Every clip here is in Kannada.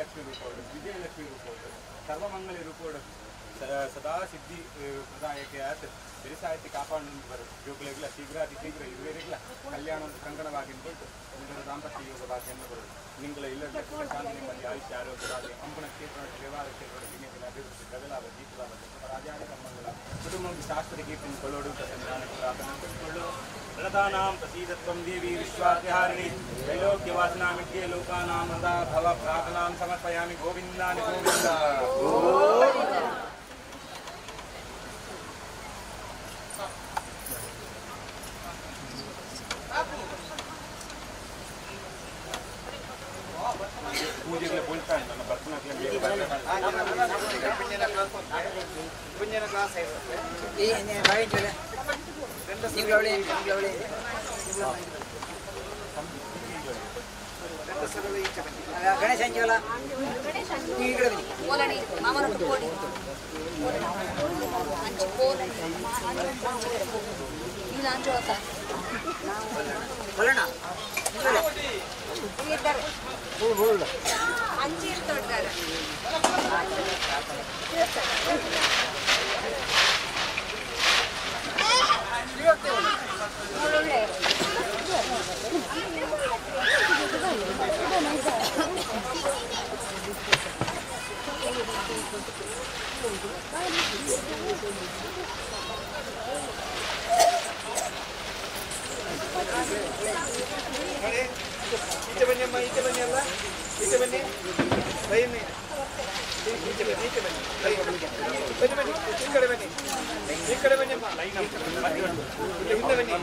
ಭಾಗ್ಯಲಕ್ಷ್ಮಿ ರೂಪಗಳು, ವಿಜಯಲಕ್ಷ್ಮಿ ರೂಪಗಳು, ಸರ್ವಮಂಗಲಿ ರೂಪಗಳು ಸದಾ ಸಿದ್ಧಿ ಪ್ರದಾಯಕ್ಕೆ ಆತ ಬಿರುಸಾಯ್ತಿ ಕಾಪಾಡು ಬರುತ್ತೆ. ಜೋಗುಲೆಗಳ ಶೀಘ್ರ ಅತಿ ಶೀಘ್ರ ಇರುವೆರಿಗಳ ಕಲ್ಯಾಣ ಕಂಕಣವಾಗಿ ಕೊಟ್ಟು ನಿಂಗಳ ದಾಂಪತ್ಯ ಯೋಗ ಭಾಗ್ಯವನ್ನು ಬರುತ್ತೆ. ನಿಂಗಳ ಇಲ್ಲದ ಶಾಂತಿ ನಿಮ್ಮಲ್ಲಿ ಆಯುಷ್ಯ ಆರೋಗ್ಯವಾಗಿ ಅಂಬನ ಕ್ಷೇತ್ರ ವ್ಯವಹಾರ ಕ್ಷೇತ್ರ ವಿನಯಗಳ ಅಭಿವೃದ್ಧಿ ಗದಲಾಭ ಜೀತಲಾಭ ರಾಜಾಡಿ ಸಂಬಂಧಗಳ ಕುಟುಂಬ ಶಾಸ್ತ್ರ ಕೀರ್ತಿನ ಕೊಳ್ಳೋಡು ಪ್ರಾರ್ಥನೆಗಳು ಪ್ರದಾನಾಂ ಪ್ರಸೀದತ್ವಂ ದೇವಿ ವಿಶ್ವಾದ್ಯಹಾರಿಣಿ ತ್ರೈಲೋಕ್ಯವಾಸನಾಮಿತ್ಯೆ ಲೋಕಾನಾಂ ಮೃದಾ ಭವ ಪ್ರಾರ್ಥನಾಂ ಸಮರ್ಪಯಾಮಿ ಗೋವಿಂದಾನಿ ಗೋವಿಂದ. ಪೂಜೆಗೆ ಬೋಲ್ತಾನೆ ನನ್ನ ಭರತನಾಟ್ಯ ಕುಂಜನ ಕ್ಲಾಸ್ ಗಣೇಶ ಅಂಜೋಲ ಕೋಲಣಿ ಮಾಮನೊಟ್ಟು ಕೋಡಿ ಅಂಚು ಕೋಲಣಿ ನೀನು ಅಂಜೋತ ಕೊಲ್ಲಣ ಇದ್ದಾರೆ ಅಂಚಿ ಇರ್ತಾರೆ ಒಳ್ಳೆ ಈಚೆ ಬನ್ನಿ ಅಮ್ಮ, ಈಚೆ ಬನ್ನಿ ಅಲ್ಲ, ಈಚೆ ಬನ್ನಿ ಬನ್ನಿ, ಈಚೆ ಬನ್ನಿ, ಈಚೆ ಬನ್ನಿ, ಬನ್ನಿ ಬನ್ನಿ, ಈ ಕಡೆ ಬನ್ನಿ, ಈ ಕಡೆ ಬನ್ನಿ ಅಮ್ಮ, ಹಿಂದೆ ಬನ್ನಿ,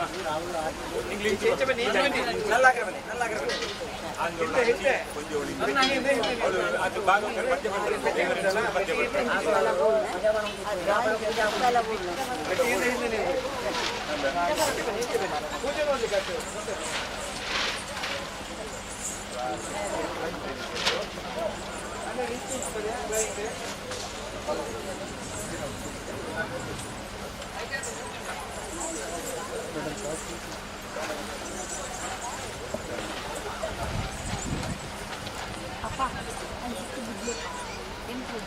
ಈಚೆ ಬನ್ನಿ, ಈಚೆ ಬನ್ನಿ, ನಲ್ಲಾಗ್ರೆ ಬನ್ನಿ, ನಲ್ಲಾಗ್ರೆ ಬನ್ನಿ, ಹಿಂದೆ ಹಿಂದೆ ಹಿಂದೆ ಪೂಜೆ ನೋಡ್ಲಿಕ್ಕೆ ಅಪ್ಪ ಅಂಜಿತ್ತು ಬಿಡ್ಲಿ ಎಂಟು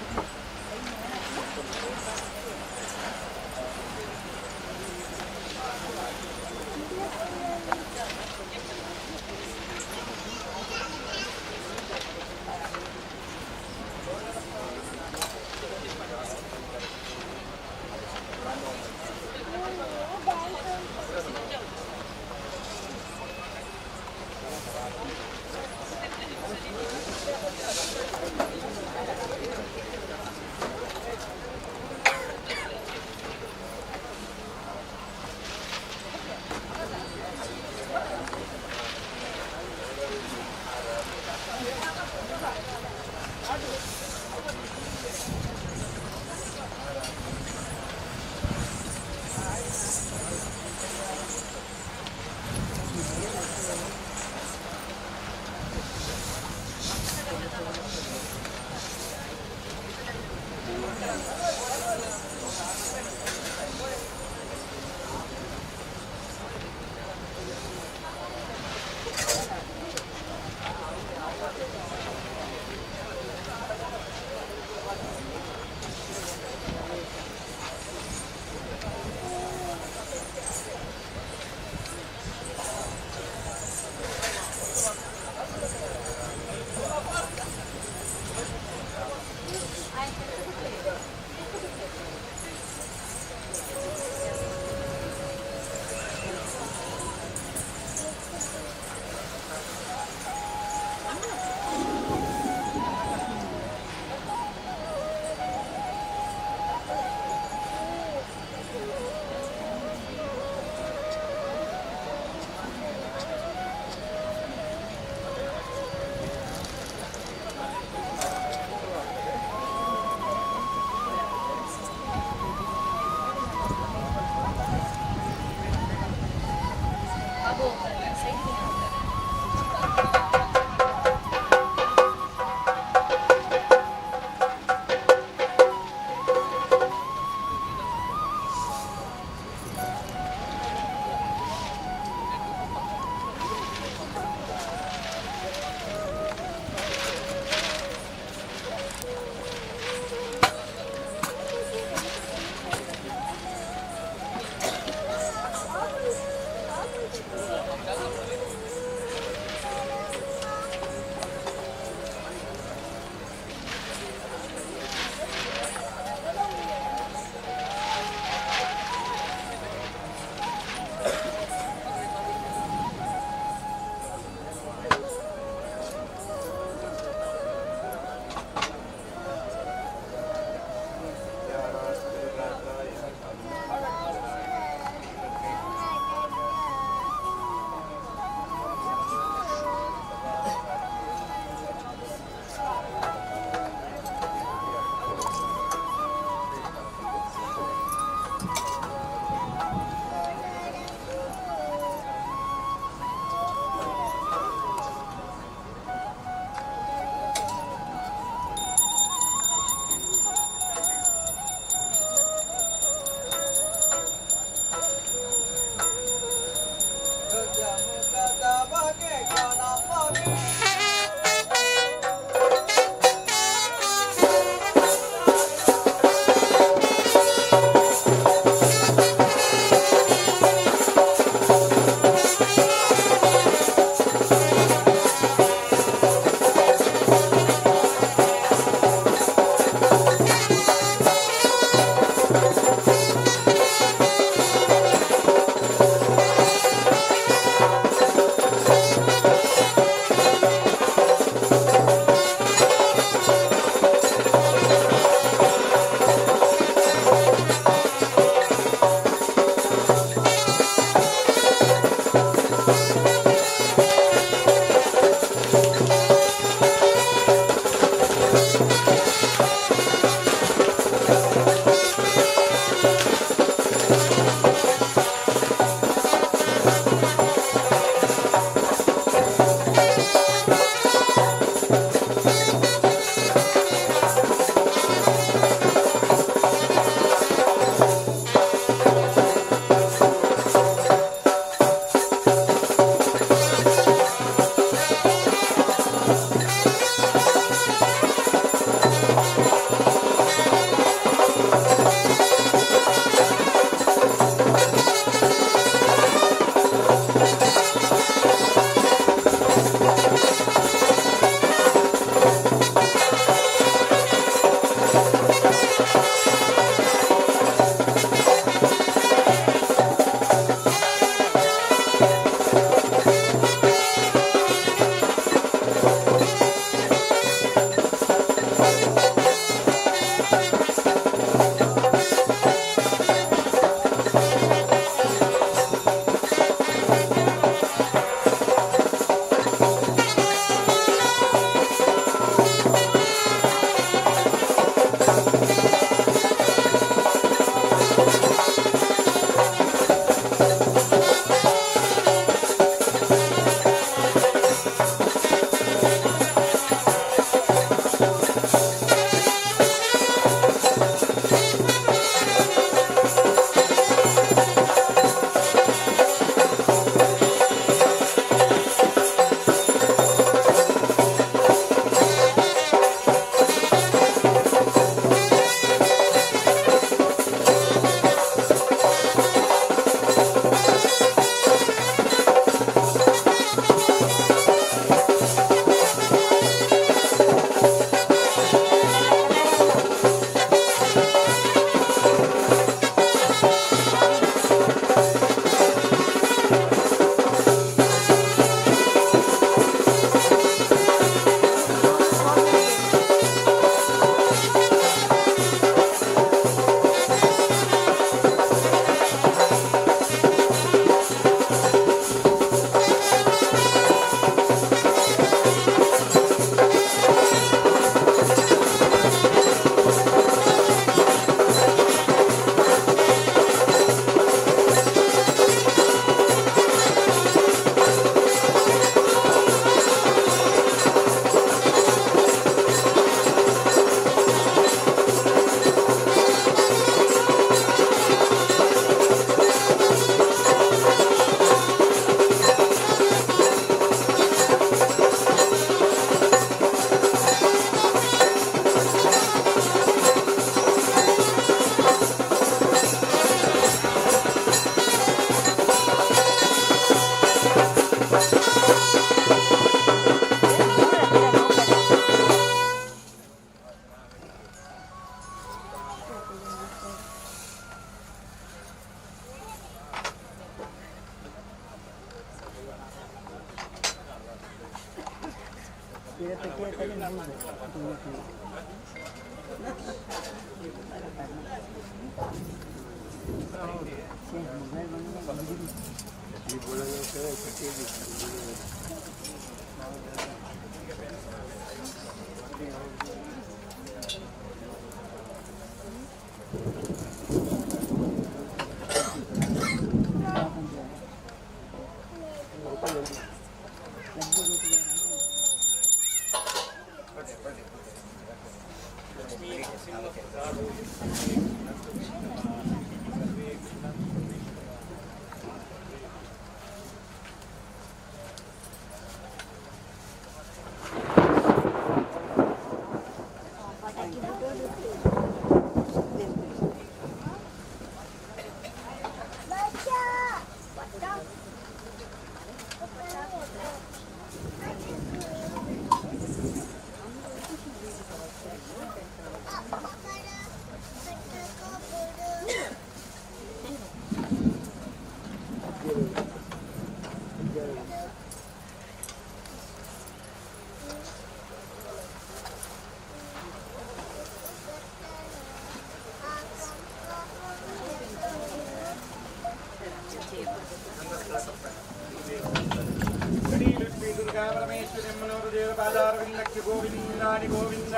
ಶ್ರೀ ಲಕ್ಷ್ಮೀ ದುರ್ಗಾ ಪರಮೇಶ್ವರಿ ಮನೋಹರ ಪಾದಾರವಿಂದಕ್ಕೆ ಗೋವಿಂದಾನಿ ಗೋವಿಂದ.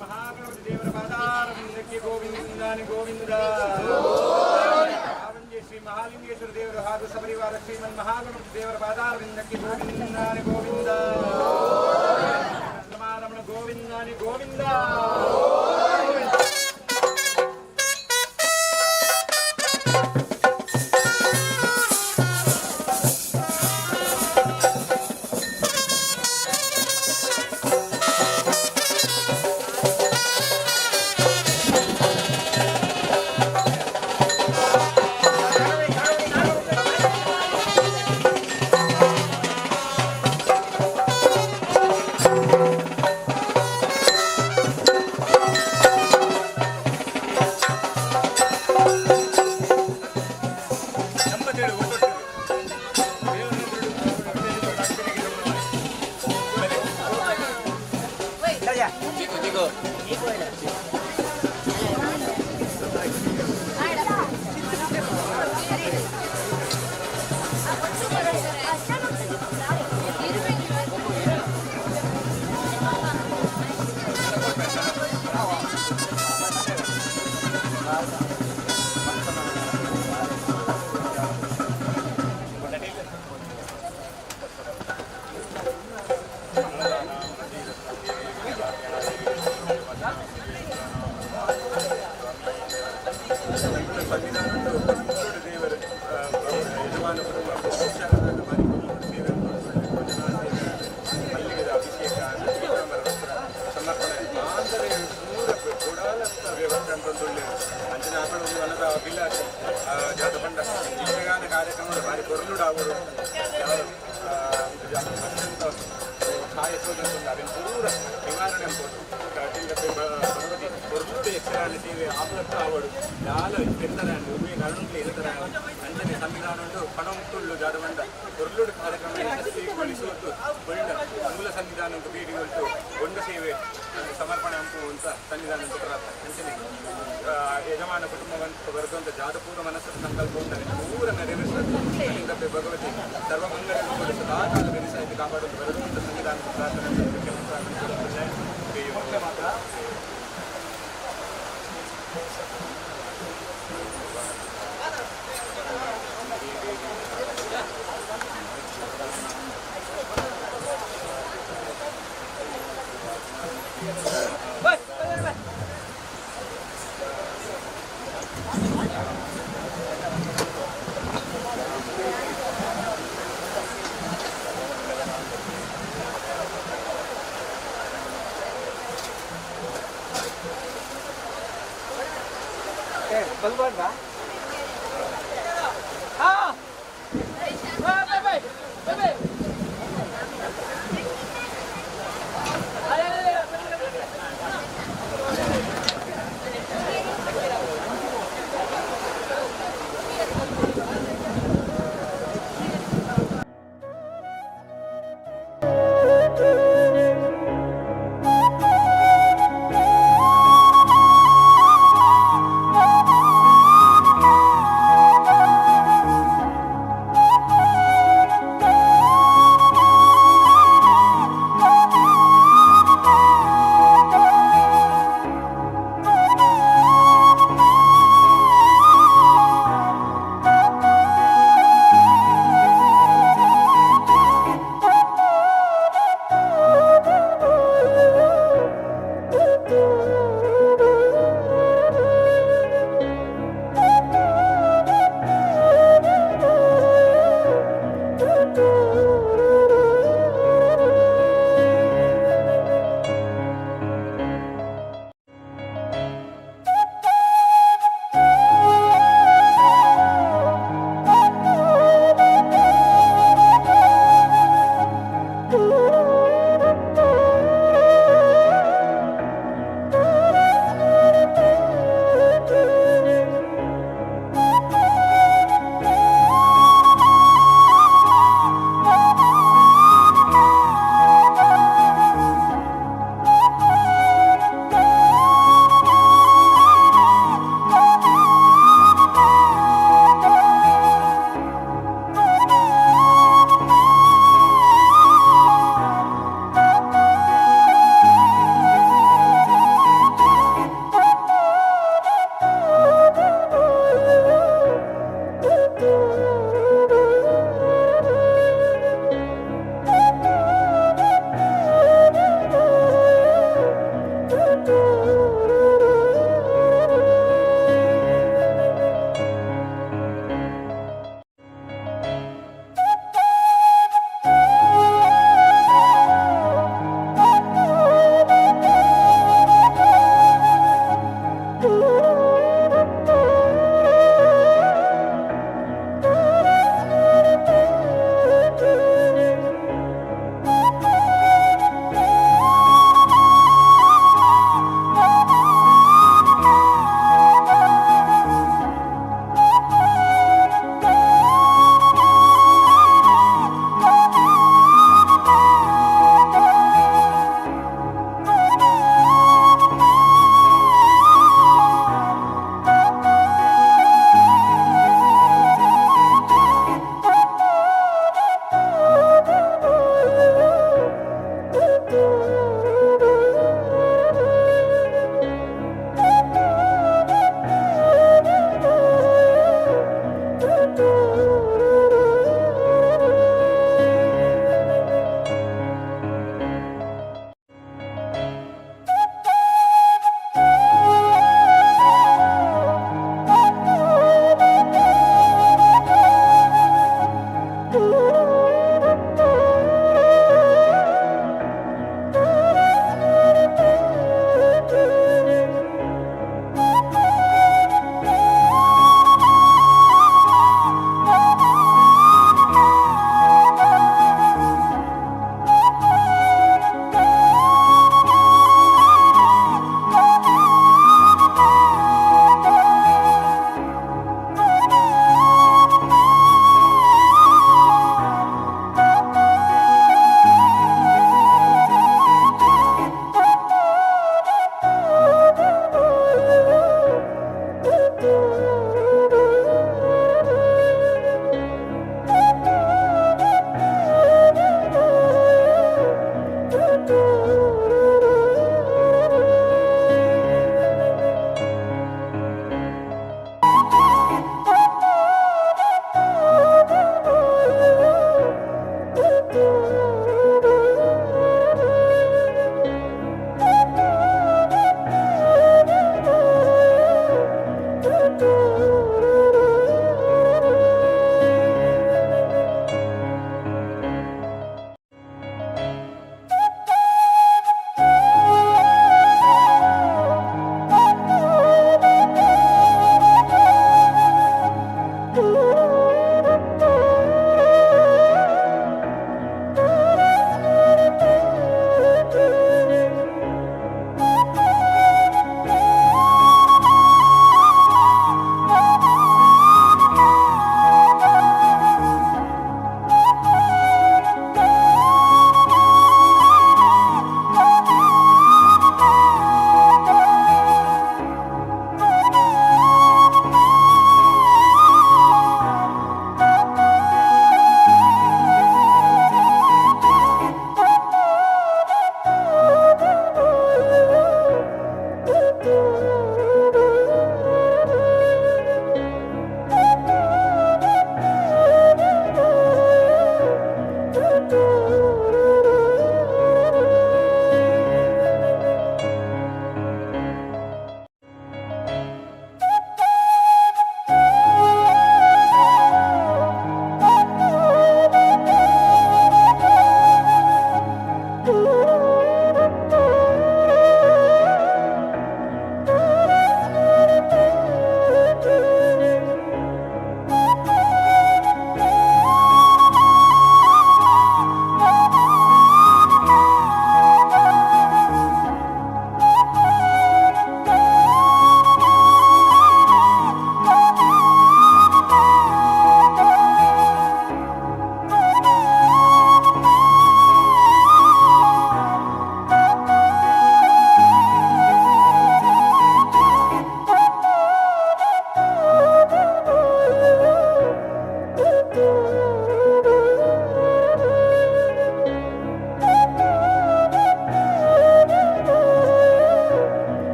ಮಹಾಗಣಪತಿ ದೇವರ ಪಾದಾರವಿಂದಕ್ಕೆ ಗೋವಿಂದಾನಿ ಗೋವಿಂದ. ಆವಂಜೆ ಶ್ರೀ ಮಹಾಲಿಂಗೇಶ್ವರ ದೇವರು ಹಾಗೂ ಸಪರಿವಾರ ಶ್ರೀಮನ್ ಮಹಾಗಣಪತಿ ದೇವರ ಪಾದಾರವಿಂದಕ್ಕೆ ಗೋವಿಂದಾನಿ ಗೋವಿಂದ. ರಮಣ ಗೋವಿಂದಾನಿ ಗೋವಿಂದ. ಸಮರ್ಪಣೆ ಅಂತ ಸನ್ನಿಧಾನ ಅಂಚನೆ ಯಜಮಾನ ಕುಟುಂಬ ವರ್ಗವಂತ ಜಾತಪೂರ್ವ ಮನಸ್ಸು ಸಂಕಲ್ಪ ಉಂಟನೆ ಪೂರ ನೆರವೇರಿಸುತ್ತದೆ ಭಗವತಿ ಸರ್ವಮಂಗಲವನ್ನು ಕೂಡ ಸದಾಕಾಲ ಬೆರೆಸಾಯಿತು ಕಾಪಾಡುವುದು ಬರುವಂತ ಸಂವಿಧಾನ ಪ್ರಾರ್ಥನೆ ಮಾತ್ರ. ಬಲ್ಬಾರ್ದಾ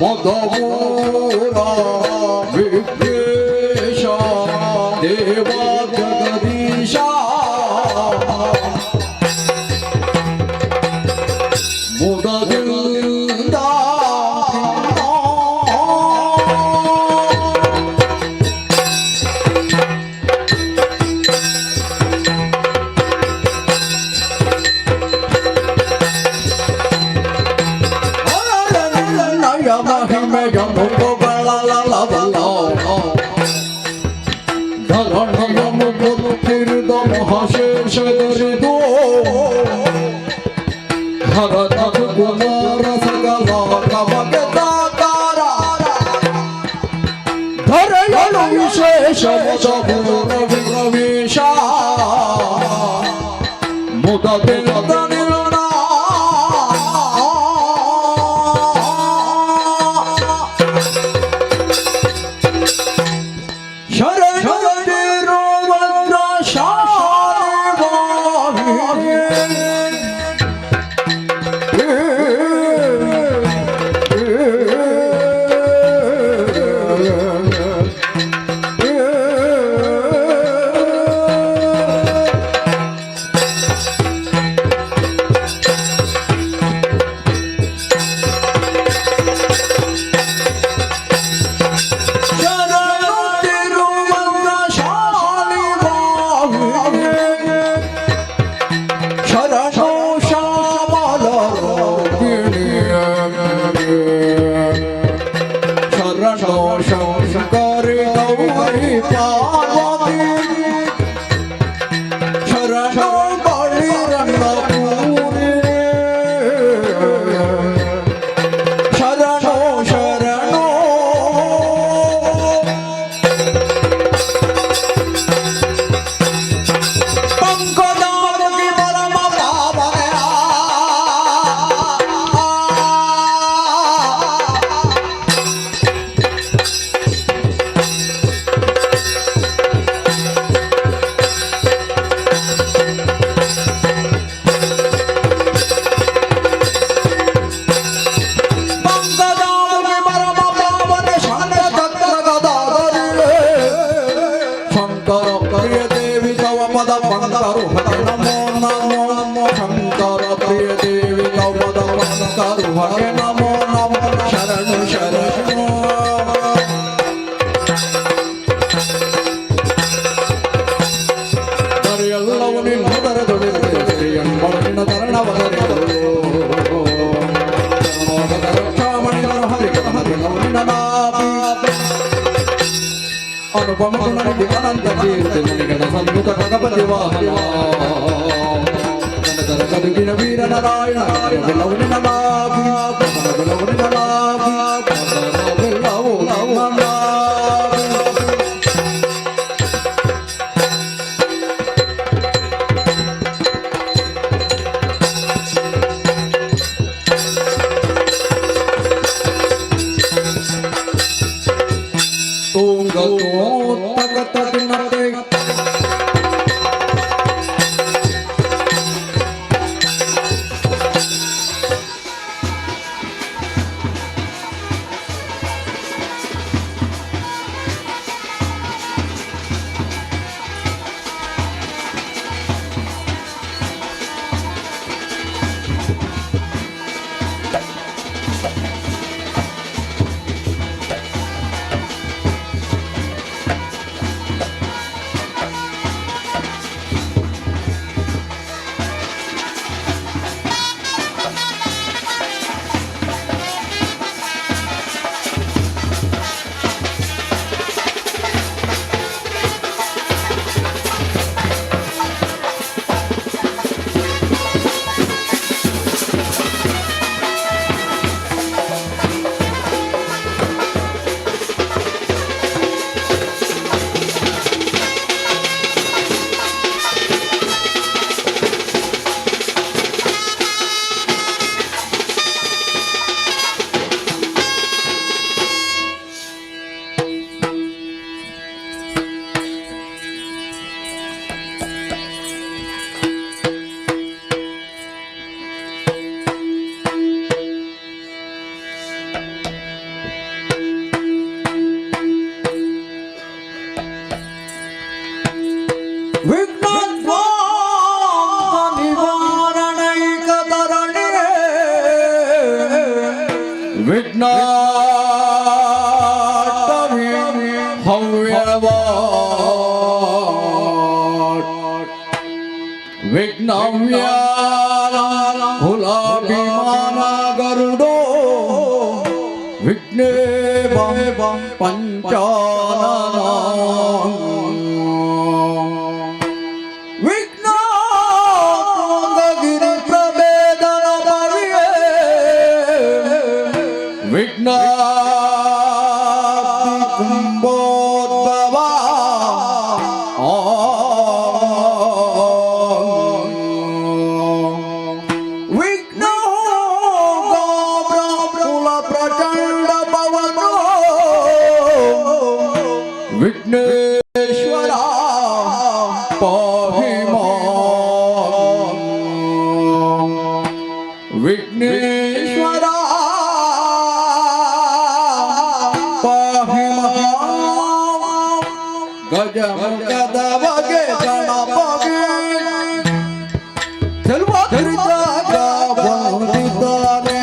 ಮಧುರ ವಿಘ್ನೇಶ ದೇವ ಜಗದೀಶ ಮುದದಿಂದ ಮಹಿಮೆಯ ಮುಖಗಳಲ್ಲವಲ್ಲ ಧರಣಿಯ ಮುಗುತ್ತಿರಿದ ಮಹಾಶೇಷರಿದು ಭರತ ಕುಮಾರ ಸಕಲ ಕಮಗೆ ಸಾಕಾರ ಧರೆಯಲು ವಿಶೇಷ ವಿವೇಶ ಮುದದಿಂದ अनुपम अनंत कीर्ति मुनिगण संयुत भगवति वाहन कदुगिन वीर नारायण बिलौनि नमाभि बिलौनि नमाभि बिलौनि नमाभि विघ्नव्याला कुलाभिमान गरुडो विघ्ने पंचानना विघ्नगिरि प्रवेदन भव्ये विघ्न कुंभोद्भवा विघ्नेश्वरा पाहि मां विघ्नेश्वरा पाहि मां गजमुखदवगे गणपगे सर्वकृता वन्दिताने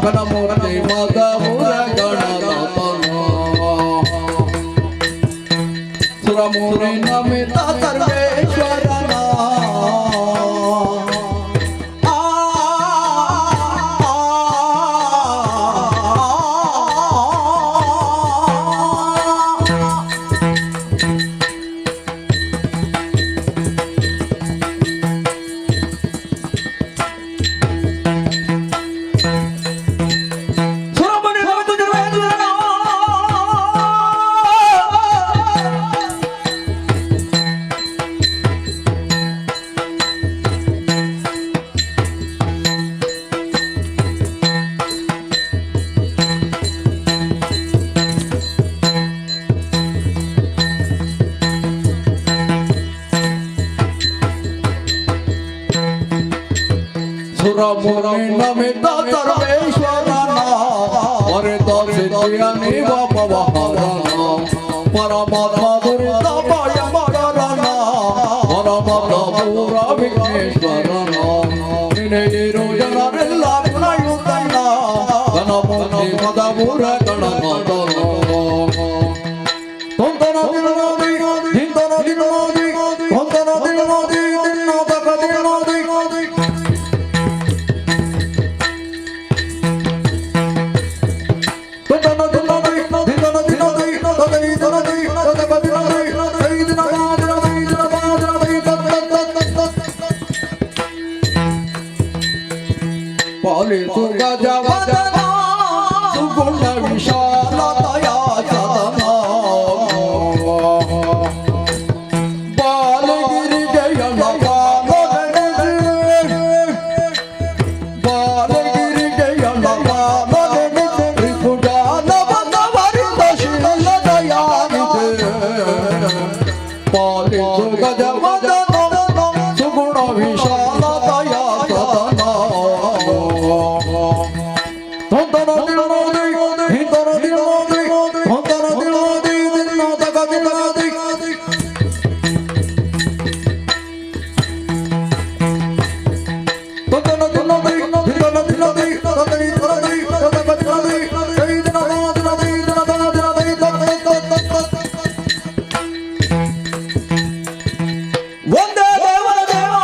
गणमूर्ति मदमुर गणनाथना सुरमुनि नमित सर्वेश्वरना सुरमुनि नमित सर्वेश्वरना वरित सिद्धियानि वपवहरना परमात्मा दुरित भयमरना परमप्रभुर विघ्नेश्वरना निनेरो जनरेल्ल गुणयुतना गणमूर्ति मदमुर गणनाथना तोंतन दिनोदि हिंदन दिनोदि तोंतन दिनोदि दिनोदक दिनोदि पालितु गजवदना सुगुण विशालतया सदना ಪಾಲಿಸು ಗಜವದನ ಸುಗುಣ ವಿಶಾಲತೆಯ ಸದನ ಹೊಂದನ ದಿನೋದಿ ಹಿಂದನ ದಿನೋದಿ ಹೊಂದನ ದಿನೋದಿ ದಿನದ ಗದಿನದಿ ಹೊಂದನ ದಿನೋದಿ ಹಿಂದನ ದಿನದಿ ತದೈ ತದೈ ತದೈ ಗದಿನದಿ ಕೈ ದಿನದ ದಿನದಿ ದಿನದ ದಿನದಿ ಒಂದೇ ದೇವರ ದೇವ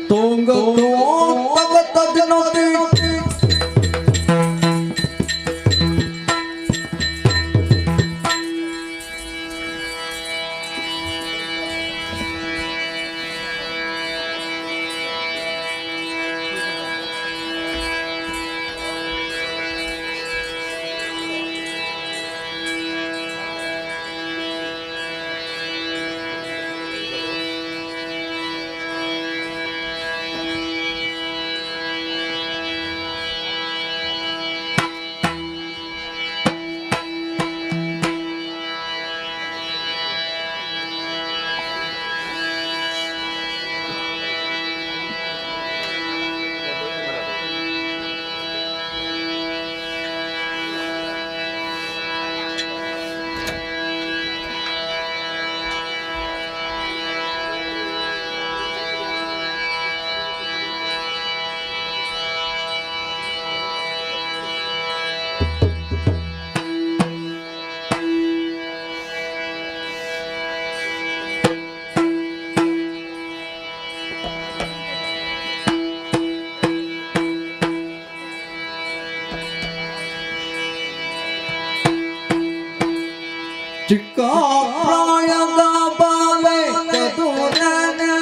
ತುಂಗ ತಗತ ಜನತೆ ಚಿಕ್ಕ ಪ್ರಾಯದ ಬಾಲೆ ಚತುರನಂಗವ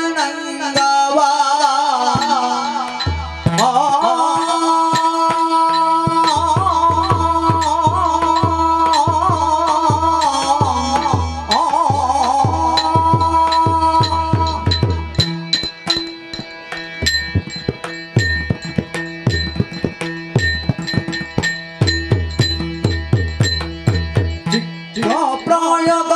ಪ್ರಾಯದ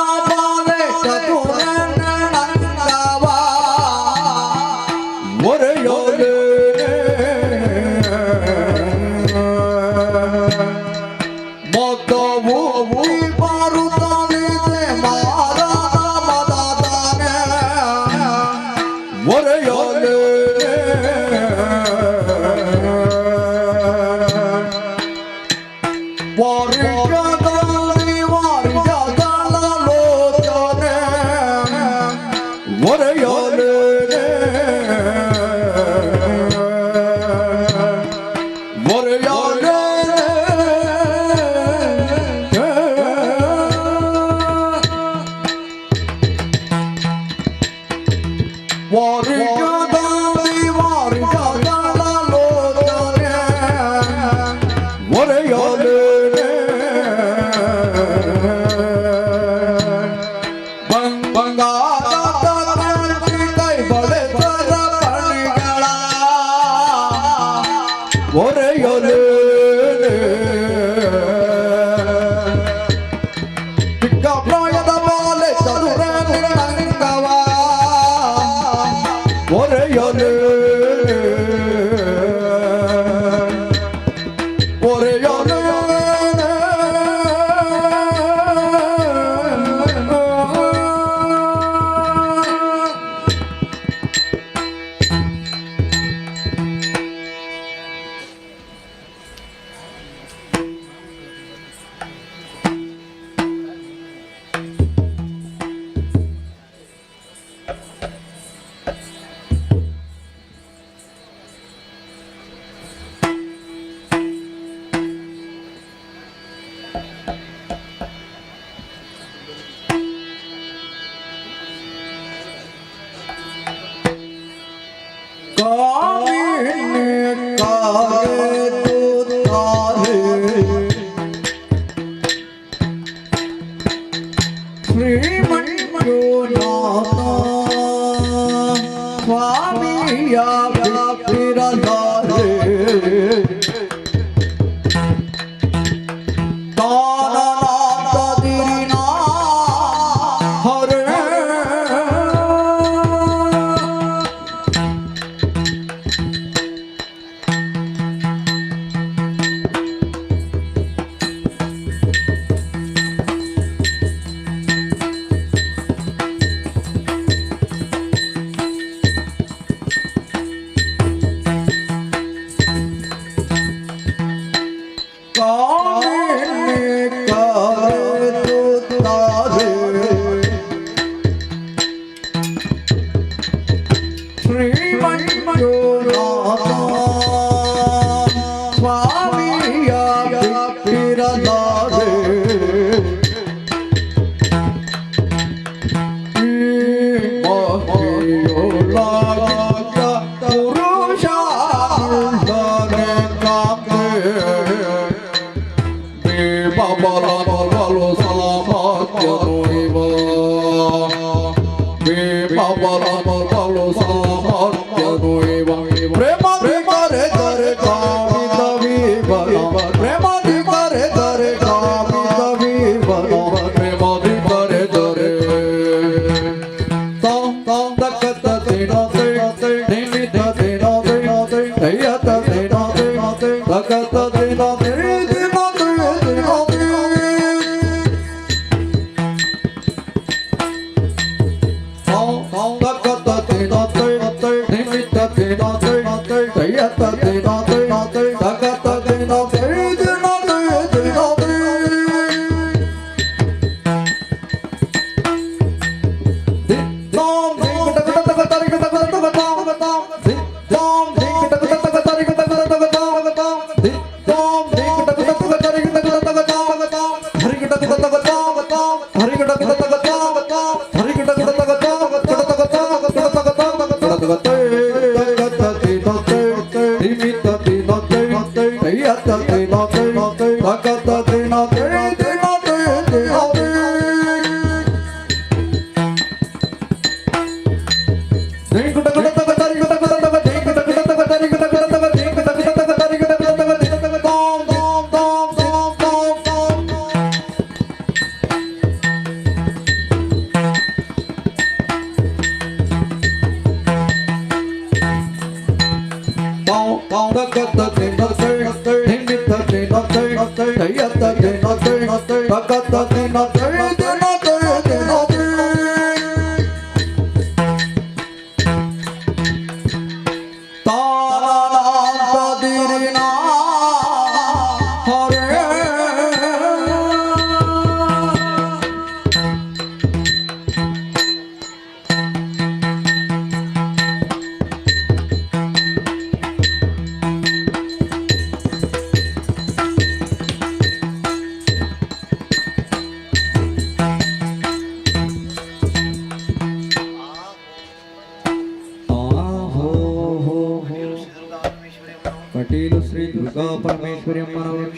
ಕಟೀಲು ಶ್ರೀ ದುರ್ಗಾ ಪರಮೇಶ್ವರಿ ಅಮ್ಮನವರು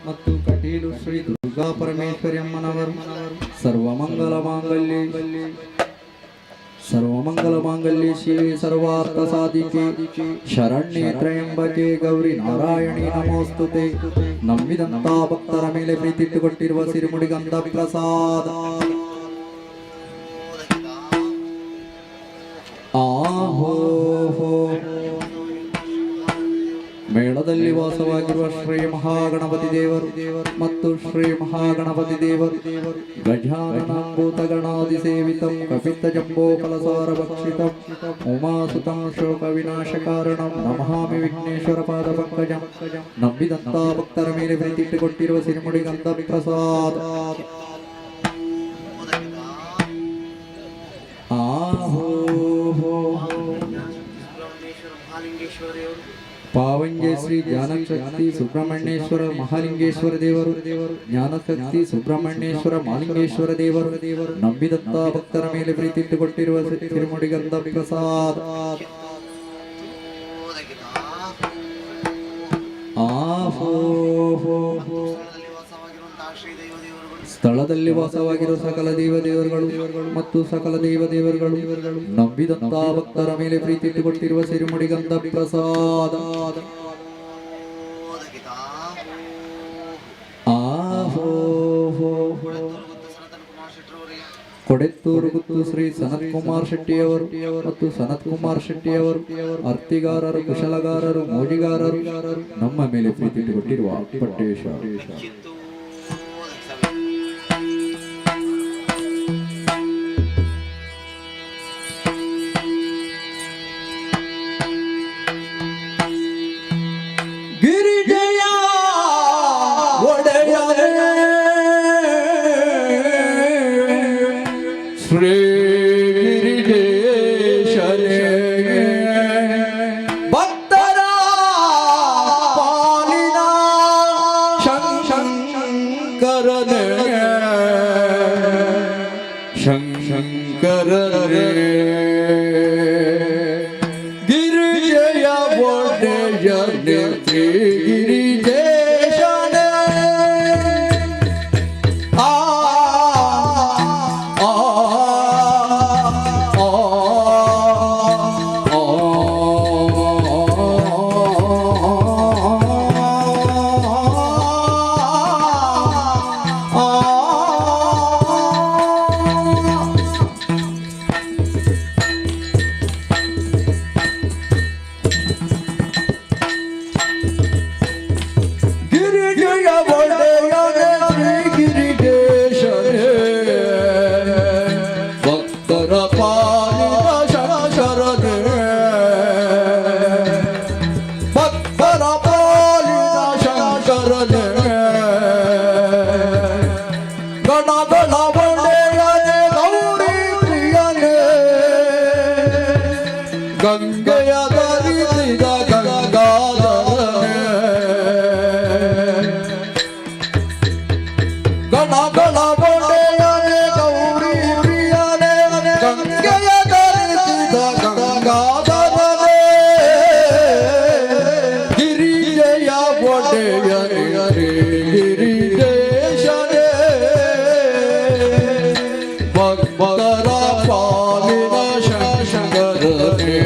ಮತ್ತು ಕಟೀಲು ಶ್ರೀ ದುರ್ಗಾ ಪರಮೇಶ್ವರಿ ಅಮ್ಮನವರು ಸರ್ವಮಂಗಲ ಮಾಂಗಲ್ಯ ಶಿವೆ ಸರ್ವಾರ್ಥ ಸಾಧಿಕೆ ಶರಣ್ಯೇ ತ್ರಯಂಬಕೆ ಗೌರಿ ನಾರಾಯಣಿ ನಮೋಸ್ತುತೆ. ನಂಬಿದಂತ ಭಕ್ತರ ಮೇಲೆ ಪ್ರೀತಿಟ್ಟುಕೊಟ್ಟಿರುವ ಸಿರಿಮುಡಿ ಗಂಧ ಪ್ರಸಾದ ಆಹೋ ಮೇಳದಲ್ಲಿ ವಾಸವಾಗಿರುವ ಶ್ರೀ ಮಹಾಗಣಪತಿ ದೇವರು ಮತ್ತು ಶ್ರೀ ಮಹಾಗಣಪತಿ ದೇವರು ಗಜಾನನ ಭೂತಗಣಾದಿ ಸೇವಿತಂ ಕಪಿತ್ತ ಜಂಬೋ ಫಲಸಾರ ಭಕ್ಷಿತಂ ಉಮಾಸುತಂ ಶೋಕ ವಿನಾಶ ಕಾರಣಂ ನಮಹಾಮಿ ವಿಘ್ನೇಶ್ವರ ಪಾದ ಪಂಕಜಂ. ನಂಬಿದಂತ ಭಕ್ತರ ಮೇಲೆ ಪ್ರೀತಿಟ್ಟುಕೊಟ್ಟಿರುವ ಸಿರಿಮುಡಿ ಗಂಧ ಪ್ರಸಾದ ಆಹೋ ಪಾವಂಜೆ ಶ್ರೀ ಜ್ಞಾನಶಕ್ತಿ ಸುಬ್ರಹ್ಮಣ್ಯೇಶ್ವರ ಮಹಾಲಿಂಗೇಶ್ವರ ದೇವರು ಜ್ಞಾನಶಕ್ತಿ ಸುಬ್ರಹ್ಮಣ್ಯೇಶ್ವರ ಮಹಾಲಿಂಗೇಶ್ವರ ದೇವರು ನಂಬಿದಂತ ಭಕ್ತರ ಮೇಲೆ ಪ್ರೀತಿ ಇಟ್ಟುಕೊಟ್ಟಿರುವ ತಿರುಮುಡಿಗಂಧ ಪ್ರಸಾದ ಸ್ಥಳದಲ್ಲಿ ವಾಸವಾಗಿರುವ ಸಕಲ ದೇವದೇವರುಗಳು ಮತ್ತು ಸಕಲ ದೇವದೇವರುಗಳು ನಂಬಿದಂತ ಭಕ್ತರ ಮೇಲೆ ಪ್ರೀತಿ ಇಟ್ಟುಕೊಟ್ಟಿರುವ ಸಿರಿಮುಡಿಗಂಧ ಪ್ರಸಾದ ಕೊಡೆತ್ತೂರು ಗುತ್ತು ಶ್ರೀ ಸನತ್ ಕುಮಾರ್ ಶೆಟ್ಟಿಯವರು ಮತ್ತು ಸನತ್ ಕುಮಾರ್ ಶೆಟ್ಟಿಯವರು ಅರ್ತಿಗಾರರು ಕುಶಲಗಾರರು ಮೋಜಿಗಾರರು ನಮ್ಮ ಮೇಲೆ ಪ್ರೀತಿ ಇಟ್ಟುಕೊಟ್ಟಿರುವ ಪಟ್ಟೇಶ ಗಿರಿಜಯ ಒಡೆಯರೇ ಶ್ರೀ ಗಿರಿಜೇಶನೇ ಭಕ್ತರ ಪಾಲಿನ ಶಂಕರನೇ ಶಂಕರನೇ ಗಿರಿಜಯ ಒಡೆಯನೇ ಶ್ರೀ ಗಿರಿಜೇಶನೇ ಗಿರಿಜಯ ಒಡೆಯನೇ ಶ್ರೀ ಗಿರಿಜೇಶನೇ ಭಕ್ತರ ಪಾಲಿನ ಶಂಕರನೇ ಭಕ್ತರ ಪಾಲಿನ ಶಂಕರನೇ ಗಣಗಳ ಒಡೆಯನೇ ಗೌರಿ ಪ್ರಿಯನೇ ಗಂಗೆಯ ಧರಿಸಿದ ಗಂಗಾಧರನೇ ಗಣಗಳ ಒಡೆಯನೇ ಗೌರಿ ಪ್ರಿಯನೇ ಗಂಗೆಯ ಧರಿಸಿದ ಗಂಗಾಧರನೇ ಗಿರಿಜಯ ಒಡೆಯನೇ ಗಿರಿಜೇಶನೇ ಭಕ್ತರ ಪಾಲಿನ ಶಂಕರನೇ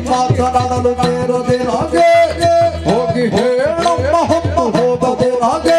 ಮಾತನಾಡಲು ಬೇರದೆ ಹಾಗೆ ಹೋಗಿ ಹೇಳಮ್ಮ ಹೊತ್ತು ಹೋಗದೆ ಹಾಗೆ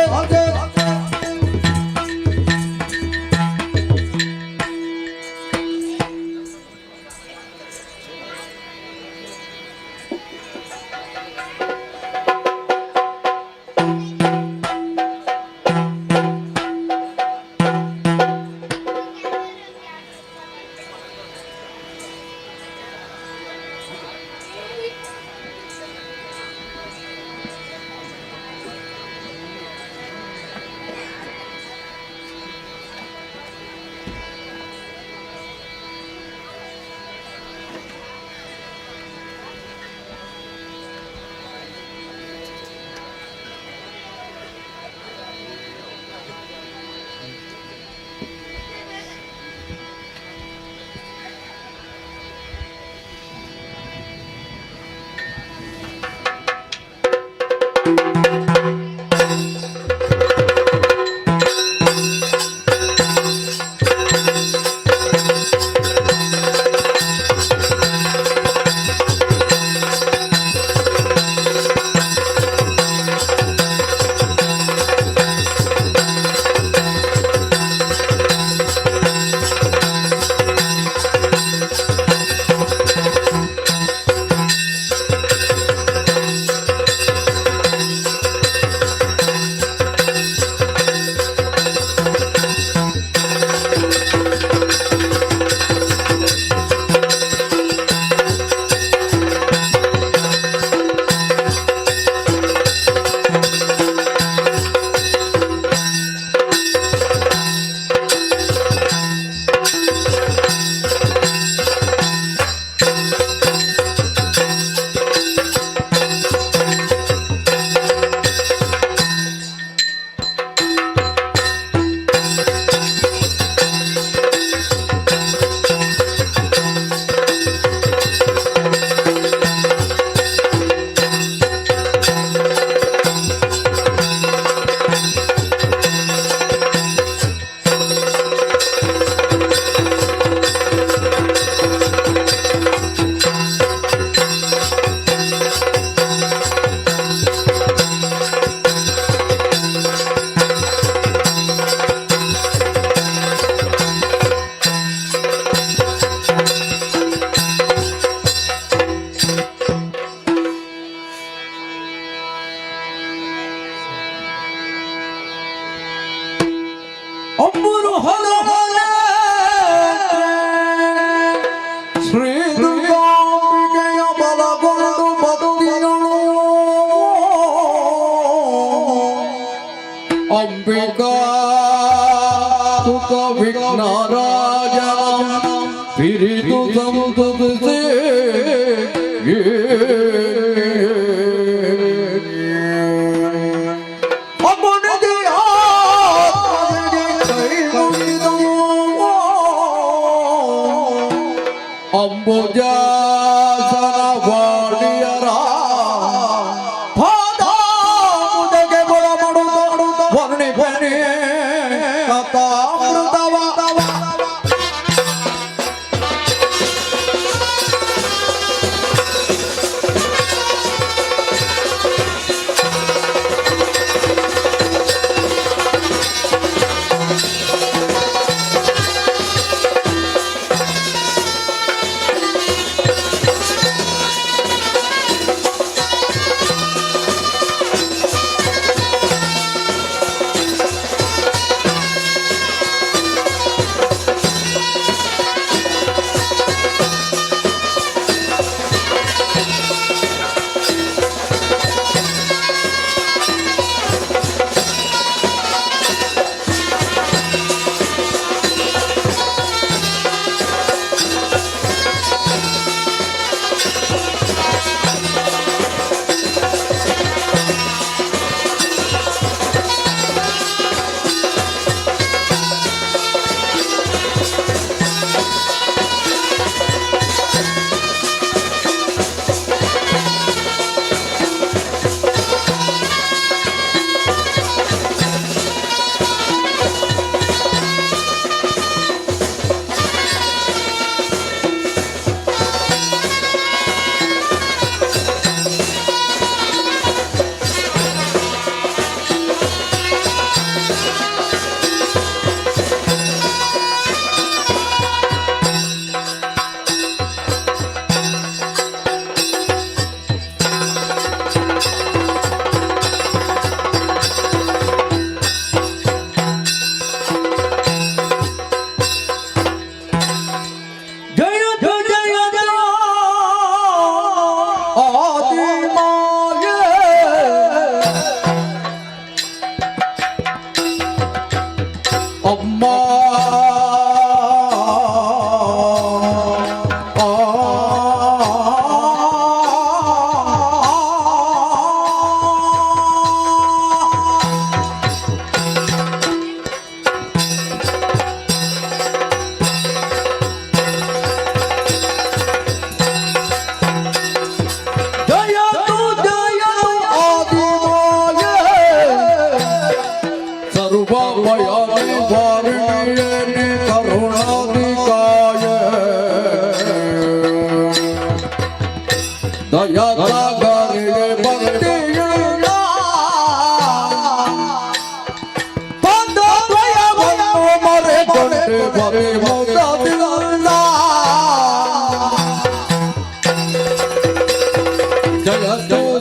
ಒಬ್ಬರು ಹೊಲವಲ ಶ್ರೀ ದುರ್ಗಾಂಬಿಕೆಯ ಬಲಗೊಂಡು ಭಕ್ತಿಗಳು ಅಂಬಿಕಾ ಸುಖ ವಿಘ್ನರಾಜ ಪಿರಿದು ಸಂತುದಿಸಿ ಅಂಬುಜಾಸನ ವಾಣಿಯರ ಪಾದ ಮುದಗೆ ಬಡಬಡು ವರ್ಣಿ ಬನಿ ಕಥಾಮೃತವ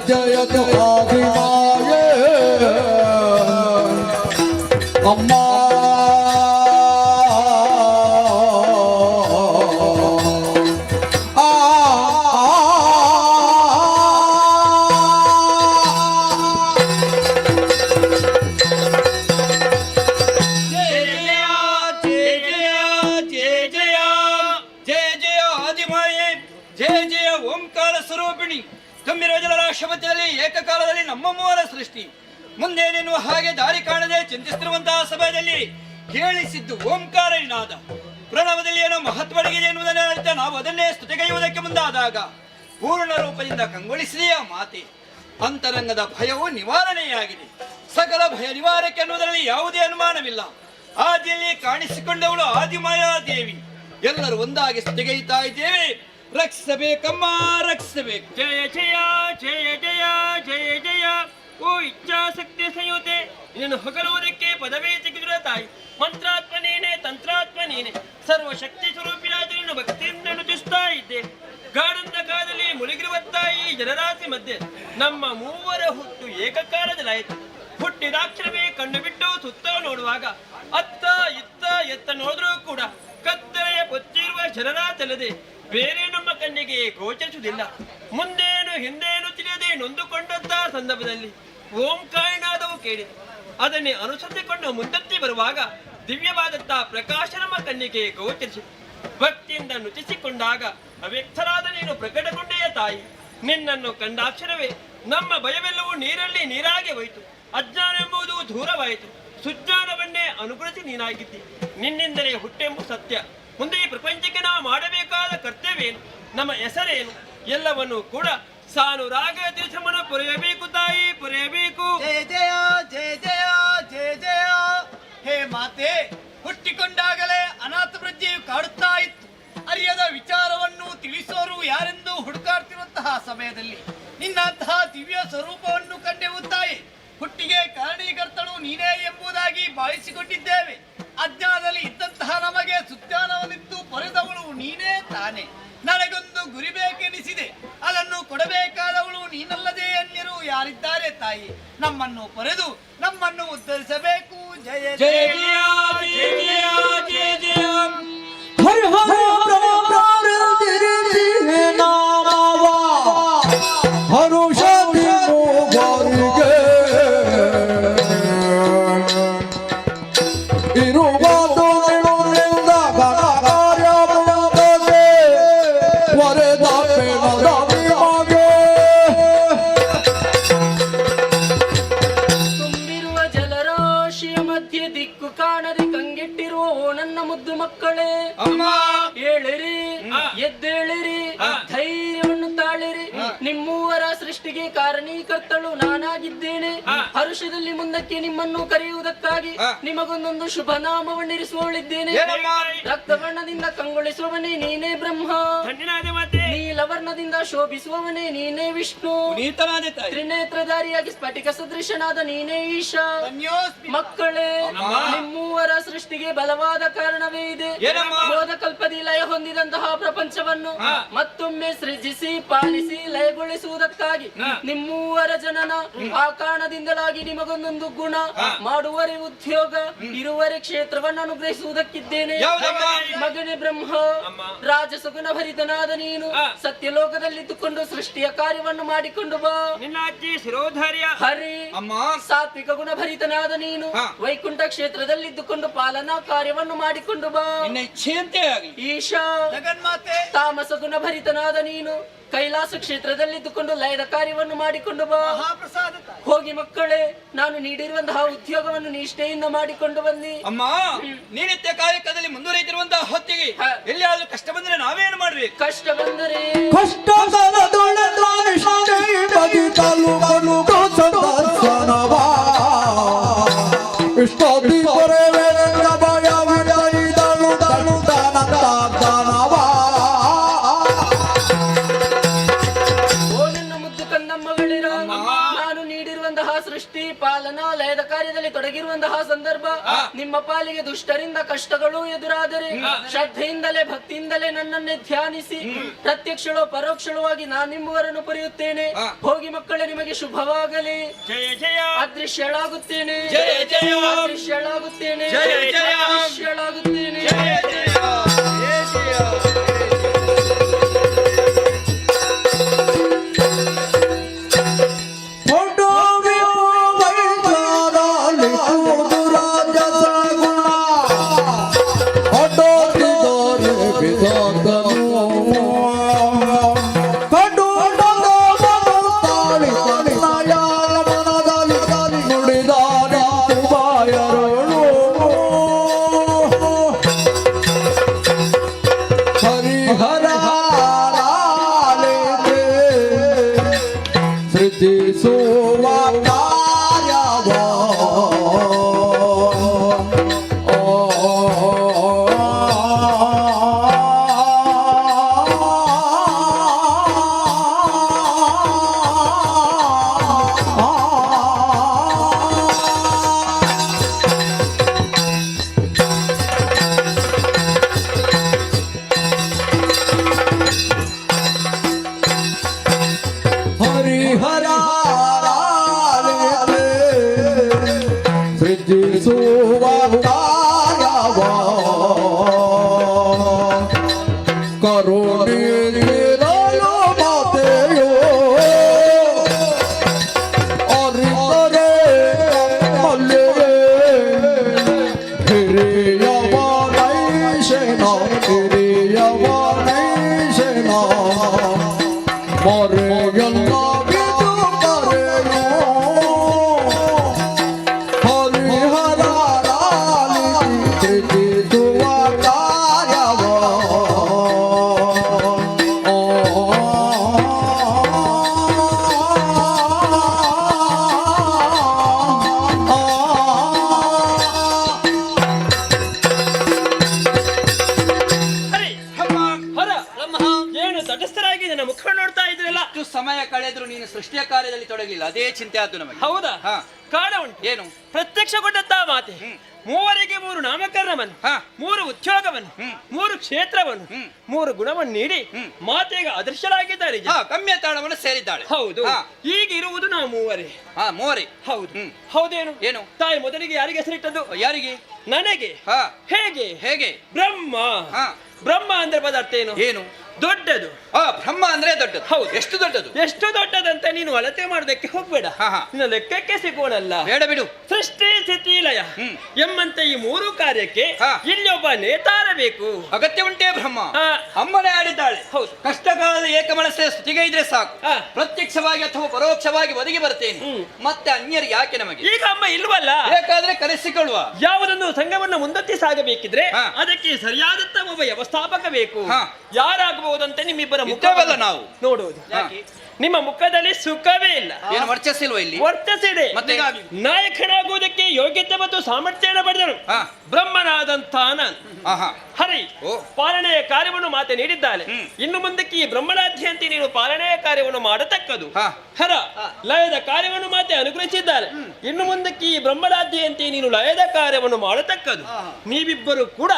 ಜಯತು ಆದಿಮಾಯೇ ಅಮ್ಮ ಶಬದಲ್ಲಿ ಏಕಕಾಲದಲ್ಲಿ ನಮ್ಮ ಮೂಲ ಸೃಷ್ಟಿ ಮುಂದೇನೆನ್ನುವ ಹಾಗೆ ದಾರಿ ಕಾಣದೆ ಚಿಂತಿಸುತ್ತಿರುವಂತಹ ಸಮಯದಲ್ಲಿ ಕೇಳಿಸಿದ್ದು ಓಂಕಾರ ನಿನಾದ. ಪ್ರಣವದಲ್ಲಿ ಏನೋ ಮಹತ್ವಡಗಿದೆ ಎನ್ನುವುದನ್ನು ಅರಿತ ನಾವು ಅದನ್ನೇ ಸ್ತುತಿಗೈಯುವುದಕ್ಕೆ ಮುಂದಾದಾಗ ಪೂರ್ಣ ರೂಪದಿಂದ ಕಂಗೊಳಿಸಿದೆಯ ಮಾತೆ. ಅಂತರಂಗದ ಭಯವು ನಿವಾರಣೆಯಾಗಿದೆ. ಸಕಲ ಭಯ ನಿವಾರಕ್ಕೆ ಅನ್ನುವುದರಲ್ಲಿ ಯಾವುದೇ ಅನುಮಾನವಿಲ್ಲ. ಆದಿಯಲ್ಲಿ ಕಾಣಿಸಿಕೊಂಡವಳು ಆದಿಮಾಯಾ ದೇವಿ. ಎಲ್ಲರೂ ಒಂದಾಗಿ ಸ್ತುತಿಗೈತಾ ಇದ್ದೇವೆ. ರಕ್ಷಿಸಬೇಕಮ್ಮ ರಕ್ಷಿಸಬೇಕು. ಜಯ ಜಯ ಜಯ ಜಯ ಜಯ ಜಯ ಓ ಇಚ್ಛಾಶಕ್ತಿ ಸಂಯುತೆ, ಇದನ್ನು ಹೊಗಲುವುದಕ್ಕೆ ಪದವೇ ತೆಗೆದಿರುವ ತಾಯಿ. ಮಂತ್ರಾತ್ಮ ನೀನೆ, ತಂತ್ರಾತ್ಮ ನೀನೆ, ಸರ್ವಶಕ್ತಿ ಸ್ವರೂಪಿನಾದನ್ನು ಭಕ್ತಿಯಿಂದ ನುತಿಸ್ತಾ ಇದ್ದೆ. ಗಾಢಂಧಕಾರದಲ್ಲಿ ಮುಳುಗಿರುವ ತಾಯಿ ಜನರಾಶಿ ಮಧ್ಯೆ ನಮ್ಮ ಮೂವರ ಹುಟ್ಟು ಏಕಕಾಲದಲ್ಲಾಯಿತು. ಹುಟ್ಟಿದಾಕ್ಷರವೇ ಕಣ್ಣು ಬಿಟ್ಟು ಸುತ್ತ ನೋಡುವಾಗ ಅತ್ತ ಜನರಾತಲ್ಲದೆ ಬೇರೆ ನಮ್ಮ ಕಣ್ಣಿಗೆ ಗೋಚರಿಸುವುದಿಲ್ಲ. ಮುಂದೇನು ಹಿಂದೇನು ತಿಳಿಯದೆ ನೊಂದುಕೊಂಡಂತಹ ಸಂದರ್ಭದಲ್ಲಿ ಓಂಕಾರನಾದವು ಕೇಳಿದೆ. ಅದನ್ನೇ ಅನುಸರಿಸಿಕೊಂಡು ಮುಂದಕ್ಕೆ ಬರುವಾಗ ದಿವ್ಯವಾದಂತಹ ಪ್ರಕಾಶ ನಮ್ಮ ಕಣ್ಣಿಗೆ ಗೋಚರಿಸಿದೆ. ಭಕ್ತಿಯಿಂದ ನೃತಿಸಿಕೊಂಡಾಗ ಅವ್ಯಕ್ತರಾದ ನೀನು ಪ್ರಕಟಗೊಂಡೆಯ ತಾಯಿ. ನಿನ್ನನ್ನು ಕಂಡಾಕ್ಷರವೇ ನಮ್ಮ ಭಯವೆಲ್ಲವೂ ನೀರಲ್ಲಿ ನೀರಾಗಿ ಹೋಯಿತು. ಅಜ್ಞಾನ ಎಂಬುದು ದೂರವಾಯಿತು. ಸುಜ್ಞಾನವನ್ನೇ ಅನುಗ್ರಹಿಸಿ ನೀನಾಗಿದ್ದಿ. ನಿನ್ನಿಂದಲೇ ಹುಟ್ಟೆಂಬು ಸತ್ಯ. ಮುಂದೆ ಈ ಪ್ರಪಂಚಕ್ಕೆ ನಾವು ಮಾಡಬೇಕಾದ ಕರ್ತವ್ಯವೇನು, ನಮ್ಮ ಹೆಸರೇನು ಎಲ್ಲವನ್ನು ಕೂಡ ಸಾನುರಾಗ ತಿಳಿಸಮನ ಪೊರೆಯಬೇಕು ತಾಯಿ, ಪೊರೆಯಬೇಕು. ಜಯ ಜಯ ಜಯ ಜಯ ಜಯ ಜಯ. ಹೇ ಮಾತೆ, ಹುಟ್ಟಿಕೊಂಡಾಗಲೇ ಅನಾಥ ಪ್ರಜ್ಞೆಯು ಕಾಡುತ್ತಾ ಇತ್ತು. ಅರಿಯದ ವಿಚಾರವನ್ನು ತಿಳಿಸೋರು ಯಾರೆಂದು ಹುಡುಕಾಡ್ತಿರುವಂತಹ ಸಮಯದಲ್ಲಿ ನಿನ್ನಂತಹ ದಿವ್ಯ ಸ್ವರೂಪವನ್ನು ಕಂಡೆವು ತಾಯಿ. ಹುಟ್ಟಿಗೆ ಕಾರಣೀಕರ್ತನು ನೀನೇ ಎಂಬುದಾಗಿ ಭಾವಿಸಿಕೊಂಡಿದ್ದೇವೆ. ಅಜ್ಞಾನದಲ್ಲಿ ಇದ್ದಂತಹ ನಮಗೆ ಸುಜ್ಞಾನವನ್ನಿತ್ತು ಪೊರೆದವಳು ನೀನೇ ತಾನೆ. ನನಗೊಂದು ಗುರಿ ಬೇಕೆನಿಸಿದೆ, ಅದನ್ನು ಕೊಡಬೇಕಾದವಳು ನೀನಲ್ಲದೆ ಅನ್ಯರು ಯಾರಿದ್ದಾರೆ ತಾಯಿ. ನಮ್ಮನ್ನು ಪೊರೆದು ನಮ್ಮನ್ನು ಉದ್ಧರಿಸಬೇಕು. ಜಯ ಜಯ ಜಯ ಜಯ ಜಯ ಜಯ ಜಯ ಜಯ. ಹರಿ ಹರಿ ಹರುಷದಿ ಮೂವರಿಗೆ ಇರುವುದು ನಿನ್ನಿಂದ ಘನಕಾರ್ಯ ಮಾಡದೆ ವರೆದ ಪ್ರೇಮದ ನಿಮಗೆ. ತುಂಬಿರುವ ಜಲರಾಶಿಯ ಮಧ್ಯೆ ದಿಕ್ಕು ಕಾಣದೆ ಕಂಗೆಟ್ಟಿರುವ ಓ ನನ್ನ ಮುದ್ದು ಮಕ್ಕಳೇ, ಅಮ್ಮ ಏಳಿರಿ, ಎದ್ದೇಳಿರಿ, ಧೈರ್ಯವನ್ನು ತಾಳಿರಿ. ನಿಮ್ಮೂವರ ಸೃಷ್ಟಿಗೆ ಕಾರಣೀಕರ್ತಳು ನಾನಾಗಿದ್ದೇನೆ. ಹರುಷದಲ್ಲಿ ಮುಂದಕ್ಕೆ ನಿಮ್ಮನ್ನು ಕರೆಯುವುದಕ್ಕಾಗಿ ನಿಮಗೊಂದೊಂದು ಶುಭ ನಾಮವನ್ನಿರಿಸುವವಳಿದ್ದೇನೆ. ರಕ್ತವರ್ಣದಿಂದ ಕಂಗೊಳಿಸುವವನೇ ನೀನೇ ಬ್ರಹ್ಮ, ನೀಲವರ್ಣದಿಂದ ಶೋಭಿಸುವವನೇ ನೀನೇ ವಿಷ್ಣು, ನೀತನಾದ ತಾಯಿ. ತ್ರಿನೇತ್ರಧಾರಿಯಾಗಿ ಸ್ಫಟಿಕ ಸದೃಶನಾದ ನೀನೇ ಈಶ. ಮಕ್ಕಳೇ, ನಿಮ್ಮೂವರ ಸೃಷ್ಟಿಗೆ ಬಲವಾದ ಕಾರಣವೇ ಇದೆ. ಬೋಧಕಲ್ಪದಿ ಲಯ ಹೊಂದಿದಂತಹ ಪ್ರಪಂಚವನ್ನು ಮತ್ತೊಮ್ಮೆ ಸೃಜಿಸಿ ಪಾಲಿಸಿ ಲಯಗೊಳಿಸುವುದಕ್ಕಾಗಿ ನಿಮ್ಮೂವರ ಜನನ. ಆ ಕಾರಣದಿಂದಲಾಗಿ ನಿಮಗೊಂದೊಂದು ಗುಣ, ಮಾಡುವರೆ ಉದ್ಯೋಗ, ಇರುವರೆ ಕ್ಷೇತ್ರವನ್ನು ಅನುಗ್ರಹಿಸುವುದಕ್ಕಿದ್ದೇನೆ. ಮಗನೇ ಬ್ರಹ್ಮ, ರಾಜಸಗುಣ ಭರಿತನಾದ ನೀನು ಸತ್ಯಲೋಕದಲ್ಲಿದ್ದುಕೊಂಡು ಸೃಷ್ಟಿಯ ಕಾರ್ಯವನ್ನು ಮಾಡಿಕೊಂಡು ಬಾ. ಹರಿ, ಸಾತ್ವಿಕ ಗುಣ ಭರಿತನಾದ ನೀನು ವೈಕುಂಠ ಕ್ಷೇತ್ರದಲ್ಲಿದ್ದುಕೊಂಡು ಪಾಲನಾ ಕಾರ್ಯವನ್ನು ಮಾಡಿಕೊಂಡು ಬಾ. ಇಚ್ಛೆಯಂತೆ ಆಗಲಿ. ಈಶಾ, ಜಗನ್ಮಾತೆ, ತಾಮಸ ಗುಣ ಭರಿತನಾದ ನೀನು ಕೈಲಾಸ ಕ್ಷೇತ್ರದಲ್ಲಿದ್ದುಕೊಂಡು ಲಯದ ಕಾರ್ಯವನ್ನು ಮಾಡಿಕೊಂಡು ಬಾ. ಮಹಾಪ್ರಸಾದ ತಾಯಿ. ಹೋಗಿ ಮಕ್ಕಳೇ, ನಾನು ನೀಡಿರುವಂತಹ ಉದ್ಯೋಗವನ್ನು ನಿಷ್ಠೆಯಿಂದ ಮಾಡಿಕೊಂಡು ಬನ್ನಿ. ಅಮ್ಮ, ನೀನಿತ್ಯ ಕಾಯಕದಲ್ಲಿ ಮುಂದುವರಿಯುತ್ತಿರುವಂತಹ ಹೊತ್ತಿಗೆ ಎಲ್ಲಿಯಾದ್ರೂ ಕಷ್ಟ ಬಂದ್ರೆ ನಾವೇನು ಮಾಡ್ಬೇಕು? ಕಷ್ಟ ಬಂದರೆ ಸೃಷ್ಟಿ ಪಾಲನಾ ಲಯದ ಕಾರ್ಯದಲ್ಲಿ ತೊಡಗಿರುವಂತಹ ಸಂದರ್ಭ ನಿಮ್ಮ ಪಾಲಿಗೆ ದುಷ್ಟರಿಂದ ಕಷ್ಟಗಳು ಎದುರಾದರೆ ಶ್ರದ್ಧೆಯಿಂದಲೇ ಭಕ್ತಿಯಿಂದಲೇ ನನ್ನನ್ನೇ ಧ್ಯಾನಿಸಿ ಪ್ರತ್ಯಕ್ಷಳೋ ಪರೋಕ್ಷಳೋ ಆಗಿ ನಾನಿಂಬುವರನ್ನು ಪಡೆಯುತ್ತೇನೆ. ಹೋಗಿ ಮಕ್ಕಳೇ, ನಿಮಗೆ ಶುಭವಾಗಲಿ. ಜಯ ಜಯ. ಅದೃಶ್ಯಳಾಗುತ್ತೇನೆ, ಜಯ ಜಯ. ಅದೃಶ್ಯಳಾಗುತ್ತೇನೆ, ಜಯ ಜಯ. ಅದೃಶ್ಯಳಾಗುತ್ತೇನೆ. ಜಯ ಜಯ. ಕರುಣಿರಲು ಮಾತೆಯೋ ಅರಿದರೆ ಮಲ್ಲೆ ಹಿರಿಯವ ನೈಷೇನ ಹಿರಿಯವ ನೈಷೇನ ಮರೆಯಲ್ಲ ಬಿದು ಕರೆಯೋ ಹರಿಹರ ತಿಳಿಸುವ ಕಾರ್ಯವ ಹರಿ ಹೊರ ಏನು ತಟಸ್ಥರಾಗಿ ನನ್ನ ಮುಖ ನೋಡ್ತಾ ಇದ್ರಲ್ಲ. ಎಷ್ಟು ಸಮಯ ಕಳೆದ್ರು ನೀನು ಸೃಷ್ಟಿಯ ಕಾರ್ಯದಲ್ಲಿ ತೊಡಗಲಿಲ್ಲ, ಅದೇ ಚಿಂತೆ ಆದ್ದು ನಮಗೆ. ಹೌದಾ? ಹಾ. ಕಾರಣ ಉಂಟು. ಏನು? ಪ್ರತ್ಯಕ್ಷಗೊಂಡಂತ ಮಾತೆ ಮೂವರಿಗೆ 3 ನಾಮಕರಣವನ್ನು, ಹಾ. 3 ಉದ್ಯೋಗವನ್ನು, 3 ಕ್ಷೇತ್ರವನ್ನು, 3 ಗುಣವನ್ನು ನೀಡಿ ಮಾತೆಗೆ ಅದೃಶ್ಯರಾಗಿದ್ದಾರೆ. ಹಾ, ಕಮ್ಯ ತಾಳವನ್ನು ಸೇರಿದ್ದಾಳೆ. ಹೌದು. ಹಾ. ಈಗ ಇರುವುದು ನಾವು ಮೂವರೇ. ಹಾ, ಮೋರೆ. ಹೌದು. ಹ್ಮ್. ಹೌದೇನು? ಏನು? ತಾಯಿ ಮೊದಲಿಗೆ ಯಾರಿಗೆ ಹೆಸರಿಟ್ಟದ್ದು? ಯಾರಿಗೆ? ನನಗೆ. ಹಾ. ಹೇಗೆ? ಹೇಗೆ? ಬ್ರಹ್ಮ. ಹಾ. ಬ್ರಹ್ಮ ಅಂದ್ರೆ ಪದಾರ್ಥ ಏನು? ಏನು? ದೊಡ್ಡದು. ಆ, ಬ್ರಹ್ಮ ಅಂದ್ರೆ ದೊಡ್ಡದು. ಹೌದು. ಎಷ್ಟು ದೊಡ್ಡದು? ಎಷ್ಟು ದೊಡ್ಡದಂತ ನೀನು ಅಳತೆ ಮಾಡೋದಕ್ಕೆ ಹೋಗ್ಬೇಡ. ಹಾ, ಹಾ. ನಿನ್ನ ಲೆಕ್ಕಕ್ಕೆ ಸಿಗೋಣಲ್ಲ. ಬೇಡ ಬಿಡು. ಸೃಷ್ಟಿ ಸ್ಥಿತಿ ಲಯ ಹ್ಮ್. ಎಂಬಂತೆ ಈ 3 ಕಾರ್ಯಕ್ಕೆ ಹಾ. ಇಲ್ಲಿ ಒಬ್ಬ ನೇತಾರ ಬೇಕು. ಅಗತ್ಯ ಉಂಟೇ ಬ್ರಹ್ಮ. ಹಾ. ಅಮ್ಮನೇ ಆಡಿದ್ದಾಳೆ. ಹೌದು. ಕಷ್ಟಕಾಲದ ಏಕಮನಸ್ಸೆ ಸ್ತುತಿಗೆ ಇದ್ರೆ ಸಾಕು. ಹಾ. ಪ್ರತ್ಯಕ್ಷವಾಗಿ ಅಥವಾ ಪರೋಕ್ಷವಾಗಿ ಒದಗಿ ಬರ್ತೇನೆ. ಹ್ಮ್. ಮತ್ತೆ ಅನ್ಯರು ಯಾಕೆ ನಮಗೆ? ಈಗ ಅಮ್ಮ ಇಲ್ವಲ್ಲ. ಬೇಕಾದ್ರೆ ಕರೆಸಿಕೊಳ್ಳುವ. ಯಾವುದೊಂದು ಸಂಘವನ್ನು ಮುಂದಕ್ಕೆ ಸಾಗಬೇಕಿದ್ರೆ ಹಾ. ಅದಕ್ಕೆ ಸರಿಯಾದಂತ ಒಬ್ಬ ವ್ಯವಸ್ಥಾಪಕ ಬೇಕು. ಹಾ. ಯಾರಾಗಬಹುದಂತ ನಿಮ್ಮಿಬ್ಬರ ಇದ್ದೇವಲ್ಲ ನಾವು. ನೋಡುವುದು. ಯಾಕೆ? ನಿಮ್ಮ ಮುಖದಲ್ಲಿ ಸುಖವೇ ಇಲ್ಲ. ಏನು ವರ್ಚಸ್ಸಿಲ್ವ ಇಲ್ಲಿ? ವರ್ತಿಸಿದೆ. ಮತ್ತೆ? ನಾಯಕನಾಗುವುದಕ್ಕೆ ಯೋಗ್ಯತೆ ಮತ್ತು ಸಾಮರ್ಥ್ಯನ ಪಡೆದನು ಹಾ. ಬ್ರಹ್ಮನಾದಂತ ನಾನು. ಆಹಾ. ಹರಿ ಓ. ಪಾಲನೆಯ ಕಾರ್ಯವನ್ನು ಮಾತೆ ನೀಡಿದ್ದಾಳೆ. ಇನ್ನು ಮುಂದಕ್ಕೆ ಈ ಬ್ರಹ್ಮರಾಧ್ಯಂತೆ ನೀನು ಪಾಲನೆಯ ಕಾರ್ಯವನ್ನು ಮಾಡತಕ್ಕದು. ಹಾ. ಹರ ಲಯದ ಕಾರ್ಯವನ್ನು ಮಾತೆ ಅನುಗ್ರಹಿಸಿದ್ದಾರೆ. ಇನ್ನು ಮುಂದಕ್ಕೆ ಈ ಬ್ರಹ್ಮರಾಧ್ಯಂತೆ ನೀನು ಲಯದ ಕಾರ್ಯವನ್ನು ಮಾಡತಕ್ಕದು. ನೀವಿಬ್ಬರು ಕೂಡ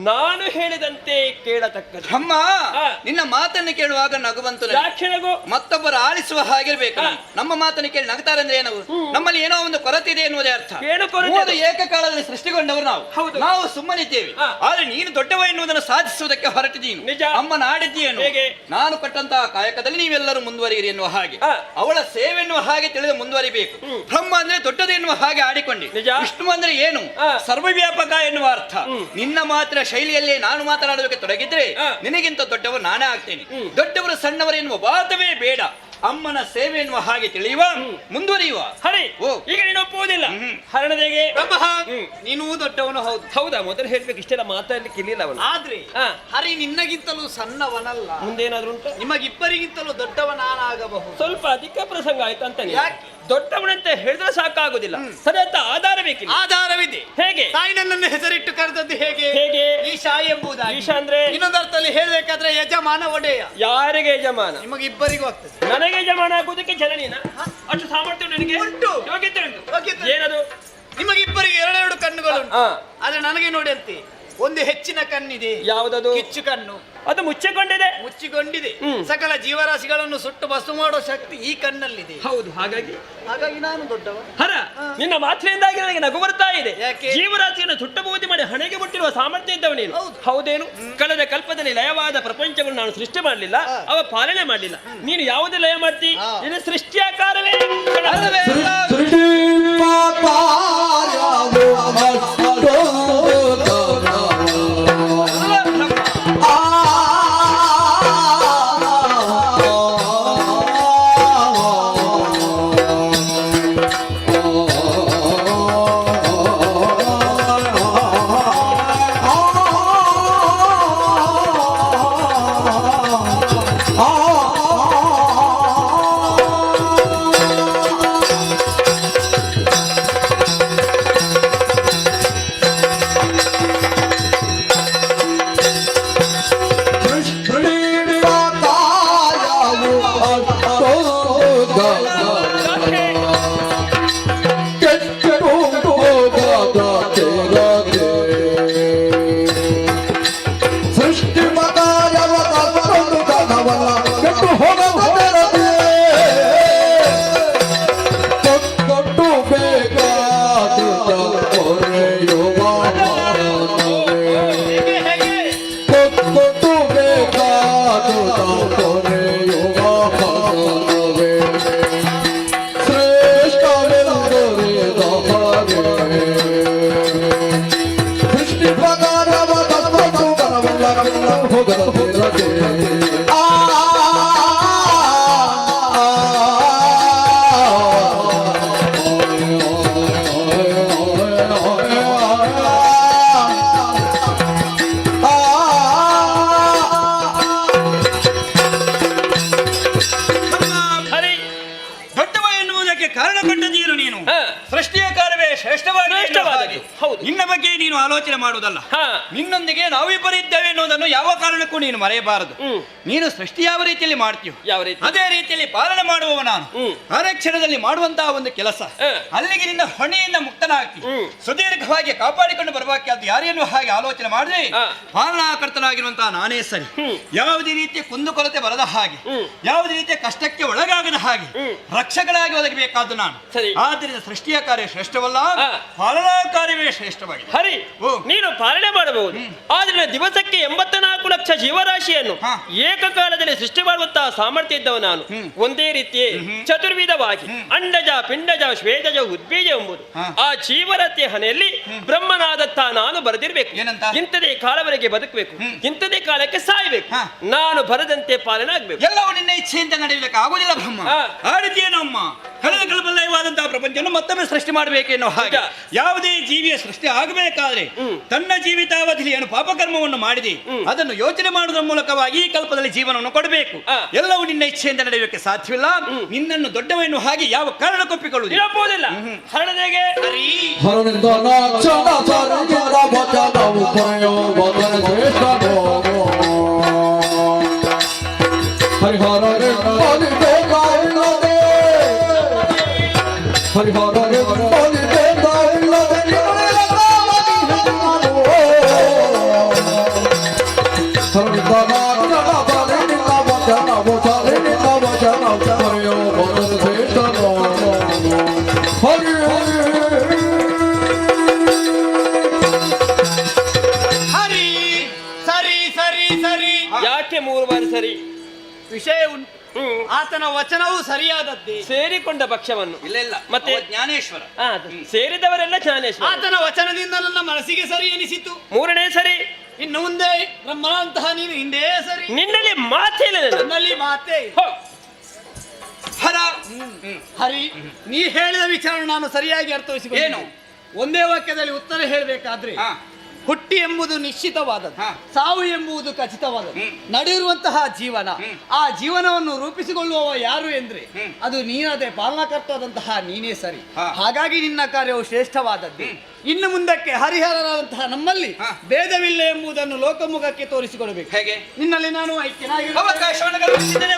ನಾನು ಹೇಳಿದಂತೆ ಕೇಳತಕ್ಕದು. ಬ್ರಹ್ಮ, ಹಾ. ನಿನ್ನ ಮಾತನ್ನು ಕೇಳುವಾಗ ನಗು ಬಂತು ನನಗೆ. ಯಾಕ್ಷಣಗೂ ಮತ್ತೊಬ್ಬರು ಆಲಿಸುವ ಹಾಗಿರ್ಬೇಕು. ಹಾ. ನಮ್ಮ ಮಾತನ್ನು ಕೇಳಿ ನಗ್ತಾರೆ ಅಂದ್ರೆ ಏನು? ನಮ್ಮಲ್ಲಿ ಏನೋ ಒಂದು ಕೊರತೆ ಇದೆ ಎನ್ನುವುದೇ ಅರ್ಥ. ಏನು ಕೊರತೆ? ಮೂವರು ಏಕಕಾಲದಲ್ಲಿ ಸೃಷ್ಟಿಗೊಂಡವರು ನಾವು. ಹೌದು. ನಾವು ಸುಮ್ಮನಿದ್ದೇವೆ. ಹಾ. ಆದ್ರೆ ನೀನು ದೊಡ್ಡವ ಎನ್ನುವುದನ್ನು ಸಾಧಿಸುವುದಕ್ಕೆ ಹೊರಟಿದ್ದೀನಿ. ನಿಜ. ಅಮ್ಮನ ಆಡಿದ್ದೀಯೇನು? ಹೇಗೆ? ನಾನು ಕೊಟ್ಟಂತಹ ಕಾಯಕದಲ್ಲಿ ನೀವೆಲ್ಲರೂ ಮುಂದುವರಿಯಿರಿ ಎನ್ನುವ ಹಾಗೆ. ಹಾ. ಅವಳ ಸೇವೆ ಎನ್ನುವ ಹಾಗೆ ತಿಳಿದು ಮುಂದುವರಿಬೇಕು. ಬ್ರಹ್ಮ ಅಂದ್ರೆ ದೊಡ್ಡದು ಎನ್ನುವ ಹಾಗೆ ಆಡಿಕೊಂಡೆ. ನಿಜ. ವಿಷ್ಣು ಅಂದ್ರೆ ಏನು? ಹಾ. ಸರ್ವವ್ಯಾಪಕ ಎನ್ನುವ ಅರ್ಥ. ನಿನ್ನ ಮಾತ್ರ ಶೈಲಿಯಲ್ಲೇ ನಾನು ಮಾತನಾಡೋದಕ್ಕೆ ತೊಡಗಿದ್ರೆ ಹಾ. ನಿನಗಿಂತ ದೊಡ್ಡವ ನಾನೇ ಆಗ್ತೇನೆ. ದೊಡ್ಡವರು ಸಣ್ಣವರು ಎನ್ನುವ ವಾದವೇ ಬೇಡ. ಅಮ್ಮನ ಸೇವೆ ಎನ್ನುವ ಹಾಗೆ ತಿಳಿಯುವ, ಮುಂದುವರಿಯುವ. ಹರಿ ಓ. ಈಗ ನೀನು ಒಪ್ಪುವುದಿಲ್ಲ. ಹರಣದೆಗೆ ನೀನು ದೊಡ್ಡವನು. ಹೌದು. ಹೌದಾ? ಮೊದಲು ಹೇಳ್ಬೇಕು, ಇಷ್ಟೆಲ್ಲ ಮಾತಾಡ್ಲಿಕ್ಕೆ ಇರ್ಲಿಲ್ಲ ಅವನು. ಆದ್ರೆ ಹಾ. ಹರಿ ನಿನ್ನಗಿಂತಲೂ ಸಣ್ಣವನಲ್ಲ. ಮುಂದೇನಾದ್ರೂ ಉಂಟು? ನಿಮಗಿಬ್ಬರಿಗಿಂತಲೂ ದೊಡ್ಡವ ನಾನಾಗಬಹುದು. ಸ್ವಲ್ಪ ಅಧಿಕ ಪ್ರಸಂಗ ಆಯ್ತು ಅಂತ ನೀನು. ಯಾಕೆ? ದೊಡ್ಡವನಂತೆ ಹೇಳಿದ್ರೆ ಸಾಕಾಗುದಿಲ್ಲ, ಸರಿಯಾದ ಆಧಾರ ಬೇಕಿಲ್ಲ. ಆಧಾರವಿದೆ. ಹೇಗೆ? ತಾಯಿ ನನ್ನನ್ನು ಹೆಸರಿಟ್ಟು ಕರೆದದ್ದು ಹೇಗೆ? ಹೇಗೆ? ಈಶಾ ಎಂಬುದಾಗಿ. ಈಶಾ ಅಂದ್ರೆ ಇನ್ನೊಂದರ್ಥದಲ್ಲಿ ಹೇಳ್ಬೇಕಾದ್ರೆ ಯಜಮಾನ ಒಡೆಯ. ಯಾರಿಗೆ ಯಜಮಾನ? ನಿಮಗಿಬ್ಬರಿಗೂ ಆಗ್ತದೆ. ನನಗೆ ಯಜಮಾನ ಆಗುವುದಕ್ಕೆ ಜನನೀನ ಅಷ್ಟು ಸಾಮರ್ಥ್ಯ ನನಗೆ ಉಂಟು. ಯೋಗ್ಯತೆ ಉಂಟು. ಯೋಗ್ಯತೆ. ಏನದು? ನಿಮಗಿಬ್ಬರಿಗೆ 2 ಕಣ್ಣುಗಳು. ಹಾ. ಆದ್ರೆ ನನಗೆ ನೋಡಿ ಅಂತೆ ಒಂದು ಹೆಚ್ಚಿನ ಕಣ್ಣಿದೆ. ಯಾವುದದು? ಕಿಚ್ಚು ಕಣ್ಣು. ಅದು ಮುಚ್ಚಿಕೊಂಡಿದೆ. ಮುಚ್ಚಿಕೊಂಡಿದೆ. ಸಕಲ ಜೀವರಾಶಿಗಳನ್ನು ಸುಟ್ಟು ಭಸ್ಮ ಮಾಡೋ ಶಕ್ತಿ ಈ ಕಣ್ಣಲ್ಲಿದೆ. ಹೌದು. ಹಾಗಾಗಿ ನಾನು ದೊಡ್ಡವ. ಹರ ನಿನ್ನ ಮಾತ್ರೆಯಿಂದಾಗಿ ನನಗೆ ನಗು ಬರ್ತಾ ಇದೆ. ಯಾಕೆ? ಜೀವರಾಶಿಯನ್ನು ಸುಟ್ಟಬೂದಿ ಮಾಡಿ ಹಣೆಗೆ ಮುಟ್ಟಿರುವ ಸಾಮರ್ಥ್ಯ ಇದ್ದವ ನೀನು. ಹೌದು. ಹೌದೇನು? ಕಳೆದ ಕಲ್ಪದಲ್ಲಿ ಲಯವಾದ ಪ್ರಪಂಚವನ್ನು ನಾನು ಸೃಷ್ಟಿ ಮಾಡಲಿಲ್ಲ, ಅವ ಪಾಲನೆ ಮಾಡಲಿಲ್ಲ. ನೀನು ಯಾವುದೇ ಲಯ ಮಾಡ್ತಿ? ನಿನ್ನ ಸೃಷ್ಟಿಯಾಕಾರವೇ ಅಲ್ಲವೇ ಅಲ್ಲ? ಹರಿ ದೊಡ್ಡವ ಎನ್ನುವುದಕ್ಕೆ ಕಾರಣ ಕಂಡದೀರು ನೀನು. ಹಾ. ಸೃಷ್ಟಿಯ ಕಾರ್ಯವೇ ಶ್ರೇಷ್ಠವಾದ ಶ್ರೇಷ್ಠವಾದದ್ದು. ಹೌದು. ನಿನ್ನ ಬಗ್ಗೆ ನೀನು ಆಲೋಚನೆ ಮಾಡುವುದಲ್ಲ. ಹಾ. ನಿನ್ನೊಂದಿಗೆ ನಾವಿಬ್ಬರಿದ್ದೇವೆ ಎನ್ನುವುದನ್ನು ಯಾವ ಕಾರಣಕ್ಕೂ ನೀನು ಮರೆಯಬಾರದು. ನೀನು ಸೃಷ್ಟಿ ಯಾವ ರೀತಿಯಲ್ಲಿ ಮಾಡ್ತೀಯೋ ಯಾವ ರೀತಿ? ಅದೇ ರೀತಿಯಲ್ಲಿ ಪಾಲನೆ ಮಾಡುವವ ನಾನು. ಆರಕ್ಷಣದಲ್ಲಿ ಮಾಡುವಂತಹ ಒಂದು ಕೆಲಸ ಹಾ. ಅಲ್ಲಿಗೆ ನಿನ್ನ ಹೊಣೆಯಿಂದ ಮುಕ್ತನಾಗ್ತಿ ಸುದೀರ್ಘವಾಗಿ ಕಾಪಾಡಿಕೊಂಡು ಬರಬೇಕಾದ್ದು ಯಾರೇನು ಹಾಗೆ ಆಲೋಚನೆ ಮಾಡಿದ್ರೆ ಹಾ. ಪಾಲನಾಕರ್ತನಾಗಿರುವಂತಹ ನಾನೇ ಸರಿ. ಯಾವುದೇ ರೀತಿಯ ಕುಂದುಕೊರತೆ ಬರದ ಹಾಗೆ, ಯಾವುದೇ ರೀತಿಯ ಕಷ್ಟಕ್ಕೆ ಒಳಗಾಗದ ಹಾಗೆ ರಕ್ಷಕನಾಗಿ ಒದಗಬೇಕಾದ್ದು ನಾನು. ಸರಿ. ಆದ್ದರಿಂದ ಸೃಷ್ಟಿಯ ಕಾರ್ಯ ಶ್ರೇಷ್ಠವಲ್ಲ, ಹಾ. ಪಾಲನಾ ಕಾರ್ಯವೇ ಶ್ರೇಷ್ಠವಾಗಿದೆ. ಹರಿ ಓ. ನೀನು ಪಾಲನೆ ಮಾಡಬಹುದು, ಆದ್ರೆ ದಿವಸಕ್ಕೆ 84 ಲಕ್ಷ ಜೀವರಾಶಿಯನ್ನು ಹಾ. ಏಕಕಾಲದಲ್ಲಿ ಸೃಷ್ಟಿ ಮಾಡುವಂತಹ ಸಾಮರ್ಥ್ಯ ಇದ್ದವ ನಾನು. ಒಂದೇ ರೀತಿಯೇ ಚತುರ್ವಿಧವಾಗಿ ಅಂಡಜ ಪಿಂಡಜ ಶ್ವೇತಜ ಉದ್ಬೀಜ ಎಂಬುದು ಹಾ. ಆ ಜೀವರತೆಯ ಹಣೆಯಲ್ಲಿ ಬ್ರಹ್ಮನಾದತ್ತ ನಾನು ಬರೆದಿರ್ಬೇಕು. ಏನಂತ? ಇಂಥದೇ ಕಾಲವರೆಗೆ ಬದುಕಬೇಕು, ಇಂಥದೇ ಕಾಲಕ್ಕೆ ಸಾಯ್ಬೇಕು. ಹಾ. ನಾನು ಬರದಂತೆ ಪಾಲನೆ ಆಗ್ಬೇಕು. ಎಲ್ಲವೂ ನಿನ್ನ ಇಚ್ಛೆಯಿಂದ ನಡೆಯಲಿಕ್ಕೆ ಆಗುದಿಲ್ಲ ಬ್ರಹ್ಮ. ಹಾ. ಆ ರೀತಿಯೇನಮ್ಮ ಕಳೆದ ಕಲ್ಪಲಯವಾದಂತಹ ಪ್ರಪಂಚವನ್ನು ಮತ್ತೊಮ್ಮೆ ಸೃಷ್ಟಿ ಮಾಡಬೇಕೆನ್ನೋ ಹಾಗೆ ನಿಜ. ಯಾವುದೇ ಜೀವಿಯ ಸೃಷ್ಟಿ ಆಗಬೇಕಾದ್ರೆ ತನ್ನ ಜೀವಿತಾವಧಿಯಲ್ಲಿ ಏನು ಪಾಪಕರ್ಮವನ್ನು ಮಾಡಿದೆ ಅದನ್ನು ಯೋಚನೆ ಮಾಡುವುದರ ಮೂಲಕವಾಗಿ ಈ ಕಲ್ಪದಲ್ಲಿ ಜೀವನವನ್ನು ಕೊಡಬೇಕು. ಹಾ. ಎಲ್ಲವೂ ನಿನ್ನ ಇಚ್ಛೆಯಿಂದ ನಡೆಯಲಿಕ್ಕೆ ಸಾಧ್ಯವಿಲ್ಲ. ನಿನ್ನನ್ನು ದೊಡ್ಡವೆನ್ನು ಹಾಗೆ ಯಾವ ಕಾರಣಕ್ಕೊಪ್ಪಿಕೊಳ್ಳುವುದು ಇರಬಹುದಿಲ್ಲ. ಹರಣದೆಗೆ ಹರಿಹರ ಹರಿ ಸರಿ ಸರಿ ಸರಿ ಯಾಕೆ 3 ಬಾರಿ ಸರಿ? ವಿಷಯ ಉಂಟು. ಆತನ ವಚನವೂ ಸರಿಯಾದದ್ದೇ. ಸೇರಿಕೊಂಡ ಪಕ್ಷವನ್ನು ಇಲ್ಲ ಇಲ್ಲ ಮತ್ತೆ? ಅವ ಜ್ಞಾನೇಶ್ವರ. ಸೇರಿದವರೆಲ್ಲ ಜ್ಞಾನೇಶ್ವರ. ಆತನ ವಚನದಿಂದ ನನ್ನ ಮನಸ್ಸಿಗೆ ಸರಿ ಎನಿಸಿತು. 3ನೇ ಸರಿ. ಇನ್ನು ಮುಂದೆ ಬ್ರಹ್ಮನಂತಹ ನೀನು ಹಿಂದೆ ಸರಿ. ನಿನ್ನಲ್ಲಿ ಮಾತೇ ಇಲ್ಲ ನನ್ನ. ನನ್ನಲ್ಲಿ ಮಾತೇ. ಹೋಗ್. ಹರ ಹರಿ ನೀ ಹೇಳಿದ ವಿಚಾರ ನಾನು ಸರಿಯಾಗಿ ಅರ್ಥೈಸಿಕೊಂಡೆ. ಏನು? ಒಂದೇ ವಾಕ್ಯದಲ್ಲಿ ಉತ್ತರ ಹೇಳಬೇಕಾದ್ರೆ ಹಾ. ಹುಟ್ಟಿ ಎಂಬುದು ನಿಶ್ಚಿತವಾದದ್ದು, ಹಾ. ಸಾವು ಎಂಬುದು ಖಚಿತವಾದದ್ದು. ನಡೆಯಿರುವಂತಹ ಜೀವನ, ಆ ಜೀವನವನ್ನು ರೂಪಿಸಿಕೊಳ್ಳುವವ ಯಾರು ಎಂದ್ರೆ ಅದು ನೀನದೇ ಪಾಲನಕರ್ತವಾದಂತಹ ನೀನೇ ಸರಿ. ಹಾ. ಹಾಗಾಗಿ ನಿನ್ನ ಕಾರ್ಯವು ಶ್ರೇಷ್ಠವಾದದ್ದು. ಇನ್ನು ಮುಂದಕ್ಕೆ ಹರಿಹರರಾದಂತಹ ನಮ್ಮಲ್ಲಿ ಹಾ. ಭೇದವಿಲ್ಲ ಎಂಬುದನ್ನು ಲೋಕಮುಖಕ್ಕೆ ತೋರಿಸಿಕೊಡಬೇಕು. ಹೇಗೆ? ನಿನ್ನಲ್ಲಿ ನಾನು ಐಕ್ಯನಾಗಿರುತ್ತೇನೆ. ಅವಕಾಶವನ್ನು ಕಲ್ಪಿಸಿದ್ದೇನೆ.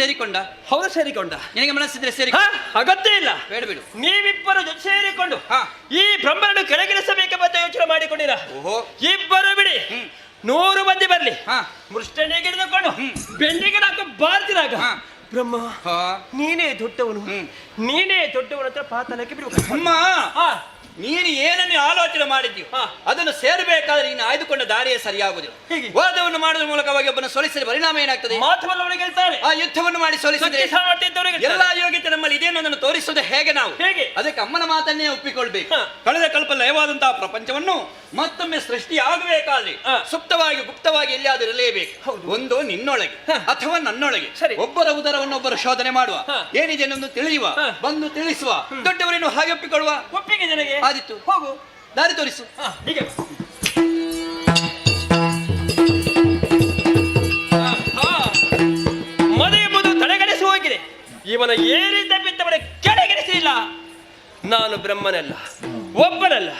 ಸೇರಿಕೊಂಡ? ಹೌದು, ಸೇರಿಕೊಂಡ. ನಿನಗೆ ಮನಸ್ಸಿದ್ರೆ ಸೇರಿ. ಅಗತ್ಯ ಇಲ್ಲ, ಬೇಡ ಬಿಡು. ನೀವಿಬ್ಬರು ಜೊತೆ ಸೇರಿಕೊಂಡು ಹಾ. ಈ ಬ್ರಹ್ಮನನ್ನು ಕೆಳಗಿಳಿಸಬೇಕೆಂಬ ಯೋಚನೆ ಮಾಡಿಕೊಂಡಿರ. ಓಹೋ. ಇಬ್ಬರು ಬಿಡಿ, 100 ಮಂದಿ ಬರ್ಲಿ, ಹಾ. ಮೃಷ್ಟನಿಗೆ ಹಿಡಿದುಕೊಂಡು ಬೆನ್ನಿಗೆ ನಾಲ್ಕು ಬಾರ್ತಿದಾಗ ಹಾ. ಬ್ರಹ್ಮ ಹಾ. ನೀನೇ ದೊಡ್ಡವನು, ನೀನೇ ದೊಡ್ಡವನ ಹತ್ರ ಪಾತಾಳಕ್ಕೆ ಬಿಡು. ಅಮ್ಮ, ನೀನು ಏನನ್ನು ಆಲೋಚನೆ ಮಾಡಿದ್ಯೋ ಅದನ್ನು ಸೇರಬೇಕಾದ್ರೆ ನೀನು ಆಯ್ದುಕೊಂಡ ದಾರಿಯೇ ಸರಿಯಾಗುವುದಿಲ್ಲ. ವಾದವನ್ನು ಮಾಡುವ ಮೂಲಕವಾಗಿ ಒಬ್ಬನ ಸೋಲಿಸಿದ ಪರಿಣಾಮ ಏನಾಗ್ತದೆ? ಮಾತುವಲ್ಲವರಿಗೆ ಹೇಳ್ತಾರೆ, ಆ ಯುದ್ಧವನ್ನು ಮಾಡಿ ಸೋಲಿಸಿದ್ರೆ ಎಲ್ಲ ಯೋಗ್ಯತೆ ನಮ್ಮಲ್ಲಿ ಇದೆ ಅನ್ನೋದನ್ನು ತೋರಿಸುವುದು ಹೇಗೆ ನಾವು? ಹೇಗೆ? ಅದಕ್ಕೆ ಅಮ್ಮನ ಮಾತನ್ನೇ ಒಪ್ಪಿಕೊಳ್ಬೇಕು. ಕಳೆದ ಕಲ್ಪ ಲಯವಾದಂತಹ ಪ್ರಪಂಚವನ್ನು ಮತ್ತೊಮ್ಮೆ ಸೃಷ್ಟಿ ಆಗಬೇಕಾದ್ರೆ ಸುಪ್ತವಾಗಿ ಗುಪ್ತವಾಗಿ ಎಲ್ಲಿಯಾದರೂ ಇರಲೇಬೇಕು. ಒಂದು ನಿನ್ನೊಳಗೆ ಅಥವಾ ನನ್ನೊಳಗೆ ಒಬ್ಬರ ಉದರವನ್ನು ಒಬ್ಬರು ಶೋಧನೆ ಮಾಡುವ, ಏನಿದೆ ಅನ್ನೊಂದು ತಿಳಿಯುವ, ಬಂದು ತಿಳಿಸುವ, ದೊಡ್ಡವರೇನು ಹಾಗೆ ಒಪ್ಪಿಕೊಳ್ಳುವ. ಒಪ್ಪಿಗೆ ನನಗೆ ಆದಿತ್ತು, ಹೋಗು, ದಾರಿ ತೋರಿಸು. ಹೀಗೆ ಇವನ ಏನಿದ್ದ ಬಿತ್ತವನ ಕೆಳಗಿರಿಸಿಲ್ಲ. ನಾನು ಬ್ರಹ್ಮನಲ್ಲ, ಒಬ್ಬನಲ್ಲ,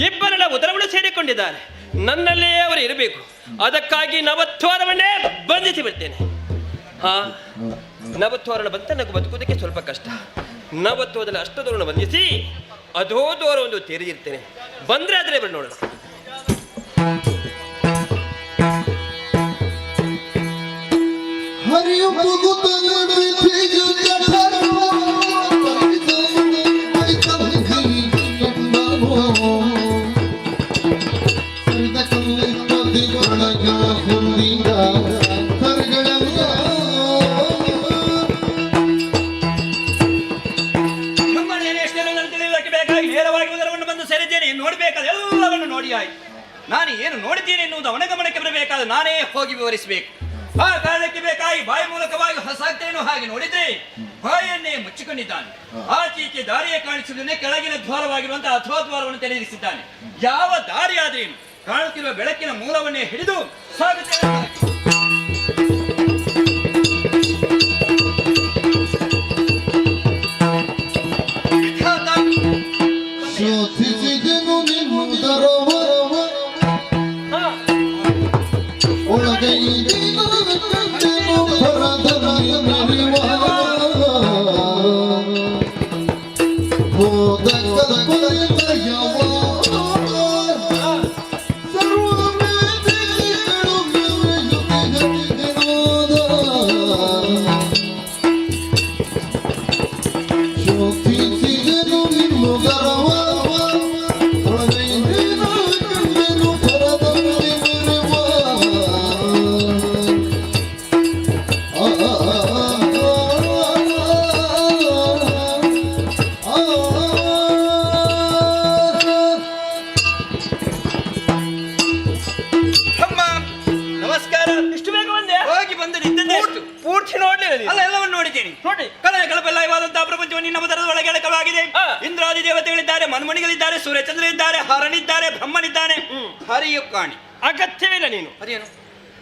ಇಬ್ಬರನ್ನ ಉದರವನ್ನು ಸೇರಿಕೊಂಡಿದ್ದಾರೆ. ನನ್ನಲ್ಲೇ ಅವರು ಇರಬೇಕು. ಅದಕ್ಕಾಗಿ ನವತ್ವಾರವನ್ನೇ ಬಂಧಿಸಿ ಬಿಡ್ತೇನೆ. ನವತ್ವಾರನ ಬಂತ ನನಗೆ ಬದುಕುವುದಕ್ಕೆ ಸ್ವಲ್ಪ ಕಷ್ಟ. ನವತ್ವದಲ್ಲಿ ಅಷ್ಟದವರನ್ನು ಬಂಧಿಸಿ ಅದೋ ದೂರ ಒಂದು ತೆರೆದಿರ್ತೇನೆ. ಬಂದ್ರೆ ಆದ್ರೆ ಬರ್ ನೋಡೋಣ. ನಾನು ಏನು ನೋಡಿದ್ದೇನೆ ಎನ್ನುವುದು ಅವನ ಗಮನಕ್ಕೆ ಬರಬೇಕಾದ ನಾನೇ ಹೋಗಿ ವಿವರಿಸಬೇಕು. ಆ ಕಾರಣಕ್ಕೆ ಬೇಕಾಗಿ ಬಾಯಿ ಮೂಲಕವಾಗಿ ಹೊಸಾಗ್ತೇನೋ ಹಾಗೆ ನೋಡಿದ್ರೆ ಬಾಯನ್ನೇ ಮುಚ್ಚಿಕೊಂಡಿದ್ದಾನೆ. ಆಚೀಚೆ ದಾರಿಯೇ ಕಾಣಿಸುವುದನ್ನೇ ಕೆಳಗಿನ ದ್ವಾರವಾಗಿರುವಂತಹ ಅಥೋ ದ್ವಾರವನ್ನು ತೆರೆದಿರಿಸಿದ್ದಾನೆ. ಯಾವ ದಾರಿ ಆದ್ರೇನು ಕಾಣುತ್ತಿರುವ ಬೆಳಕಿನ ಮೂಲವನ್ನೇ ಹಿಡಿದು ಸಾಗುತ್ತೇನೆ. ಪೂರ್ತಿ ನೋಡ್ಲಿಲ್ಲ ಅಲ್ಲ, ಎಲ್ಲವನ್ನು ನೋಡಿದ್ದೇನೆ. ನೋಡಿ, ಕಳೆದ ಕಳಪೆಲ್ಲವಾದಂತಹ ಪ್ರಪಂಚವನ್ನು ನಿನ್ನ ಮದರದ ಒಳಗೆ ಅಡಕವಾಗಿದೆ. ಇಂದ್ರಾದಿ ದೇವತೆಗಳಿದ್ದಾರೆ, ಮನ್ಮಣಿಗಳಿದ್ದಾರೆ, ಸೂರ್ಯಚಂದ್ರರಿದ್ದಾರೆ, ಹರನಿದ್ದಾರೆ, ಬ್ರಹ್ಮನಿದ್ದಾನೆ. ಹರಿಯು ಕಾಣಿ ಅಗತ್ಯವಿಲ್ಲ. ನೀನು ಹರಿಯನು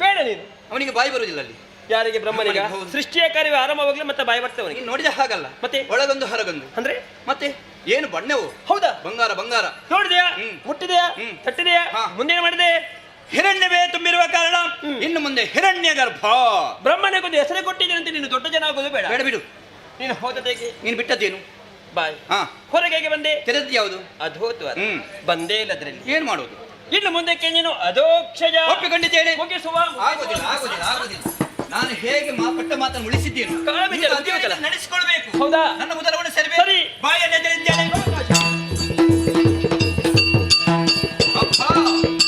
ಬೇಡ. ನೀನು ಅವನಿಗೆ ಬಾಯಿ ಬರುವುದಿಲ್ಲ. ಅಲ್ಲಿ ಯಾರಿಗೆ? ಬ್ರಹ್ಮನಿಗ. ಸೃಷ್ಟಿಯ ಕಾರ್ಯ ಆರಂಭವಾಗ್ಲಿ ಮತ್ತೆ ಬಾಯಿ ಬರ್ತವೆ ಅವನಿಗೆ. ನೋಡಿದ ಹಾಗಲ್ಲ, ಮತ್ತೆ ಒಳಗೊಂದು ಹೊರಗೊಂದು ಅಂದ್ರೆ ಮತ್ತೆ ಏನು ಬಣ್ಣವು? ಹೌದಾ? ಬಂಗಾರ ಬಂಗಾರ. ನೋಡಿದೆಯಾ? ಮುಟ್ಟಿದೆಯಾ? ತಟ್ಟಿದೆಯಾ? ಮುಂದೇನು ಮಾಡಿದೆ? ಹಿರಣ್ಯವೇ ತುಂಬಿರುವ ಕಾರಣ ಇನ್ನು ಮುಂದೆ ಹಿರಣ್ಯ ಗರ್ಭ. ಬ್ರಹ್ಮನಿಗೊಂದು ಹೆಸರೇ ಕೊಟ್ಟಿದ್ದೇನಂತೆ. ನೀನು ದೊಡ್ಡ ಜನ ಆಗೋದು ಬೇಡ. ಬೇಡ ಬಿಡು. ನೀನು ಹೋದದೇಗೆ? ನೀನು ಬಿಟ್ಟದ್ದೇನು? ಬಾಯ್. ಹೊರಗೆ ಹೇಗೆ ಬಂದೆ? ತೆರೆದ್ದು ಯಾವುದು? ಅಧೋತ್ವ. ಬಂದೇ ಇಲ್ಲ ಅದರಲ್ಲಿ. ಏನ್ ಮಾಡೋದು? ಇನ್ನು ಮುಂದಕ್ಕೆ ನೀನು ಅಧೋಕ್ಷಜ. ಒಪ್ಪಿಕೊಂಡಿದ್ದೇನೆ. ಮುಗಿಸುವ. ಆಗುದಿಲ್ಲ ಆಗುದಿಲ್ಲ ಆಗುದಿಲ್ಲ. ನಾನು ಹೇಗೆ ಪಟ್ಟ ಮಾತನ್ನು ಉಳಿಸಿದ್ದೇನೆ ನಡೆಸಿಕೊಳ್ಬೇಕು. ಹೌದಾ? ನನ್ನ ಉದರವನ್ನು ಸರಿ ಬಾಯಲ್ಲಿ ಎದರಿದ್ದೇನೆ.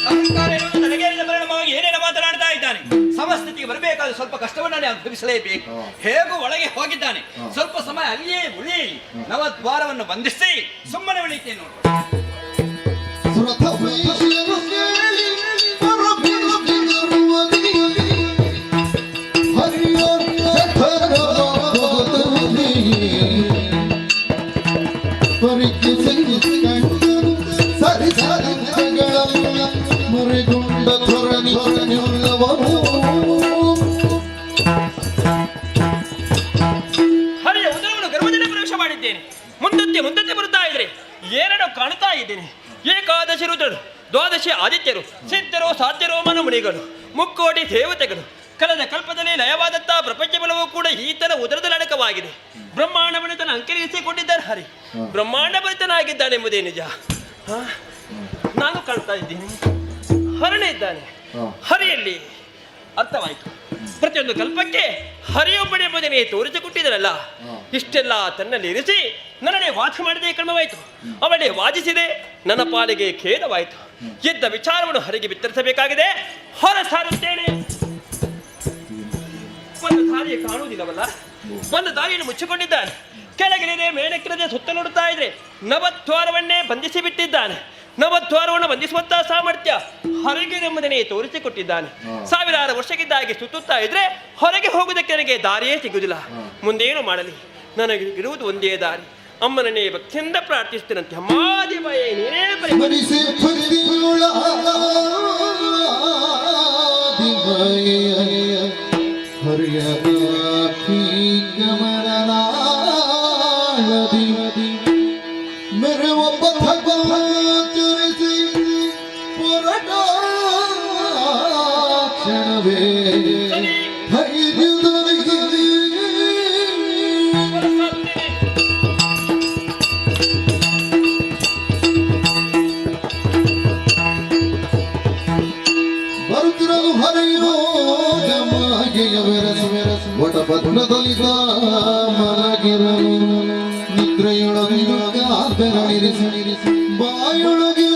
ಅಹಂಕಾರ ಎನ್ನುವುದು ನನಗೇರಿದ ಪರಿಣಾಮವಾಗಿ ಏನೇನು ಮಾತನಾಡ್ತಾ ಇದ್ದಾನೆ. ಸಮಸ್ಥಿತಿಗೆ ಬರಬೇಕಾದ ಸ್ವಲ್ಪ ಕಷ್ಟವನ್ನೇ ಅನುಭವಿಸಲೇಬೇಕು. ಹೇಗೂ ಒಳಗೆ ಹೋಗಿದ್ದಾನೆ. ಸ್ವಲ್ಪ ಸಮಯ ಅಲ್ಲಿಯೇ ಉಳಿ ನವದ್ವಾರವನ್ನು ಬಂಧಿಸಿ ಸುಮ್ಮನೆ ಉಳಿತೇನೆ ನೋಡು. ಹರಿಯ ಉದರವನ್ನು ಗರ್ಭದಲ್ಲಿ ಪ್ರವೇಶ ಮಾಡಿದ್ದೇನೆ. ಮುಂದಕ್ಕೆ ಬರುತ್ತಾ ಇದ್ರೆ ಏನೇನೋ ಕಾಣುತ್ತಾ ಇದ್ದೇನೆ. ಏಕಾದಶಿ ರುದ್ರರು, ದ್ವಾದಶಿ ಆದಿತ್ಯರು, ಸಿದ್ಧರು, ಸಾಧ್ಯರು, ಮನಮುನಿಗಳು, ಮುಕ್ಕೋಟಿ ದೇವತೆಗಳು. ಕಳೆದ ಕಲ್ಪದಲ್ಲಿ ಲಯವಾದಂತಹ ಪ್ರಪಂಚ ಬಲವೂ ಕೂಡ ಈತನ ಉದರದಲ್ಲಿ ಅಡಕವಾಗಿದೆ. ಬ್ರಹ್ಮಾಂಡವನ್ನು ತನ್ನ ಅಂಕರಿಸಿಕೊಂಡಿದ್ದಾನೆ. ಹರಿ ಬ್ರಹ್ಮಾಂಡ ಭರಿತನಾಗಿದ್ದಾನೆಂಬುದೇ ನಿಜ. ನಾನು ಕಾಣ್ತಾ ಇದ್ದೀನಿ, ಹರನೇ ಇದ್ದಾನೆ. ಹರಿಯಲ್ಲಿ ಅರ್ಥವಾಯಿತು. ಪ್ರತಿಯೊಂದು ಕಲ್ಪಕ್ಕೆ ಹರಿಯೊಬ್ಬನೇ ಎಂಬುದನ್ನೇ ತೋರಿಸಿಕೊಟ್ಟಿದ್ದರಲ್ಲ. ಇಷ್ಟೆಲ್ಲ ತನ್ನಲ್ಲಿ ಇರಿಸಿ ನನ್ನೇ ವಾದ ಮಾಡದೆ ಕ್ರಮವಾಯಿತು. ಅವಳೇ ವಾದಿಸಿದೆ. ನನ್ನ ಪಾಲಿಗೆ ಖೇದವಾಯಿತು. ಇದ್ದ ವಿಚಾರವನ್ನು ಹರಿಗೆ ಬಿತ್ತರಿಸಬೇಕಾಗಿದೆ. ಹೊರ ಸಾರುತ್ತೇನೆ. ಒಂದು ದಾರಿಯ ಕಾಣುವುದಿಲ್ಲವಲ್ಲ. ಒಂದು ದಾರಿಯನ್ನು ಮುಚ್ಚಿಕೊಂಡಿದ್ದಾನೆ. ಕೆಳಗಿಳಿದೆ, ಮೇಲಕ್ಕಿರದೆ ಸುತ್ತ ನೋಡುತ್ತಾ ಇದ್ರೆ ನವದ್ವಾರವನ್ನೇ ಬಂಧಿಸಿ ಬಿಟ್ಟಿದ್ದಾನೆ. ನವದ್ವಾರವನ್ನು ಬಂಧಿಸುವಂತಹ ಸಾಮರ್ಥ್ಯ ಹೊರಗೆ ಎಂಬುದನ್ನೇ ತೋರಿಸಿಕೊಟ್ಟಿದ್ದಾನೆ. ಸಾವಿರಾರು ವರ್ಷಕ್ಕಿದ್ದಾಗಿ ಸುತ್ತುತ್ತಾ ಇದ್ರೆ ಹೊರಗೆ ಹೋಗುವುದಕ್ಕೆ ನನಗೆ ದಾರಿಯೇ ಸಿಗುವುದಿಲ್ಲ. ಮುಂದೇನು ಮಾಡಲಿ? ನನಗೆ ಇರುವುದು ಒಂದೇ ದಾರಿ. ಅಮ್ಮನನ್ನೇ ಭಕ್ತಿಯಿಂದ ಪ್ರಾರ್ಥಿಸ್ತೇನಂತೆ. ಅಮ್ಮಾದೇವಯೇ ನೀನೇ ಹರಿಯ ಕ್ಷಣವೇ ಸರಿ ಧೈರ್ಯದಲ್ಲಿ ಹೊರಸಾಗ್ತೇನೆ. ಬರುತ್ತಿರಲು ಹರಿಯೋ ಜಮಾಗೆಯ ಬೆರಸು ವಟಪತ್ರದಲ್ಲಿ ಮಲಗಿರಲು ನಿದ್ರೆಯೊಳಗೆ ಬೆರಳಿರಿಸಿ ಬಾಯೊಳಗೆ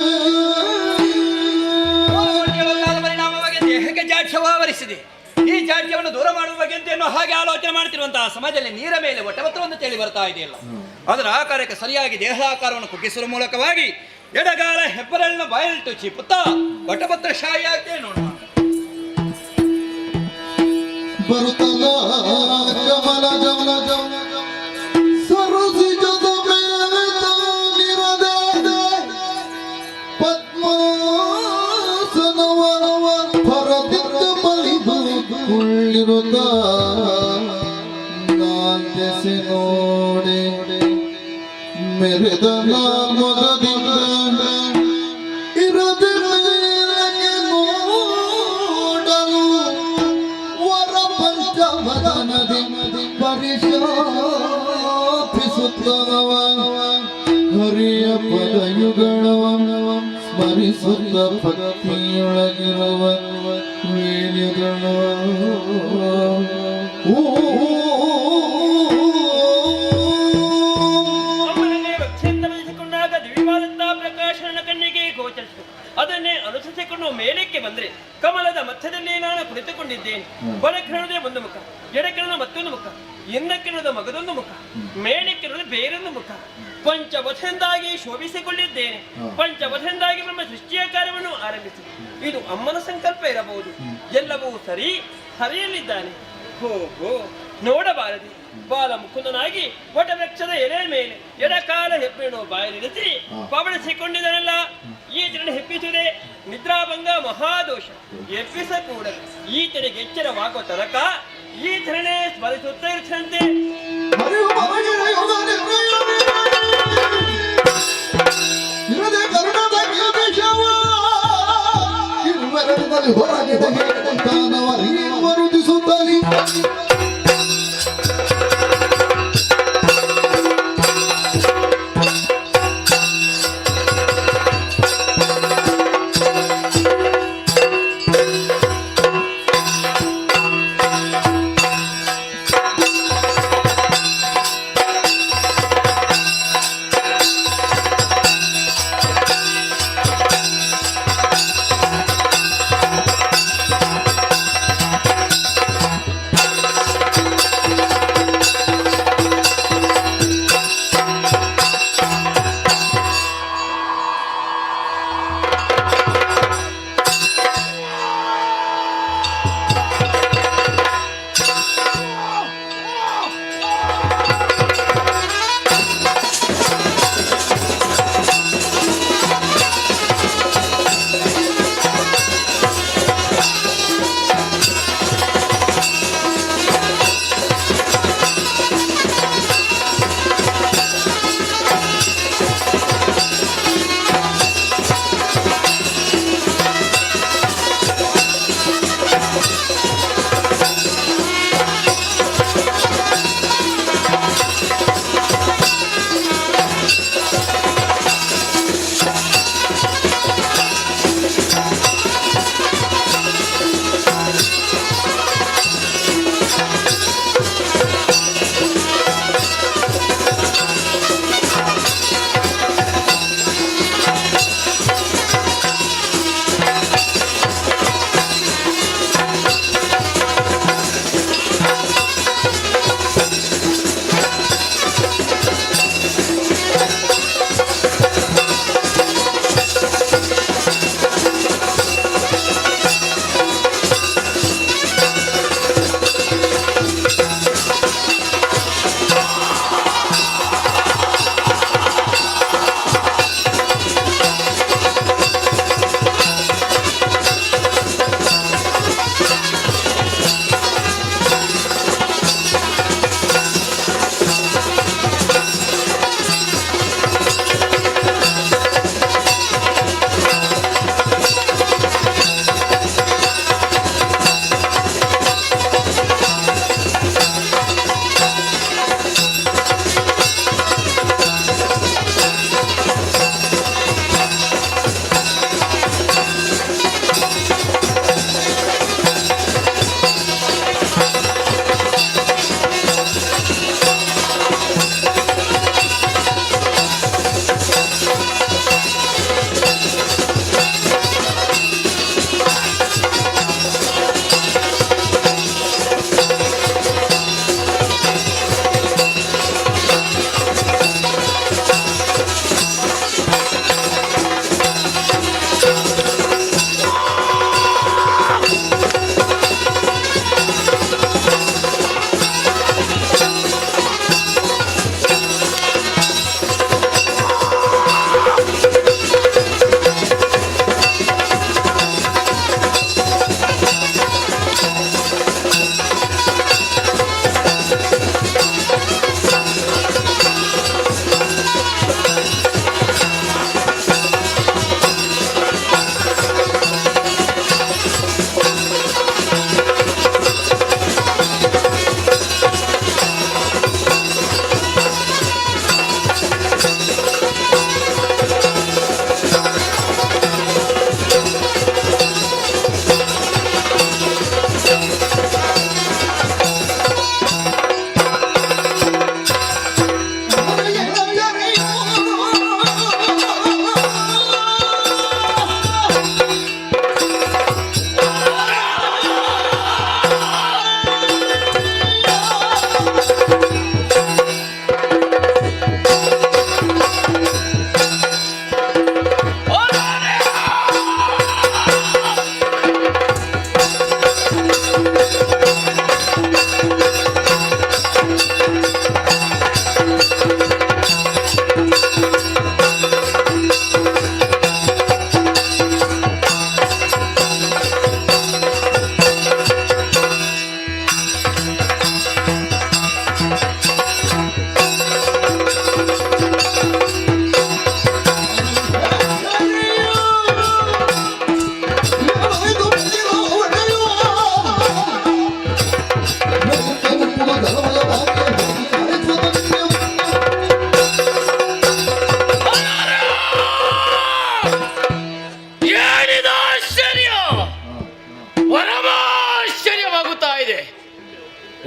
ಮನೋವೃತ್ತಿಗಳಲ್ಲಾದ ಪರಿಣಾಮವಾಗಿ ದೇಹಕ್ಕೆ ಜಾಡ್ಯವಾವರಿಸಿದೆ. ಈ ಜಾಡ್ಯವನ್ನು ದೂರ ಮಾಡುವ ಬಗ್ಗೆ ಅಂತ ಎನ್ನುವ ಹಾಗೆ ಆಲೋಚನೆ ಮಾಡ್ತಿರುವಂತಹ ಸಮಯದಲ್ಲಿ ನೀರ ಮೇಲೆ ವಟಪತ್ರವನ್ನು ತೇಲಿ ಬರ್ತಾ ಇದೆಯಲ್ಲ, ಅದರ ಆಕಾರಕ್ಕೆ ಸರಿಯಾಗಿ ದೇಹದ ಆಕಾರವನ್ನು ಕುಗ್ಗಿಸುವ ಮೂಲಕವಾಗಿ ಎಡಗಾಲ ಹೆಬ್ಬರಳಿನ ಬಾಯಲಿಟ್ಟು ಚೀಪುತ್ತಾ ವಟಪತ್ರ ಶಾಯಿಯಾಗಿದೆ ನೋಡುವ. ಬರುತ್ತಲ ಕಮಲ ಜಮಲ ಜಮ ಸರಸಿ ಜದ ಮೇಲೆ ತಾನಿರದೆ ಪದ್ಮಾಸನವ ಹೊರದಿದ್ದ ಬಲಿದು ಉಳ್ಳಿರುತ್ತ ನಾಂದೆಸೆ ನೋಡೆ ಮೆರೆದ ಮೊದದಿಂದ ಇರದೆ ಮೇಲಕ್ಕೆ ನೋಡಲು ವರ ಪಂಚವದನದಿ ಪರಿಶಾಪಿಸುತ್ತವ ಹರಿಯ ಪದಯುಗಳವ ಸ್ಮರಿಸುತ್ತ ಭಕ್ತಿಯೊಳಗಿರುವ ವೀರ್ಯಗಳು ಅಮ್ಮನನ್ನೇ ವಕ್ಷೆಯಿಂದ ಬೆಳೆಸಿಕೊಂಡಾಗ ದಿವ್ಯವಾದಂತಹ ಪ್ರಕಾಶನ ಕಣ್ಣಿಗೆ ಗೋಚರಿಸಿತು. ಅದನ್ನೇ ಅನುಸರಿಸಿಕೊಂಡು ಮೇಲಕ್ಕೆ ಬಂದರೆ ಕಮಲದ ಮಧ್ಯದಲ್ಲಿ ನಾನು ಕುಳಿತುಕೊಂಡಿದ್ದೇನೆ. ಬಲಕಿರಣದ ಒಂದು ಮುಖ, ಎಡಕಿರಣದ ಮತ್ತೊಂದು ಮುಖ, ಇನ್ನಕಿರಣದ ಮಗದೊಂದು ಮುಖ, ಮೇಲಕ್ಕಿರಣದ ಬೇರೊಂದು ಮುಖ. ಪಂಚವಧೆಯಿಂದಾಗಿ ಶೋಭಿಸಿಕೊಂಡಿದ್ದೇನೆ. ಪಂಚವಧೆಯಿಂದಾಗಿ ನಮ್ಮ ಸೃಷ್ಟಿಯ ಕಾರ್ಯವನ್ನು ಆರಂಭಿಸಿದೆ. ಇದು ಅಮ್ಮನ ಸಂಕಲ್ಪ ಇರಬಹುದು. ಎಲ್ಲವೂ ಸರಿ ಹರಿಯಲಿದ್ದಾನೆ. ಹೋ ಹೋ ನೋಡಬಾರದೆ ಬಾಲ ಮುಕುಂದನಾಗಿ ವಟವೃಕ್ಷದ ಎಲೆ ಮೇಲೆ ಎಡಕಾಲ ಹೆಬ್ಬೆಣ್ಣು ಬಾಯಲಿರಿಸಿ ಪವಳಿಸಿಕೊಂಡಿದನಲ್ಲ. ಈತನನ್ನು ಹೆಪ್ಪಿಸುವುದೇ ನಿದ್ರಾಭಂಗ ಮಹಾದೋಷ. ಎಬ್ಬಿಸಕೂಡದು. ಈತನಿಗೆ ಎಚ್ಚರವಾಗುವ ತನಕ ಈತನೇ ಸ್ಮರಿಸುತ್ತಾ ಇರುತ್ತಂತೆ. ಹೊರಗೆ ವರುದಿಸುತ್ತಲೇ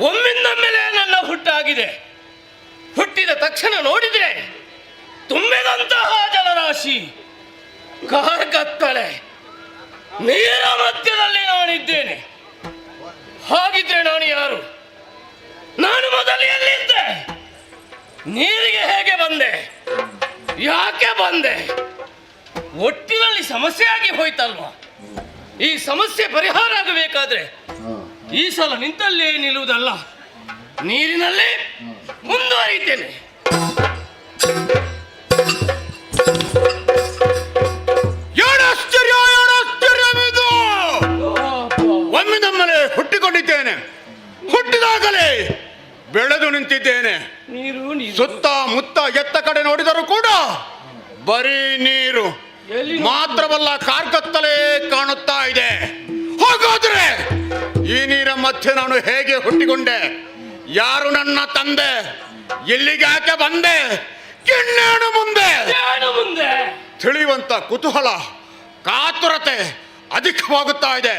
ಒಮ್ಮಿಂದೊಮ್ಮೆಲೆ ನನ್ನ ಹುಟ್ಟಾಗಿದೆ. ಹುಟ್ಟಿದ ತಕ್ಷಣ ನೋಡಿದ್ರೆ ತುಂಬಿದಂತಹ ಜಲರಾಶಿ, ಕಾರ್ಗತ್ತಲೆ, ನೀರ ಮಧ್ಯದಲ್ಲಿ ನಾನಿದ್ದೇನೆ. ಹಾಗಿದ್ರೆ ನಾನು ಯಾರು? ನಾನು ಮೊದಲು ಎಲ್ಲಿದ್ದೆ? ನೀರಿಗೆ ಹೇಗೆ ಬಂದೆ? ಯಾಕೆ ಬಂದೆ? ಒಟ್ಟಿನಲ್ಲಿ ಸಮಸ್ಯೆ ಆಗಿ ಹೋಯ್ತಲ್ವಾ? ಈ ಸಮಸ್ಯೆ ಪರಿಹಾರ ಆಗಬೇಕಾದ್ರೆ ಈ ಸಲ ನಿಂತಲ್ಲೇ ನಿಲ್ಲುವುದಲ್ಲ, ನೀರಿನಲ್ಲಿ ಮುಂದುವರಿತೇನೆ. ಆಶ್ಚರ್ಯವಿದು. ಒಮ್ಮಿನೊಮ್ಮೆಲೆ ಹುಟ್ಟಿಕೊಂಡಿದ್ದೇನೆ. ಹುಟ್ಟಿದಾಗಲೇ ಬೆಳೆದು ನಿಂತಿದ್ದೇನೆ. ನೀರು ಸುತ್ತ ಮುತ್ತ ಎತ್ತ ಕಡೆ ನೋಡಿದರೂ ಕೂಡ ಬರೀ ನೀರು ಮಾತ್ರವಲ್ಲ, ಕಾರ್ಗತ್ತಲೇ ಕಾಣುತ್ತಾ ಇದೆ. ಹಾಗಾದ್ರೆ ಈ ನೀರ ಮಧ್ಯೆ ನಾನು ಹೇಗೆ ಹುಟ್ಟಿಕೊಂಡೆ? ಯಾರು ನನ್ನ ತಂದೆ? ಎಲ್ಲಿಗೆ ಯಾಕೆ ಬಂದೆ? ಇನ್ನೇನು ಮುಂದೆ ತಿಳಿಯುವಂತ ಕುತೂಹಲ, ಕಾತುರತೆ ಅಧಿಕವಾಗುತ್ತಾ ಇದೆ.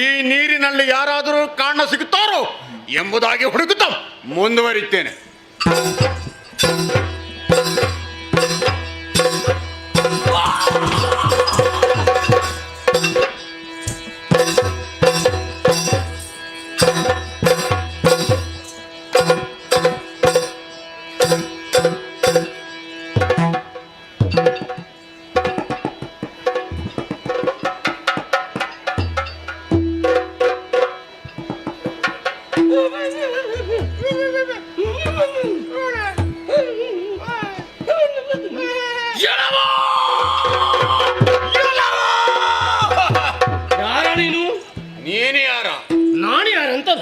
ಈ ನೀರಿನಲ್ಲಿ ಯಾರಾದರೂ ಕಾಣ ಸಿಗುತ್ತಾರೋ ಎಂಬುದಾಗಿ ಹುಡುಕುತ್ತಾ ಮುಂದುವರಿತೇನೆ.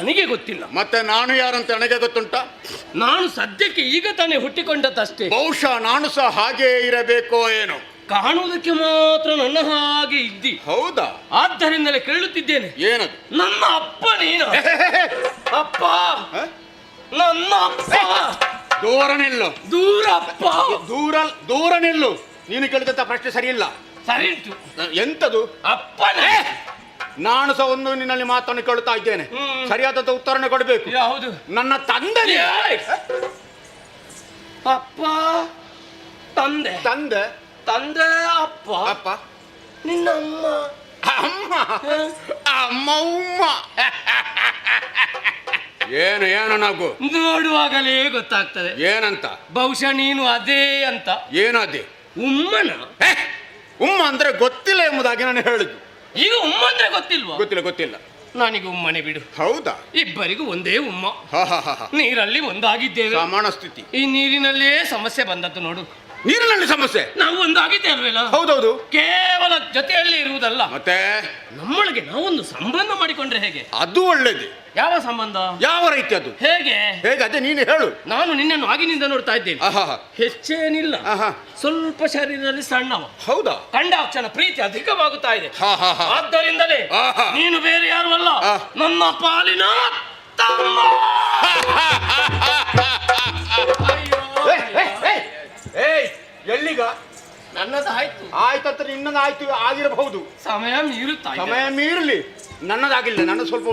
ನನಗೆ ಗೊತ್ತಿಲ್ಲ. ಮತ್ತೆ ನಾನು ಯಾರಂತ ನನಗೆ ಗೊತ್ತುಂಟ? ನಾನು ಸದ್ಯಕ್ಕೆ ಈಗ ತಾನೇ ಹುಟ್ಟಿಕೊಂಡದ್ದಷ್ಟೇ. ಬಹುಶಃ ನಾನು ಸಹ ಹಾಗೆ ಇರಬೇಕೋ ಏನೋ. ಕಾಣುವುದಕ್ಕೆ ಮಾತ್ರ ನನ್ನ ಹಾಗೆ ಇದ್ದಿ. ಹೌದಾ? ಆದ್ದರಿಂದಲೇ ಕೇಳುತ್ತಿದ್ದೇನೆ. ಏನದು? ನನ್ನ ಅಪ್ಪ ನೀನು? ಅಪ್ಪ, ನನ್ನ ಅಪ್ಪ. ದೂರ ನಿಲ್ಲು. ದೂರ ಅಪ್ಪ. ದೂರ ನಿಲ್ಲು. ನೀನು ಕೇಳಿದಂತ ಪ್ರಶ್ನೆ ಸರಿಯಿಲ್ಲ. ಸರಿ ಉಂಟು. ಎಂತದು? ಅಪ್ಪನೇ. ನಾನು ಸಹ ಒಂದು ನಿನ್ನಲ್ಲಿ ಮಾತನ್ನು ಕೇಳುತ್ತಾ ಇದ್ದೇನೆ. ಸರಿಯಾದಂತ ಉತ್ತರನ ಕೊಡಬೇಕು. ಯಾವುದು? ನನ್ನ ತಂದೆ. ಅಪ್ಪ, ತಂದೆ. ತಂದೆ, ತಂದೆ, ಅಪ್ಪ. ಅಪ್ಪ, ನಿನ್ನ ಅಮ್ಮ. ಅಮ್ಮ, ಅಮ್ಮ, ಉಮ್ಮ. ಏನು ಏನು ನಗು? ನೋಡುವಾಗಲೇ ಗೊತ್ತಾಗ್ತದೆ. ಏನಂತ? ಬಹುಶಃ ನೀನು ಅದೇ ಅಂತ. ಏನದೇ? ಉಮ್ಮನ. ಉಮ್ಮ ಅಂದ್ರೆ ಗೊತ್ತಿಲ್ಲ ಎಂಬುದಾಗಿ ನಾನು ಹೇಳಿದ್ದು. ಈಗ ಉಮ್ಮ ಅಂದ್ರೆ ಗೊತ್ತಿಲ್ವಾ? ಗೊತ್ತಿಲ್ಲ. ನನಗೆ ಉಮ್ಮನೆ ಬಿಡು. ಹೌದಾ? ಇಬ್ಬರಿಗೂ ಒಂದೇ ಉಮ್ಮ. ನೀರಲ್ಲಿ ಒಂದಾಗಿದ್ದೇವೆ. ಸಮಾನ ಸ್ಥಿತಿ. ಈ ನೀರಿನಲ್ಲೇ ಸಮಸ್ಯೆ ಬಂದದ್ದು ನೋಡು. ನೀರಿನಲ್ಲಿ ಸಮಸ್ಯೆ? ನಾವು ಒಂದಾಗಿದ್ದೇವಲ್ಲ. ಹೌದೌದು. ಕೇವಲ ಜೊತೆಯಲ್ಲಿ ಇರುವುದಲ್ಲ, ಮತ್ತೆ ನಮ್ಮೊಳಗೆ ನಾವೊಂದು ಸಂಬಂಧ ಮಾಡಿಕೊಂಡ್ರೆ ಹೇಗೆ? ಅದು ಒಳ್ಳೇದು. ಯಾವ ಸಂಬಂಧ? ಯಾವ ರೀತಿ ಅದು? ಹೇಗೆ? ಅದೇ ನೀನು ಹೇಳು. ನಾನು ನಿನ್ನನ್ನು ಆಗಿನಿಂದ ನೋಡ್ತಾ ಇದ್ದೇನೆ. ಹೆಚ್ಚೇನಿಲ್ಲ, ಸ್ವಲ್ಪ ಶರೀರದಲ್ಲಿ ಸಣ್ಣವ. ಹೌದಾ? ಕಂಡಾಕ್ಷಣ ಪ್ರೀತಿ ಅಧಿಕವಾಗುತ್ತಾ ಇದೆ. ಆದ್ದರಿಂದಲೇ ನೀನು ಬೇರೆ ಯಾರು ಅಲ್ಲ, ನನ್ನ ಪಾಲಿನ ತಮ್ಮ. ಎಲ್ಲಿಗ? ನನ್ನದು ಆಯ್ತು. ಆಯ್ತಂತ ನಿನ್ನದು ಆಯ್ತು ಆಗಿರಬಹುದು. ಸಮಯ ಮೀರುತ್ತಾ. ಸಮಯ ಮೀರಲಿ. ನನ್ನದಾಗಿಲ್ಲ. ನನ್ನ ಸ್ವಲ್ಪ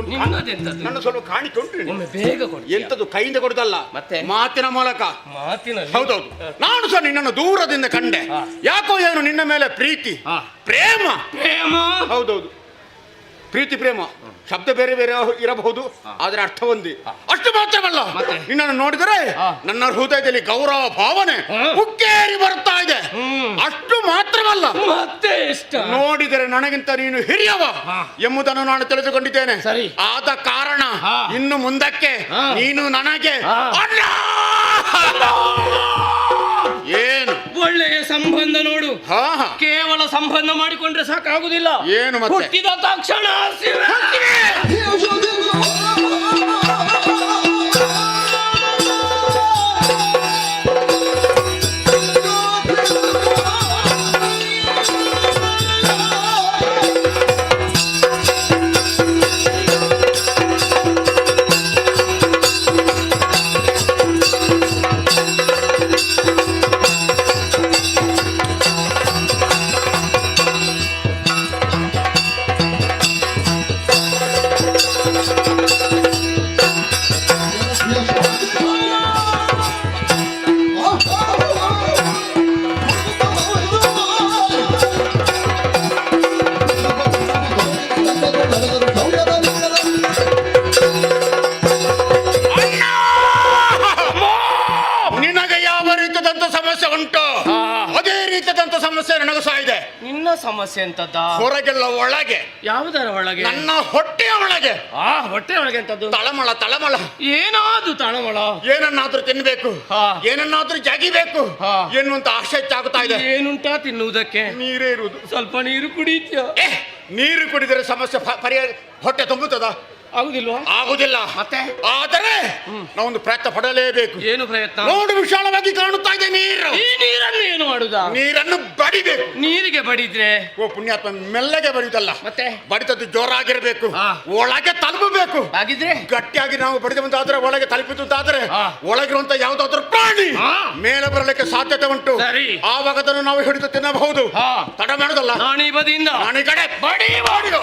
ನನ್ನ ಸ್ವಲ್ಪ ಕಾಣಿಕೆ ಉಂಟು. ಒಮ್ಮೆ ಬೇಗ ಕೊಡು. ಎಂತದು? ಕೈಯಿಂದ ಕೊಡುದಲ್ಲ, ಮತ್ತೆ ಮಾತಿನ ಮೂಲಕ. ಮಾತಿನಲ್ಲಿ? ಹೌದೌದು. ನಾನು ಸಹ ನಿನ್ನನ್ನು ದೂರದಿಂದ ಕಂಡೆ. ಯಾಕೋ ಏನು ನಿನ್ನ ಮೇಲೆ ಪ್ರೀತಿ, ಪ್ರೇಮ. ಪ್ರೇಮ? ಹೌದೌದು. ಪ್ರೀತಿ ಪ್ರೇಮ ಶಬ್ದ ಬೇರೆ ಬೇರೆ ಇರಬಹುದು, ಆದ್ರೆ ಅರ್ಥ ಒಂದೇ. ಅಷ್ಟು ಮಾತ್ರವಲ್ಲ, ನಿನ್ನನ್ನು ನೋಡಿದರೆ ನನ್ನ ಹೃದಯದಲ್ಲಿ ಗೌರವ ಭಾವನೆ ಉಕ್ಕೇರಿ ಬರುತ್ತಾ ಇದೆ. ಅಷ್ಟು ಮಾತ್ರವಲ್ಲ, ಮತ್ತೆ ಇಷ್ಟ ನೋಡಿದರೆ ನನಗಿಂತ ನೀನು ಹಿರಿಯವ ಎಂಬುದನ್ನು ನಾನು ತಿಳಿದುಕೊಂಡಿದ್ದೇನೆ. ಸರಿ. ಆದ ಕಾರಣ ಇನ್ನು ಮುಂದಕ್ಕೆ ನೀನು ನನಗೆ ಏನು ಒಳ್ಳೆಯ ಸಂಬಂಧ ನೋಡು. ಕೇವಲ ಸಂಬಂಧ ಮಾಡಿಕೊಂಡ್ರೆ ಸಾಕಾಗುದಿಲ್ಲ. ಏನು ಮತ್ತೆ? ಹುಟ್ಟಿದ ತಕ್ಷಣ ನಿನ್ನ ಸಮಸ್ಯೆ ಎಂತದ್ದ? ಹೊರಗೆಲ್ಲ ಒಳಗೆ, ಯಾವುದರ ಒಳಗೆ? ನನ್ನ ಹೊಟ್ಟೆಯ ಒಳಗೆ. ಹೊಟ್ಟೆ ಒಳಗೆ ಎಂತದ್ದು? ತಳಮಳ ತಳಮಳ. ಏನಾದ್ರು ತಳಮಳ? ಏನನ್ನಾದ್ರೂ ತಿನ್ಬೇಕು, ಏನನ್ನಾದ್ರೂ ಜಗಿಬೇಕು ಎನ್ನುವಂತ ಆಶೆ ಹೆಚ್ಚಾಗುತ್ತಾ ಇದೆ. ಏನುಂಟಾ ತಿನ್ನುವುದಕ್ಕೆ? ನೀರೇ ಇರುವುದು. ಸ್ವಲ್ಪ ನೀರು ಕುಡಿತ್ಯಾ? ನೀರು ಕುಡಿದರೆ ಸಮಸ್ಯೆ ಪರಿಹಾರ, ಹೊಟ್ಟೆ ತುಂಬುತ್ತದ? ಆಗುದಿಲ್ವಾ? ಆಗುದಿಲ್ಲ. ಮತ್ತೆ ಆದರೆ ನಾವೊಂದು ಪ್ರಯತ್ನ ಪಡಲೇಬೇಕು. ಏನು ಪ್ರಯತ್ನ? ನೋಡು, ವಿಶಾಲವಾಗಿ ಕಾಣುತ್ತಾ ಇದೆ ನೀರು. ಈ ನೀರನ್ನು ಏನು ಮಾಡುದಾ? ನೀರನ್ನು ಬಡಿಬೇಕು. ನೀರಿಗೆ ಬಡಿದ್ರೆ? ಓ ಪುಣ್ಯಾತ್ಮ, ಮೆಲ್ಲಗೆ ಬಡಿಯುತ್ತಲ್ಲ, ಮತ್ತೆ ಬಡಿತದ್ದು ಜೋರಾಗಿರ್ಬೇಕು, ಒಳಗೆ ತಲುಪಬೇಕು. ಹಾಗಿದ್ರೆ ಗಟ್ಟಿಯಾಗಿ ನಾವು ಬಡಿದಂತಾದ್ರೆ, ಒಳಗೆ ತಲುಪಿದ್ದಾದ್ರೆ ಒಳಗಿರುವಂತ ಯಾವ್ದಾದ್ರು ಪ್ರಾಣಿ ಮೇಲೆ ಬರಲಿಕ್ಕೆ ಸಾಧ್ಯತೆ ಉಂಟು. ಸರಿ. ಆವಾಗ ಅದನ್ನು ನಾವು ಹಿಡಿದು ತಿನ್ನಬಹುದು. ತಡ ಮಾಡುದಲ್ಲ. ನಾನು ಈ ಬದಿಯಿಂದ ನಾನು ಈ ಕಡೆ ಬಡಿ ಮಾಡಿದ.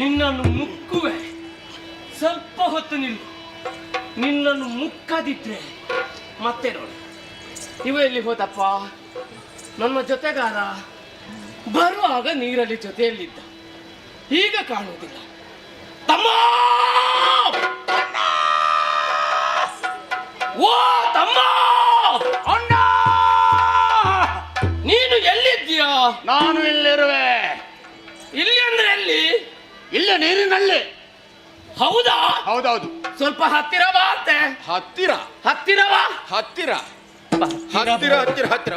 ನಿನ್ನನ್ನು ಮುಕ್ಕುವೆ. ಸ್ವಲ್ಪ ಹೊತ್ತು ನಿಲ್ಲು. ನಿನ್ನನ್ನು ಮುಕ್ಕದಿದ್ರೆ ಮತ್ತೆ ನೋಡಿ. ಇವ ಎಲ್ಲಿ ಹೋದಪ್ಪ? ನನ್ನ ಜೊತೆಗಾರ ಬರುವಾಗ ನೀರಲ್ಲಿ ಜೊತೆಯಲ್ಲಿದ್ದ, ಈಗ ಕಾಣುವುದಿಲ್ಲ. ತಮ್ಮ, ಓ ತಮ್ಮ, ಅಣ್ಣ, ನೀನು ಎಲ್ಲಿದ್ದೀಯಾ? ನಾನು ಇಲ್ಲಿರುವೆ. ಇಲ್ಲಿ ಅಂದ್ರೆ ಎಲ್ಲಿ? ಇಲ್ಲ, ನೀರಿನಲ್ಲಿ. ಹೌದಾ? ಹೌದೌದು. ಸ್ವಲ್ಪ ಹತ್ತಿರ ಬಾ ಅಂತೆ. ಹತ್ತಿರ ಹತ್ತಿರ ಬಾ. ಹತ್ತಿರ ಹತ್ತಿರ ಹತ್ತಿರ ಹತ್ತಿರ.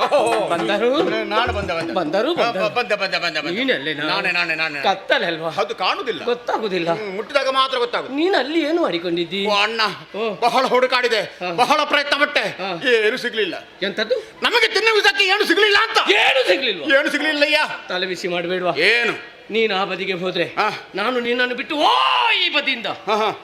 ಬಂದರು? ನಾನು ಬಂದ ಬಂದ ಬಂದರು ಬಂದ ಬಂದ ಬಂದ. ನೀನಲ್ಲಿ ನಾನೇ ನಾನೇ ನಾನೇ. ಕತ್ತಲೆ ಅಲ್ವಾ? ಅದು ಕಾಣುದಿಲ್ಲ, ಗೊತ್ತಾಗುದಿಲ್ಲ. ಮುಟ್ಟಿದಾಗ ಮಾತ್ರ ಗೊತ್ತಾಗುತ್ತೆ. ನೀನು ಅಲ್ಲಿ ಏನು ಮಾಡಿಕೊಂಡಿದ್ದಿ? ಓ ಅಣ್ಣ, ಬಹಳ ಹುಡುಕಾಡಿದೆ, ಬಹಳ ಪ್ರಯತ್ನ ಪಟ್ಟೆ, ಏನು ಸಿಗ್ಲಿಲ್ಲ. ಎಂತದ್ದು? ನಮಗೆ ತಿನ್ನುವುದಕ್ಕೆ ಏನು ಸಿಗ್ಲಿಲ್ಲ ಅಂತ. ಏನು ಸಿಗ್ಲಿಲ್ವಾ? ಏನು ಸಿಗ್ಲಿಲ್ಲಯ್ಯ. ತಲೆ ಬಿಸಿ ಮಾಡಬೇಡ್ವಾ? ಏನು? ನೀನು ಆ ಬದಿಗೆ ಹೋದ್ರೆ ನಾನು ನಿನ್ನನ್ನು ಬಿಟ್ಟು ಈ ಬದಿಯಿಂದ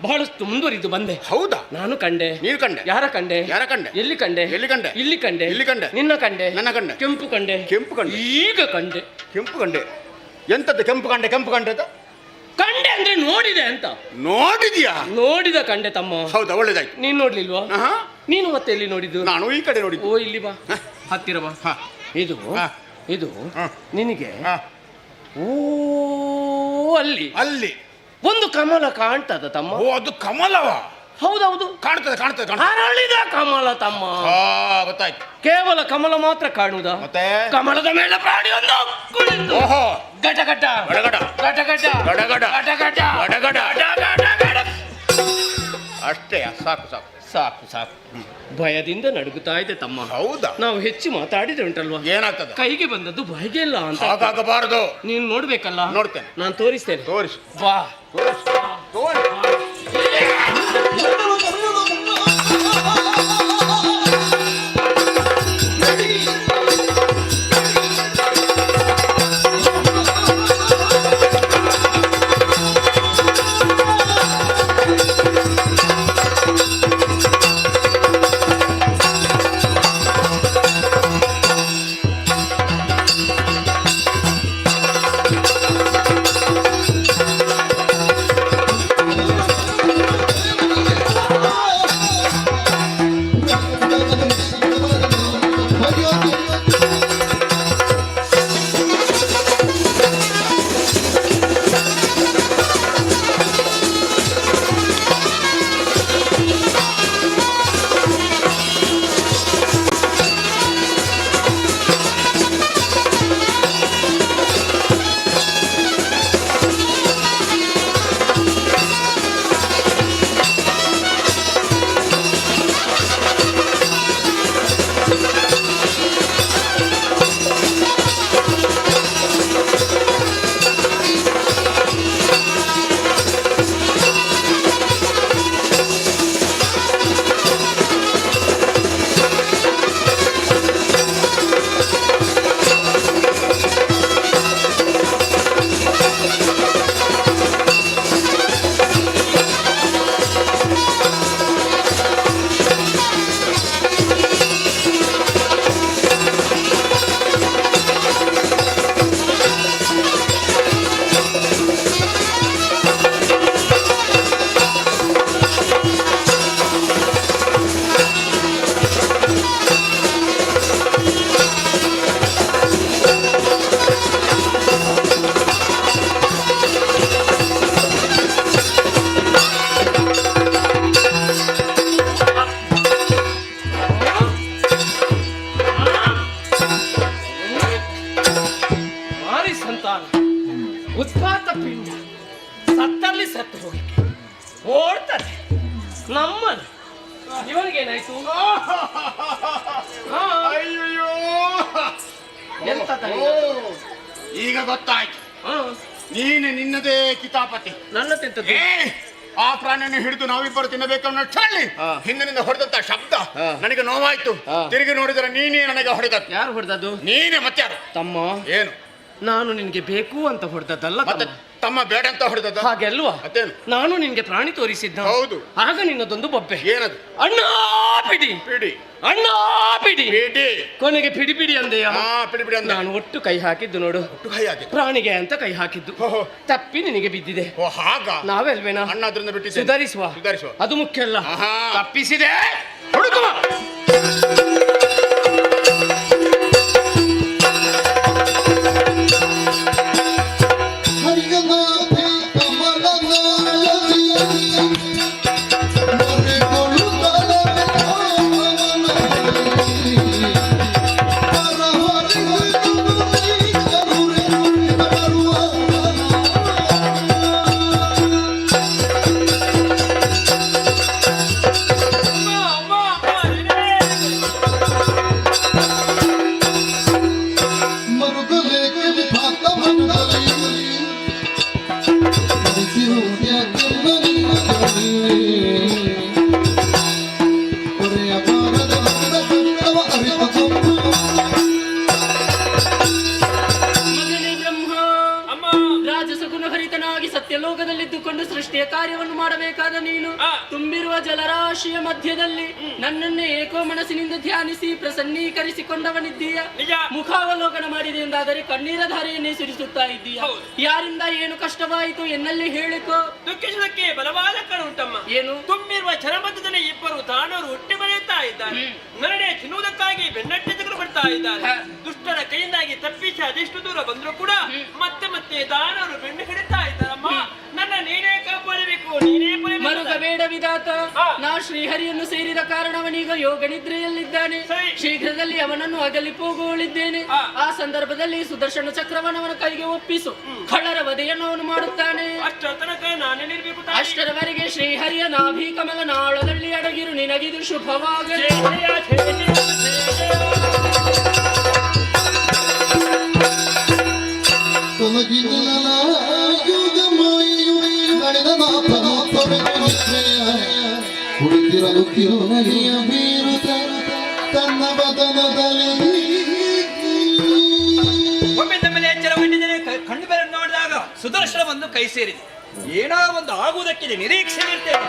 ಬಹಳಷ್ಟು ಮುಂದುವರಿದು ಬಂದೆ. ಹೌದಾ? ನಾನು ಕಂಡೆ. ನೀನು ಕಂಡೆ? ಯಾರ ಕಂಡೆ? ಯಾರ ಕಂಡೆ? ಎಲ್ಲಿ ಕಂಡೆ? ಎಲ್ಲಿ ಕಂಡೆ? ಇಲ್ಲಿ ಕಂಡೆ. ಇಲ್ಲಿ ಕಂಡೆ? ನಿನ್ನ ಕಂಡೆ? ನನ್ನ ಕಂಡೆ. ಕೆಂಪು ಕಂಡೆ. ಕೆಂಪು ಕಂಡೆ. ಈಗ ಕಂಡೆ. ಕೆಂಪು ಕಂಡೆ? ಎಂತದ್ದು ಕೆಂಪು ಕಂಡೆ? ಕೆಂಪು ಕಂಡೆ ಕಂಡೆ ಅಂದ್ರೆ ನೋಡಿದೆ ಅಂತ. ನೋಡಿದ್ಯಾ? ನೋಡಿದ ಕಂಡೆ ತಮ್ಮ. ಹೌದಾ? ಒಳ್ಳೇದಾಯ್ತು. ನೀನ್ ನೋಡ್ಲಿಲ್ವಾ? ನೀನು ಮತ್ತೆ ಎಲ್ಲಿ ನೋಡಿದ್ದು? ನಾನು ಈ ಕಡೆ ನೋಡಿದ್ದು. ಓ ಇಲ್ಲಿ ಬಾ, ಹತ್ತಿರ ಬಾ. ಇದು ಇದು ನಿನಗೆ ಓ ಅಲ್ಲಿ ಅಲ್ಲಿ ಒಂದು ಕಮಲ ಕಾಣ್ತದ ತಮ್ಮ. ಓ, ಅದು ಕಮಲವ? ಹೌದೌದು, ಕಾಣ್ತದೆ ಕಾಣ್ತದೆ. ಅರಳಿದ ಕಮಲ ತಮ್ಮ. ಗೊತ್ತಾಯ್ತು. ಕೇವಲ ಕಮಲ ಮಾತ್ರ ಕಾಣುವುದಾ? ಮತ್ತೆ ಕಮಲದ ಮೇಲೆ ಪ್ರಾಣಿಯೊಂದು ಕುಳಿತು ಓಹೋ, ಗಟಗಟ ಗಡಗಡ ಗಟಗಟ ಗಡಗಡ ಗಟಗಟ ಗಡಗಡ. ಗಟಗಟ. ಅಷ್ಟೇ, ಸಾಕು ಸಾಕು ಸಾಕು ಸಾಕು. ಭಯದಿಂದ ನಡುಗುತ್ತಾ ಇದೆ ತಮ್ಮ. ಹೌದಾ? ನಾವು ಹೆಚ್ಚು ಮಾತಾಡಿದ್ರೆ ಉಂಟಲ್ವಾ, ಏನಾಗ್ತದೆ? ಕೈಗೆ ಬಂದದ್ದು ಬಾಯಿಗೆ ಇಲ್ಲ ಅಂತ. ಹಾಗಾಗಬಾರದು. ನೀನು ನೋಡ್ಬೇಕಲ್ಲ. ನೋಡ್ತೇನೆ. ನಾನು ತೋರಿಸ್ತೇನೆ. ತೋರಿಸು. ಬಾ. ಎಲ್ಲರೂ ಉತ್ಪಾತ ಪಿಂಡ ಸತ್ತಲ್ಲಿ ಸತ್ತು ಹೋಗ್ಲಿಕ್ಕೆ ಓಡ್ತದೆ ನಮ್ಮದು. ಇವನಿಗೇನಾಯ್ತು? ಅಯ್ಯಯ್ಯೋ ಎಂತ ಈಗ ಗೊತ್ತಾಯ್ತು, ನೀನು ನಿನ್ನದೇ ಕಿತಾಪತಿ. ನನ್ನ ತೆಂತದ್ದು ಆ ಪ್ರಾಣಿಯನ್ನು ಹಿಡಿದು ನಾವಿಬ್ಬರು ತಿನ್ನಬೇಕನ್ನೋ ಚಳಿ ಹಿಂದಿನಿಂದ ಹೊಡೆದಂತ ಶಬ್ದ ನನಗೆ ನೋವಾಯ್ತು. ತಿರುಗಿ ನೋಡಿದರೆ ನೀನೇ ನನಗೆ ಹೊಡೆದದ್ದು. ಯಾರು ಹೊಡೆದದ್ದು? ನೀನೇ. ಮತ್ತೆ ಯಾರು? ತಮ್ಮ. ಏನು? ನಾನು ನಿನ್ಗೆ ಬೇಕು ಅಂತ ಹೊಡೆದದ್ದಲ್ಲ. ಮತ್ತೆ ತಮ್ಮ ಬೇಡ ಅಂತ ಹೊಡೆದದ್ದು? ಹಾಗೆ ಅಲ್ವಾ? ಮತ್ತೇನು? ನಾನು ನಿನ್ಗೆ ಪ್ರಾಣಿ ತೋರಿಸಿದ್ದ. ಹೌದು. ಆಗ ನಿನ್ನದೊಂದು ಬೊಬ್ಬೆ. ಏನದು? ಅಣ್ಣ ಪಿಡಿ ಪಿಡಿ, ಅಣ್ಣ ಪಿಡಿ ಪಿಡಿ. ಕೊನೆಗೆ ಪಿಡಿ ಪಿಡಿ ಅಂದೆಯ. ಪಿಡಿ ಪಿಡಿ ಅಂದ. ನಾನು ಒಟ್ಟು ಕೈ ಹಾಕಿದ್ದು ನೋಡು. ಒಟ್ಟು ಕೈ ಹಾಕಿದ್ದು ಪ್ರಾಣಿಗೆ ಅಂತ ಕೈ ಹಾಕಿದ್ದು. ತಪ್ಪಿ ನಿನಗೆ ಬಿದ್ದಿದೆ. ಓ ಹಾಗ? ನಾವೆಲ್ವೇನಾ ಅಣ್ಣ ಅದರಿಂದ ಬಿಟ್ಟಿದ್ದೆ. ಸುಧಾರಿಸುವ ಅದು ಮುಖ್ಯ ಅಲ್ಲ. ತಪ್ಪಿಸಿದೆ ಹುಡುಕುವ. ಹರಿಗನಾಥೆ ಕಮಲನಾಳದಿ ಮೊರೆಗೊಳ್ಳುತ್ತಲೇ ಸತ್ಯಲೋಕದಲ್ಲಿದ್ದುಕೊಂಡು ಸೃಷ್ಟಿಯ ಕಾರ್ಯವನ್ನು ಮಾಡಬೇಕಾದ ನೀನು ತುಂಬಿರುವ ಜಲರಾಶಿಯ ಮಧ್ಯದಲ್ಲಿ ನನ್ನನ್ನೇ ಏಕೋ ಮನಸ್ಸಿನಿಂದ ಧ್ಯಾನಿಸಿ ಪ್ರಸನ್ನೀಕರಿಸಿಕೊಂಡವನಿದ್ದೀಯ. ಮುಖಾವಲೋಕನ ಮಾಡಿದೆ ಎಂದಾದರೆ ಕಣ್ಣೀರ ಧಾರೆಯನ್ನೇ ಸುರಿಸುತ್ತಾ ಇದ್ದೀಯ. ಯಾರಿಂದ ಏನು ಕಷ್ಟವಾಯಿತು ಎನ್ನಲ್ಲಿ ಹೇಳಿಕೋ. ದುಃಖಿಸುವುದಕ್ಕೆ ಬಲವಾದ ಕಾರಣ ಉಂಟಮ್ಮ. ಏನು? ತುಂಬಿರುವ ಜನಮಧ್ಯದಲ್ಲಿ ಇಬ್ಬರು ತಾನವರು ಹುಟ್ಟಿ ಬೆಳೆಯುತ್ತಾ ಇದ್ದಾರೆ. ನರಡೆ ತಿನ್ನುವುದಕ್ಕಾಗಿ ಬೆನ್ನಟ್ಟೆಗಳು ಬರ್ತಾ ಇದ್ದಾರೆ. ದುಷ್ಟರ ಕೈಯಿಂದಾಗಿ ತಪ್ಪಿಸಿ ಅದೆಷ್ಟು ದೂರ ಬಂದ್ರು ಕೂಡ ಮತ್ತೆ ಮತ್ತೆ ದಾನವರು ಬೆನ್ನು ಹಿಡಿತಾ ಇದ್ದಾರಮ್ಮ. ನನ್ನ ನೀನೇ ಕಾಪಾಡಬೇಕು, ನೀನೇ ಮರುಗಬೇಡ ವಿಧಾತ. ನಾ ಶ್ರೀಹರಿಯನ್ನು ಸೇರಿದ ಕಾರಣವನೀಗ ಯೋಗ ನಿದ್ರೆಯಲ್ಲಿದ್ದಾನೆ. ಶೀಘ್ರದಲ್ಲಿ ಅವನನ್ನು ಅಗಲಿ ಹೋಗುವಳಿದ್ದೇನೆ. ಆ ಸಂದರ್ಭದಲ್ಲಿ ಸುದರ್ಶನ ಚಕ್ರವನ್ನವನ ಕೈಗೆ ಒಪ್ಪಿಸು. ಕಳ್ಳರ ವಧೆಯನ್ನು ಅವನು ಮಾಡುತ್ತಾನೆ. ಅಷ್ಟರ ತನಕ ನಾನೇನಿರ್ಬೇಕು? ಅಷ್ಟರವರೆಗೆ ಶ್ರೀಹರಿಯ ನಾಭಿ ಕಮಲ ನಾಳದಲ್ಲಿ ಅಡಗಿರು. ನಿನಗಿದು ಶುಭವಾಗಲಿ. ಹುಡುಕಿರಲು ಕಿರುನಗೆಯ ಬೀರುತ್ತ ತನ್ನ ಬದನದಲ್ಲಿ ಒಮ್ಮೆ ನಮ್ಮಲ್ಲಿ ಎಚ್ಚರಗೊಂಡಿದ್ದೇನೆ. ಕಣ್ಣು ಬೇರೆ ನೋಡಿದಾಗ ಸುದರ್ಶನ ಒಂದು ಕೈ ಸೇರಿದೆ. ಏನೋ ಒಂದು ಆಗುವುದಕ್ಕಿದೆ, ನಿರೀಕ್ಷೆ ಇರ್ತೇನೆ.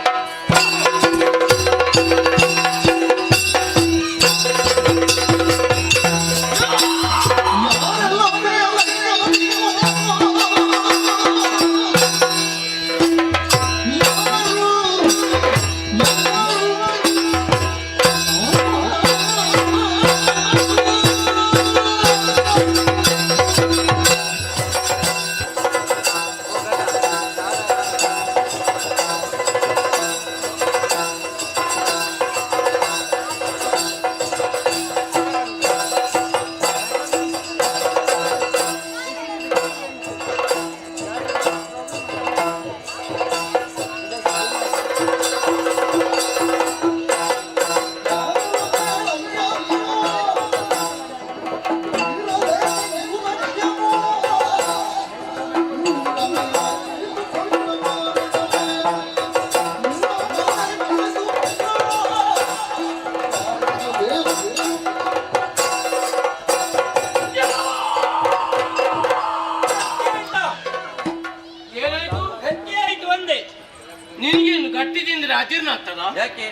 ನಿನಗೇನು ಗಟ್ಟಿ ತಿಂದ್ರೆ ಅಜೀರ್ಣ ಆಗ್ತದ? ಯಾಕೆ?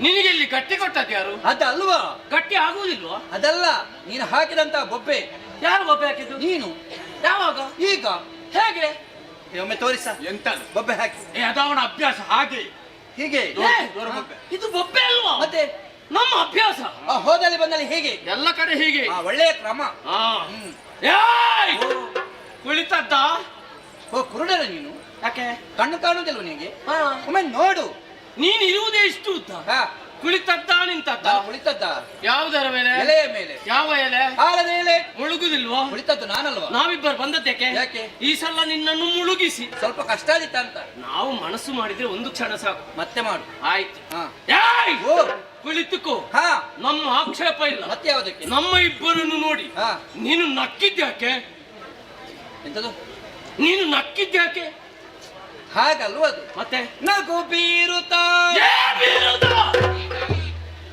ನಿನಗೆ ಇಲ್ಲಿ ಗಟ್ಟಿ ಕೊಟ್ಟದ್ದು ಯಾರು? ಅದಲ್ವಾ? ಗಟ್ಟಿ ಆಗುವುದಿಲ್ವಾ? ಅದಲ್ಲ, ನೀನು ಹಾಕಿದಂತ ಬೊಬ್ಬೆ. ಯಾರು ಬೊಬ್ಬೆ ಹಾಕಿದ್ದು? ನೀನು. ಯಾವಾಗ? ಈಗ. ಹೇಗೆ? ಒಮ್ಮೆ ತೋರಿಸ. ಎಂತ ಬೊಬ್ಬೆ ಹಾಕಿ. ಅದು ಅವನ ಅಭ್ಯಾಸ ಹಾಗೆ. ಹೀಗೆ ಬೊಬ್ಬೆ. ಇದು ಬೊಬ್ಬೆ ಅಲ್ವಾ? ಮತ್ತೆ ನಮ್ಮ ಅಭ್ಯಾಸ. ಹೋದಲ್ಲಿ ಬಂದಲ್ಲಿ ಹೇಗೆ? ಎಲ್ಲ ಕಡೆ ಹೀಗೆ. ಒಳ್ಳೆಯ ಕ್ರಮ. ಕುಳಿತದ್ದ? ಓ ಕುರುಡರ ನೀನು? ಯಾಕೆ? ಕಣ್ಣು ಕಾಣುವುದಿಲ್ವ ನಿನಗೆ? ಒಮ್ಮೆ ನೋಡು. ನೀನ್ ಇರುವುದೇ ಇಷ್ಟು ಉದ್ದ. ಕುಳಿತದ್ದ ನಿಂತದ್ದ? ನಾನು ಕುಳಿತದ್ದ ಯಾವುದರ ಮೇಲೆ? ಎಲೆಯ ಮೇಲೆ. ಯಾವ ಎಲೆ? ಆಲದ ಎಲೆ. ಮುಳುಗುದಿಲ್ವೋ? ಕುಳಿತದ್ದು ನಾನಲ್ವಾ? ನಾವಿಬ್ಬರು ಬಂದದ್ದಕ್ಕೆ? ಯಾಕೆ? ಈ ಸಲ ನಿನ್ನನ್ನು ಮುಳುಗಿಸಿ. ಸ್ವಲ್ಪ ಕಷ್ಟ ಆದಿತ್ತ ಅಂತ. ನಾವು ಮನಸ್ಸು ಮಾಡಿದ್ರೆ ಒಂದು ಕ್ಷಣ ಸಾಕು. ಮತ್ತೆ ಮಾಡು. ಆಯ್ತು. ಹಾ. ಏಯ್! ಓ ಕುಳಿತುಕೋ. ಹಾ. ನಮ್ಮ ಆಕ್ಷೇಪ ಇಲ್ಲ. ಮತ್ತೆ ಯಾವುದಕ್ಕೆ? ನಮ್ಮ ಇಬ್ಬರನ್ನು ನೋಡಿ ಹಾ. ನೀನು ನಕ್ಕಿದ್ಯಾಕೆ? ಎಂತದು? ನೀನು ನಕ್ಕಿದ್ಯಾಕೆ? ಹಾಗಲ್ವ ಅದು. ಮತ್ತೆ ನಗು ಬೀರುತ್ತಾ. ಏ ಬೀರುದ!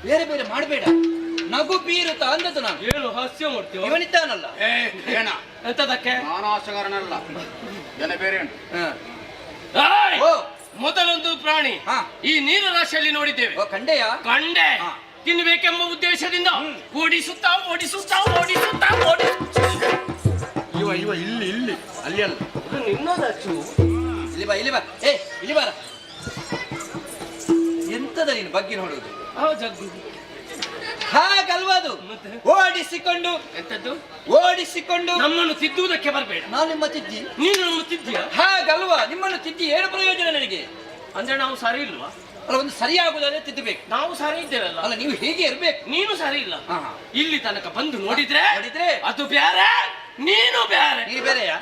ಬೇರೆ ಬೇರೆ ಮಾಡಬೇಡ. ನಗು ಬೀರುತ್ತಾ ಅಂದದ್ದು ನಾನು. ಏನು ಹಾಸ್ಯ ಮಾಡ್ತೀವ? ಇವನಿದ್ದಾನಲ್ಲ. ಏನ ಎಂತದಕ್ಕೆ? ಮಾನಸಗಾರನಲ್ಲ, ಜನ ಬೇರೆ ಉಂಟು. ಹಾ. ಏಯ್! ಓ ಮೊದಲೊಂದು ಪ್ರಾಣಿ ಹಾ. ಈ ನೀರ ರಾಶಿಯಲ್ಲಿ ನೋಡಿದ್ದೇವೆ. ಓ ಕಂಡೆಯಾ? ಕಂಡೆ. ಹಾ. ತಿನ್ನಬೇಕೆಂಬ ಉದ್ದೇಶದಿಂದ ಓಡಿಸುತ್ತಾ ಓಡಿಸುತ್ತಾ ಓಡಿಸುತ್ತಾ ಓಡಿಸುತ್ತಾ ಇವ ಇಲ್ಲಿ ಇಲ್ಲಿ ಅಲ್ಲಿ ಅಲ್ಲ. ಇದು ನಿನ್ನದಚ್ಚು. ಇಲ್ಲಿ ಬಾ ಇಲ್ಲಿ ಬಾ. ಏ ಇಲ್ಲಿ ಬಾರ. ಎಂತದ ನೀನು ಬಗ್ಗೆ ನೋಡುವುದು? ಆ ಜಗ್ಗು. ಹಾಗಲ್ವಾ ಅದು? ಮತ್ತೆ? ಓಡಿಸಿಕೊಂಡು. ಎಂತದ್ದು? ಓಡಿಸಿಕೊಂಡು. ನಮ್ಮನ್ನು ತಿದ್ದುವುದಕ್ಕೆ ಬರಬೇಡ. ನಾನು ನಿಮ್ಮ ತಿದ್ದಿ. ನೀನು ನಮ್ಮ ತಿದ್ದೀಯ? ಹಾಗಲ್ವಾ? ನಿಮ್ಮನ್ನು ತಿದ್ದಿ ಏನು ಪ್ರಯೋಜನ ನನಗೆ? ಅಂದ್ರೆ ನಾವು ಸರಿ ಇಲ್ವಾ? ಅಲ್ಲ, ಒಂದು ಸರಿಯಾಗುವುದಾದ್ರೆ ತಿದ್ದಬೇಕು. ನಾವು ಸರಿ ಇದ್ದೇವಲ್ಲ. ಅಲ್ಲ, ನೀವು ಹೀಗೆ ಇರ್ಬೇಕು. ನೀನು ಸರಿ ಇಲ್ಲ. ಹಾ, ಹಾ. ಇಲ್ಲಿ ತನಕ ಬಂದು ನೋಡಿದ್ರೆ ನೋಡಿದ್ರೆ ಅದು ಬೇರೆ, ನೀನು ಬೇರೆ. ನೀನು ಬೇರೆಯಾ?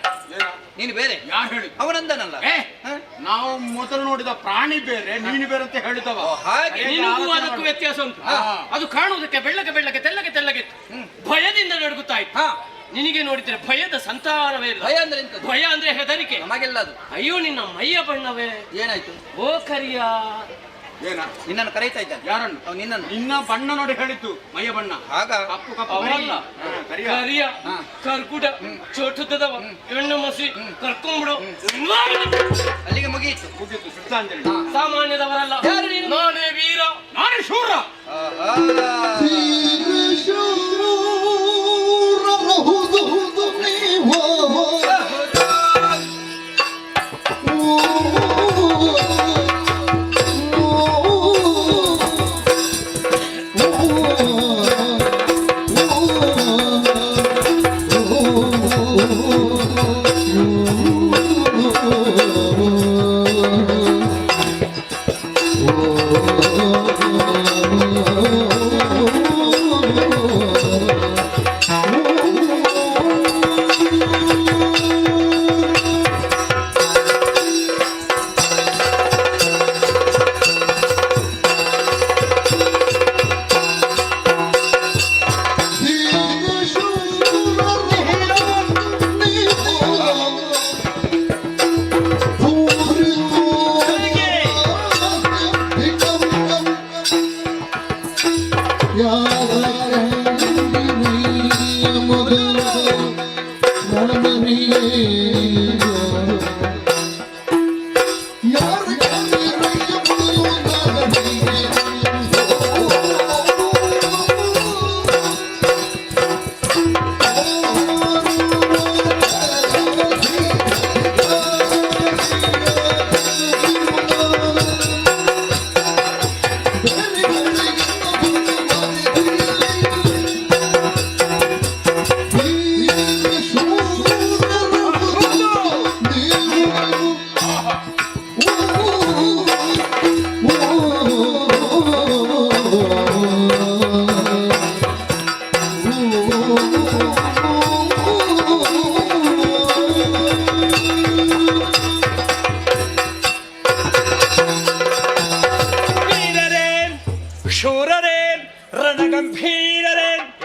ನೀನು ಬೇರೆ. ಯಾರು ಹೇಳಿ? ಅವನಂದನಲ್ಲ. ಏ, ಹಾ? ನಾವು ಮೊದಲು ನೋಡಿದ ಪ್ರಾಣಿ ಬೇರೆ, ನೀನು ಬೇರೆ ಅಂತ ಹೇಳಿದವ. ಓ, ಹಾಗೆ. ನಿನಗೂ ಅದಕ್ಕೂ ವ್ಯತ್ಯಾಸ ಉಂಟು. ಹಾ. ಅದು ಕಾಣುವುದಕ್ಕೆ ಬೆಳ್ಳಗೆ ಬೆಳ್ಳಗೆ ತೆಲ್ಲಗೆ ತೆಲ್ಲಗೆ ಭಯದಿಂದ ನಡುಗುತ್ತಾ ಇತ್ತು. ಹಾ. ನಿನಗೆ ನೋಡಿದ್ರೆ ಭಯದ ಸಂತಾನವೇ ಇಲ್ಲ. ಭಯ ಅಂದ್ರೆ ಎಂತದ್ದು? ಭಯ ಅಂದ್ರೆ ಹೆದರಿಕೆ. ನಮಗೆಲ್ಲ ಅದು. ಅಯ್ಯೋ ನಿನ್ನ ಮೈಯ ಬಣ್ಣವೇ. ಏನಾಯ್ತು? ಓ ಕರಿಯ. ಏನ? ನಿನ್ನನ್ನು ಕರೀತಾ ಇದ್ದಾನೆ. ಯಾರನ್ನು? ಅವ್ ನಿನ್ನನ್ನು. ನಿನ್ನ ಬಣ್ಣ ನೋಡಿ ಹೇಳಿದ್ದು, ಮೈಯ ಬಣ್ಣ. ಆಗ ಕಪ್ಪು ಕಪ್ಪು ಅವರಲ್ಲ. ಕರಿಯ. ಕರಿಯ ಹಾ. ಕರ್ಕುಡ ಚೋಟುದ್ದವ ಹೆಣ್ಣು ಮಸಿ ಕರ್ಕೊಂಬಿಡು. ಅಲ್ಲಿಗೆ ಮುಗಿಯಿತು. ಮುಗಿತು ಶ್ರದ್ಧಾಂಜಲಿ. ಸಾಮಾನ್ಯದವರಲ್ಲ. ಯಾರು ನೀನು? ನಾನೇ ವೀರ. ನಾನೇ ಶೂರ. ಆಹಾ.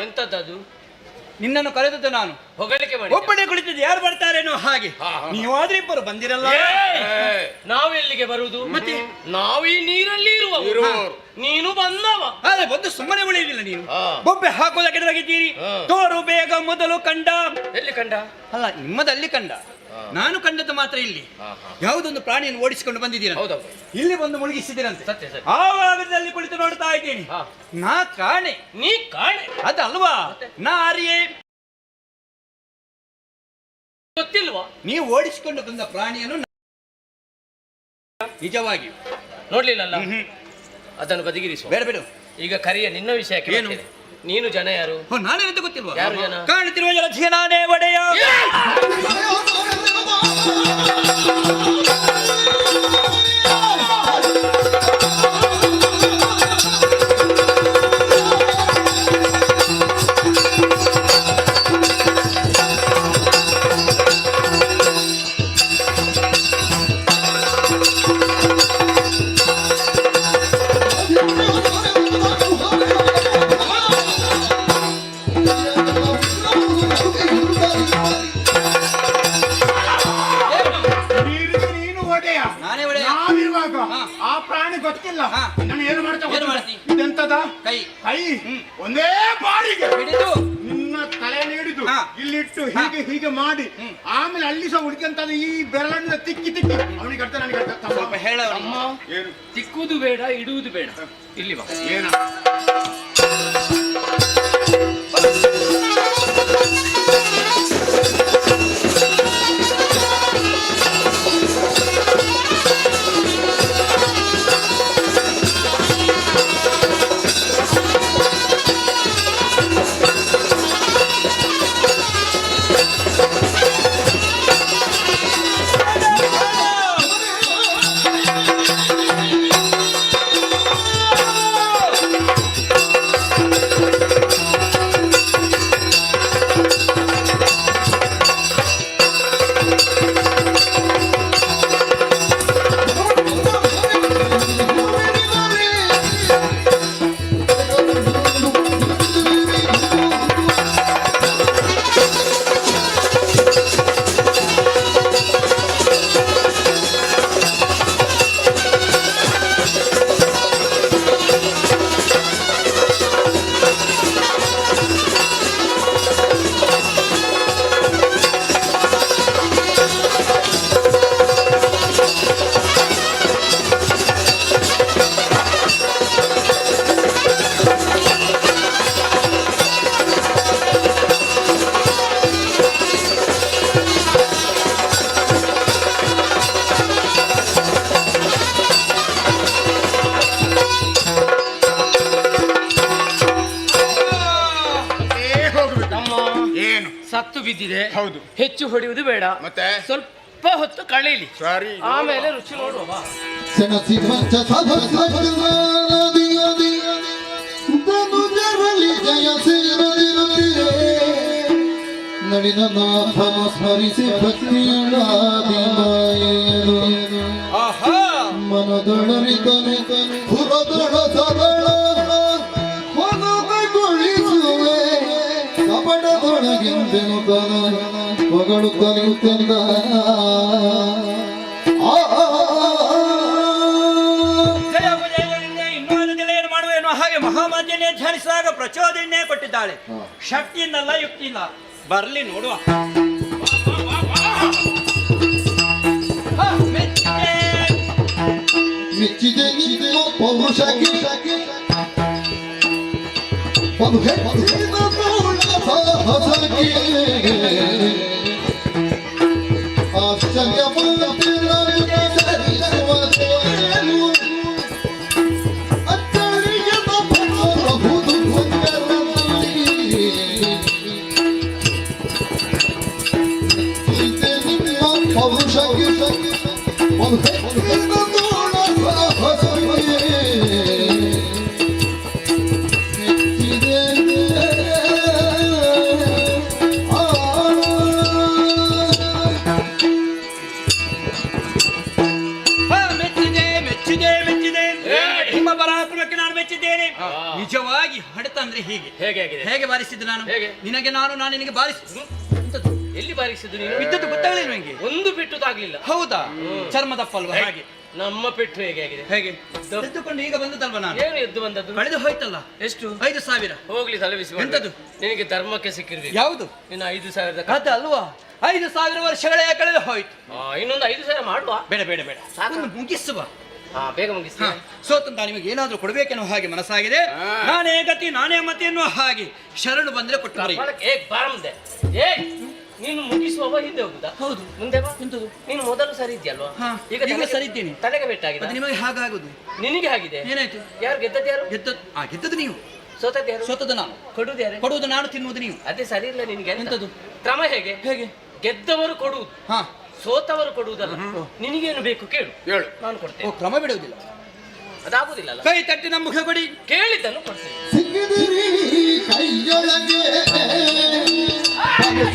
ಎಂತದ್ದು? ನಿನ್ನನ್ನು ಕರೆದದ್ದು ನಾನು. ಹೊಗಳಿಕೆ ಮಾಡಿ. ಒಬ್ಬನೇ ಕುಳಿತಿದ್ದು ಯಾರು ಬರ್ತಾರೇನೋ ಹಾಗೆ. ನೀವಾದ್ರೆ ಇಬ್ಬರು ಬಂದಿರಲ್ಲ. ನಾವೆಲ್ಲಿಗೆ ಬರುವುದು? ಮತ್ತೆ ನಾವು ಈ ನೀರಲ್ಲಿ ಇರುವವರು. ನೀನು ಬಂದವ. ಆದ್ರೆ ಬಂದು ಸುಮ್ಮನೆ ಉಳಿಯಲಿಲ್ಲ ನೀವು. ಬೊಬ್ಬೆ ಹಾಕೋದಕ್ಕೆ ತೊಡಗಿದ್ದೀರಿ. ತೋರು ಬೇಗ ಮೊದಲು ಕಂಡ. ಎಲ್ಲಿ ಕಂಡ? ಅಲ್ಲ, ನಿಮ್ಮದಲ್ಲಿ ಕಂಡ. ನಾನು ಕಂಡದ್ದು ಮಾತ್ರ ಇಲ್ಲಿ. ಯಾವುದೊಂದು ಪ್ರಾಣಿಯನ್ನು ಓಡಿಸಿಕೊಂಡು ಬಂದಿದ್ದೀರ. ಹೌದೌದು. ಇಲ್ಲಿ ಬಂದು ಮುಳುಗಿಸಿದ್ದೀರಂತೆ. ಸತ್ಯ ಸತ್ಯ. ಆ ಭಾಗದಲ್ಲಿ ಕುಳಿತು ನೋಡ್ತಾ ಇದ್ದೀನಿ. ನಾ ಕಾಣೆ. ನೀ ಕಾಣೆ. ಅದಲ್ವಾ? ನಾ ಅರಿಯೇ. ಗೊತ್ತಿಲ್ವಾ? ನೀವು ಓಡಿಸಿಕೊಂಡು ಬಂದ ಪ್ರಾಣಿಯನ್ನು ನಿಜವಾಗಿ ನೋಡ್ಲಿಲ್ಲಲ್ಲ. ಅದನ್ನು ಬದಿಗಿರಿಸುವ. ಬೇಡ ಬೇಡ. ಈಗ ಕರಿಯ ನಿನ್ನ ವಿಷಯಕ್ಕೆ ಏನು? ಬರ್ತೇನೆ. ನೀನು ಜನ ಯಾರು? ನಾನೇನಂತ ಗೊತ್ತಿಲ್ವಾ? ಯಾರು ಜನ? ಕಾಣುತ್ತಿರುವ ಜಲಧಿಯ ನಾನೇ ಒಡೆಯ. ನನಗೆ ಗೊತ್ತಿಲ್ಲ. ಹಾ. ನಾನು ಏನು ಮಾಡ್ತಾ ಏನು ಗೊತ್ತಿಲ್ಲ. ಮಾಡ್ತಿ? ಇದೆಂತದ ಕೈ ಕೈ ಒಂದೇ ಬಾರಿಗೆ ಹಿಡಿದು ನಿನ್ನ ತಲೆ ನೀಡಿದು ಹಾ. ಇಲ್ಲಿಟ್ಟು ಹೀಗೆ ಹೀಗೆ ಮಾಡಿ ಆಮೇಲೆ ಅಲ್ಲಿ ಸಹ ಹುಡುಕಂತದ ಈ ಬೆರಳನ್ನ ತಿಕ್ಕಿ ತಿಕ್ಕಿ ಅವನಿಗೆ ಅರ್ಥ ನನಗೆ ಅರ್ಥ. ತಮ್ಮ. ಸ್ವಲ್ಪ ಹೇಳ ಅಮ್ಮ ಏನು ತಿಕ್ಕುವುದು ಬೇಡ ಇಡುವುದು ಬೇಡ ಇಲ್ಲಿ ಬಾ ಏನ ಏನು ಸತ್ತು ಬಿದ್ದಿದೆ ಹೌದು ಹೆಚ್ಚು ಹೊಡೆಯುವುದು ಬೇಡ ಮತ್ತೆ ಸ್ವಲ್ಪ ಹೊತ್ತು ಕಳೀಲಿ ಸಾರಿ ಆಮೇಲೆ ರುಚಿ ನೋಡುವ ಬಾ. ಸೆಣಸಿ ಪಂಚ ಸದಸ್ಯದಿ ಧನುಜರಲ್ಲಿ ಜಯ ಸೇರದಿರುತ್ತಿರೆ ನಳಿನ ನಾಥನ ಸ್ಮರಿಸಿ ಭಕ್ತಿಯಳಾದಿಮಾಯೇನು ಮನದೊಳರಿತನು ಪುರದೊಳ ಸರಳ ಹೊನಗೊಳಿಸುವೆ ಕಪಟದೊಳಗೆಂದೆನು ತನ ಮಗಳು ಕಲಿಯುತ್ತಂದ ಜಯಪಜಯಗಳಿಂದ ಇನ್ನೊಂದು ನೆಲೆಯನ್ನು ಮಾಡುವ ಎನ್ನುವ ಹಾಗೆ ಮಹಾಮಾನ್ಯನೇ ಧ್ಯಾನಿಸಿದಾಗ ಪ್ರಚೋದನೆ ಕೊಟ್ಟಿದ್ದಾಳೆ. ಶಕ್ತಿಯಿಂದಲ್ಲ ಯುಕ್ತಿಯಿಂದ ಬರ್ಲಿ ನೋಡುವ. ಮೆಚ್ಚಿದೆ ನಿಮ್ಮ ಪೌರುಷಕ್ಕೆ ಸಾಹಸಕ್ಕೆ ಆಶ್ಚರ್ಯ ನಿಮ್ಮ ಪರಾಕ್ರಮಕ್ಕೆ ನಾನು ಮೆಚ್ಚಿದ್ದೇನೆ. ನಿಜವಾಗಿ ಹೊಡೆತ ಅಂದ್ರೆ ಹೀಗೆ ಹೇಗೆ ಆಗಿದೆ ಹೇಗೆ ಬಾರಿಸಿದ್ದು ನಾನು ಹೇಗೆ? ನಿನಗೆ ನಾನು ನಿನಗೆ ಬಾರಿಸಿದ್ದು ಎಲ್ಲಿ ಬಾರಿಸಿದ್ದು ನೀನು ಬಿದ್ದದ್ದು ಗೊತ್ತಾಗಲಿಲ್ಲ ನನಗೆ. ಒಂದು ಬಿಟ್ಟು ತಾಗ್ಲಿಲ್ಲ ಹೌದಾ ಚರ್ಮದಪ್ಪಲ್ವಾ ಹಾಗೆ ನಮ್ಮ ಪೆಟ್ಟು ಹೇಗೆ ಆಗಿದೆ ಹೇಗೆ ಎದ್ದುಕೊಂಡು ಈಗ ಬಂದದಲ್ವ ನಾನು. ಏನು ಎದ್ದು ಬಂದದ್ದು ಕಳೆದು ಹೋಯ್ತಲ್ಲ ಎಷ್ಟು 5,000. ಹೋಗ್ಲಿ ತಲೆಬಿಸಿ ಎಂತದು? ನಿನಗೆ ಧರ್ಮಕ್ಕೆ ಸಿಕ್ಕಿರ್ಬೇಕು ಯಾವುದು ಇನ್ನು 5,000 ಅದು ಅಲ್ವಾ 5,000 ವರ್ಷಗಳೇ ಕಳೆದು ಹೋಯ್ತು. ಇನ್ನೊಂದು 5,000 ಮಾಡುವ ಬೇಡ ಬೇಡ ಬೇಡ ಒಂದು ಮುಗಿಸುವ. ಬೇಗ ಮುಗಿಸಿ ಸೋತಂತ ನಿಮಗೆ ಏನಾದ್ರೂ ಕೊಡ್ಬೇಕೆನ್ನುವ ಹಾಗೆ ಮನಸ್ಸಾಗಿದೆ. ನಾನೇ ಗತಿ ನಾನೇ ಮತಿ ಎನ್ನುವ ಹಾಗೆ ಶರಣು ಬಂದ್ರೆ ಕೊಟ್ಟು ಬರೀ. ಬಾರಮ್ದೆ ಏ ನೀನು ಮುಗಿಸುವವ ಹಿಂದೆ ಹೋಗುದಾ ಹೌದು ಮುಂದೆ ಬಾ ಎಂತದು ನೀನು ಮೊದಲು ಸರಿ ಇದೆಯಲ್ವಾ ಹಾ, ಈಗ ಈಗಲೂ ತಲೆಗೆ- ಸರಿ ಇದ್ದೇನೆ. ತಲೆಗೆ ಬೆಟ್ಟಾಗಿದೆ ಅದು ನಿಮಗೆ ಹಾಗಾಗುದು. ನಿನಗೆ ಆಗಿದೆ ಏನಾಯ್ತು ಯಾರು ಗೆದ್ದದ್ದು ಯಾರು ಗೆದ್ದದ್ದು ನೀವು, ಸೋತದ್ದು ಯಾರು ಸೋತದ್ದು ನಾನು, ಕೊಡುದು ಯಾರು ಕೊಡುವುದು ನಾನು, ತಿನ್ನುವುದು ನೀವು. ಅದೇ ಸರಿ ಇಲ್ಲ ನಿನ್ಗೆ ಎಂತದು? ಕ್ರಮ ಹೇಗೆ ಹೇಗೆ ಗೆದ್ದವರು ಕೊಡುವುದು ಹಾ ಸೋತವರು ಕೊಡುವುದಲ್ಲ ನಿನಗೇನು ಬೇಕು ಕೇಳು ಹೇಳು. ನಾನು ಓ ಕೊಡ್ತೇನೆ ಕ್ರಮ ಬಿಡುವುದಿಲ್ಲ. ಅದಾಗುದಿಲ್ಲ ಕೈ ತಟ್ಟಿ ನಮ್ಮ ಮುಖ ಕೊಡಿ. ಕೇಳಿದ್ದನ್ನು ಕೊಡ್ತೇನೆ ಸಿಕ್ಕಿದಿರಿ ಕೈಯೊಳಗೆ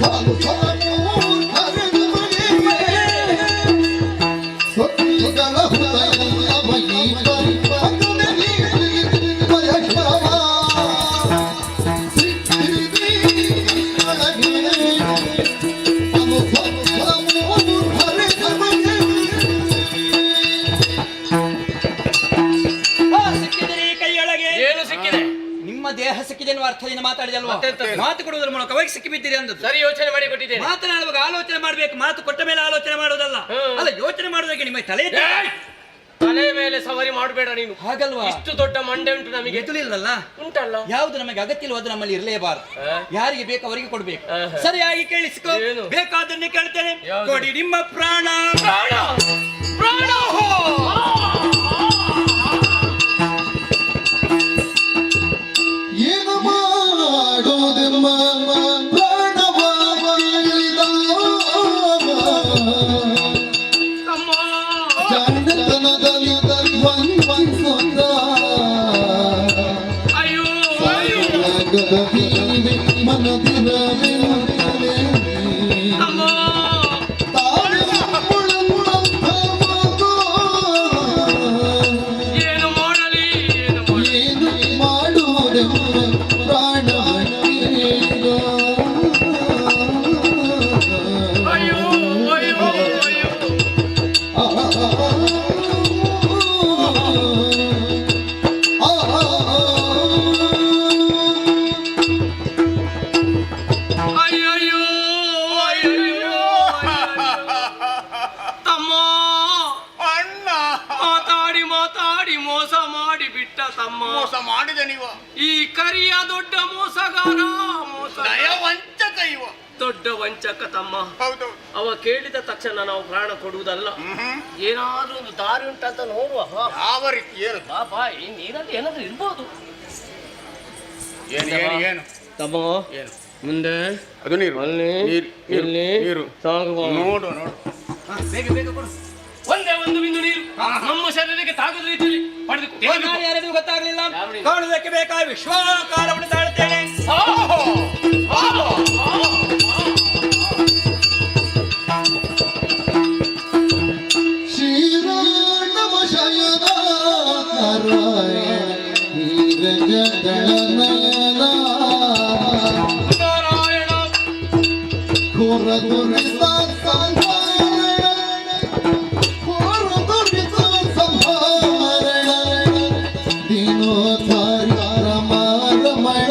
ಸಾಲು ಸಾಲು ಹರಿದು ಮನೆಗೆ ಸೊತ್ತಿಗಳ ಹುತ್ತಲ್ಲ ಬೈಪ ಪಕ್ಕದಲ್ಲಿ ಬಯಸ್ತಾವ ಸಿಕ್ಕಿದಿರಿ ಕೈಯೊಳಗೆ ಸಾಲು ಸಾಲು ಹರಿದು ಮನೆಗೆ ಅರ್ಥದಿಂದ ಮಾತಾಡಿದಲ್ವಾ? ಮತ್ತೆಂತ? ಮಾತು ಕೊಡುವುದರ ಮೂಲಕವಾಗಿ ಸಿಕ್ಕಿಬಿದ್ದೀರಿ ಅಂದದ್ದು. ಸರಿ ಯೋಚನೆ ಮಾಡಿ ಕೊಟ್ಟಿದ್ದೇನೆ. ಮಾತನಾಡುವಾಗ ಆಲೋಚನೆ ಮಾಡ್ಬೇಕು, ಮಾತು ಕೊಟ್ಟ ಮೇಲೆ ಆಲೋಚನೆ ಮಾಡೋದಲ್ಲ. ಅಲ್ಲ, ಯೋಚನೆ ಮಾಡೋದಕ್ಕೆ ನಿಮ್ಮ ತಲೆ ತಲೆ ಮೇಲೆ ಸವಾರಿ ಮಾಡಬೇಡ ನೀನು. ಹಾಗಲ್ವಾ? ಇಷ್ಟು ದೊಡ್ಡ ಮಂಡೆ ಉಂಟು ನಮಗೆ. ಎದುಲಿಲ್ಲಲ್ಲ, ಉಂಟಲ್ಲ. ಯಾವುದು ನಮಗೆ ಅಗತ್ಯ ಇಲ್ಲವೋ ಅದು ನಮ್ಮಲ್ಲಿ ಇರಲೇಬಾರದು. ಯಾರಿಗೆ ಬೇಕು ಅವರಿಗೆ ಕೊಡ್ಬೇಕು. ಆಹಾ. ಸರಿಯಾಗಿ ಕೇಳಿಸಿಕೊ. ಏನು? ಬೇಕಾದನ್ನೇ ಕೇಳ್ತೇನೆ. ಯಾವುದು? ಕೊಡಿ ನಿಮ್ಮ ಪ್ರಾಣ. ಪ್ರಾಣ ಪ್ರಾಣ ಏನು ಮಾಡೋದೆಮ್ಮ ಪ್ರಾಣವಾಗಲಿದ ಜಾಣತನದಲ್ಲಿ ಒಂದೊಂದ ಅಯ್ಯೋ ಮನದಿರವೆ ಅಮ್ಮ. ಏನು ಮಾಡಲಿ ಏನು ಮಾಡಲಿ. ಏನು ಮಾಡುವುದೆಮ್ಮ ಪ್ರಾಣ ಅಯ್ಯೋ ಅಯ್ಯೋ ಅಯ್ಯೋ. ಅಯ್ಯಯ್ಯೋ ಅಯ್ಯಯ್ಯೋ ತಮ್ಮ ಅಣ್ಣ, ಮಾತಾಡಿ ಮಾತಾಡಿ ಮೋಸ ಮಾಡಿ ಬಿಟ್ಟ ತಮ್ಮ. ಮೋಸ ಮಾಡಿದೆ ನೀವು. ಈ ಕರಿಯ ದೊಡ್ಡ ಮೋಸಗಾರ ಮೋಸ ವಂಚಕ ಇವ. ದೊಡ್ಡ ವಂಚಕ ತಮ್ಮ. ಹೌದು. ಅವ ಕೇಳಿದ ತಕ್ಷಣ ನಾವು ಪ್ರಾಣ ಕೊಡುವುದಲ್ಲ. ಏನಾದ್ರೂ ಒಂದು ದಾರಿ ಉಂಟಂತ ನೋಡುವ. ಯಾವ ರೀತಿ? ಏನು ಬಾಬಾ ಈ ನೀರಲ್ಲಿ ಏನಾದ್ರೂ ಇರ್ಬೋದು. ಏನು ತಮ್ಮ ಏನು? ಮುಂದೆ ಅದು ನೀರು. ಅಲ್ಲಿ ಇಲ್ಲಿ ನೀರು. ಸಾಗುವ. ನೋಡು ನೋಡು. ಬೇಗ ಬೇಗ ಕೊಡು. ಒಂದೇ ಒಂದು ಬಿಂದು ನೀರು ನಮ್ಮ ಶರೀರಕ್ಕೆ ತಾಗದ ರೀತಿಯಲ್ಲಿ ಪಡೆದು ಯಾರಿಗೂ ಗೊತ್ತಾಗ್ಲಿಲ್ಲ. ಯಾರು? ಕಾಣುವುದಕ್ಕೆ ಬೇಕಾದ ವಿಶ್ವಾಕಾರವನ್ನು ತಾಳುತ್ತೇನೆ. ಶ್ರೀರಾಮ ಶಯನ ನಾರಾಯಣ ನೀರಜದಳನಯನ ನಾರಾಯಣ ಘೋರ ದುರಿತ ಸಂಹಾರಣ ಘೋರ ದುರಿತ ಸಂಹಾರಣ ದೀನೋದ್ಧಾರಿ ರಮಾರಮಣ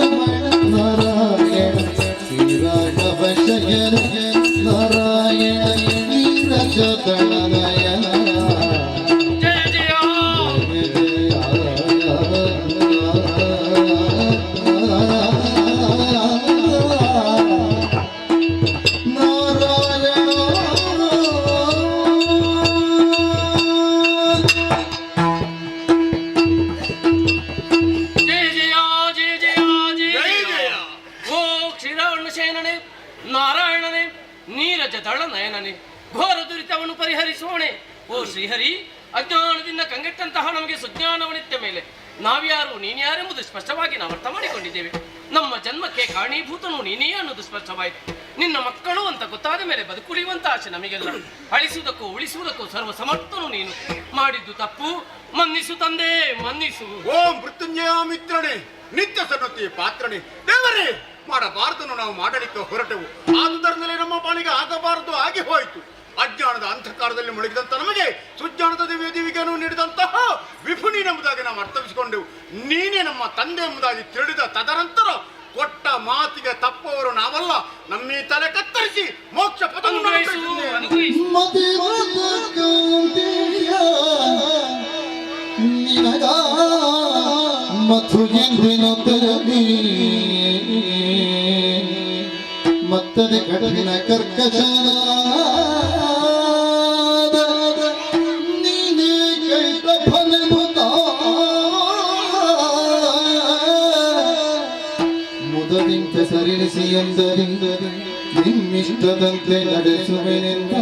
ನಾರಾಯಣ ಶ್ರೀರಾಘವ ಶಯನ ನಾರಾಯಣ ನೀರಜದಳನಯನ ಜಯ ಜಯ ಜಯ ಜಯ ಜಯ ಜಯ ಜಯ ಜಯ. ಓ ಕ್ಷೀರಾವಣ ಶಯನನೇ, ನಾರಾಯಣನೇ, ನೀರಜ ದಳ ನಯನನೇ, ಘೋರ ದುರಿತವನ್ನು ಪರಿಹರಿಸೋಣೆ. ಓ ಶ್ರೀಹರಿ, ಅಜ್ಞಾನದಿಂದ ಕಂಗೆಟ್ಟಂತಹ ನಮಗೆ ಸುಜ್ಞಾನವನಿತ್ತ ಮೇಲೆ ನಾವ್ಯಾರು ನೀನ್ಯಾರೆಂಬುದು ಸ್ಪಷ್ಟವಾಗಿ ನಾವು ಅರ್ಥ ಮಾಡಿಕೊಂಡಿದ್ದೇವೆ. ನಮ್ಮ ಜನ್ಮಕ್ಕೆ ಕಾರಣೀಭೂತನು ನೀನೇ ಅನ್ನೋದು ಸ್ಪಷ್ಟವಾಯಿತು. ನಿನ್ನ ಮಕ್ಕಳು ಅಂತ ಗೊತ್ತಾದ ಮೇಲೆ ಬದುಕುಳಿಯುವಂತ ಆಸೆ ನಮಗೆಲ್ಲ. ಅಳಿಸುವುದಕ್ಕೂ ಉಳಿಸುವುದಕ್ಕೂ ಸರ್ವ ಸಮರ್ಥನು ನೀನು. ಮಾಡಿದ್ದು ತಪ್ಪು, ಮನ್ನಿಸು ತಂದೆ, ಮನ್ನಿಸು. ಓಂ ಮೃತ್ಯುಂಜಯ ಮಿತ್ರನೇ, ನಿತ್ಯ ಸನ್ನತಿ ಪಾತ್ರನೇ, ದೇವರೇ, ಮಾಡಬಾರದನ್ನು ನಾವು ಮಾಡಲಿಕ್ಕೆ ಹೊರಟೆವು. ಆದುದರಿಂದಲೇ ನಮ್ಮ ಪಾಲಿಗೆ ಆಗಬಾರದು ಆಗಿ ಹೋಯಿತು. ಅಜ್ಞಾನದ ಅಂಧಕಾರದಲ್ಲಿ ಮುಳುಗಿದಂತ ನಮಗೆ ಸುಜ್ಞಾನದ ದಿವ್ಯದಿವಿಗೆಯನ್ನು ನೀಡಿದಂತಹ ವಿಭುನಿನೆಂಬುದಾಗಿ ನಾವು ಅರ್ಥವಿಸಿಕೊಂಡೆವು. ನೀನೇ ನಮ್ಮ ತಂದೆ ಎಂಬುದಾಗಿ ತಿಳಿದ ತದನಂತರ ಕೊಟ್ಟ ಮಾತಿಗೆ ತಪ್ಪವರು ನಾವಲ್ಲ. ನಮ್ಮೀ ತಲೆ ಕತ್ತರಿಸಿ ಮೋಕ್ಷ ಪದ ಅನುಗ್ರಹಿಸು, ಅನುಗ್ರಹಿಸು. ಮದಿವದ ಕಾಂತಿಯ ನಿನಗ ಮಧು ಎಂದಿನ ತರಲಿ ಮತ್ತದೆ ಕಠಿಣ ಕರ್ಕಶನ ನೀನೇ ಕೈತ ಫಲಭೂತ ಮುದದಿಂತ ಸರಿಸಿ ಎಂದರಿಂದ ನಿಮ್ಮಿಷ್ಟದಂತೆ ನಡೆಸುವೆನೆಂದ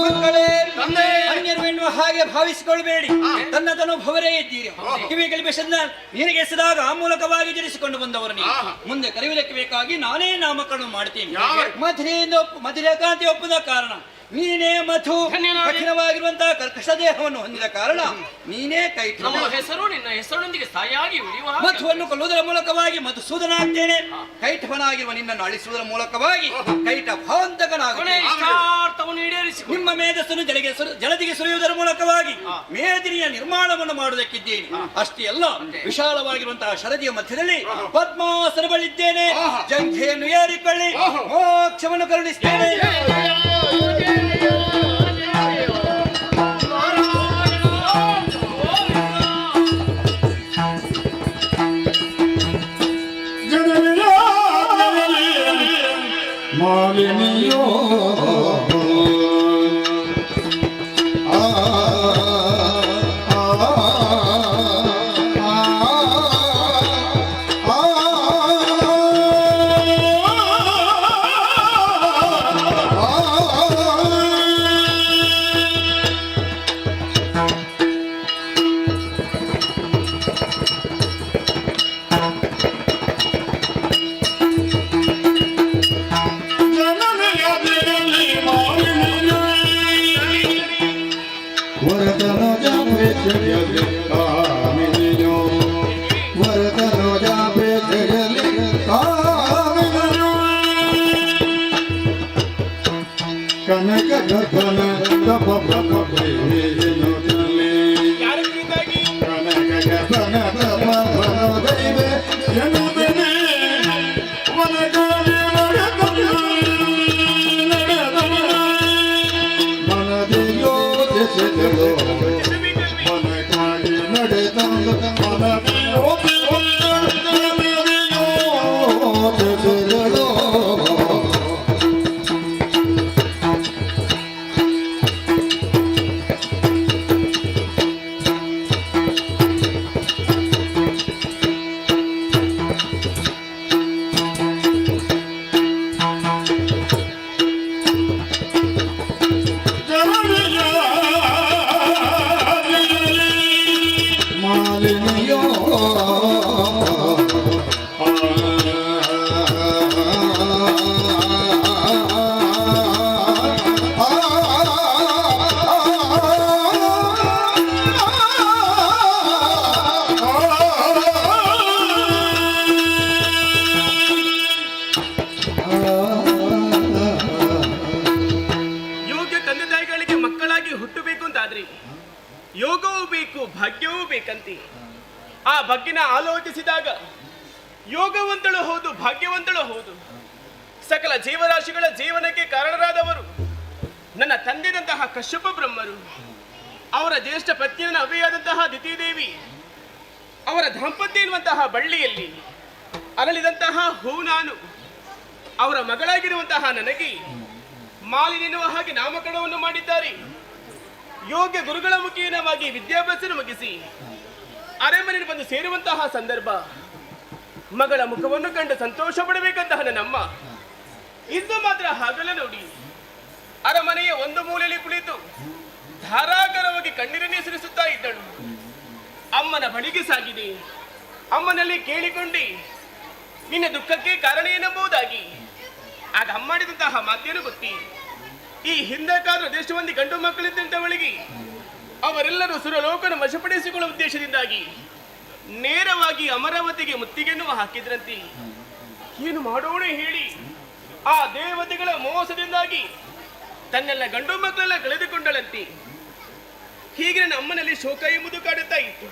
ಮಕ್ಕಳೇ, ತಂದೆ, ಅನ್ಯರು ಎನ್ನುವ ಹಾಗೆ ಭಾವಿಸಿಕೊಳ್ಳಬೇಡಿ. ತನ್ನದನ್ನು ಭವರೇ ಇದ್ದೀರಿ. ಕಿವಿಗಳಿಗೆ ಬೆಸನ್ನ ನಿನಗೆ ಎಸೆದಾಗ ಆ ಮೂಲಕವಾಗಿ ಜನಿಸಿಕೊಂಡು ಬಂದವರು ನೀವು. ಮುಂದೆ ಕರೆಯುವುದಕ್ಕೆ ಬೇಕಾಗಿ ನಾನೇ ನಾಮಕರಣ ಮಾಡ್ತೀನಿ. ಮಧುರೆಕಾಂತಿ ಒಪ್ಪದ ಕಾರಣ ನೀನೇ ಮಧು. ಧನ್ಯನಾದೆ. ಕಠಿಣವಾಗಿರುವಂತಹ ಕರ್ಕಶ ದೇಹವನ್ನು ಹೊಂದಿದ ಕಾರಣ ನೀನೇ ಕೈಠ. ನಮ್ಮ ಹೆಸರು ನಿನ್ನ ಹೆಸರಿನೊಂದಿಗೆ ಸಾಯಾಗಿ ಉಳಿಯುವ ಹಾಗೆ. ಮಧುವನ್ನು ಕೊಲ್ಲುವುದರ ಮೂಲಕವಾಗಿ ಮಧುಸೂದನಾಗ್ತೇನೆ. ಕೈಠವನಾಗಿರುವ ನಿನ್ನನ್ನು ಅಳಿಸುವುದರ ಮೂಲಕವಾಗಿ ಕೈಠ ಕೊನೆಯ ಭಾವಂತಕನಾಗುತ್ತೇನೆ. ಇಷ್ಟಾರ್ಥವನ್ನು ಈಡೇರಿಸಿ ನಿಮ್ಮ ಮೇಧಸ್ಸನ್ನು ಜಲದಿಗೆ ಸುರಿಯುವುದರ ಮೂಲಕವಾಗಿ ಮೇದಿನಿಯ ನಿರ್ಮಾಣವನ್ನು ಮಾಡುವುದಕ್ಕಿದ್ದೇನೆ. ಅಷ್ಟೇ ಅಲ್ಲ, ವಿಶಾಲವಾಗಿರುವಂತಹ ಶರದಿಯ ಮಧ್ಯದಲ್ಲಿ ಪದ್ಮಾಸನ ಬಳಿದ್ದೇನೆ. ಜಂಘೆಯನ್ನು ಏರಿಕೊಳ್ಳಿ, ಮೋಕ್ಷವನ್ನು ಕರುಣಿಸ್ತೇನೆ. ಮಾಲಿನಿಯೋ ಕನಕ ಗಗನ ತಪ ಪ್ರಭ ಯಾರ ಕುರಿತಾಗಿ ಕನಕ ಗಗನ ತಪ ದೈವ ಎನ್ನುವುದನೆ ಮನಗಾಲಿ ಮನದಿ ಯೋಚಿಸಿದಳು ಮನಗಾಗಿ ನಡೆದಂಗ ಮನದಿ ಯೋಚಿಸಿದಳು. ಮಾಲಿನಿಯೋ ಯೋಗ್ಯ ತಂದೆ ತಾಯಿಗಳಿಗೆ ಮಕ್ಕಳಾಗಿ ಹುಟ್ಟಬೇಕು ಅಂತಾದ್ರಿ ಯೋಗವೂ ಬೇಕು, ಭಾಗ್ಯವೂ ಬೇಕಂತೆ. ಆ ಬಗ್ಗಿನ ಆಲೋಚಿಸಿದಾಗ ಯೋಗವಂತಳು ಹೌದು, ಭಾಗ್ಯವಂತಳು ಹೌದು. ಸಕಲ ಜೀವರಾಶಿಗಳ ಜೀವನಕ್ಕೆ ಕಾರಣರಾದವರು ನನ್ನ ತಂದೆದಂತಹ ಕಶ್ಯಪ ಬ್ರಹ್ಮರು, ಅವರ ಜ್ಯೇಷ್ಠ ಪತ್ನಿಯನ್ನು ಅವ್ವೆಯಾದಂತಹ ದಿತಿದೇವಿ, ಅವರ ದಾಂಪತ್ಯ ಎನ್ನುವಂತಹ ಬಳ್ಳಿಯಲ್ಲಿ ಅರಳಿದಂತಹ ಹೂ ನಾನು. ಅವರ ಮಗಳಾಗಿರುವಂತಹ ನನಗೆ ಮಾಲಿನೆನ್ನುವ ಹಾಗೆ ನಾಮಕರಣವನ್ನು ಮಾಡಿದ್ದಾರೆ. ಯೋಗ್ಯ ಗುರುಗಳ ಮುಖೇನವಾಗಿ ವಿದ್ಯಾಭ್ಯಾಸ ಮುಗಿಸಿ ಅರೆಮನೆಗೆ ಬಂದು ಸೇರುವಂತಹ ಸಂದರ್ಭ, ಮಗಳ ಮುಖವನ್ನು ಕಂಡು ಸಂತೋಷ ಪಡಬೇಕಂತಹ ನನ್ನಮ್ಮ ಇಂದು ಮಾತ್ರ ಹಾಗಲ್ಲ ನೋಡಿ. ಅರಮನೆಯ ಒಂದು ಮೂಲೆಯಲ್ಲಿ ಕುಳಿತು ಧಾರಾಕಾರವಾಗಿ ಕಣ್ಣೀರನ್ನೇ ಸುರಿಸುತ್ತಾ ಇದ್ದಳು. ಅಮ್ಮನ ಬಳಿಗೆ ಸಾಗಿದೆ. ಅಮ್ಮನಲ್ಲಿ ಕೇಳಿಕೊಂಡಿ ನಿನ್ನ ದುಃಖಕ್ಕೆ ಕಾರಣ ಏನೆಂಬುದಾಗಿ. ಆಗ ಅಮ್ಮ ಮಾಡಿದಂತಹ ಮಾತೇನು ಗೊತ್ತಿ, ಈ ಹಿಂದಕ್ಕಾದ್ರೂ ಅದೆಷ್ಟು ಮಂದಿ ಗಂಡು ಮಕ್ಕಳಿದ್ದಂಥವಳಿಗೆ ಅವರೆಲ್ಲರೂ ಸುರಲೋಕನ ವಶಪಡಿಸಿಕೊಳ್ಳುವ ಉದ್ದೇಶದಿಂದಾಗಿ ನೇರವಾಗಿ ಅಮರಾವತಿಗೆ ಮುತ್ತಿಗೆನ್ನು ಹಾಕಿದ್ರಂತೆ. ಏನು ಮಾಡೋಣ ಹೇಳಿ, ಆ ದೇವತೆಗಳ ಮೋಸದಿಂದಾಗಿ ತನ್ನೆಲ್ಲ ಗಂಡು ಮಕ್ಕಳೆಲ್ಲ ಕಳೆದುಕೊಂಡಳಂತೆ. ಹೀಗೆ ನನ್ನ ಅಮ್ಮನಲ್ಲಿ ಶೋಕ ಎಂಬುದು ಕಾಡುತ್ತಾ ಇತ್ತು.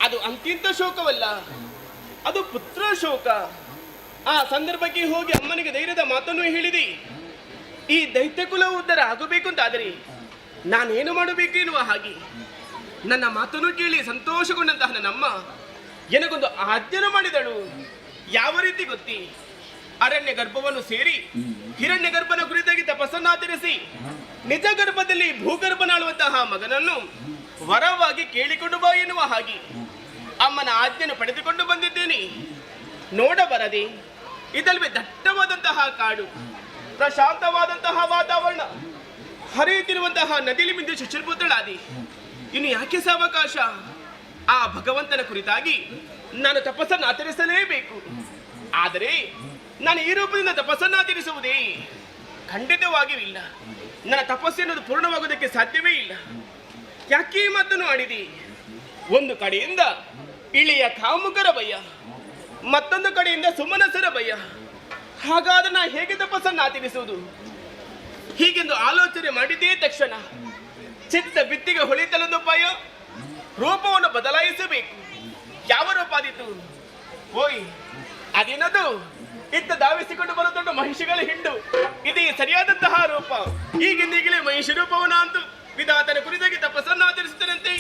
ಅದು ಅಂತಿಂತ ಶೋಕವಲ್ಲ, ಅದು ಪುತ್ರ ಶೋಕ. ಆ ಸಂದರ್ಭಕ್ಕೆ ಹೋಗಿ ಅಮ್ಮನಿಗೆ ಧೈರ್ಯದ ಮಾತನ್ನು ಹೇಳಿದೆ. ಈ ದೈತ್ಯ ಕುಲ ಉದ್ಧಾರ ಆಗಬೇಕು ಅಂತಾದರೆ ನಾನೇನು ಮಾಡಬೇಕು ಎನ್ನುವ ಹಾಗೆ ನನ್ನ ಮಾತನ್ನು ಕೇಳಿ ಸಂತೋಷಗೊಂಡಂತಹ ನನ್ನಮ್ಮ ನನಗೊಂದು ಆಜ್ಞೆಯನ್ನು ಮಾಡಿದಳು. ಯಾವ ರೀತಿ ಗೊತ್ತಿ, ಅರಣ್ಯ ಗರ್ಭವನ್ನು ಸೇರಿ ಹಿರಣ್ಯ ಗರ್ಭನ ಕುರಿತಾಗಿ ತಪಸ್ಸನ್ನಾಚರಿಸಿ ನಿಜ ಗರ್ಭದಲ್ಲಿ ಭೂಗರ್ಭನಾಳುವಂತಹ ಮಗನನ್ನು ವರವಾಗಿ ಕೇಳಿಕೊಂಡು ಬಾ ಎನ್ನುವ ಹಾಗೆ ಅಮ್ಮನ ಆಜ್ಞೆಯನ್ನು ಪಡೆದುಕೊಂಡು ಬಂದಿದ್ದೇನೆ. ನೋಡಬರದೆ ಇದಲ್ವೇ ದಟ್ಟವಾದಂತಹ ಕಾಡು, ಪ್ರಶಾಂತವಾದಂತಹ ವಾತಾವರಣ, ಹರಿಯುತ್ತಿರುವಂತಹ ನದಿಲಿ ಮಿಂದು ಶುಚಿರ್ಭೂತಳಾದಿ. ಇನ್ನು ಯಾಕೆ ಸಾವಕಾಶ? ಆ ಭಗವಂತನ ಕುರಿತಾಗಿ ನಾನು ತಪಸ್ಸನ್ನು ಆಚರಿಸಲೇಬೇಕು. ಆದರೆ ನಾನು ಈ ರೂಪದಿಂದ ತಪಸ್ಸನ್ನು ಆಚರಿಸುವುದೇ ಖಂಡಿತವಾಗಿಯೂ ಇಲ್ಲ. ನನ್ನ ತಪಸ್ಸು ಎನ್ನುವುದು ಪೂರ್ಣವಾಗುವುದಕ್ಕೆ ಸಾಧ್ಯವೇ ಇಲ್ಲ. ಯಾಕೆ ಈ ಮಾತನ್ನು ಆಡಿದಿ? ಒಂದು ಕಡೆಯಿಂದ ಇಳಿಯ ಕಾಮುಕರ ಭಯ, ಮತ್ತೊಂದು ಕಡೆಯಿಂದ ಸುಮನಸರ ಭಯ. ಹಾಗಾದ್ರೆ ನಾ ಹೇಗೆ ತಪಸ್ಸನ್ನು ಆಚರಿಸುವುದು? ಹೀಗೆಂದು ಆಲೋಚನೆ ಮಾಡಿದ್ದೇ ತಕ್ಷಣ ಚಿತ್ತ ಬಿತ್ತಿಗೆ ಹೊಳಿತಲೊಂದು ಉಪಾಯ, ರೂಪವನ್ನು ಬದಲಾಯಿಸಬೇಕು. ಯಾವ ರೂಪ ಆದಿತು? ಓಯ್, ಅದೇನದು? ಇತ್ತ ಧಾವಿಸಿಕೊಂಡು ಬರೋ ದೊಡ್ಡ ಮಹಿಷಿಗಳ ಹಿಂಡು, ಇದೇ ಸರಿಯಾದಂತಹ ರೂಪ. ಈಗಿಂದೀಗಲೇ ಮಹಿಷ ರೂಪವನ್ನ ಅಂತು ವಿಧಾತನ ಕುರಿತಾಗಿ ತಪಸ್ಸನ್ನು ಆಚರಿಸುತ್ತೇನಂತೆ.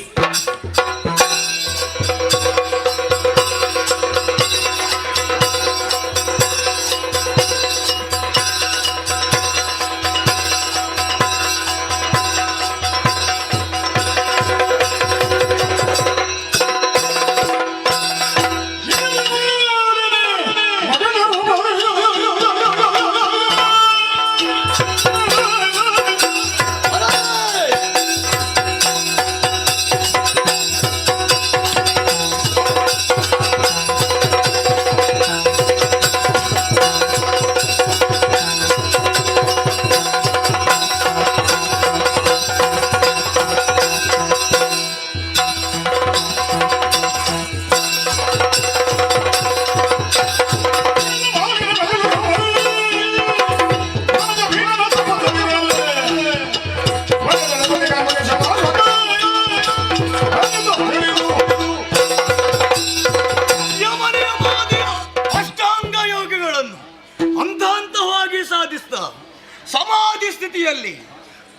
ಸಮಾಧಿ ಸ್ಥಿತಿಯಲ್ಲಿ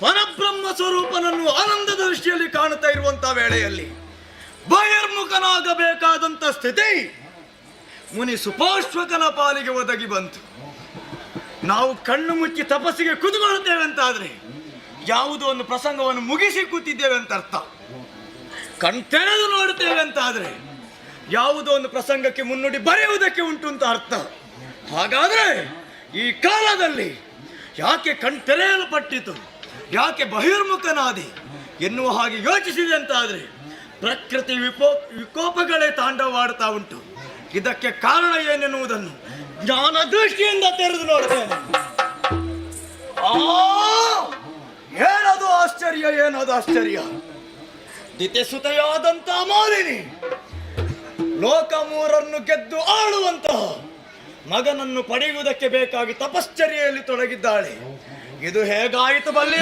ಪರಬ್ರಹ್ಮ ಸ್ವರೂಪನನ್ನು ಆನಂದದ ದೃಷ್ಟಿಯಲ್ಲಿ ಕಾಣುತ್ತಾ ಇರುವಂತಹ ವೇಳೆಯಲ್ಲಿ ಬಹಿರ್ಮುಖನಾಗಬೇಕಾದಂತ ಸ್ಥಿತಿ ಮುನಿ ಸುಪಾಶ್ವಕನ ಪಾಲಿಗೆ ಒದಗಿ ಬಂತು. ನಾವು ಕಣ್ಣು ಮುಚ್ಚಿ ತಪಸ್ಸಿಗೆ ಕುದುಕೊಳ್ಳುತ್ತೇವೆ ಅಂತಾದ್ರೆ ಯಾವುದೋ ಒಂದು ಪ್ರಸಂಗವನ್ನು ಮುಗಿಸಿ ಕೂತಿದ್ದೇವೆ ಅಂತ ಅರ್ಥ. ಕಣ್ತೆರೆದು ನೋಡುತ್ತೇವೆ ಅಂತಾದ್ರೆ ಯಾವುದೋ ಒಂದು ಪ್ರಸಂಗಕ್ಕೆ ಮುನ್ನುಡಿ ಬರೆಯುವುದಕ್ಕೆ ಉಂಟು ಅಂತ ಅರ್ಥ. ಹಾಗಾದ್ರೆ ಈ ಕಾಲದಲ್ಲಿ ಯಾಕೆ ಕಣ್ತೆರೆಯಲ್ಪಟ್ಟಿತು, ಯಾಕೆ ಬಹಿರ್ಮುಖನಾದಿ ಎನ್ನುವ ಹಾಗೆ ಯೋಚಿಸಿದೆ ಅಂತಾದ್ರೆ ಪ್ರಕೃತಿ ವಿಕೋಪಗಳೇ ತಾಂಡವಾಡ್ತಾ ಉಂಟು. ಇದಕ್ಕೆ ಕಾರಣ ಏನೆನ್ನುವುದನ್ನು ಜ್ಞಾನ ದೃಷ್ಟಿಯಿಂದ ತೆರೆದು ನೋಡ್ತೇನೆ. ಏನದು ಆಶ್ಚರ್ಯ, ಏನದು ಆಶ್ಚರ್ಯ! ದಿತಿಸುತೆಯಾದಂತ ಮಾಲಿನಿ ಲೋಕ ಮೂರನ್ನು ಗೆದ್ದು ಆಳುವಂತಹ ಮಗನನ್ನು ಪಡೆಯುವುದಕ್ಕೆ ಬೇಕಾಗಿ ತಪಶ್ಚರ್ಯೆಯಲ್ಲಿ ತೊಡಗಿದ್ದಾಳೆ. ಇದು ಹೇಗಾಯಿತು ಬಲ್ಲಿ?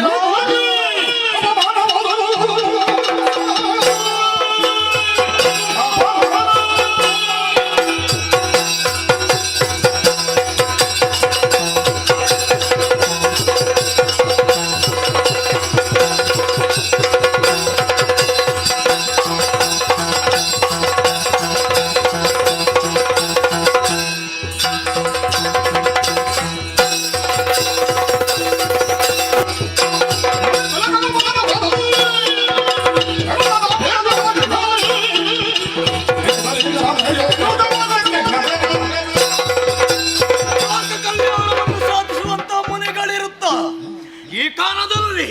ಈ ಕಾಲದಲ್ಲಿ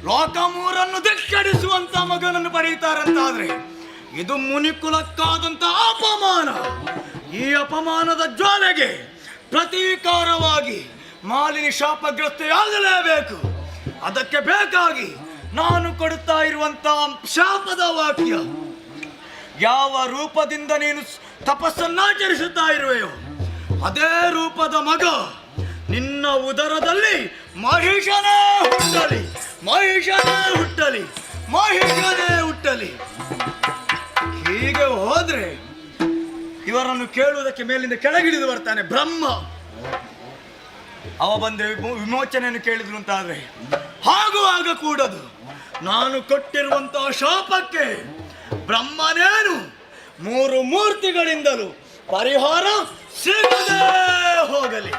ಲೋಕ ಮೂರನ್ನು ಧಿಕ್ಕರಿಸುವಂತ ಮಗನನ್ನು ಪಡೆಯುತ್ತಾರಂತಾದ್ರೆ ಇದು ಮುನಿಕುಲಕ್ಕಾದಂತ ಅಪಮಾನ. ಈ ಅಪಮಾನದ ಜ್ವಾಲೆಗೆ ಪ್ರತೀಕಾರವಾಗಿ ಮಾಲಿನಿ ಶಾಪಗ್ರಸ್ತೆಯಾಗಲೇಬೇಕು. ಅದಕ್ಕೆ ಬೇಕಾಗಿ ನಾನು ಕೊಡುತ್ತಾ ಇರುವಂತಹ ಶಾಪದ ವಾಕ್ಯ, ಯಾವ ರೂಪದಿಂದ ನೀನು ತಪಸ್ಸನ್ನಾಚರಿಸುತ್ತಾ ಇರುವೆಯೋ ಅದೇ ರೂಪದ ಮಗ ನಿನ್ನ ಉದರದಲ್ಲಿ ಮಹಿಷನೇ ಹುಟ್ಟಲಿ, ಮಹಿಷನೇ ಹುಟ್ಟಲಿ, ಮಹಿಷನೇ ಹುಟ್ಟಲಿ. ಹೀಗೆ ಹೋದ್ರೆ ಇವರನ್ನು ಕೇಳುವುದಕ್ಕೆ ಮೇಲಿಂದ ಕೆಳಗಿಳಿದು ಬರ್ತಾನೆ ಬ್ರಹ್ಮ. ಅವ ಬಂದು ವಿಮೋಚನೆಯನ್ನು ಕೇಳಿದ್ರು ಅಂತಾದ್ರೆ ಹಾಗೂ ಆಗಕೂಡದು. ನಾನು ಕೊಟ್ಟಿರುವಂತಹ ಶಾಪಕ್ಕೆ ಬ್ರಹ್ಮನೇನು ಮೂರು ಮೂರ್ತಿಗಳಿಂದಲೂ ಪರಿಹಾರ ಸಿಗದೆ ಹೋಗಲಿ.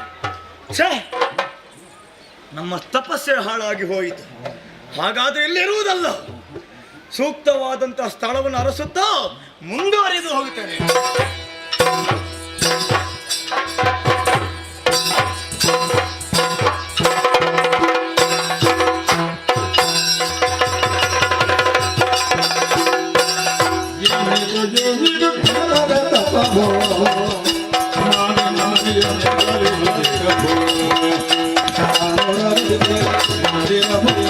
ನಮ್ಮ ತಪಸ್ಸೆ ಹಾಳಾಗಿ ಹೋಯಿತು. ಹಾಗಾದ್ರೆ ಇಲ್ಲಿರುವುದಲ್ಲ, ಸೂಕ್ತವಾದಂತಹ ಸ್ಥಳವನ್ನು ಅರಸುತ್ತಾ ಮುಂದುವರಿದು ಹೋಗುತ್ತೇನೆ. Hare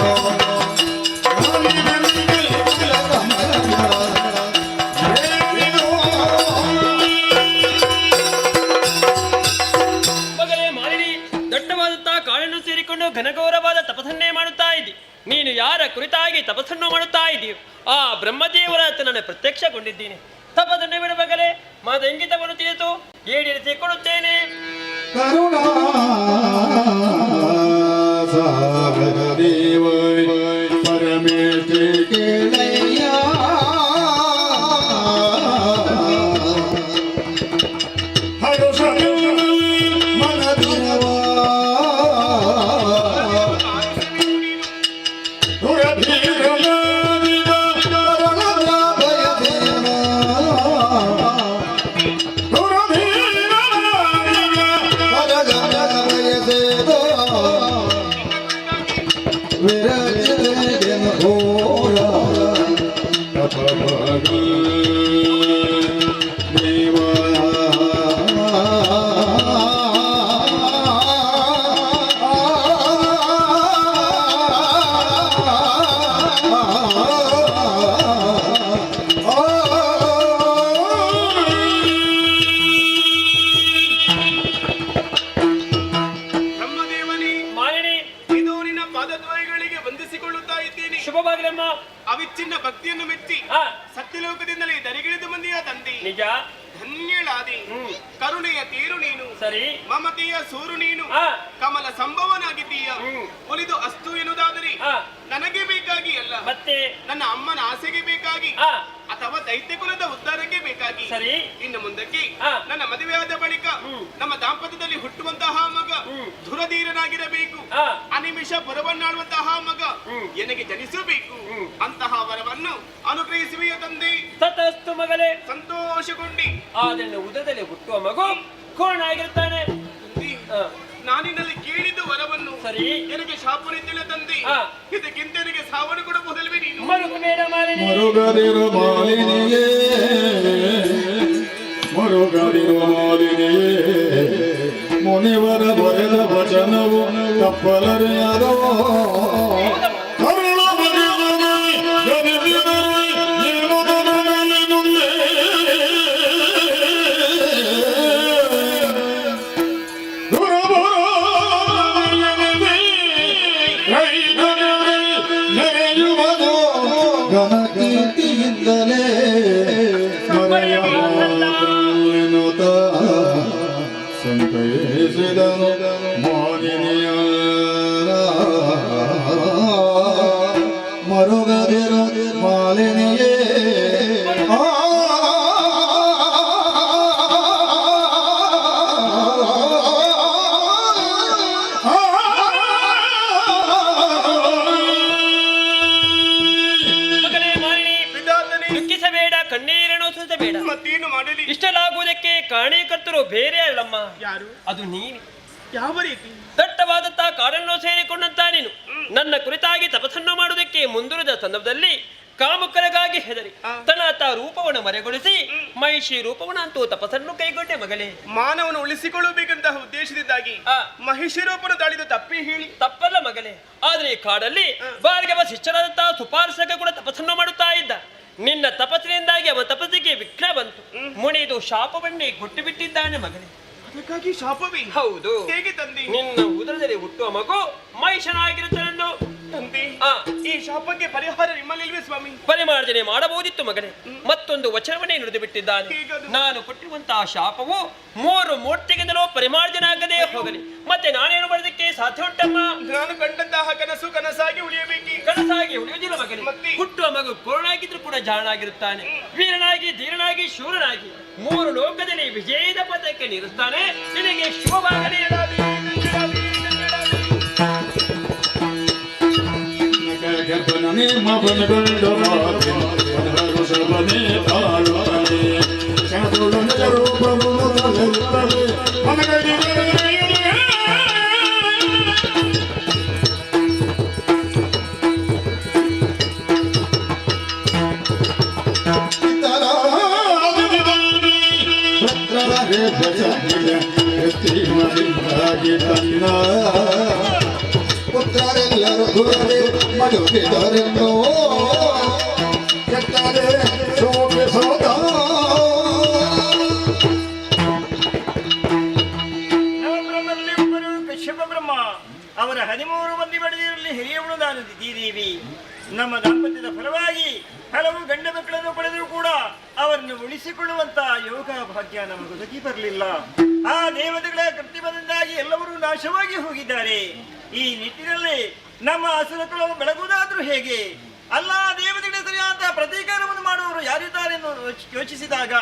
ನೀನು ಯಾರ ಕುರಿತಾಗಿ ತಪಸ್ಸನ್ನು ಮಾಡುತ್ತಾ ಇದೆಯೋ ಆ ಬ್ರಹ್ಮದೇವರ ಹತ್ರ ನಾನು ಪ್ರತ್ಯಕ್ಷಗೊಂಡಿದ್ದೀನಿ. ತಪಸ್ಸನ್ನು ಬಿಡ ಮಗಲೇ, ಮದಂಗಿತವನ್ನು ತಿಳಿದು ಈಡೇರಿಸಿಕೊಡುತ್ತೇನೆ. ಕರುಣಾ ಸಾಗರ ದೇವ ಪರಮೇಶ್ವರ ಕೇಳಯ್ಯ ಶುಭವಾಗಲಮ್ಮ. ಅವಿಚ್ಛಿನ್ನ ಭಕ್ತಿಯನ್ನು ಮೆಚ್ಚಿ ಸತ್ಯಲೋಕದಿಂದಲೇ ದರಿಗಿಳಿದು ಬಂದಿಯ ತಂದೆ, ನಿಜ ಧನ್ಯಳಾದಿ. ಕರುಣೆಯ ತೀರು ನೀನು, ಸರಿ, ಮಮತೆಯ ಸೂರು ನೀನು, ಕಮಲ ಸಂಭವನಾಗಿದ್ದೀಯ. ಒಲಿದು ಅಸ್ತು ಎನ್ನುವುದಾದರೆ ನನಗೆ ಬೇಕಾಗಿ ಅಲ್ಲ, ಮತ್ತೆ ನನ್ನ ಅಮ್ಮನ ಆಸೆಗೆ ಬೇಕಾಗಿ ಅಥವಾ ದೈತ್ಯ ಕುಲದ ಉದ್ಧಾರಕ್ಕೆ ಬೇಕಾಗಿ. ಸರಿ, ಇನ್ನು ಮುಂದಕ್ಕೆ ನನ್ನ ಮದುವೆಯಾದ ಬಳಿಕ ನಮ್ಮ ದಾಂಪತ್ಯದಲ್ಲಿ ಹುಟ್ಟುವಂತಹ ಮಗ ಧುರಧೀರನಾಗಿರಬೇಕು, ಅನಿಮಿಷ ಪುರವನ್ನಾಳುವಂತಹ ಮಗ ನನಗೆ ಜನಿಸಬೇಕು. ಅಂತಹ ವರವನ್ನು ಅನುಗ್ರಹಿಸುವೆಯ ತಂದೆ. ತತಸ್ತು ಮಗಳೇ. ಸಂತೋಷಗೊಂಡಿ. ಅದನ್ನು ಉದರದಲ್ಲಿ ಹುಟ್ಟುವ ಮಗು ಕೋಣಾಗಿರುತ್ತಾನೆ. ನಾನಿನಲ್ಲಿ ಕೇಳಿದ ವರವನ್ನು ಸರಿ ನನಗೆ ಶಾಪನಿದ್ದಿಲ್ಲ ತಂದೆ. ಇದಕ್ಕಿಂತ ನನಗೆ ಸಾವನ್ನು ಕೊಡಬಹುದಲ್ವೇ ನೀನು? ಮರುಗಬೇಡ ಮಾಲಿನಿ, ಮರುಗದಿರು ಮಾಲಿನಿಯೇ, ಮರುಗದಿರು ಮಾಲಿನಿಯೇ, ಮುನಿವರ ಬರೆದ ವಚನವು ತಪ್ಪಲರೆಯದವೋ. ಗಣಕೀರ್ತಿಯಿಂದಲೇ ಮರೆಯುತ್ತ ಸಂತೈಸಿದನು ಮಾಲಿನಿಯ. ಮರುಗದಿರು ಮಾಲಿನಿಯೇ, ಕಣ್ಣೀರನ್ನು ಸುರಿಸಬೇಡ. ಮತ್ತೇನು ಮಾಡಲಿ? ಇಷ್ಟಲಾಗುವುದಕ್ಕೆ ಕಾರಣೀಕರ್ತರು ಬೇರೆ ಅಲ್ಲಮ್ಮ, ಯಾರು? ಅದು ನೀನು. ಯಾವ ರೀತಿ? ದಟ್ಟವಾದಂತ ಕಾಡನ್ನು ಸೇರಿಕೊಂಡಂತ ನೀನು ನನ್ನ ಕುರಿತಾಗಿ ತಪಸ್ಸನ್ನು ಮಾಡುವುದಕ್ಕೆ ಮುಂದುವರೆದ ಸಂದರ್ಭದಲ್ಲಿ ಕಾಮುಕರಿಗಾಗಿ ಹೆದರಿ ತನ್ನ ರೂಪವನ್ನು ಮರೆಗೊಳಿಸಿ ಮಹಿಷಿ ರೂಪವನ್ನಂತೂ ತಪಸ್ಸನ್ನು ಕೈಗೊಂಡೆ ಮಗಳೇ. ಮಾನವನು ಉಳಿಸಿಕೊಳ್ಳಬೇಕಂತಹ ಉದ್ದೇಶದಿಂದಾಗಿ ಮಹಿಷಿ ರೂಪವನ್ನು ತಾಳಿದ ತಪ್ಪಿ ಹೇಳಿ? ತಪ್ಪಲ್ಲ ಮಗಳೇ, ಆದ್ರೆ ಈ ಕಾಡಲ್ಲಿ ಭಾರ್ಗವ ಶಿಷ್ಯರಾದಂತಹ ಸುಪಾರ್ಶಕ ಕೂಡ ತಪಸ್ಸನ್ನು ಮಾಡುತ್ತಾ ಇದ್ದ. ನಿನ್ನ ತಪಸ್ಸಿನಿಂದಾಗಿ ಅವನ ತಪಸ್ಸಿಗೆ ವಿಘ್ನ ಬಂತು. ಮುನಿದು ಶಾಪವನ್ನೇ ಕೊಟ್ಟು ಬಿಟ್ಟಿದ್ದಾನೆ ಮಗನೇ. ಅದಕ್ಕಾಗಿ ಶಾಪವೇ? ಹೌದು. ಹೇಗೆ ತಂದೆ? ನಿನ್ನ ಉದರದಲ್ಲಿ ಹುಟ್ಟುವ ಮಗು ಮಹಿಷನಾಗಿರುತ್ತಾನನ್ನು ತಂದೆ. ಈ ಶಾಪಕ್ಕೆ ಪರಿಹಾರ ನಿಮ್ಮಲ್ಲಿಲ್ವೇ ಸ್ವಾಮಿ? ಪರಿಮಾರ್ಜನೆ ಮಾಡಬಹುದಿತ್ತು ಮಗನೇ. ಮತ್ತೊಂದು ವಚನವನ್ನೇ ನುಡಿದು ಬಿಟ್ಟಿದ್ದಾನೆ. ನಾನು ಕೊಟ್ಟಿರುವಂತಹ ಶಾಪವು 3 ಮೂರ್ತಿಗಿಂತಲೂ ಪರಿಮಾರ್ಜನೆ ಆಗದೆ ಹೋಗಲಿ. ಮತ್ತೆ ನಾನೇನು ಮಾಡೋದಕ್ಕೆ ಸಾಧ್ಯ ಉಂಟಮ್ಮ? ನಾನು ಕಂಡಂತಹ ಕನಸು ಕನಸಾಗಿ ಉಳಿಯಬೇಕಿ? ಕನಸಾಗಿ ಉಳಿಯುವುದಿಲ್ಲ ಮಗನೇ. ಹುಟ್ಟುವ ಮಗು ಪೂರ್ಣಾಗಿದ್ರು ಕೂಡ ಜಾಣಾಗಿರುತ್ತಾನೆ. ವೀರನಾಗಿ ಧೀರನಾಗಿ ಶೂರನಾಗಿ 3 ಲೋಕದಲ್ಲಿ ವಿಜಯದ ಪದಕ್ಕೆ ನಿರುತ್ತಾನೆ. ನಿನಗೆ ಶುಭವಾಗಲಿ. ಮಗನಗಂಡ ಮಾತೃಷಭನೆ ತಾಳುತ್ತಾನೆ ಶನದುಳು ನಿಜ ರೂಪವನ್ನು ತಲೆಯುತ್ತದೆ ತನ್ನ ಪುತ್ರರೆಲ್ಲರೂ ಗುರುವೆ ಮಡುಕಿದರೆಂದೋ ಕೆಟ್ಟರೆ ಶೋಭಿಸೋದ. ನವಬ್ರಹ್ಮರಲ್ಲಿ ಒಬ್ಬರು ಕಶ್ಯಪ ಬ್ರಹ್ಮ. ಅವರ 13 ಮಂದಿ ಬಡಿದಿರಲಿ ಹಿರಿಯವನು ನಾನು. ಸಿದ್ಧಿದೇವಿ ನಮ್ಮ ದಾಂಪತ್ಯದ ಫಲವಾಗಿ ಹಲವು ಗಂಡ ಮಕ್ಕಳನ್ನು ಪಡೆದರೂ ಕೂಡ ಅವರನ್ನು ಉಳಿಸಿಕೊಳ್ಳುವಂತ ಯೋಗ ಭಾಗ್ಯ ನಮಗೊದಗಿ ಬರಲಿಲ್ಲ. ಆ ದೇವತೆಗಳ ಕೃತ್ರಿಮದಿಂದಾಗಿ ಎಲ್ಲರೂ ನಾಶವಾಗಿ ಹೋಗಿದ್ದಾರೆ. ಈ ನಿಟ್ಟಿನಲ್ಲಿ ನಮ್ಮ ಅಸುರಕುಲವು ಬೆಳಗುವುದಾದ್ರೂ ಹೇಗೆ? ಅಲ್ಲ, ದೇವತೆಗಳ ಸರಿಯಾದ ಪ್ರತೀಕಾರವನ್ನು ಮಾಡುವವರು ಯಾರಿದ್ದಾರೆ ಎಂದು ಯೋಚಿಸಿದಾಗ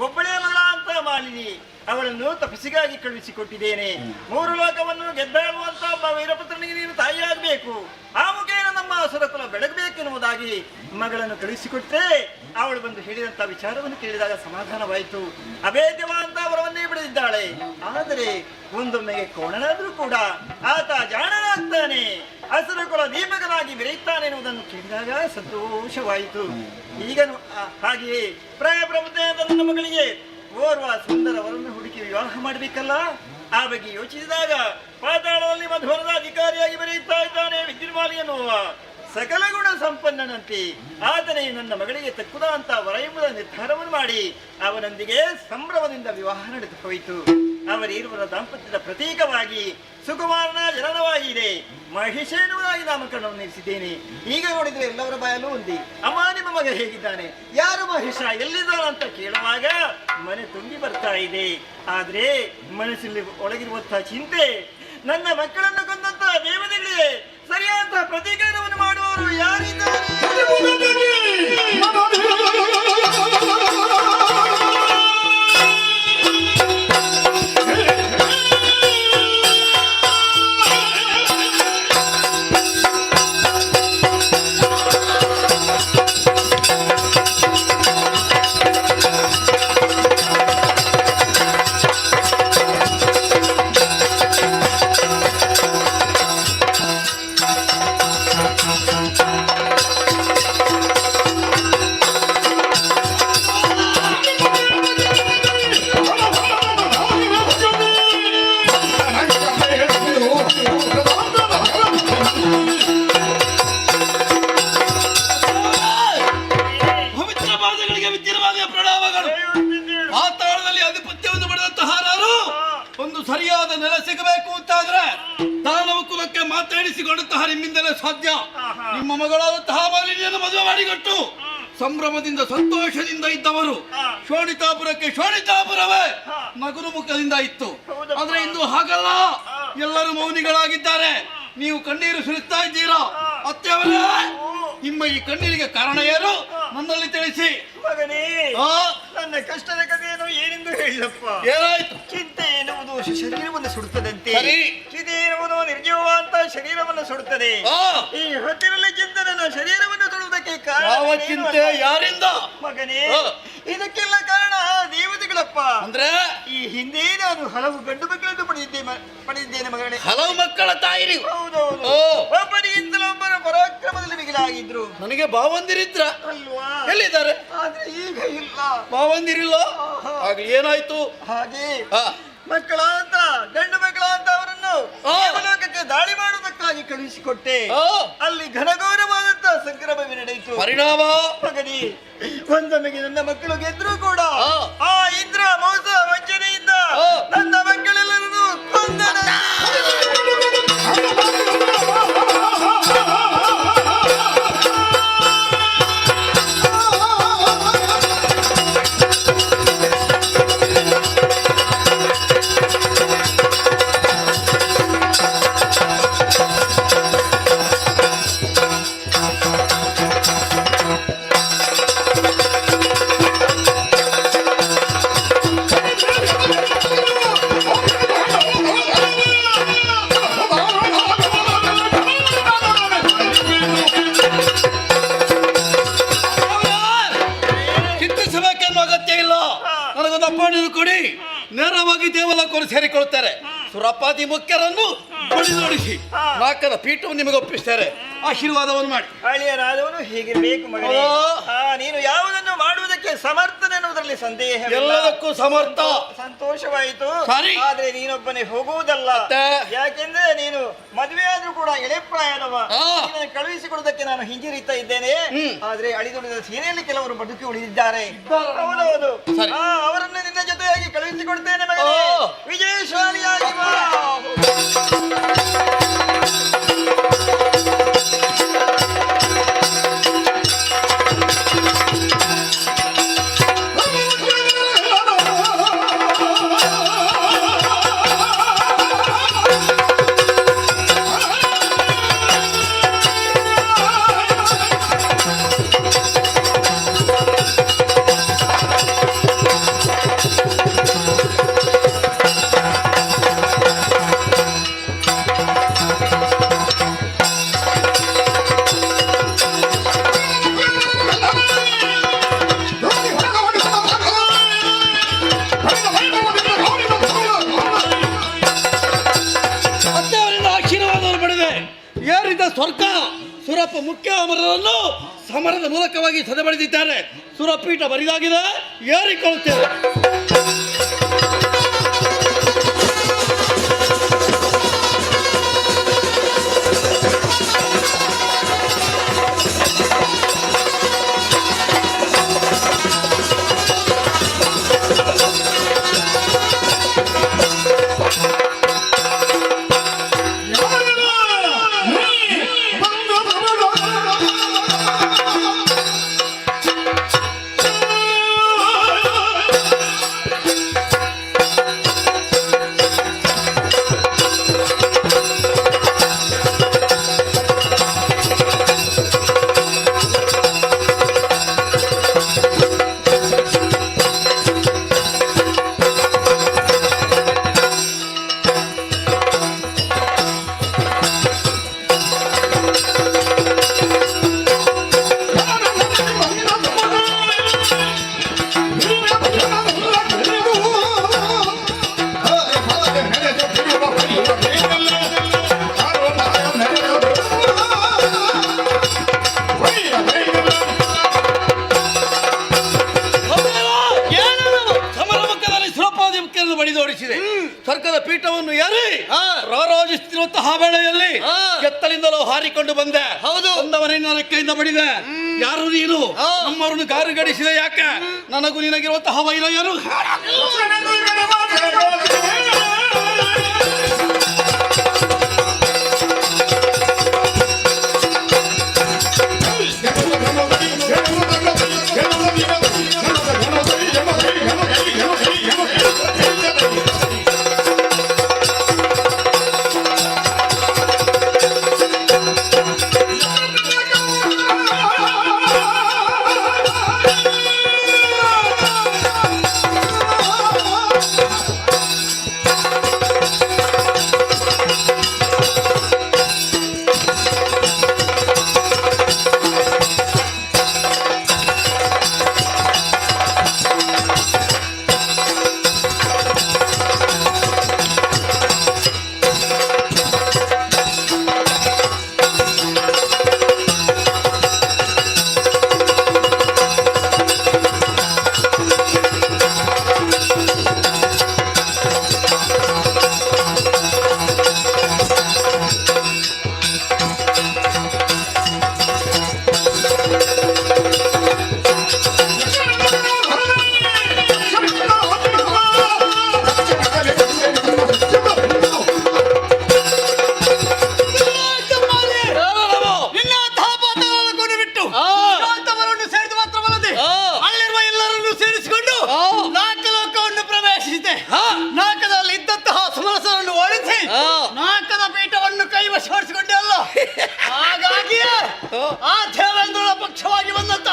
ಒಬ್ಬಳೇ ಮಗಳ ಅಂತ ಮಾಲಿನಿ ಅವರನ್ನು ತಪಸ್ಸಿಗಾಗಿ ಕಳುಹಿಸಿಕೊಟ್ಟಿದ್ದೇನೆ. 3 ಲೋಕವನ್ನು ಗೆದ್ದಾಳುವಂತ ಒಬ್ಬ ವೀರಪುತ್ರನಿಗೆ ನೀನು ತಾಯಿಯಾಗಬೇಕು, ಆ ಮುಖೇನ ನಮ್ಮ ಅಸುರಕುಲ ಬೆಳಗಬೇಕೆನ್ನುವುದಾಗಿ ಮಗಳನ್ನು ಕಳುಹಿಸಿಕೊಟ್ಟೆ. ಅವಳು ಬಂದು ಹೇಳಿದಂತ ವಿಚಾರವನ್ನು ಕೇಳಿದಾಗ ಸಮಾಧಾನವಾಯಿತು. ಅಭೇದ್ಯವಾದಂತ ವರವನ್ನೇ ಬಿಡದಿದ್ದಾಳೆ. ಆದರೆ ಒಂದೊಮ್ಮೆಗೆ ಕೋಣನಾದ್ರೂ ಕೂಡ ಆತ ಜಾಣನಾಗ್ತಾನೆ, ಅಸುರಕುಲ ದೀಪಕನಾಗಿ ಮೆರೆಯುತ್ತಾನೆ ಎನ್ನುವುದನ್ನು ಕೇಳಿದಾಗ ಸಂತೋಷವಾಯಿತು. ಈಗ ಹಾಗೆಯೇ ಪ್ರಾಯಪ್ರಬುದ್ಧೆಯಾದ ನನ್ನ ಮಗಳಿಗೆ ಓರ್ವ ಸುಂದರವರನ್ನು ಹುಡುಕಿ ವಿವಾಹ ಮಾಡಬೇಕಲ್ಲ. ಆ ಬಗ್ಗೆ ಯೋಚಿಸಿದಾಗ ಪಾತಾಳದಲ್ಲಿ ಮಧುವರದ ಅಧಿಕಾರಿಯಾಗಿ ಬರೆಯುತ್ತಾ ಇದ್ದಾನೆ ವಿದ್ಯುನ್ಮಾಲಿ ಎನ್ನುವ ಸಕಲ ಗುಣ ಸಂಪನ್ನನಂತೆ ಆತನೇ ನನ್ನ ಮಗಳಿಗೆ ತಕ್ಕುದಂತ ವರ ಎಂಬುದ ನಿರ್ಧಾರವನ್ನು ಮಾಡಿ ಅವನೊಂದಿಗೆ ಸಂಭ್ರಮದಿಂದ ವಿವಾಹ ನಡೆದು ಹೋಯಿತು. ಅವರಿರುವರ ದಾಂಪತ್ಯದ ಪ್ರತೀಕವಾಗಿ ಸುಕುಮಾರನ ಜನನವಾಗಿದೆ. ಮಹಿಷ ಎನ್ನುವುದಾಗಿ ನಾಮಕರಣವನ್ನು ನಿಲ್ಲಿಸಿದ್ದೇನೆ. ಈಗ ನೋಡಿದ್ರೆ ಎಲ್ಲವರ ಬಾಯಲ್ಲೂ ಒಂದಿ, ಅಮ್ಮ ನಿಮ್ಮ ಮಗ ಹೇಗಿದ್ದಾನೆ, ಯಾರು ಮಹಿಷ, ಎಲ್ಲಿದ್ದಾನಂತ ಕೇಳುವಾಗ ಮನೆ ತುಂಬಿ ಬರ್ತಾ ಇದೆ. ಆದ್ರೆ ಮನಸ್ಸಲ್ಲಿ ಒಳಗಿರುವಂತಹ ಚಿಂತೆ, ನನ್ನ ಮಕ್ಕಳನ್ನು ಕೊಂದಂತಹ ದೇವತೆಗಳಿಗೆ ಸರಿಯಾದ ಪ್ರತೀಕಾರವನ್ನು ಮಾಡುವವರು ಯಾರಿದ್ದಾರೆ? ಸರಿಯಾದ ನೆಲೆ ಸಿಗಬೇಕು ಅಂತಾದ್ರೆ ದಾನವ ಕುಲಕ್ಕೆ ಮಾತಾಡಿಸಿಕೊಂಡಂತಹ ನಿಮ್ಮಿಂದಲೇ ಸಾಧ್ಯ. ನಿಮ್ಮ ಮಗಳಾದಂತಹ ಮಾಲಿನಿಯನ್ನು ಮದುವೆ ಮಾಡಿಕೊಟ್ಟು ಸಂಭ್ರಮದಿಂದ ಸಂತೋಷದಿಂದ ಇದ್ದವರು ಶೋಣಿತಾಪುರಕ್ಕೆ ಶೋಣಿತಾಪುರವೇ ನಗುರು ಮುಖದಿಂದ ಇತ್ತು. ಆದ್ರೆ ಇಂದು ಹಾಗಲ್ಲ, ಎಲ್ಲರೂ ಮೌನಿಗಳಾಗಿದ್ದಾರೆ. ನೀವು ಕಣ್ಣೀರು ಸುರಿಸ್ತಾ ಇದ್ದೀರಾ. ಅತ್ತೆಯವರೇ, ನಿಮ್ಮ ಈ ಕಣ್ಣೀರಿಗೆ ಕಾರಣ ಏನು ನನ್ನಲ್ಲಿ ತಿಳಿಸಿ. ಮಗನೇ, ನನ್ನ ಕಷ್ಟದ ಕಥೆಯನ್ನು ಏನೆಂದು ಹೇಳಪ್ಪ. ಏನಾಯ್ತು? ಚಿಂತೆ ಎನ್ನುವುದು ಶರೀರವನ್ನು ಸುಡುತ್ತದಂತೆ, ಚಿತೆ ಎನ್ನುವುದು ನಿರ್ಜೀವ ಅಂತ ಶರೀರವನ್ನು ಸುಡುತ್ತದೆ. ಈ ಹೊತ್ತಿನಲ್ಲಿ ಚಿಂತೆ ನನ್ನ ಶರೀರವನ್ನು ಸುಡುವುದಕ್ಕೆ ಯಾವ ಚಿಂತೆ, ಯಾರಿಂದ? ಮಗನೇ, ಇದಕ್ಕೆಲ್ಲ ಕಾರಣ ದೇವತೆಗಳಪ್ಪ. ಅಂದ್ರೆ ಈ ಹಿಂದೆ ನಾನು ಹಲವು ಗಂಡು ಮಕ್ಕಳನ್ನು ಪಡೆದಿದ್ದೇನೆ ಮಗನೇ. ಹಲವು ಮಕ್ಕಳ ತಾಯಿ. ಹೌದೌದು, ಒಬ್ಬರಿಗಿಂತಲೂ ಒಬ್ಬರ ಪರಾಕ್ರಮದಲ್ಲಿ ಮಿಗಿಲಾಗಿದ್ರು. ನನಗೆ ಭಾವಂದಿರಿದ್ರ ಅಲ್ವಾ? ಎಲ್ಲಿದ್ದಾರೆ? ಆದ್ರೆ ಈಗ ಇಲ್ಲ. ಭಾವಂದಿರಿಲ್ಲ. ಆಗ್ಲಿ ಏನಾಯ್ತು? ಹಾಗೆ ಮಕ್ಕಳಾದಂತ ಗಂಡು ಮಕ್ಕಳಾದಂತ ಅವರನ್ನು ದೇವಲೋಕಕ್ಕೆ ದಾಳಿ ಮಾಡುವುದಕ್ಕಾಗಿ ಕಳುಹಿಸಿಕೊಟ್ಟೆ. ಅಲ್ಲಿ ಘನಘೋರವಾದಂತ ಸಂಕ್ರಮವೇ ನಡೆಯಿತು. ಪರಿಣಾಮ ಮಗನಿ, ಒಂದೊಮ್ಮೆಗೆ ನನ್ನ ಮಕ್ಕಳು ಗೆದ್ರು ಕೂಡ ಆ ಇಂದ್ರ ಮೋಸ ವಂಚನೆಯಿಂದ ನನ್ನ ಮಕ್ಕಳೆಲ್ಲರನ್ನು ಕೊಂದನ. ಕೊಡಿ, ನೇರವಾಗಿ ದೇವಲೋಕವನ್ನು ಸೇರಿಕೊಳ್ಳುತ್ತಾರೆ. ಸುರಪಾದಿ ಮುಖ್ಯರನ್ನು ನೋಡಿಸಿ ನಾಲ್ಕರ ಪೀಠವನ್ನು ನಿಮಗೆ ಒಪ್ಪಿಸ್ತಾರೆ. ಆಶೀರ್ವಾದವನ್ನು ಮಾಡಿ. ಅಳಿಯರಾದವನು ಹೀಗಿರ್ಬೇಕು ಮಗನೇ. ನೀನು ಯಾವುದನ್ನು ಮಾಡುವುದಕ್ಕೆ ಸಮರ್ಥನೆನ್ನುವುದರಲ್ಲಿ ಸಂದೇಹ, ಎಲ್ಲದಕ್ಕೂ ಸಮರ್ಥ. ಸಂತೋಷವಾಯಿತು. ಸರಿ, ಆದ್ರೆ ನೀನೊಬ್ಬನೇ ಹೋಗುವುದಲ್ಲ. ಯಾಕೆಂದ್ರೆ ನೀನು ಮದುವೆ ಆದ್ರೂ ಕೂಡ ಎಳೆಪ್ರಾಯದವ. ಕಳುಹಿಸಿಕೊಡುವುದಕ್ಕೆ ನಾನು ಹಿಂಜರಿತಾ ಇದ್ದೇನೆ. ಆದ್ರೆ ಅಳಿದುಳಿದ ಸೇನೆಯಲ್ಲಿ ಕೆಲವರು ಬದುಕಿ ಉಳಿದಿದ್ದಾರೆ. ಹೌದೌದು, ಅವರನ್ನು ನಿನ್ನ ಜೊತೆಯಾಗಿ ಕಳುಹಿಸಿಕೊಡ್ತೇನೆ ಮಗನೇ. ವಿಜಯಶಾಲಿಯಾಗಿ ಬಾ. ಸುರಪ್ಪ ಮುಖ್ಯ ಅಮರರನ್ನು ಸಮರದ ಮೂಲಕವಾಗಿ ಸದೆಬಡಿದಿದ್ದಾರೆ. ಸುರಪೀಠ ಬರಿದಾಗಿದೆ, ಏರಿಕೊಳ್ಳುತ್ತೇವೆ. ಸ್ವರ್ಗದ ಪೀಠವನ್ನು ಏರಿ ರಾರಾಜಿಸುತ್ತಿರುವಂತಹ ವೇಳೆಯಲ್ಲಿ ಕೆತ್ತಲಿಂದಲೂ ಹಾರಿಕೊಂಡು ಬಂದೆ. ಹೌದು, ಒಂದವನಿಂದ ರೆಕ್ಕೆಯಿಂದ ಬಡಿದೆ. ಯಾರು ನೀನು? ನಮ್ಮವರನ್ನು ಗಾರುಗಡಿಸಿದೆ ಯಾಕೆ? ನನಗೂ ನಿನಗಿರುವಂತಹ ವೈರ ಯಾರು? ಹಾಗಾಗಿಯೇ ಆ ದೇವೇಂದ್ರನ ಪಕ್ಷವಾಗಿ ಬಂದಂತ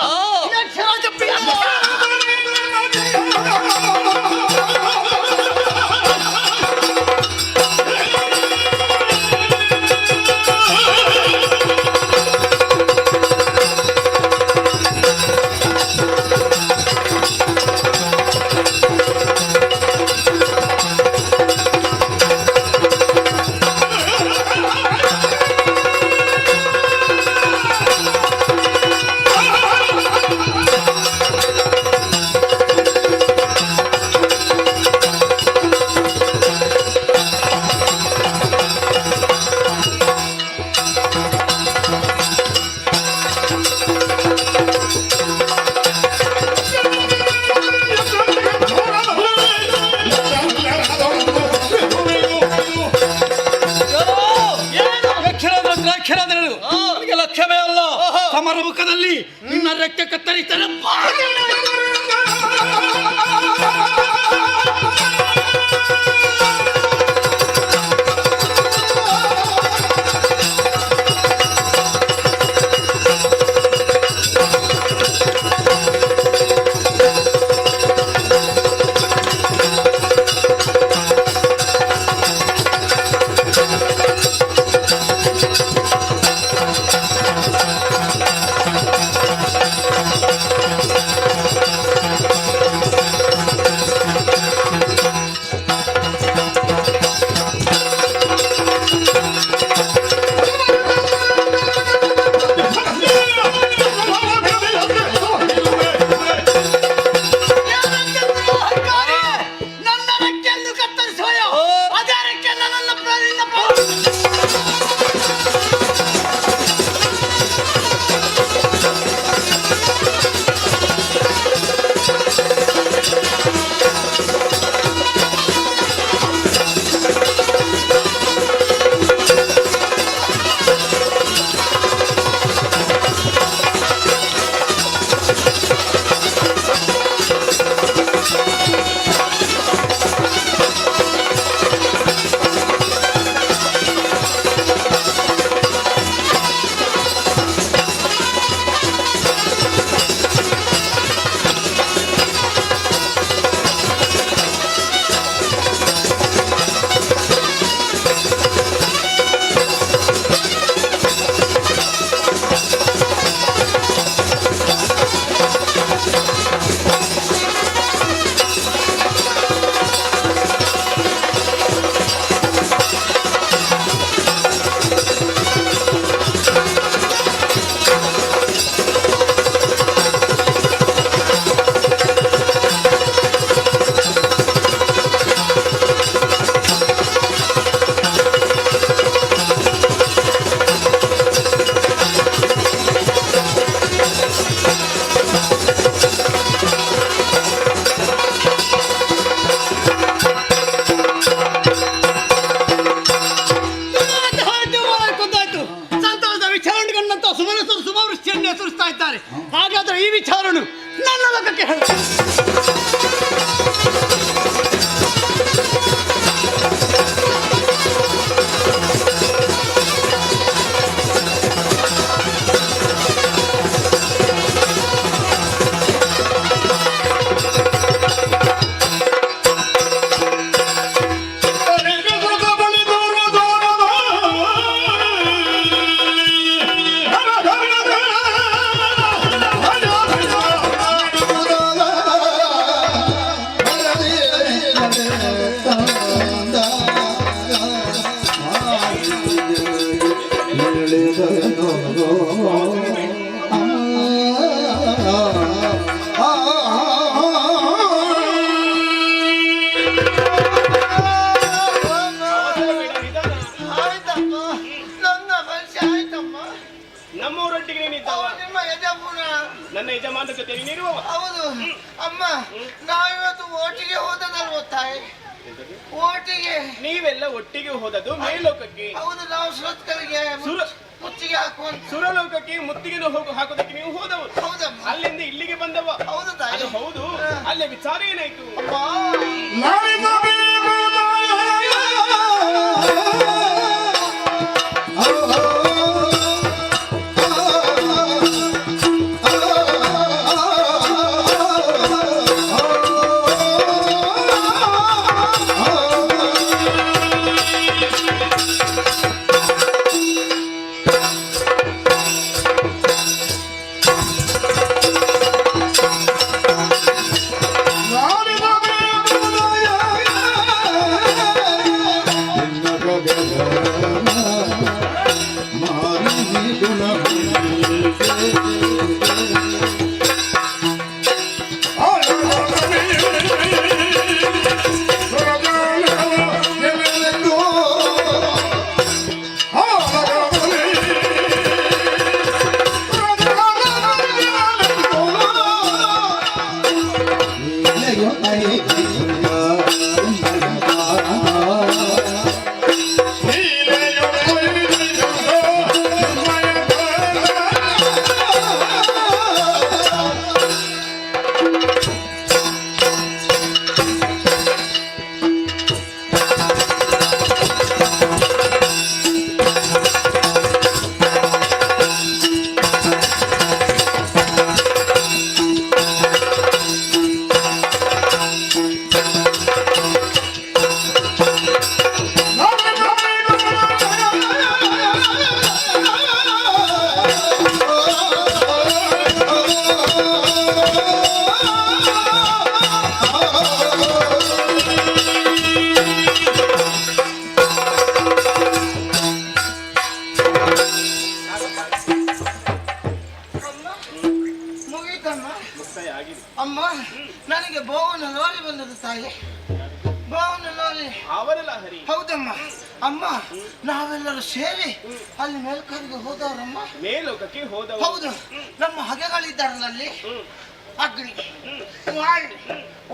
ಲಕ್ಷ್ಯವೇ ಅಲ್ಲ, ಸಮರ ಮುಖದಲ್ಲಿ ನಿನ್ನ ರೆಕ್ಕೆ ಕತ್ತರಿಸ್ತಾನೆ. ಸಮಸ್ಯೆಯನ್ನು ಎದುರಿಸ್ತಾ ಇದ್ದಾರೆ. ಹಾಗಾದ್ರೆ ಈ ವಿಚಾರನು ನನ್ನ ಲೋಕಕ್ಕೆ ಹೇಳ. ನಮ್ಮೂರೊಟ್ಟಿಗೆ ನೀನಿದ್ದಾವ? ನಿಮ್ಮ ಯಜಮಾನ. ನನ್ನ ಯಜಮಾನ ಜೊತೆ ನೀನಿರುವವ? ಹೌದು ಅಮ್ಮ, ನಾವಿವತ್ತು ಓಟಿಗೆ ಹೋದದಲ್ವ ತಾಯಿ? ಓಟಿಗೆ ನೀವೆಲ್ಲ ಒಟ್ಟಿಗೆ ಹೋದದ್ದು ಮೇಲ್ಲೋಕಕ್ಕೆ? ಹೌದು, ನಾವು ಸುರತ್ಕಲಿಗೆ ಸುರ- ಮುಚ್ಚಿಗೆ ಹಾಕುವಂತ. ಸುರಲೋಕಕ್ಕೆ ಮುತ್ತಿಗೆ ಹಾಕೋದಕ್ಕೆ ನೀವು ಹೋದವರು, ಹೌದಮ್ಮ. ಅಲ್ಲಿಂದ ಇಲ್ಲಿಗೆ ಬಂದವ. ಹೌದು ತಾಯಿ. ಅದು ಹೌದು. ಅಲ್ಲೇ ವಿಚಾರ ಏನಾಯ್ತು? ಅಮ್ಮ, ನನಗೆ ಬೋವನ ಲೋರಿ ಬಂದದ್ದು ತಾಯಿ. ಬೋವನ ಲೋರಿ. ಅವರೆಲ್ಲ ಹರಿ. ಹೌದಮ್ಮ. ಅಮ್ಮ, ನಾವೆಲ್ಲರೂ ಸೇರಿ ಅಲ್ಲಿ ಮೇಲ್ಕರಿಗೆ ಹೋದವರಮ್ಮ. ಮೇಲೋಕಕ್ಕೆ ಹೋದವರು? ಹೌದು. ನಮ್ಮ ಹಗೆಗಳಿದ್ದಾರಲ್ಲ ಅಲ್ಲಿ, ಅಗ್ನಿ, ವಾಯು,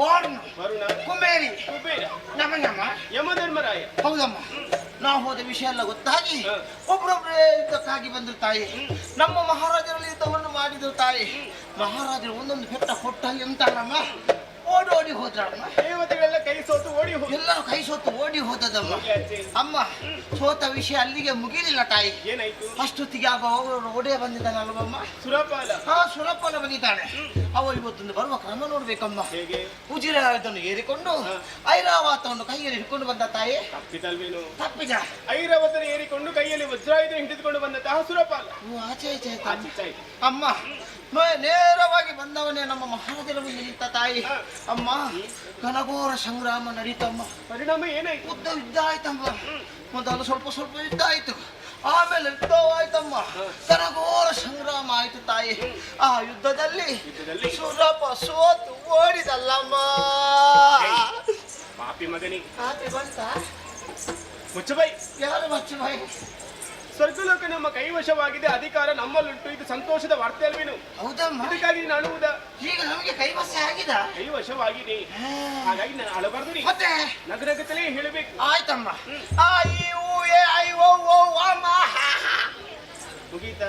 ವರುಣ, ಕುಬೇರಿ, ಯಮ, ಯಮಧರ್ಮರಾಯ. ಹೌದಮ್ಮ. ನಾವು ಹೋದ ವಿಷಯ ಎಲ್ಲ ಗೊತ್ತಾಗಿ ಒಬ್ರೊಬ್ರೇ ಯುದ್ಧಕ್ಕಾಗಿ ಬಂದ್ರು ತಾಯಿ. ನಮ್ಮ ಮಹಾರಾಜರಲ್ಲಿ ಯುದ್ಧವನ್ನು ಮಾಡಿದ್ರು ತಾಯಿ. ಮಹಾರಾಜರು ಒಂದೊಂದು ಪೆಟ್ಟ ಕೊಟ್ಟಲ್ಲಿ ಎಂತಲ್ಲಮ್ಮ ಓಡಿ ಹೋದ್ರಮ್ಮ. ದೇವತೆಗಳೆಲ್ಲ ಕೈ ಸೋತು ಓಡಿ ಎಲ್ಲರೂ ಕೈ ಸೋತು ಓಡಿ ಹೋದದಮ್ಮ. ಅಮ್ಮ, ಸೋತ ವಿಷಯ ಅಲ್ಲಿಗೆ ಮುಗಿಲಿಲ್ಲ ತಾಯಿ. ಏನಾಯ್ತು? ಅಷ್ಟೊತ್ತಿಗೆ ಆಗ ಒಡೆಯ ಬಂದಿದ್ದಾನಲ್ವಮ್ಮ, ಸುರಪಾಲ. ಹಾ, ಸುರಪಾಲ ಬಂದಿದ್ದಾನೆ. ಅವ ಇವತ್ತೊಂದು ಬರುವ ಕ್ರಮ ನೋಡ್ಬೇಕಮ್ಮ. ಹೇಗೆ? ಉಜಿರಾಯದನ್ನು ಏರಿಕೊಂಡು ಐರಾವತವನ್ನು ಕೈಯಲ್ಲಿ ಹಿಡ್ಕೊಂಡು ಬಂದ ತಾಯಿ. ತಪ್ಪಿತಲ್ವೇನು? ತಪ್ಪಿದ. ಐರಾವತನ ಏರಿಕೊಂಡು ಕೈಯಲ್ಲಿ ವಜ್ರಾಯುಧ ಹಿಡಿದುಕೊಂಡು ಬಂದಂತಹ ಸುರಪಾಲ. ಆಚೆ ಈಚೆ ಆಯ್ತು. ಆಚೆ ಆಯ್ತು. ಅಮ್ಮ, ನೇರವಾಗಿ ಬಂದವನೇ ನಮ್ಮ ಮಹಾರಾಜರ ಮುಂದೆ ನಿಂತ ತಾಯಿ. ಅಮ್ಮ, ಘನಘೋರ ಸಂಗ್ರಾಮ ನಡೀತಮ್ಮ. ಪರಿಣಾಮ ಏನಾಯ್ತು? ಯುದ್ಧ ಆಯ್ತಮ್ಮ. ಮೊದಲು ಸ್ವಲ್ಪ ಸ್ವಲ್ಪ ಯುದ್ಧ ಆಯ್ತು, ಆಮೇಲೆ ಯುದ್ಧವಾಯ್ತಮ್ಮ. ಘನಘೋರ ಸಂಗ್ರಾಮ ಆಯ್ತು ತಾಯಿ. ಆ ಯುದ್ಧದಲ್ಲಿ ಸುರಪ ಸೋತು ಓಡಿದಲ್ಲಮ್ಮ. ಪಾಪಿ ಮಗನಿ. ಪಾಪಿ ಬಂತ? ಮುಚ್ಚಬೈ. ಯಾರು ಮಚ್ಚಬಾಯಿ? ಸ್ವರ್ಗಲೋಕ ನಮ್ಮ ಕೈವಶವಾಗಿದೆ, ಅಧಿಕಾರ ನಮ್ಮಲ್ಲುಂಟು. ಇದು ಸಂತೋಷದ ವಾರ್ತೆ ಅಲ್ವೇನು? ಹೌದಮ್ಮ. ಅದಕ್ಕಾಗಿ ನೀನು ಅಳುವುದ? ಈಗ ನಮಗೆ ಕೈವಶ ಆಗಿದೆ. ಕೈವಶವಾಗಿದೆ, ಹಾಗಾಗಿ ನಾನು ಅಳಬಾರ್ದು. ನೀ ಮತ್ತೆ ನಗರಗತಲೇ ಹೇಳಬೇಕು. ಆಯ್ತಮ್ಮ. ಆ ಈ ಊ ಎ ಐ ಓ ಓ ಅಮ್ಮ. ಮುಗೀತಾ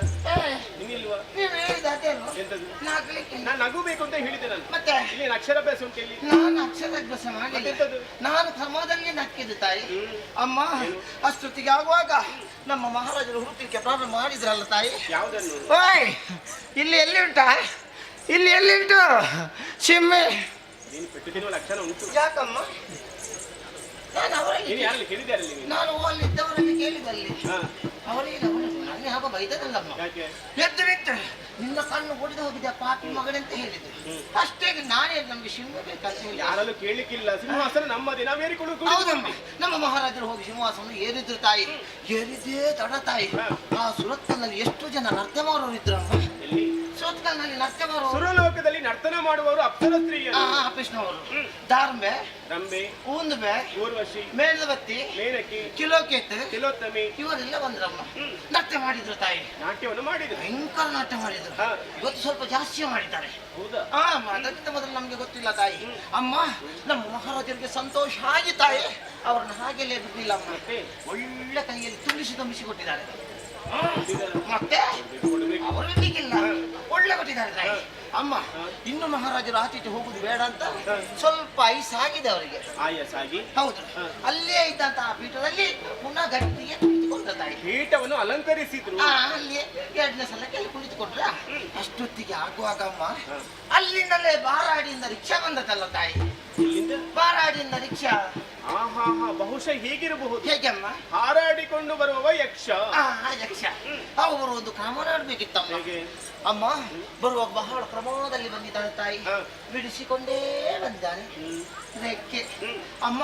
ಇನ್ನಿಲ್ವಾ ನೀವು ಹೇಳಿದ ಅದೇನು ಎಂತದ್ದು ನಾಗ್ಲಿಕ್ಕೆ ನಾನು ನಗಬೇಕು ಅಂತ ಹೇಳಿದೆ ನಾನು ಮತ್ತೆ ಇಲ್ಲಿ ಅಕ್ಷರಾಭ್ಯಾಸ ಉಂಟು ಇಲ್ಲಿ ನಾನು ಅಕ್ಷರಾಭ್ಯಾಸ ಮಾಡಿಲ್ಲ ಮತ್ತೆಂತದ್ದು? ನಾನು ಕ್ರಮದಲ್ಲಿ ನಕ್ಕಿದ್ದು ತಾಯಿ ಅಮ್ಮ ಅಷ್ಟೊತ್ತಿಗೆ ಆಗುವಾಗ ನಮ್ಮ ಮಹಾರಾಜರು ಹುಡುಕಲಿಕ್ಕೆ ಪ್ರಾರಂಭ ಮಾಡಿದ್ರಲ್ಲ ತಾಯಿ ಯಾವುದನ್ನು ಓಯ್ ಇಲ್ಲಿ ಎಲ್ಲಿ ಉಂಟಾ ಇಲ್ಲಿ ಎಲ್ಲಿ ಉಂಟು ಸಿಮ್ಮೆ ನೀನು ಪೆಟ್ಟು ತಿನ್ನುವ ಲಕ್ಷಣ ಉಂಟು ಯಾಕಮ್ಮ ನಾನು ಅವರಲ್ಲಿ ನೀನು ಯಾರಲ್ಲಿ ಕೇಳಿದ್ದಾರೆ ನೀವು ನಾನು ಅಲ್ಲಿ ಇದ್ದವರಲ್ಲಿ ಕೇಳಿದಲ್ಲಿ ಹಾ ಅವರಿಗೆ ನನಗೆ ಹಬ್ಬ ಬೈದದಲ್ಲಮ್ಮ ಯಾಕೆ ಎದ್ದು ನಿಂತು ನಿನ್ನ ಕಣ್ಣು ಹೊಡೆದು ಹೋಗಿದೆ ಪಾಪಿ ಮಗನಂತ ಹೇಳಿದ್ರು ಅಷ್ಟೇ ನಾನೇ ನಮ್ಗೆ ಸಿಂಹ ಬೇಕಂತ ಹೇಳಿ ಯಾರಲ್ಲೂ ಕೇಳಲಿಕ್ಕಿಲ್ಲ ಸಿಂಹಾಸನ ನಮ್ಮದೇ ನಾವು ಏರಿಕೊಳ್ಳುವುದು ಹೌದಮ್ಮ ನಮ್ಮ ಮಹಾರಾಜರು ಹೋಗಿ ಸಿಂಹಾಸನ ಏರಿದ್ರು ತಾಯಿ ಏರಿದ್ದೇ ತಡ ತಾಯಿ ಆ ಸುರತ್ಕಲ್ನಲ್ಲಿ ಎಷ್ಟು ಜನ ನೃತ್ಯ ಮಾಡೋರು ಇದ್ರಮ್ಮ ಎಲ್ಲಿ ಸುರತ್ಕಲ್ನಲ್ಲಿ ನೃತ್ಯ ಮಾಡೋರು ಸುರಲೋಕದಲ್ಲಿ ನರ್ತನ ಮಾಡುವವರು ಅಪ್ಸರ ಸ್ತ್ರೀಯರು ಕೃಷ್ಣವರು ದಾರ್ಮೆ ರಂಬೆ ಊಂದ್ಬೆ ಊರ್ವಶಿ ಮೇಲ್ಬತ್ತಿ ಮೇನಕಿ ಕಿಲೋಕೇತ್ ತಿಲೋತ್ತಮಿ ಇವರೆಲ್ಲ ಬಂದ್ರಮ್ಮ ನೃತ್ಯ ಮಾಡಿದ್ರು ತಾಯಿ ನಾಟ್ಯವನ್ನು ಮಾಡಿದ್ರು ಭಯಂಕರ ನಾಟ್ಯ ಮಾಡಿದ್ರು ಹಾ. ಇವತ್ತು ಸ್ವಲ್ಪ ಜಾಸ್ತಿ ಮಾಡಿದ್ದಾರೆ ಹೌದಾ ಅದಕ್ಕಿಂತ ಮೊದಲು ನಮ್ಗೆ ಗೊತ್ತಿಲ್ಲ ತಾಯಿ ಅಮ್ಮ ನಮ್ಮ ಮಹಾರಾಜರಿಗೆ ಸಂತೋಷ ಆಗಿ ತಾಯಿ ಅವ್ರನ್ನ ಹಾಗೆಲ್ಲೇ ಬಿಟ್ಟಿಲ್ಲ ಅಮ್ಮ ಮತ್ತೆ ಒಳ್ಳೆ ಕೈಯಲ್ಲಿ ತುಂಬಿಸಿ ಕೊಟ್ಟಿದ್ದಾರೆ ಕೊಟ್ಟಿದ್ದಾರೆ. ಮತ್ತೆ ಕೊಡ್ಬೇಕು. ಅವರು ಬಿಡ್ಲಿಕ್ಕಿಲ್ಲ ಒಳ್ಳೆ ಕೊಟ್ಟಿದ್ದಾರೆ ತಾಯಿ ಅಮ್ಮ ಇನ್ನು ಮಹಾರಾಜರು ಆಚೀಚೆ ಹೋಗುದು ಬೇಡ ಅಂತ ಸ್ವಲ್ಪ ಐಸ್ ಆಗಿದೆ ಅವರಿಗೆ ಆಯಾಸ ಆಗಿ ಹೌದು ಅಲ್ಲೇ ಇದ್ದಂತಹ ಪೀಠದಲ್ಲಿ ಪುನಃ ಗಟ್ಟಿಗೆ ಕುಳಿತುಕೊಂಡ್ರ ತಾಯಿ ಪೀಠವನ್ನು ಅಲಂಕರಿಸಿದ್ರು ಅಲ್ಲಿಯೇ ಎರಡನೇ ಸಲ ಕೆಲ ಕುಳಿತುಕೊಂಡ್ರ ಅಷ್ಟೊತ್ತಿಗೆ ಆಗುವಾಗಮ್ಮ ಅಲ್ಲಿಂದಲೇ ಬಾರಾಡಿಯಿಂದ ರಿಕ್ಷಾ ಬಂದದಲ್ಲ ತಾಯಿ ಇಲ್ಲಿಂದ ಬಾರಾಡಿಯಿಂದ ರಿಕ್ಷಾ ಆಹಾ ಹಾ ಬಹುಶಃ ಹೀಗಿರಬಹುದು ಹೇಗೆಮ್ಮ ಹಾರಾಡಿಕೊಂಡು ಬರುವವ ಯಕ್ಷ ಯಕ್ಷ ಅವರು ಒಂದು ಕ್ರಮ ಮಾಡಬೇಕಿತ್ತಮ್ಮ ಹೇಗೆ ಅಮ್ಮ ಬರುವಾಗ ಬಹಳ ಪ್ರಮಾಣದಲ್ಲಿ ಬಂದಿದ್ದಾನೆ ತಾಯಿ ಬಿಡಿಸಿಕೊಂಡೇ ಬಂದಿದ್ದಾನೆ ರೆಕ್ಕೆ ಅಮ್ಮ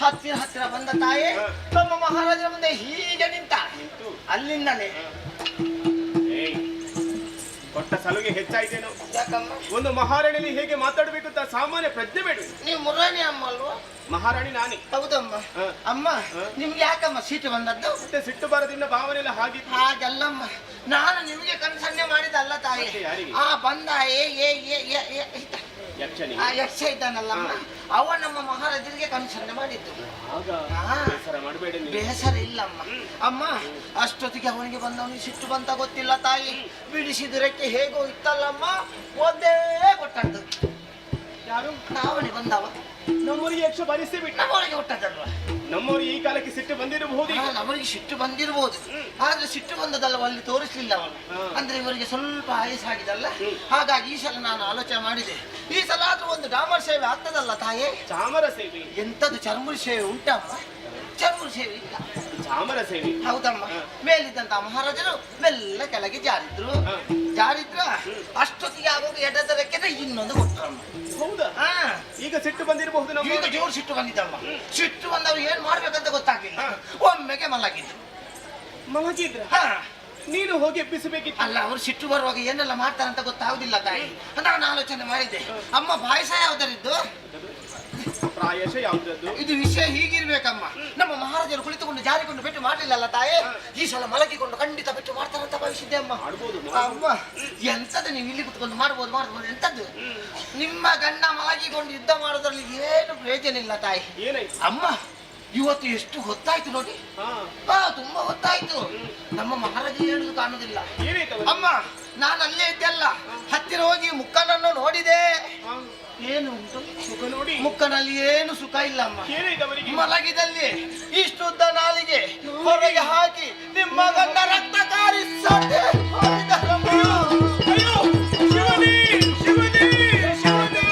ಹತ್ತಿರ ಬಂದ ತಾಯಿ ನಮ್ಮ ಮಹಾರಾಜರ ಮುಂದೆ ಹೀಗೆ ನಿಂತ ಅಲ್ಲಿಂದಲೇ ಏಯ್, ಕೊಟ್ಟ ಸಲುಗೆ ಹೆಚ್ಚಾಯ್ತೇನೋ ಯಾಕಮ್ಮ ಒಂದು ಮಹಾರಾಣಿಯಲ್ಲಿ ಹೇಗೆ ಮಾತಾಡಬೇಕು ಅಂತ ಸಾಮಾನ್ಯ ಪ್ರಜ್ಞೆ ಬೇಡ ನೀವು ಮುರಾಣಿ ಅಮ್ಮ ಅಲ್ವಾ ಮಹಾರಾಣಿ ನಾನೇ ಹೌದಮ್ಮ ಅಮ್ಮ ನಿಮ್ಗೆ ಯಾಕಮ್ಮ ಸೀಟು ಬಂದದ್ದು ಮತ್ತೆ ಸಿಟ್ಟು ಬರದಿಂದ ಭಾವನೆ ಎಲ್ಲ ಹಾಗಿತ್ತು ಹಾಗಲ್ಲಮ್ಮ ನಾನು ನಿಮಗೆ ಕನ್ಸನ್ನೆ ಮಾಡಿದಲ್ಲ ತಾಯಿ ಮತ್ತೆ ಯಾರಿಗೆ? ಬಂದ ಯಕ್ಷನಿ ಆ ಯಕ್ಷ ಇದ್ದಾನಲ್ಲಮ್ಮ ಅವ ನಮ್ಮ ಮಹಾರಾಜರಿಗೆ ಕನ್ಸನ್ನೆ ಮಾಡಿದ್ದು ಆಗ ಬೇಸರ ಮಾಡಬೇಡ ನೀನು. ಬೇಸರ ಇಲ್ಲಮ್ಮ ಅಮ್ಮ ಅಷ್ಟೊತ್ತಿಗೆ ಅವನಿಗೆ ಬಂದವನಿಗೆ ಸಿಟ್ಟು ಬಂತ ಗೊತ್ತಿಲ್ಲ ತಾಯಿ ಬಿಡಿಸಿದರಕ್ಕೆ ಹೇಗೋ ಇತ್ತಲ್ಲಮ್ಮ ಒಂದೇ ಕೊಟ್ಟದ್ದು ಯಾರು ನಾವನಿಗೆ ಬಂದವ ನಮ್ಮೂರಿಗೆ ಯಕ್ಷ ಭರಿಸಿ ಬಿಟ್ಟ ನಮ್ಮವರಿಗೆ ಕೊಟ್ಟದಲ್ವ ನಮ್ಮೂರಿಗೆ ಈ ಕಾಲಕ್ಕೆ ಸಿಟ್ಟು ಬಂದಿರಬಹುದು ಈಗ. ನಮಗೆ ಸಿಟ್ಟು ಬಂದಿರಬಹುದು ಆದ್ರೆ ಸಿಟ್ಟು ಬಂದದಲ್ವ ಅಲ್ಲಿ ತೋರಿಸ್ಲಿಲ್ಲ ಅವನು ಅಂದ್ರೆ ಇವರಿಗೆ ಸ್ವಲ್ಪ ಆಯಸ್ಸಾಗಿದಲ್ಲ ಹಾಗಾಗಿ ಈ ಸಲ ನಾನು ಆಲೋಚನೆ ಮಾಡಿದೆ ಈ ಸಲ ಆದ್ರೂ ಒಂದು ಡಾಮರ್ ಸೇವೆ ಆಗ್ತದಲ್ಲ ತಾಯೇ ಚಾಮರ ಸೇವೆ ಎಂತದು ಚರ್ಮುರಿ ಸೇವೆ ಉಂಟಮ್ಮ ಚರ್ಮುರಿ ಸೇವೆ ಇಲ್ಲ ಚಾಮರ ಸೇವೆ ಹೌದಮ್ಮ ಮೇಲಿದ್ದಂತ ಮಹಾರಾಜರು ಮೆಲ್ಲ ಕೆಳಗೆ ಜಾರಿದ್ರ ಅಷ್ಟೊತ್ತಿಗೆ ಆಗೋದು ಎಡದರಕ್ಕೆ ಇನ್ನೊಂದು ಕೊಟ್ಟರಮ್ಮ ಹೌದಾ ಈಗ ಸಿಟ್ಟು ಬಂದಿರಬಹುದು ಈಗ ನಮ್ಮ ಜೋರು ಸಿಟ್ಟು ಬಂದಿದ್ದಮ್ಮ ಸಿಟ್ಟು ಬಂದವ್ರು ಏನ್ ಮಾಡ್ಬೇಕಂತ ಗೊತ್ತಾಗ್ಲಿಲ್ಲ ಒಮ್ಮೆಗೆ ಮಲಗಿದ್ರು ಮಲಗಿದ್ರ ನೀನು ಹೋಗಿ ಎಬ್ಬಿಸಬೇಕಿತ್ತು ಅಲ್ಲ ಅವ್ರು ಸಿಟ್ಟು ಬರುವಾಗ ಏನೆಲ್ಲ ಮಾಡ್ತಾರಂತ ಗೊತ್ತಾಗುದಿಲ್ಲ ತಾಯಿ ನಾನು ಆಲೋಚನೆ ಮಾಡಿದ್ದೆ ಅಮ್ಮ ಪಾಯಸ ಯಾವ್ದರಿದ್ದು ಪ್ರಾಯಶ ಯಾವ್ದದ್ದು ಇದು ವಿಷಯ ಹೀಗಿರ್ಬೇಕಮ್ಮ ನಮ್ಮ ಮಹಾರಾಜರು ಕುಳಿತುಕೊಂಡು ಜಾರಿಕೊಂಡು ಬಿಟ್ಟು ಮಾಡ್ಲಿಲ್ಲಲ್ಲ ತಾಯಿ ಈ ಸಲ ಮಲಗಿಕೊಂಡು ಖಂಡಿತ ಬಿಟ್ಟು ಮಾಡ್ತಾರಂತ ಭಾವಿಸಿದ್ದೆ ಅಮ್ಮ ಮಾಡ್ಬೋದು ಅಮ್ಮ ಎಂತದ್ದು ನೀವು ಇಲ್ಲಿ ಕುತ್ಕೊಂಡು ಮಾಡ್ಬೋದು ಎಂತದ್ದು ನಿಮ್ಮ ಗಂಡ ಮಲಗಿಕೊಂಡು ಯುದ್ಧ ಮಾಡೋದ್ರಲ್ಲಿ ಏನು ಪ್ರಯೋಜನ ಇಲ್ಲ ತಾಯಿ ಏನಾಯ್ತು ಅಮ್ಮ ಇವತ್ತು ಎಷ್ಟು ಹೊತ್ತಾಯ್ತು ನೋಡಿ ತುಂಬಾ ಹೊತ್ತಾಯ್ತು ನಮ್ಮ ಮಹಾರಾಜ ಹೇಳುದು ಕಾಣುದಿಲ್ಲ ಏನಾಯ್ತು ಅಮ್ಮ ನಾನು ಅಲ್ಲೇ ಇದ್ದೆಲ್ಲ ಹತ್ತಿರ ಹೋಗಿ ಮುಕ್ಕನನ್ನು ನೋಡಿದೆ ಏನು ಉಂಟು ಸುಖ ನೋಡಿ ಮುಕ್ಕನಲ್ಲಿ ಏನು ಸುಖ ಇಲ್ಲ ಅಮ್ಮ ಏನಾಯ್ತು ಅವರಿಗೆ ಮಲಗಿದಲ್ಲಿ ಇಷ್ಟುದ್ದ ನಾಲಿಗೆ ಹೊರಗೆ ಹಾಕಿ ನಿಮ್ಮ ಗಂಡ ರಕ್ತ ಕಾರಿಸದೆ ಹೊರಡಿದರಮ್ಮ. ಅಯ್ಯೋ ಶಿವನೇ ಶಿವನೇ ಶಿವನೇ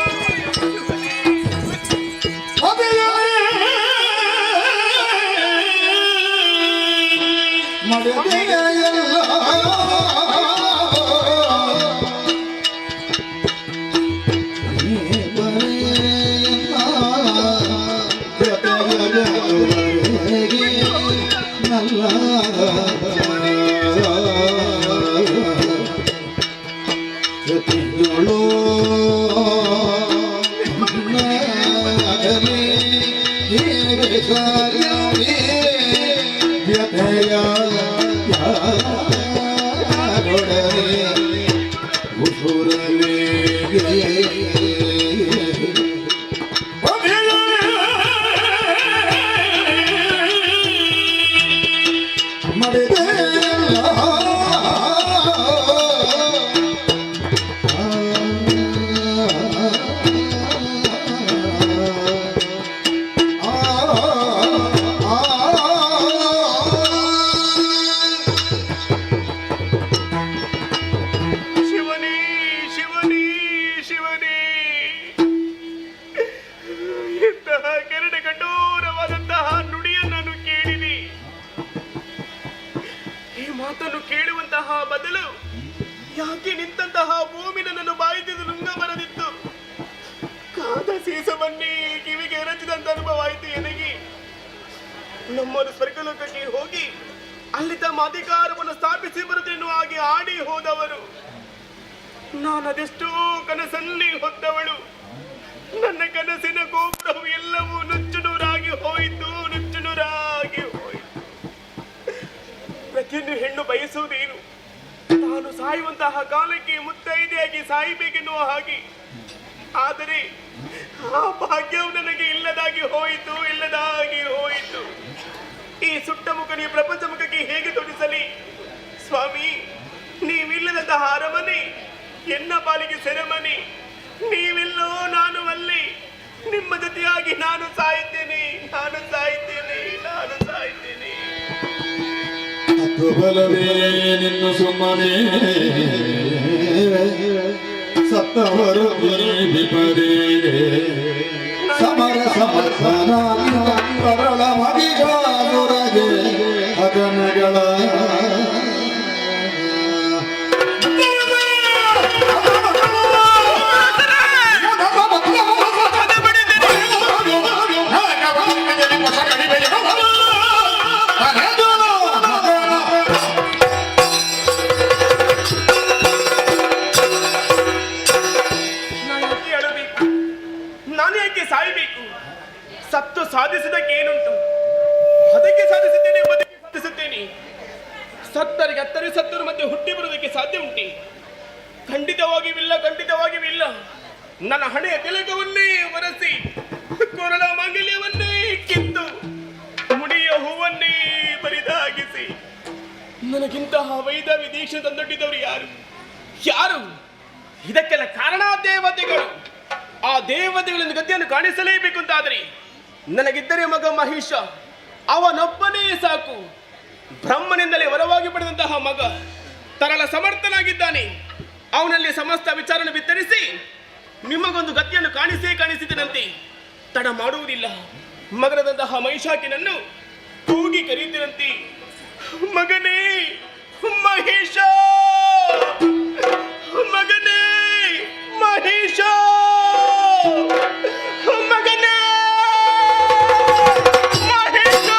ಮಡಿದೆ ಬಗ್ಗಿ ನಿಂತಹ ಭೂಮಿ ನನ್ನನ್ನು ಬಾಯಿತಿದ್ದು ನುಂಗ ಬರದಿತ್ತು. ಕಾದ ಸೀಸವನ್ನೇ ಕಿವಿಗೆ ಎರಚಿದಂತ ಅನುಭವ ಆಯಿತು ಎನಗೆ. ನಮ್ಮನ್ನು ಸ್ವರ್ಗಲೋಕಕ್ಕೆ ಹೋಗಿ ಅಲ್ಲಿ ತಮ್ಮ ಅಧಿಕಾರವನ್ನು ಸ್ಥಾಪಿಸಿ ಬರುತ್ತೇನು ಹಾಗೆ ಆಡಿ ಹೋದವರು. ನಾನದೆಷ್ಟೋ ಕನಸಲ್ಲಿ ಹೊತ್ತವಳು. ನನ್ನ ಕನಸಿನ ಗೋಪುರವು ಎಲ್ಲವೂ ನುಚ್ಚುನೂರಾಗಿ ಹೋಯಿತು, ನುಚ್ಚುನೂರಾಗಿ ಹೋಯಿತು. ಪ್ರತಿಯೊಂದು ಹೆಣ್ಣು ಬಯಸುವುದೇನು? ತಾನು ಸಾಯುವಂತಹ ಕಾಲಕ್ಕೆ ಮುತ್ತೈದೆಯಾಗಿ ಸಾಯಬೇಕೆನ್ನುವ ಹಾಗೆ. ಆದರೆ ಆ ಭಾಗ್ಯವು ನನಗೆ ಇಲ್ಲದಾಗಿ ಹೋಯಿತು, ಇಲ್ಲದಾಗಿ ಹೋಯಿತು. ಈ ಸುಟ್ಟ ಮುಖ ಈ ಪ್ರಪಂಚ ಮುಖಕ್ಕೆ ಹೇಗೆ ತೋರಿಸಲಿ ಸ್ವಾಮಿ? ನೀವಿಲ್ಲದಂತಹ ಅರಮನೆ ಎನ್ನ ಪಾಲಿಗೆ ಸೆರೆಮನೆ. ನೀವಿಲ್ಲೋ ನಾನು ಅಲ್ಲಿ. ನಿಮ್ಮ ಜೊತೆಯಾಗಿ ನಾನು ಸಾಯುತ್ತೇನೆ, ನಾನು ಸಾಯುತ್ತೇನೆ, ನಾನು ಸಾಯುತ್ತೇನೆ. ಅದು ಬಲವೇ ನಿನ್ನ ಸುಮ್ಮನೆ ಸತ್ತವರು ವಿಪರೇ ಸಮರ ಸಮರ್ಥನ ಬರಳ ಮಗಿಗಾದುರಗೆ ಅಗನಗಳ ಸತ್ತು ಸಾಧಿಸಿದಕ್ಕೆ ಏನುಂಟು? ಅದಕ್ಕೆ ಸಾಧಿಸುತ್ತೇನೆ, ಬದುಕಿ ಸಾಧಿಸುತ್ತೇನೆ. ಸತ್ತರಿಗೆ ಹತ್ತರೆ ಸತ್ತರು ಮತ್ತೆ ಹುಟ್ಟಿ ಬರುವುದಕ್ಕೆ ಸಾಧ್ಯ ಉಂಟೆ? ಖಂಡಿತವಾಗಿವಿಲ್ಲ, ಖಂಡಿತವಾಗಿವಿಲ್ಲ. ನನ್ನ ಹಣೆಯ ತಿಲಕವನ್ನೇ ಒರೆಸಿ, ಕೊರಳ ಮಾಂಗಲ್ಯವನ್ನೇ ಕಿತ್ತು, ಮುಡಿಯ ಹೂವನ್ನೇ ಬರಿದಾಗಿಸಿ ನನಗಿಂತಹ ವೈದ್ಯ ದೀಕ್ಷೆ ತಂದೊಡ್ಡಿದವರು ಯಾರು? ಯಾರು? ಇದಕ್ಕೆಲ್ಲ ಕಾರಣ ದೇವತೆಗಳು. ಆ ದೇವತೆಗಳಿಂದ ಗತಿಯನ್ನು ಕಾಣಿಸಲೇಬೇಕು ಅಂತಾದರೆ ನನಗಿದ್ದರೆ ಮಗ ಮಹಿಷ, ಅವನೊಬ್ಬನೇ ಸಾಕು. ಬ್ರಹ್ಮನಿಂದಲೇ ವರವಾಗಿ ಪಡೆದಂತಹ ಮಗ ತರಳ ಸಮರ್ಥನಾಗಿದ್ದಾನೆ. ಅವನಲ್ಲಿ ಸಮಸ್ತ ವಿಚಾರವನ್ನು ಬಿತ್ತರಿಸಿ ನಿಮಗೊಂದು ಗತಿಯನ್ನು ಕಾಣಿಸಿದ್ದನಂತೆ. ತಡ ಮಾಡುವುದಿಲ್ಲ. ಮಗನದಂತಹ ಮಹಿಷಾಕಿನನ್ನು ತೂಗಿ ಕರೆಯುತ್ತಿರಂತೆ, ಮಗನೇ ಮಹಿಷ, ಮಗನೇ ಮಹಿಷ, ಮಗನೇ ಮಹಿಷ.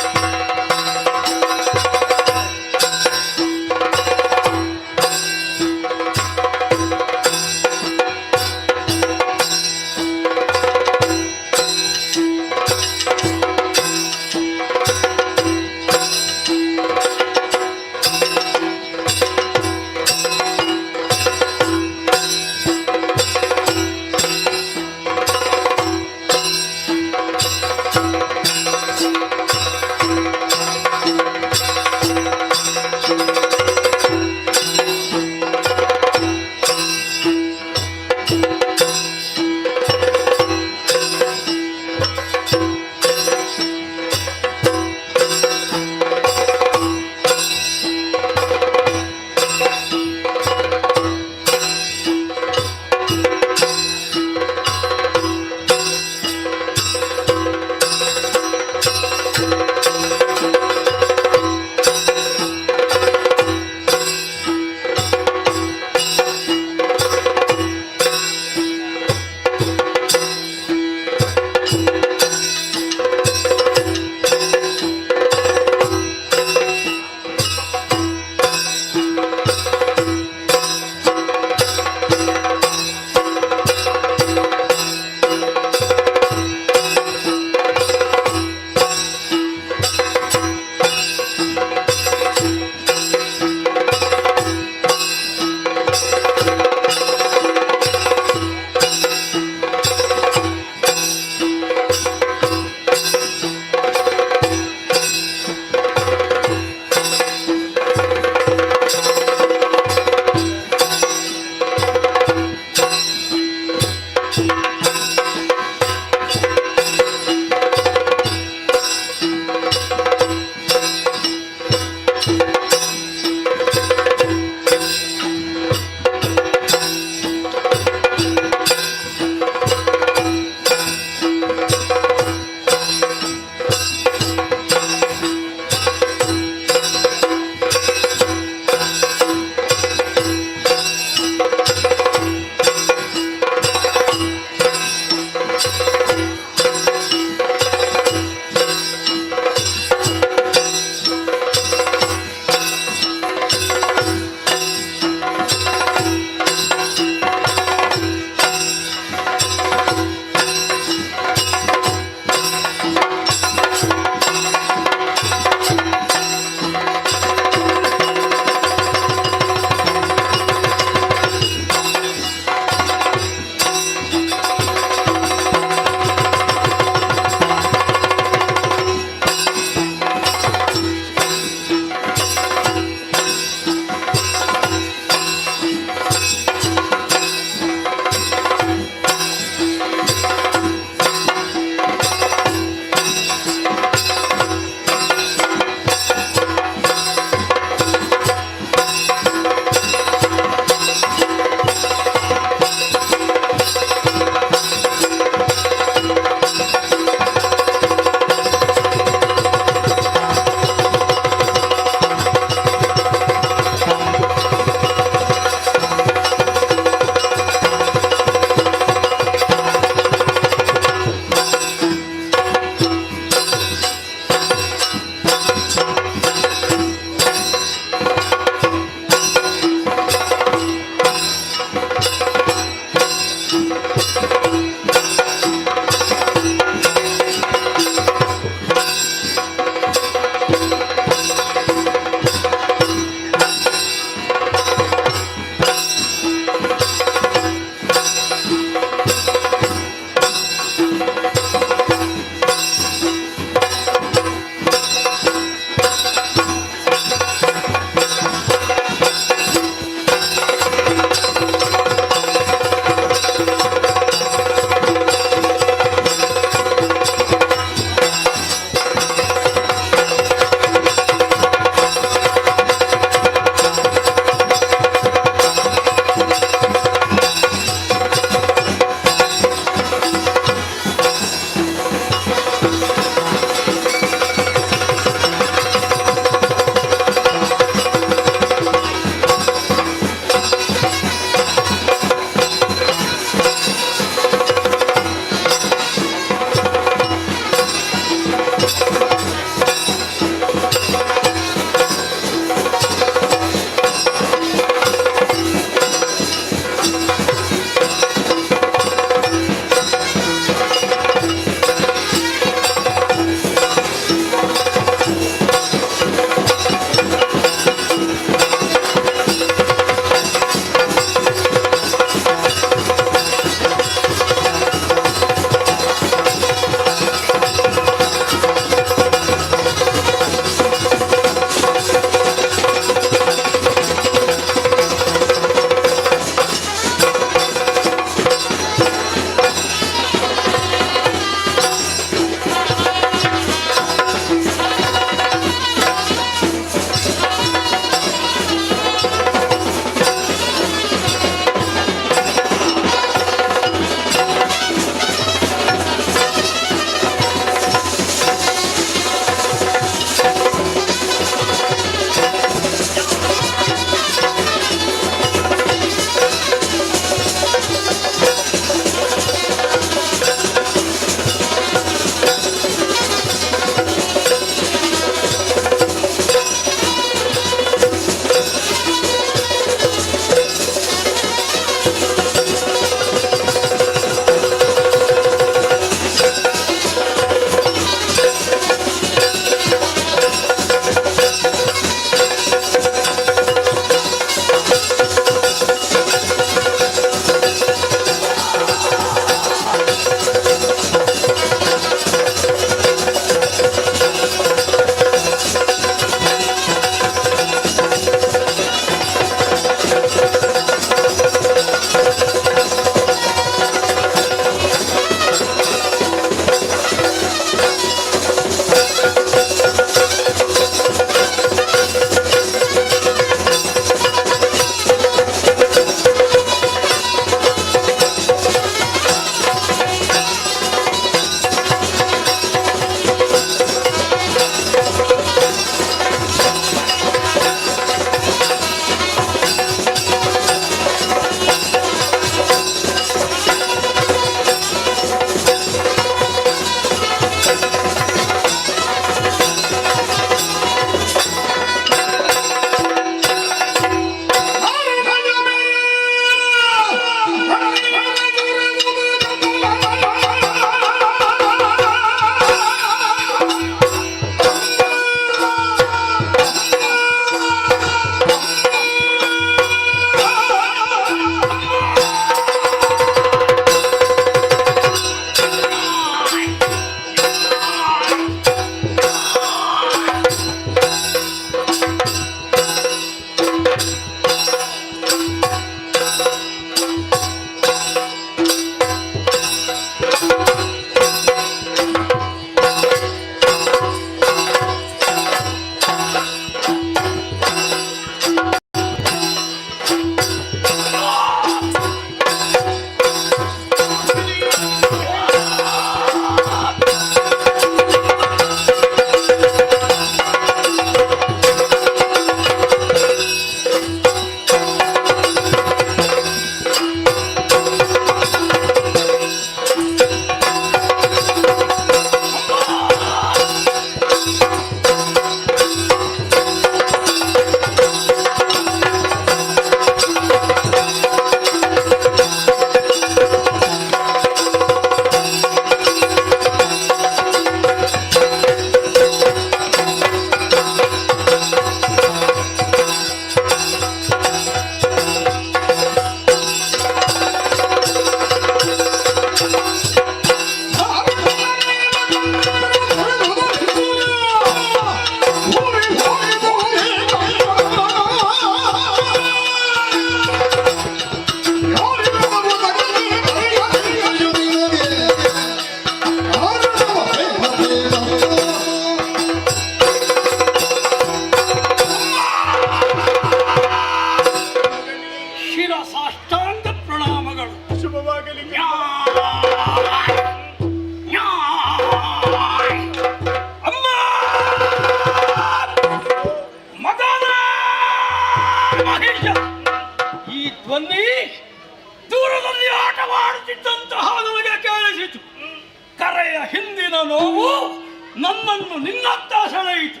ರಕ್ತ ಸೆಳೆಯಿತು.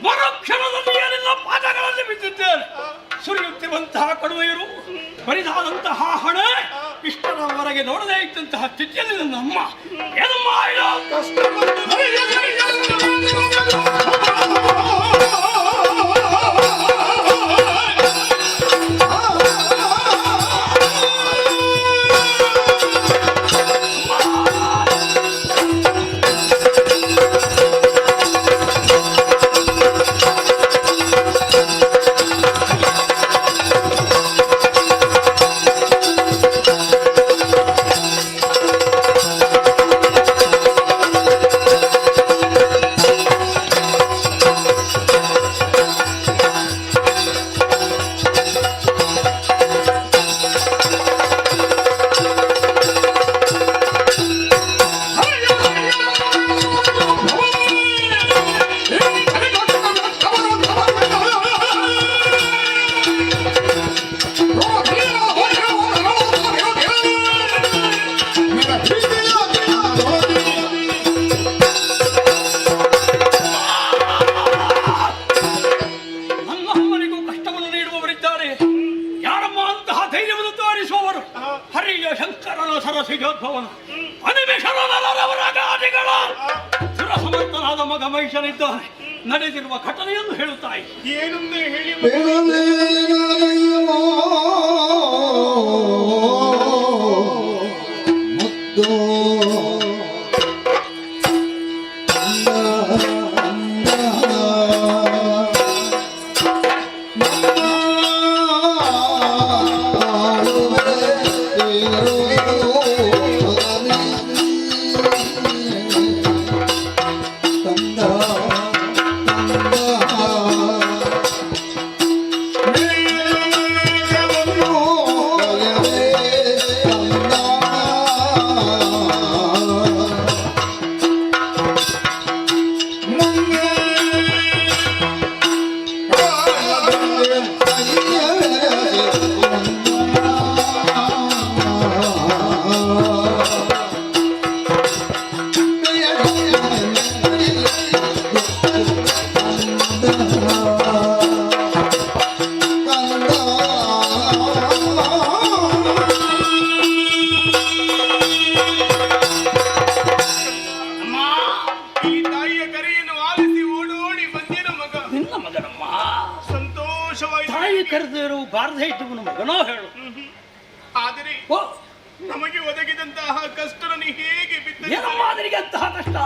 ಮರುಕ್ಷಣದಲ್ಲಿ ಏನೆಲ್ಲ ಪಾದಗಳಲ್ಲಿ ಬಿದ್ದಿದ್ದೇನೆ. ಸುರಿಯುತ್ತಿರುವಂತಹ ಕಡುವೆಯರು, ಬರಿದಾದಂತಹ ಹಣೆ, ಇಷ್ಟರವರೆಗೆ ನೋಡದೇ ಇದ್ದಂತಹ ಸ್ಥಿತಿಯಲ್ಲಿ ನನ್ನ ಅಮ್ಮ ಏನಮ್ಮ ಇದು? ಕಷ್ಟ ಸರಸಿಜೋದ್ಭವನ ಅನಿಮಿಷರವರಾಗಾದಿಗಳ ಸುರಸಮರ್ಥನಾದ ಮಗ ಮಹಿಷನಿದ್ದಾನೆ. ನಡೆದಿರುವ ಘಟನೆಯನ್ನು ಹೇಳುತ್ತಾಯಿ. ಏನೊಂದೇ ಹೇಳಿ ಕರೆದಿರು ಬಾರದೇ ಇದ್ದು ಮಗನೋ ಹೇಳು. ಆದರೆ ನಮಗೆ ಒದಗಿದಂತಹ ಕಷ್ಟವನ್ನು ಹೇಗೆ ಬಿದ್ದ ಮಾದರಿಗೆ ಅಂತಹ ಕಷ್ಟ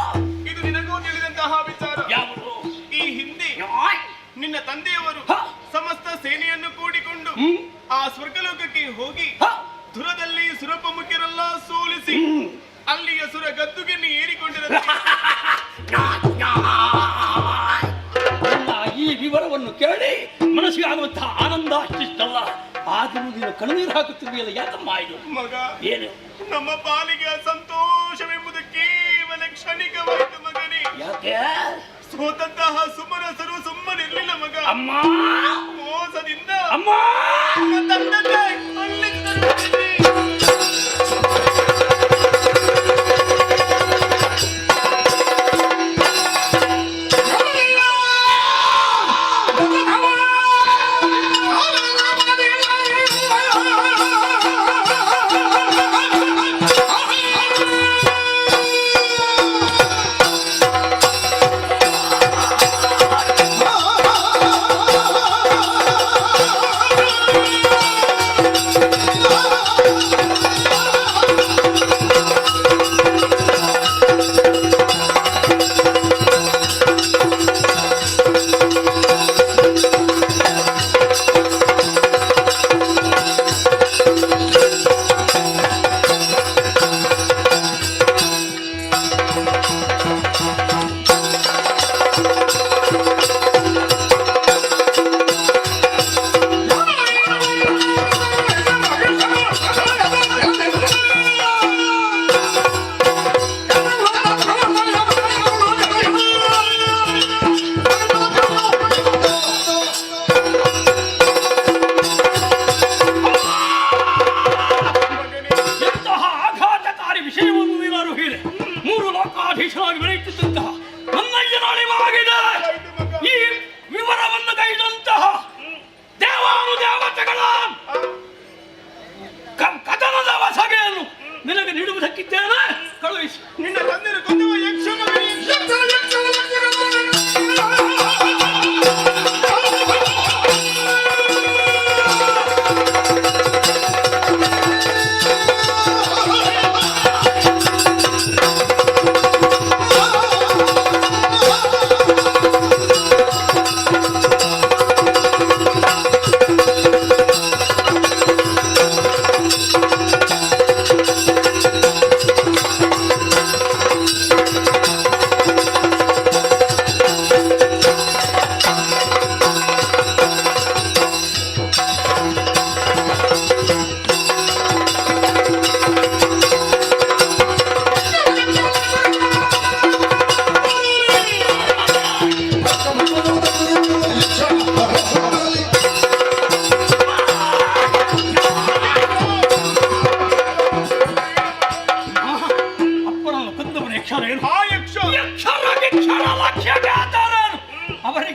ಇದು ನಿನಗೂ ತಿಳಿದಂತಹ ವಿಚಾರ. ಯಾವುದು? ಈ ಹಿಂದೆ ನಿನ್ನ ತಂದೆಯವರು ಸಮಸ್ತ ಸೇನೆಯನ್ನು ಕೂಡಿಕೊಂಡು ಆ ಸ್ವರ್ಗಲೋಕಕ್ಕೆ ಹೋಗಿ ಧುರದಲ್ಲಿ ಸುರಪ್ರಮುಖರೆಲ್ಲ ಸೋಲಿಸಿ ಅಲ್ಲಿಯ ಸುರ ಗದ್ದುಗೆಯನ್ನು ಏರಿಕೊಂಡಿರಲಿ. ಈ ವಿವರವನ್ನು ಕೇಳಿ ಮನಸ್ಸಿಗೆ ಆಗುವಂತಹ ಆನಂದ ಅಷ್ಟಿಷ್ಟಲ್ಲ. ಆದರೂ ನೀನು ಕಣ್ಣೀರು ಹಾಕುತ್ತಿರುವೆಯಲ್ಲ, ಯಾಕಮ್ಮ ಇದು? ಮಗ, ಏನು ನಮ್ಮ ಪಾಲಿಗೆ ಸಂತೋಷವೆಂಬುದು ಕೇವಲ ಕ್ಷಣಿಕವಾಯಿತು ಮಗನೇ. ಯಾಕೆ? ಸೋತಂತಹ ಸುಮನಸರು ಸುಮ್ಮನಿರಲಿಲ್ಲ ಮಗ. ಅಮ್ಮ, ಮೋಸದಿಂದ ಅಮ್ಮ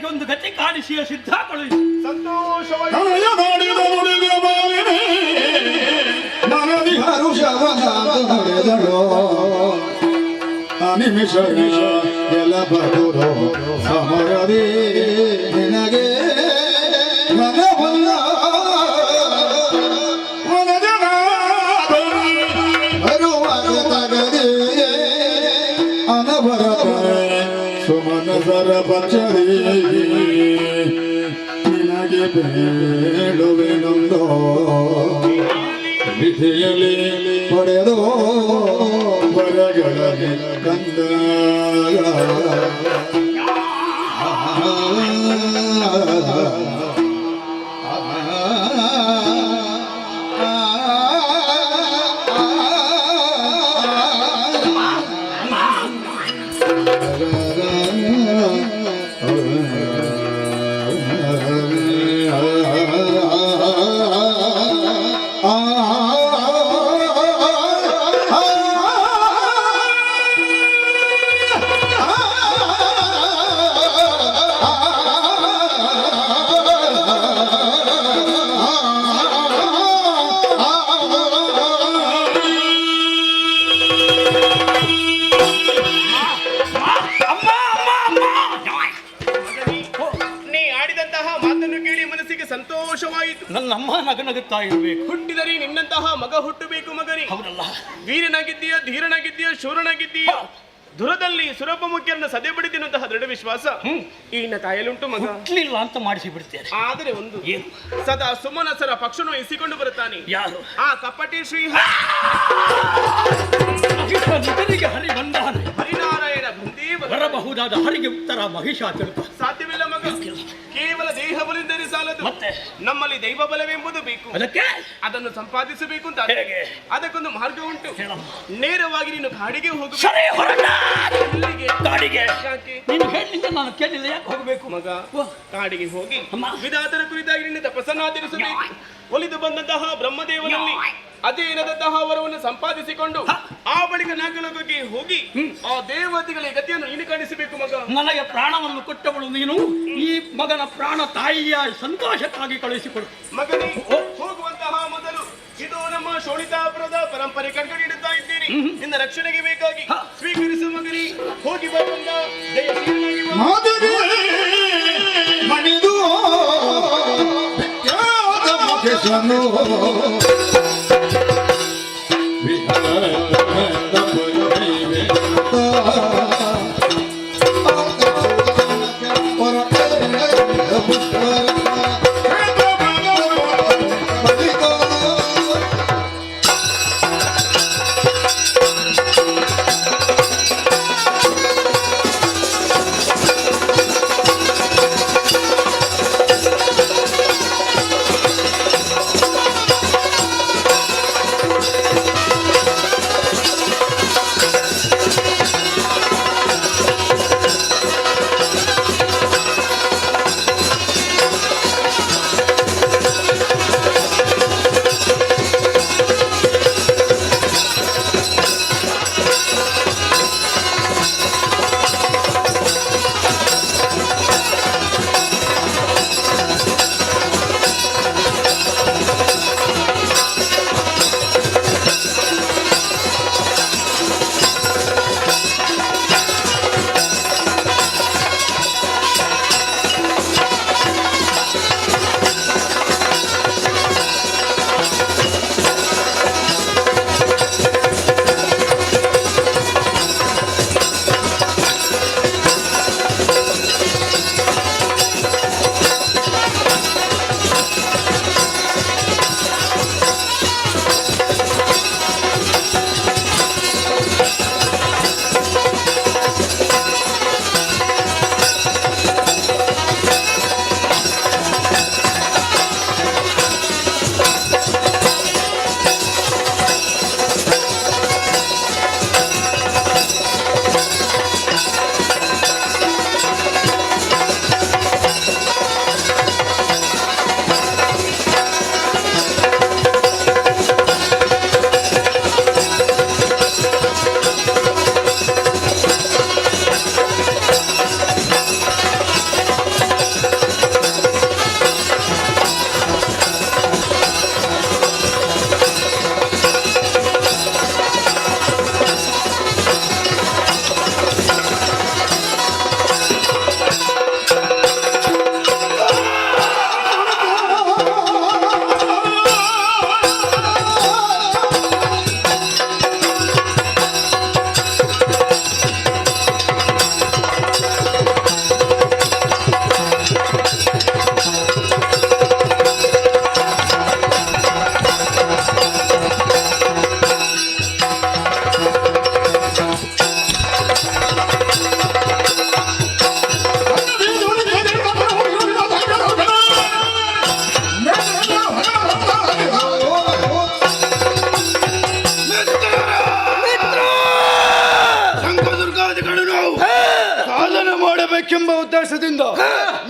ನನಗೆ ಒಂದು ಗತಿ ಕಾಣಿಸಿಯ ಸಿದ್ಧ ಕಳುಹಿಸಿ. ಸಂತೋಷವಾಗಿ ಕಳೆಯ ಮಾಡಿದ ನುಡಿದ ಬಾಲಿನಿ ಮನದಿ ಹರುಷವನ ನಡೆದಳು ಅನಿಮಿಷಗಳ ಗೆಲ್ಲಬಹುದು ಸಮರದಿ ನಿನಗೆ ಮನವಲ್ಲ ಬರುವಾಗ ತಗದೆ ಅನವರತ ಸುಮನಸರ ಪಕ್ಷದಿ ನಿನಗೆ ಬೇಡುವೆನೊಂದೋ ವಿಧಿಯಲ್ಲಿ ಪಡೆದು ಬರಗಳಲ್ಲಿ ಕಂದ ನೀ ಆಡಿದಂತಹ ಮಾತನ್ನು ಕೇಳಿ ಮನಸ್ಸಿಗೆ ಸಂತೋಷವಾಯಿತು. ನನ್ನಮ್ಮ ನಗನಗುತ್ತಾ ಇರಬೇಕು. ಹುಟ್ಟಿದರೆ ನಿನ್ನಂತಹ ಮಗ ಹುಟ್ಟಬೇಕು ಮಗನೇ. ಹೌದಲ್ಲ? ವೀರನಾಗಿದ್ದೀಯ, ಧೀರನಾಗಿದ್ದೀಯ, ಶೂರನಾಗಿದ್ದೀಯ. ದುರದಲ್ಲಿ ಸುರಪ ಮುಖ್ಯರನ್ನ ಸದೆ ಬಡಿದಿರುವಂತಹ ದೃಢ ವಿಶ್ವಾಸ ಈ ನಿನ್ನ ತಾಯಲುಂಟು ಮಗ. ಹುಟ್ಲಿಲ್ಲ ಅಂತ ಮಾಡಿಸಿ ಬಿಡ್ತೇನೆ. ಆದರೆ ಒಂದು ಏನು? ಸದಾ ಸುಮನಸರ ಪಕ್ಷನು ಎಸಿಕೊಂಡು ಬರುತ್ತಾನೆ. ಯಾರು? ಆ ಕಪಟಿ ಶ್ರೀ ನಿಧನಿಗೆ ಹರಿ ಬಂದಾನೆ. ಹರಿನಾರಾಯಣ ಬಂದೇ ಬರಬಹುದಾದ ಹರಿಗೆ ಉತ್ತರ ಮಹಿಷಾಚುರ ಸಾಧ್ಯವಿಲ್ಲ ಮಗ. ಕೇವಲ ದೇಹ ಬಲಿಂದರೆ ಸಾಲದು, ಮತ್ತೆ ನಮ್ಮಲ್ಲಿ ದೈವ ಬಲವೆಂಬುದು ಬೇಕು. ಅದಕ್ಕೆ ಅದನ್ನು ಸಂಪಾದಿಸಬೇಕು ಅಂತ ಹೇಗೆ? ಅದಕ್ಕೊಂದು ಮಾರ್ಗ ಉಂಟು. ಹೇಳಮ್ಮ. ನೇರವಾಗಿ ನೀನು ಕಾಡಿಗೆ ಹೋಗಬೇಕು. ಸರಿ ಹೊರಟ ಎಲ್ಲಿಗೆ? ಕಾಡಿಗೆ. ಯಾಕೆ ನೀನು ಹೇಳಿದ್ರೆ ನಾನು ಕೇಳಿಲ್ಲ, ಯಾಕೆ ಹೋಗಬೇಕು? ಮಗ? ಓ. ಕಾಡಿಗೆ ಹೋಗಿ ಅಮ್ಮ. ವಿಧಾತರ ಕುರಿತಾಗಿ ನಿನ್ನ ತಪಸ್ಸನ್ನಾಚರಿಸಬೇಕು. ಒಲಿದು ಬಂದಂತಹ ಬ್ರಹ್ಮದೇವನಲ್ಲಿ ಅಧೀನದಂತಹ ವರವನ್ನು ಸಂಪಾದಿಸಿಕೊಂಡು ಆ ಬಳಿಕ ನಾಗಲೋಕಕ್ಕೆ ಹೋಗಿ ಆ ದೇವತೆಗಳಿಗೆ ಗತಿಯನ್ನು ನೀನು ಕಾಣಿಸಬೇಕು ಮಗ. ನನಗೆ ಪ್ರಾಣವನ್ನು ಕೊಟ್ಟವಳು ನೀನು. ಈ ಮಗನ ಪ್ರಾಣ ತಾಯಿಯ ಸಂತೋಷಕ್ಕಾಗಿ ಕಳುಹಿಸಿಕೊಡು. ಮಗನೇ, ಹೋಗುವಂತಹ ಮೊದಲು ಇದು ನಮ್ಮ ಶೋಣಿತಾಪುರದ ಪರಂಪರೆ ಕಂಡುಹಿಡಿಯುತ್ತಾ ಇದ್ದೀನಿ. ನಿನ್ನ ರಕ್ಷಣೆಗೆ ಬೇಕಾಗಿ ಸ್ವೀಕರಿಸುವ ಮಗನೇ. ಹೋಗಿ ಬರುವಂತ ಜಯಶೀಲನಾಗಿ ಬಾ. ಮಾದರಿ ಮಣಿದು ವಿಖ್ಯಾತ ಮುಖೇಶನು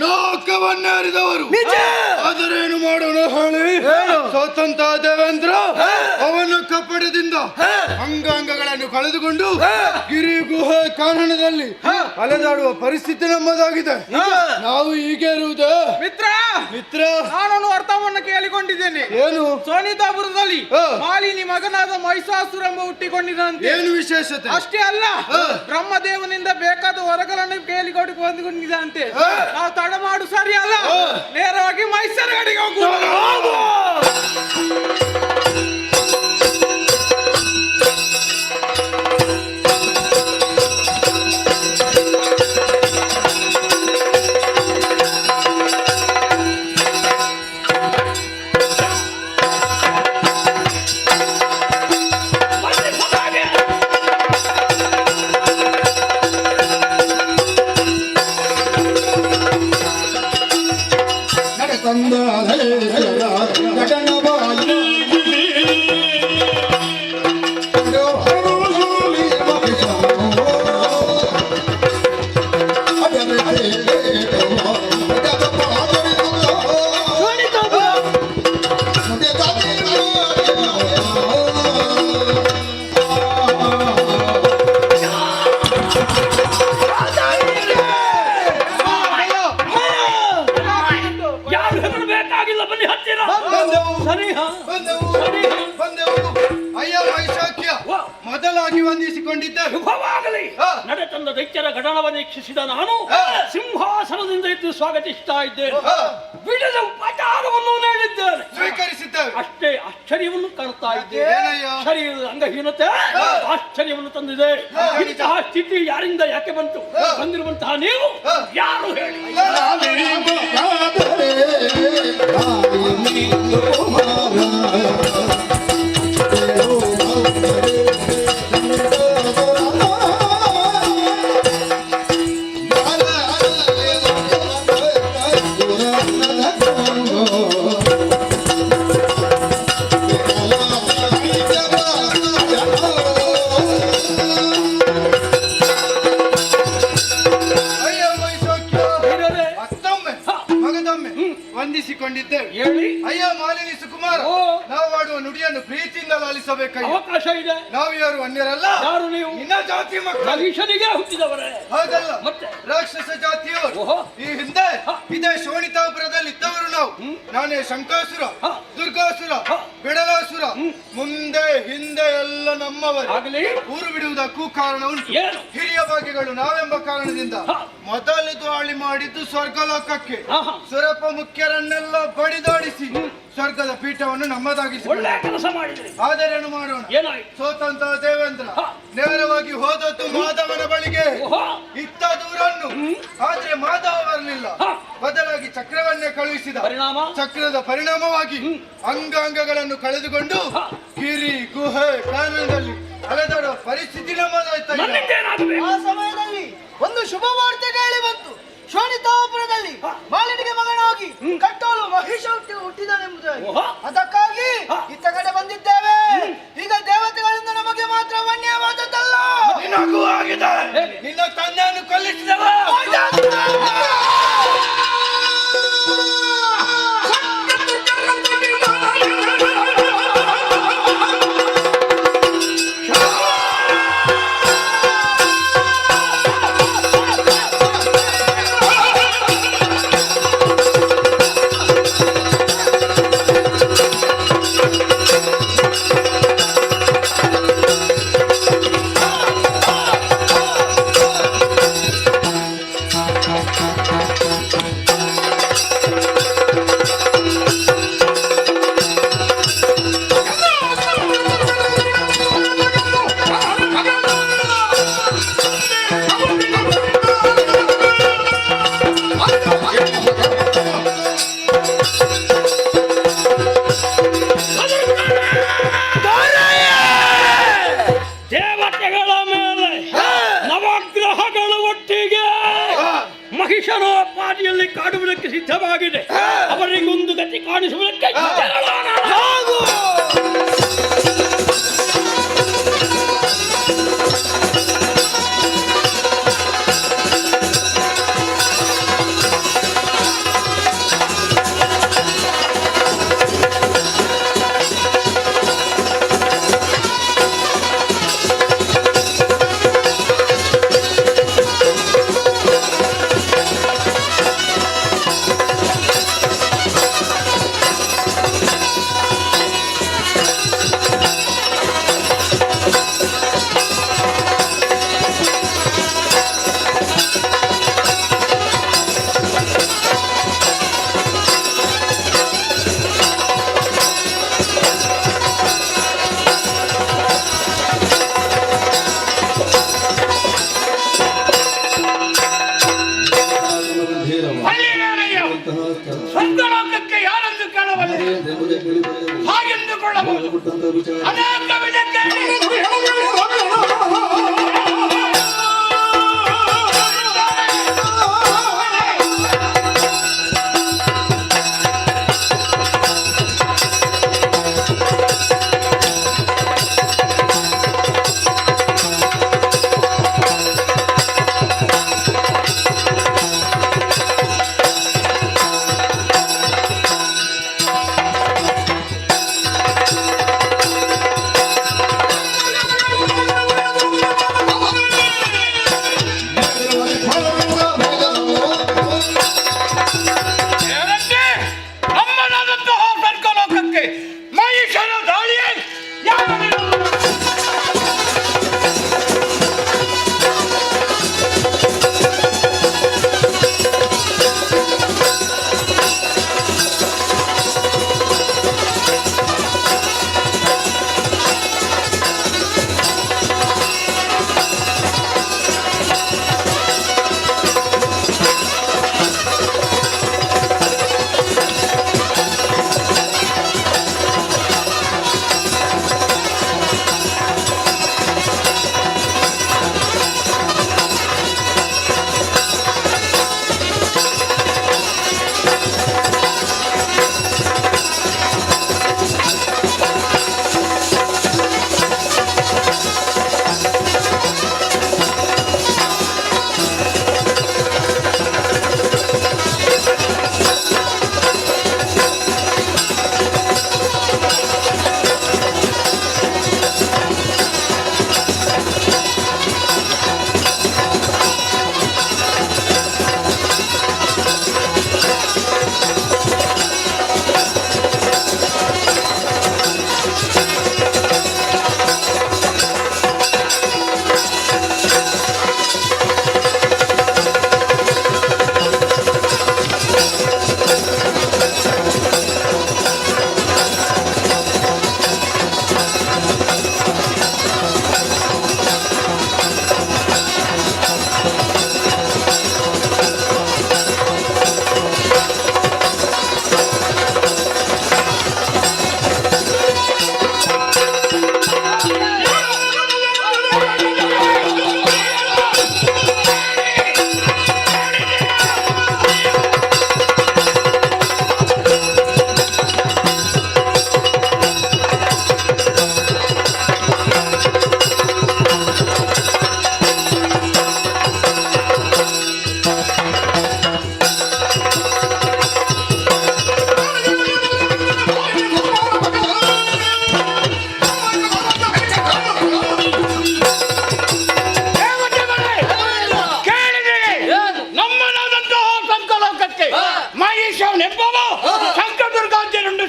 ಲೋಕವನ್ನೇರಿದವರು. ಅದರೇನು ಮಾಡೋಣ ಹೇಳಿ? ಸ್ವತಂತ್ರ ದೇವೇಂದ್ರ ಅವನ ಕಪಟದಿಂದ ಅಂಗಾಂಗಗಳನ್ನು ಕಳೆದುಕೊಂಡು ಗಿರಿ ಗುಹೆ ಕಾರಣದಲ್ಲಿ ಅಲೆದಾಡುವ ಪರಿಸ್ಥಿತಿ ನಮ್ಮದಾಗಿದೆ. ನಾವು ಹೀಗೆ ಇರುವುದು ಮಿತ್ರ ಮಿತ್ರ. ನಾನೊಂದು ಅರ್ಥವನ್ನು ಕೇಳಿಕೊಂಡಿದ್ದೇನೆ. ಏನು? ಸೋನಿತಾಪುರದಲ್ಲಿ ಮಾಲಿನಿ ಮಗನಾದ ಮಹಿಷಾಸುರ ಎಂಬ ಹುಟ್ಟಿಕೊಂಡಿದಂತೆ. ಏನು ವಿಶೇಷತೆ? ಅಷ್ಟೇ ಅಲ್ಲ, ಬ್ರಹ್ಮದೇವನಿಂದ ಬೇಕಾದ ವರಗಳನ್ನು ಕೇಳಿಕೊಂಡು ಬಂದುಕೊಂಡಿದಂತೆ. ನಾವು ತಡ ಮಾಡು ಸರಿ ಅಲ್ಲ, ನೇರವಾಗಿ ಮೈಸೂರು ಗಡಿಗೆ ಹೋಗುವ. ಮೊದಲಾಗಿ ವಂದಿಸಿಕೊಂಡಿದ್ದೆ. ನಡೆ ತಂದ ದೈತ್ಯರ ಘಟನವನ್ನು ವೀಕ್ಷಿಸಿದ ನಾನು ಸಿಂಹಾಸನದಿಂದ ಎದ್ದು ಸ್ವಾಗತಿಸ್ತಾ ಇದ್ದೇನೆ. ಬಿಡದ ಉಪಚಾರವನ್ನು ನೀಡಿದ್ದೇನೆ, ಸ್ವೀಕರಿಸಿದ್ದೇವೆ. ಅಷ್ಟೇ ಆಶ್ಚರ್ಯವನ್ನು ಕಾಣುತ್ತಾ ಇದ್ದೇನೆ. ಏನಯ್ಯ? ಶರೀರದ ಅಂಗಹೀನತೆ ಆಶ್ಚರ್ಯವನ್ನು ತಂದಿದೆ. ಇಂತಹ ಸ್ಥಿತಿ ಯಾರಿಂದ ಯಾಕೆ ಬಂತು? ಬಂದಿರುವಂತಹ ನೀವು ಯಾರು ಹೇಳಿ? ವಂದಿಸಿಕೊಂಡಿದ್ದೇವೆ. ಹೇಳಿ. ಅಯ್ಯ ಮಾಲಿನಿ ಸುಕುಮಾರ, ನಾವು ಆಡುವ ನುಡಿಯನ್ನು ಪ್ರೀತಿಯಿಂದ ಲಾಲಿಸಬೇಕಾಗಿ. ಅವಕಾಶ ಇದೆ. ನಾವು ಯಾರು ಅನ್ಯರಲ್ಲ. ಯಾರು ನೀವು? ನಿನ್ನ ಜಾತಿ ಮಕ್ಕಳು. ಮನುಷ್ಯನಿಗೆ ಹುಟ್ಟಿದವರೇ. ಹಾಗಲ್ಲ, ಮತ್ತೆ ರಾಕ್ಷಸ ಜಾತಿಯವರು. ಓಹೋ. ಈ ಹಿಂದೆ ಇದೇ ಶೋಣಿತಾಪುರದಲ್ಲಿ ಇದ್ದವರು ನಾವು. ನಾನೇ ಶಂಕಾಸುರ, ದುರ್ಗಾಸುರ, ಬಿಡಲಾಸುರ, ಮುಂದೆ ಹಿಂದೆ ಎಲ್ಲ ನಮ್ಮವರು. ಆಗಲಿ. ಊರು ಬಿಡುವುದಕ್ಕೂ ಕಾರಣ ಉಂಟು. ಏನು? ಹಿರಿಯ ಭಾಗ್ಯಗಳು ನಾವೆಂಬ ಕಾರಣದಿಂದ ಮೊದಲು ದಾಳಿ ಮಾಡಿದ್ದು ಸ್ವರ್ಗಲೋಕಕ್ಕೆ. ಸುರಪ ಮುಖ್ಯರನ್ನೆಲ್ಲ ಬಡಿದಾಡಿಸಿ ಸ್ವರ್ಗದ ಪೀಠವನ್ನು ನಮ್ಮದಾಗಿಸಿ. ಒಳ್ಳೆ ಕೆಲಸ ಮಾಡಿದ್ರಿ. ಆದರೇನು ಮಾಡೋಣ? ಏನಾಯ್ತು? ಸ್ವತಂತ್ರ ದೇವೇಂದ್ರ ನೇರವಾಗಿ ಹೋದದ್ದು ಮಾಧವನ ಬಳಿಗೆ. ಇತ್ತ ದೂರನ್ನು. ಆದ್ರೆ ಮಾಧವ ಬರಲಿಲ್ಲ, ಬದಲಾಗಿ ಚಕ್ರವನ್ನೇ ಕಳುಹಿಸಿದ. ಪರಿಣಾಮ? ಚಕ್ರದ ಪರಿಣಾಮವಾಗಿ ಅಂಗಾಂಗಗಳನ್ನು ಕಳೆದುಕೊಂಡು ಗಿರಿ ಗುಹೆ ಕಾರಣದಲ್ಲಿ ಅಲೆದಾಡುವ ಪರಿಸ್ಥಿತಿ ನಮ್ಮದಾಯ್ತು. ಆ ಸಮಯದಲ್ಲಿ ಒಂದು ಶುಭ ವಾರ್ತೆ ಕೇಳಿ ಬಂತು. ಶೋಣಿತಾಪುರದಲ್ಲಿ ಮಾಲಿನಿಗೆ ಮಗನಾಗಿ ಕಟ್ಟೋಲು ಮಹಿಷ ಹುಟ್ಟಿದನೆಂಬುದಾಗಿ. ಅದಕ್ಕಾಗಿ ಇತ್ತ ಕಡೆ ಬಂದಿದ್ದೇವೆ. ಈಗ ದೇವತೆಗಳಿಂದ ನಮಗೆ ಮಾತ್ರ ವನ್ಯವಾದದ್ದಲ್ಲ, ನಿನಗೂ ಆಗಿದೆ. ನಿನ್ನ ತಂದೆಯನ್ನು ಕೊಲ್ಲಿಸಿದವ. ಮಹಿಷನೋಪಾದಿಯಲ್ಲಿ ಕಾಡುವುದಕ್ಕೆ ಸಿದ್ಧವಾಗಿದೆ. ಅವರಿಗೊಂದು ಗತಿ ಕಾಣಿಸುವುದಕ್ಕೆ ಹಳ್ಳಿಯೇನಯ್ಯ ಸ್ವರ್ಗಲೋಕಕ್ಕೆ ಯಾರೆಂದು ಕೇಳಬಲ್ಲೆ ಹಾಗೆಂದುಕೊಳ್ಳಬಹುದು ಅನೇಕ ವಿಧಕ್ಕೆ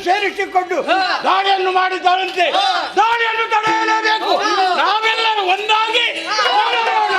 ಸೇರಿಸಿಕೊಂಡು ದಾಳಿಯನ್ನು ಮಾಡಿದ್ದಾರಂತೆ. ದಾಳಿಯನ್ನು ತಡೆಯಲೇಬೇಕು. ನಾವೆಲ್ಲರೂ ಒಂದಾಗಿ ಹೋರಾಡೋಣ.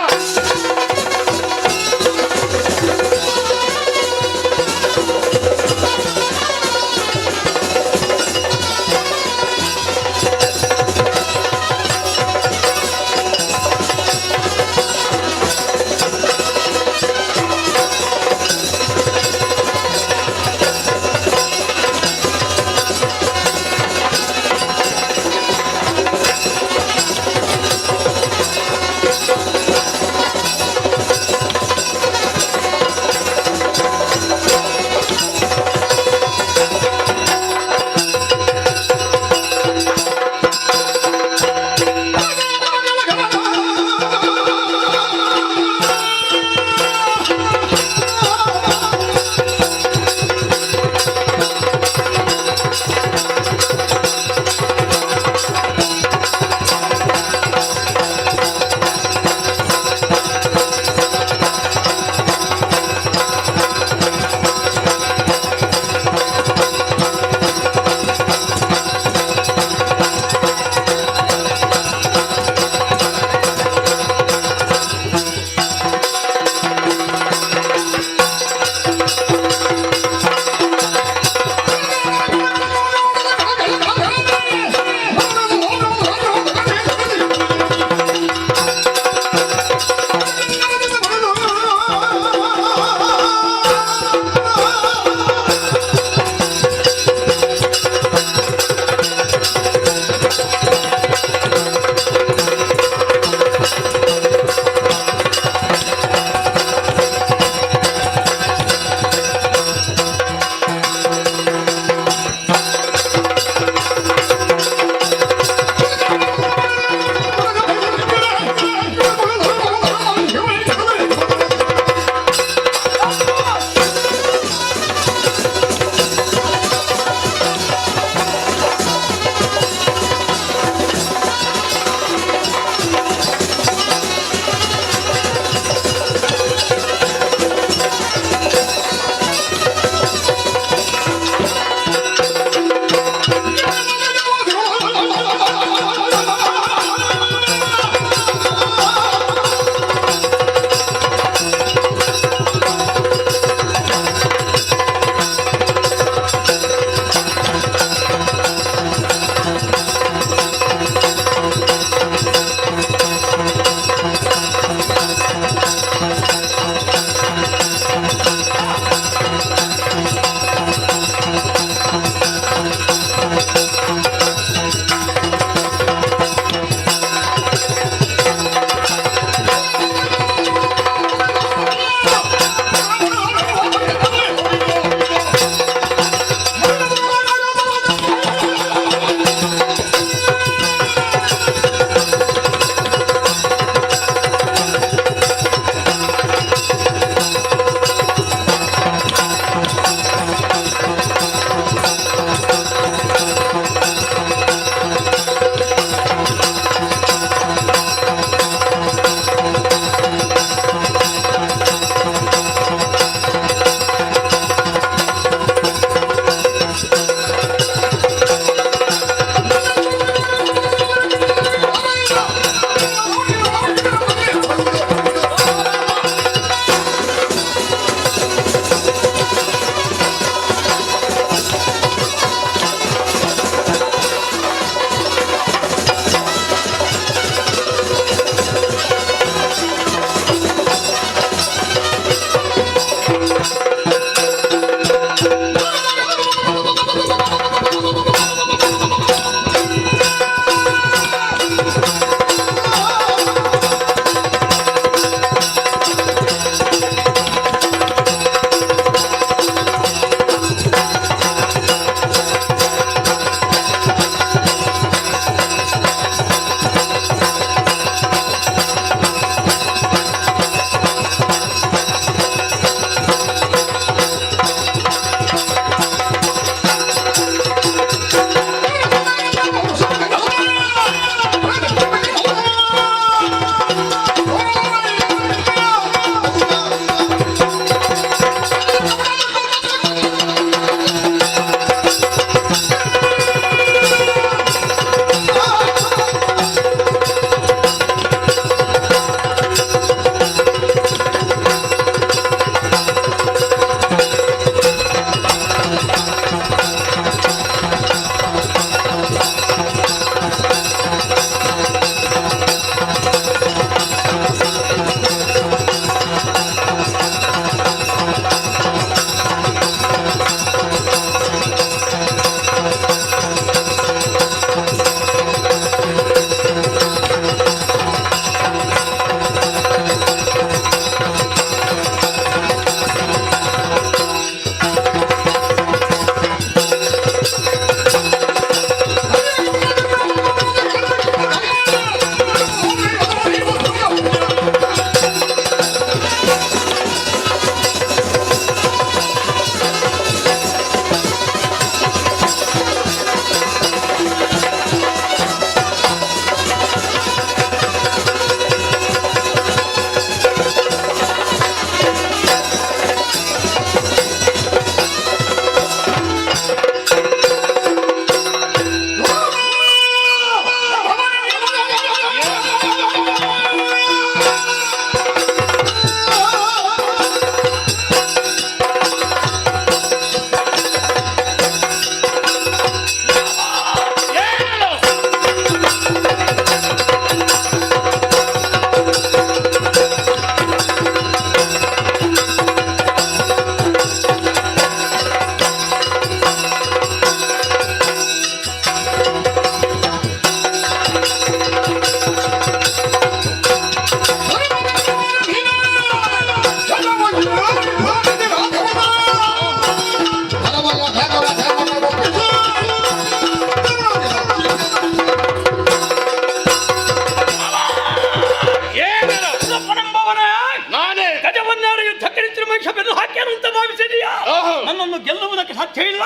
ನನ್ನನ್ನು ಗೆಲ್ಲುವುದಕ್ಕೆ ಸಾಧ್ಯ ಇಲ್ಲ.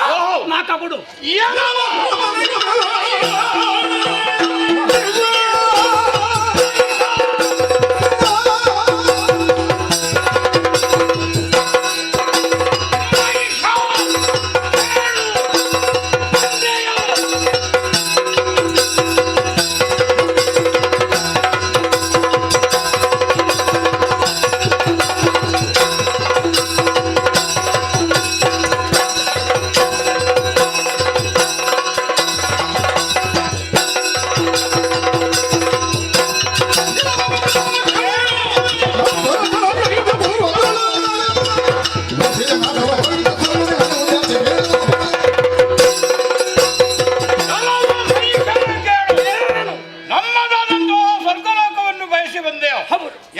ನಾ ಕಬಡು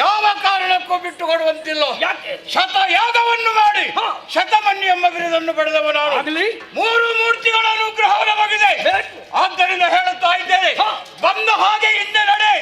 ಯಾವ ಕಾರಣಕ್ಕೂ ಬಿಟ್ಟು ಕೊಡುವಂತಿಲ್ಲ. ಶತಯಾಗವನ್ನು ಮಾಡಿ ಶತಮನ್ನಿ ಎಂಬ ಬಿರುದನ್ನು ಪಡೆದವ ನಾನು. 3 ಮೂರ್ತಿಗಳ ಅನುಗ್ರಹ ನಮಗಿದೆ. ಆದ್ದರಿಂದ ಹೇಳುತ್ತಾ ಇದ್ದೇನೆ, ಬಂದ ಹಾಗೆ ಹಿಂದೆ ನಡೆ.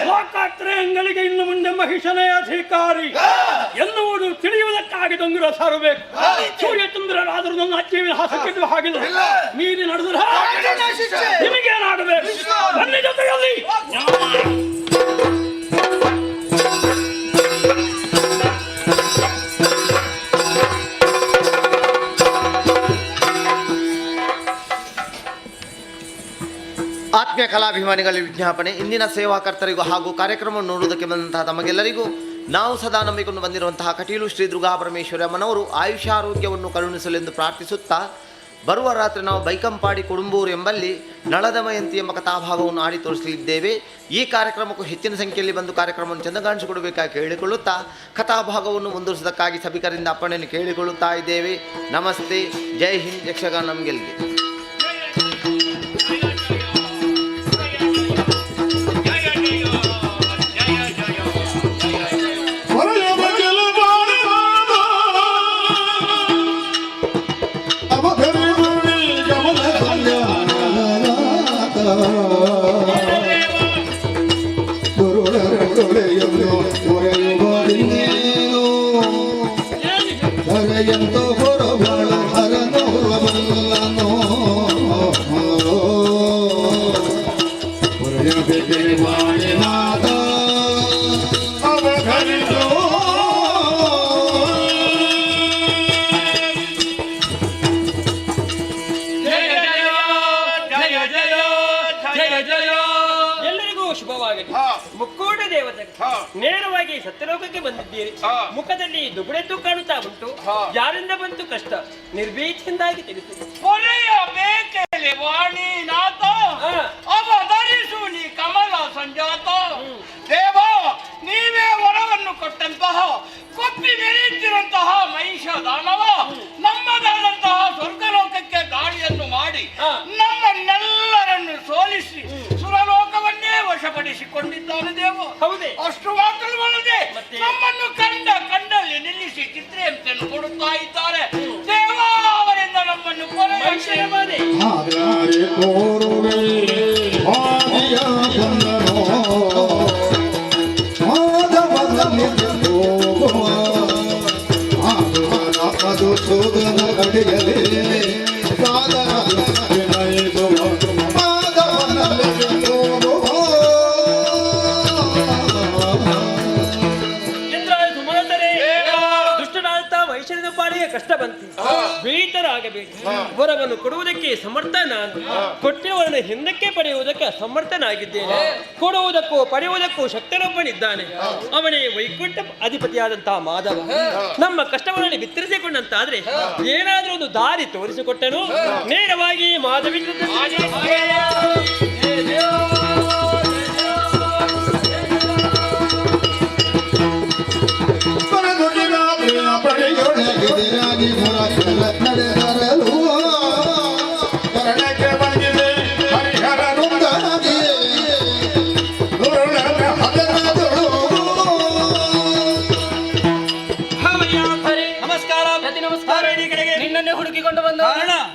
ಲೋಕಾತ್ರಯಗಳಿಗೆ ಇನ್ನು ಮುಂದೆ ಮಹಿಷನೇ ಅಧಿಕಾರಿ ಎನ್ನುವುದು ತಿಳಿಯುವುದಕ್ಕಾಗಿ ದೊಂಗಿರ ಸಾರಬೇಕು. ಸೂರ್ಯಚಂದ್ರರಾದರೂ ನನ್ನ ಅಜ್ಜಿಯ ಹಾಸಕ್ಕಿದ್ದು ಹಾಗಿಲ್ಲ. ಮೀರಿ ನಡೆದ್ರೆ ನಿಮಗೇನಾಗಬೇಕು? ಬನ್ನಿ ಜೊತೆಯಲ್ಲಿ. ಆತ್ಮೀಯ ಕಲಾಭಿಮಾನಿಗಳ ವಿಜ್ಞಾಪನೆ. ಇಂದಿನ ಸೇವಾಕರ್ತರಿಗೂ ಹಾಗೂ ಕಾರ್ಯಕ್ರಮ ನೋಡುವುದಕ್ಕೆ ಬಂದಂತಹ ತಮಗೆಲ್ಲರಿಗೂ ನಾವು ಸದಾ ನಂಬಿಕೊಂಡು ಬಂದಿರುವಂತಹ ಕಟೀಲು ಶ್ರೀ ದುರ್ಗಾ ಪರಮೇಶ್ವರಮ್ಮನವರು ಆಯುಷ್ಯಾರೋಗ್ಯವನ್ನು ಕರುಣಿಸಲೆಂದು ಪ್ರಾರ್ಥಿಸುತ್ತಾ, ಬರುವ ರಾತ್ರಿ ನಾವು ಬೈಕಂಪಾಡಿ ಕುಡುಂಬೂರು ಎಂಬಲ್ಲಿ ನಳದಮಯಂತಿ ಎಂಬ ಕಥಾಭಾಗವನ್ನು ಆಡಿ ತೋರಿಸಲಿದ್ದೇವೆ. ಈ ಕಾರ್ಯಕ್ರಮಕ್ಕೂ ಹೆಚ್ಚಿನ ಸಂಖ್ಯೆಯಲ್ಲಿ ಬಂದು ಕಾರ್ಯಕ್ರಮವನ್ನು ಚಂದಗಾಣಿಸಿಕೊಡಬೇಕಾಗಿ ಕೇಳಿಕೊಳ್ಳುತ್ತಾ, ಕಥಾಭಾಗವನ್ನು ಮುಂದುವರಿಸುವುದಕ್ಕಾಗಿ ಸಭಿಕರಿಂದ ಅಪ್ಪಣೆಯನ್ನು ಕೇಳಿಕೊಳ್ಳುತ್ತಾ ಇದ್ದೇವೆ. ನಮಸ್ತೆ, ಜೈ ಹಿಂದ್, ಯಕ್ಷಗಾನ ನಮಗೆಲ್ಲಿದೆ. ಎಂತೋ ಹೊರಬಾಳ ಹರನೋ ಬಲ್ಲನೋ ಹೊರಬೇಕೆ ಬಾಳಿನಾದ ಅವಘರಿಸೋ ಎಲ್ಲರಿಗೂ ಶುಭವಾಗಲಿ. ಮುಕ್ಕೋಟ ದೇವತೆ ನೇರವಾಗಿ ಸತ್ಯಲೋಕಕ್ಕೆ ಬಂದಿದ್ದೀರಿ. ಮುಖದಲ್ಲಿ ದುಗುಡೆದ್ದು ಕಾಣುತ್ತಾ ಉಂಟು. ಯಾರಿಂದ ಬಂತು ಕಷ್ಟ ನಿರ್ಭೀತಿಯಿಂದಾಗಿ ತಿಳಿಸಿ. ಬೇಕೆಲೆ ವಾಣಿನಾಥ ಅವಧರಿಸು ನೀ ಕಮಲ ಸಂಜಾತ. ದೇವ, ನೀವೇ ವರವನ್ನು ಕೊಟ್ಟಂತಹ ಕೊಪ್ಪಿ ಮೆರೆಯುತ್ತಿರುವಂತಹ ಮಹಿಷ ದಾನವ ನಮ್ಮದಾದಂತಹ ಸ್ವರ್ಗಲೋಕಕ್ಕೆ ದಾಳಿಯನ್ನು ಮಾಡಿ ನಮ್ಮನ್ನೆಲ್ಲರನ್ನು ಸೋಲಿಸಿ ಸುರಲೋಕವನ್ನೇ ವಶಪಡಿಸಿಕೊಂಡಿದ್ದಾನೆ ದೇವ. ಹೌದೇ? ಅಷ್ಟು ಮಾತ್ರವಲ್ಲದೆ ನಮ್ಮನ್ನು ಕಂಡಲ್ಲಿ ನಿಲ್ಲಿಸಿ ಚಿತ್ರೆಯಂತೆಯನ್ನು ಕೊಡುತ್ತಾ ಇದ್ದಾರೆ ದೇವ. ಅವರಿಂದ ತೋರುವೆ ಆದಿಯ ಬಂದನೋ ಮಾಧವನಲ್ಲಿ ಹೋಗುವ ಅದು ಸೋದನ ಅಡಿಯಲೇ ಸಾಧನ ವಿನಯಿಸುವ ಮಾಧವನಲ್ಲಿ ದುಷ್ಟನಾದ ವೈಶ್ಯನ ಪಾಲಿಗೆ ಕಷ್ಟ ಬಂತು, ಭೀತರಾಗಬೇಕು. ವರವನ್ನು ಕೊಡುವುದಕ್ಕೆ ಸಮರ್ಥ ನಾನು, ಕೊಟ್ಟಿರುವವರನ್ನು ಹಿಂದಕ್ಕೆ ಪಡೆಯುವುದಕ್ಕೆ ಸಮರ್ಥನಾಗಿದ್ದೇನೆ. ಕೊಡುವುದಕ್ಕೂ ಪಡೆಯುವುದಕ್ಕೂ ಶಕ್ತನೊಬ್ಬನಿದ್ದಾನೆ, ಅವನೇ ವೈಕುಂಠ ಅಧಿಪತಿಯಾದಂತಹ ಮಾಧವ. ನಮ್ಮ ಕಷ್ಟವನ್ನು ಬಿತ್ತರಿಸಿಕೊಂಡಂತಾದ್ರೆ ಏನಾದ್ರೂ ಒಂದು ದಾರಿ ತೋರಿಸಿಕೊಟ್ಟನು, ನೇರವಾಗಿ ಮಾಧವಿಂದ ಎದುರಾಗಿ ನಡೆದರಲು ಕರ್ಣಕ್ಕೆ ಬಂದಿದೆ ಹರಿಹರ ನುಂಗಾಗಿ ನಮಸ್ಕಾರ. ನಮಸ್ಕಾರ. ನಿನ್ನನ್ನೇ ಹುಡುಕಿಕೊಂಡು ಬಂದ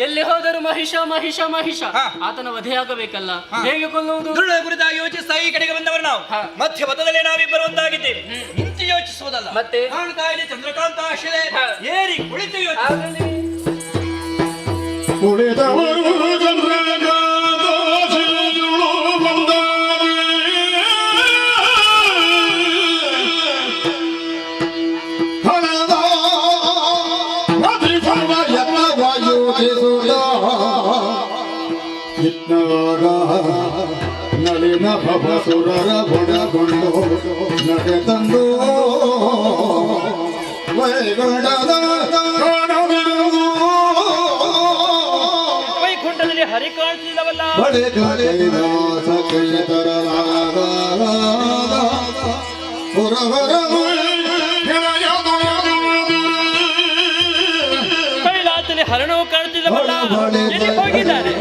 ಎಲ್ಲಿ ಹೋದರು ಮಹಿಷ ಮಹಿಷ ಮಹಿಷ ಆತನ ವಧೆಯಾಗಬೇಕಲ್ಲ, ಹೇಗೆ ಕೊಲ್ಲುವುದು? ದುರುಳ ಕುರಿತಾಗಿ ಯೋಚಿಸ್ತಾ ಈ ಕಡೆಗೆ ಬಂದವರು ನಾವು. ಮಧ್ಯ ಪಥದಲ್ಲೇ ನಾವಿಬ್ಬರು ಒಂದಾಗಿದ್ದೇವೆ. ನಿಂತು ಯೋಚಿಸುವುದಲ್ಲ, ಮತ್ತೆ ಕಾಣ್ತಾ ಇದೆ ಚಂದ್ರಕಾಂತ ಶಿಲೆ ಏರಿ ಕುಳಿತು ಯೋಚಿಸುವುದು. ಕುಳಿತವರು ಚಂದ್ರಕಾಂತ ಶಿಲೆಗಳು ಬಂದಾರೆ. ಹಣದ ಪ್ರತಿಫಲ ಯತ್ನವಾಯೋಚಿಸುತ್ತ ಇತ್ನಾಗ ನಳಿನ ಭವಸುರರ ಬೊಡಗೊಂಡು ನಡೆತಂದು ವೈಗಡದ ವೈಕುಂಠದಲ್ಲಿ ಹರಿ ಕಾಣಿಸಲಿಲ್ಲವಲ್ಲ. ಬಳೆ ಕೈಲಾಸ ಕೈ ತರಲಾಗ ಕೈಲಾಸದಲ್ಲಿ ಹರಣವು ಕಾಣುತ್ತಿಲ್ಲವಲ್ಲ, ಎಲ್ಲಿ ಹೋಗಿದ್ದಾರೆ?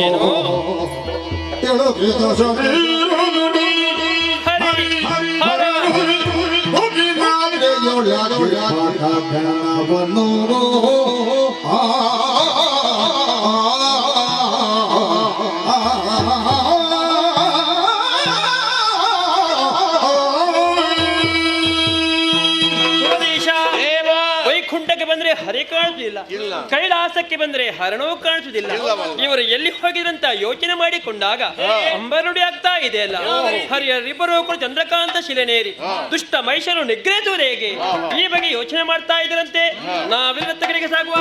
ಏನೋ ವೈಕುಂಠಕ್ಕೆ ಬಂದ್ರೆ ಹರಿ ಕಾಣಿಸುವುದಿಲ್ಲ, ಕೈಲಾಸಕ್ಕೆ ಬಂದ್ರೆ ಹರಣವೂ ಕಾಣಿಸುವುದಿಲ್ಲ. ಇವರು ಎಲ್ಲಿ ಹೋಗಿದ್ರಂತ ಯೋಚನೆ ಮಾಡಿಕೊಂಡಾಗ ಅಂಬರುಡಿ ಆಗ್ತಾ ಇದೆ ಅಲ್ಲ. ಹರಿಯರಿಬ್ಬರು ಕೂಡ ಚಂದ್ರಕಾಂತ ಶಿಲೆನೇರಿ ದುಷ್ಟ ಮಹಿಷನು ನಿಗ್ರಹಿಸುವುದು ಹೇಗೆ, ಈ ಬಗ್ಗೆ ಯೋಚನೆ ಮಾಡ್ತಾ ಇದ್ರಂತೆ. ನಾವಿರತ್ತ ಕಡೆಗೆ ಸಾಗುವ.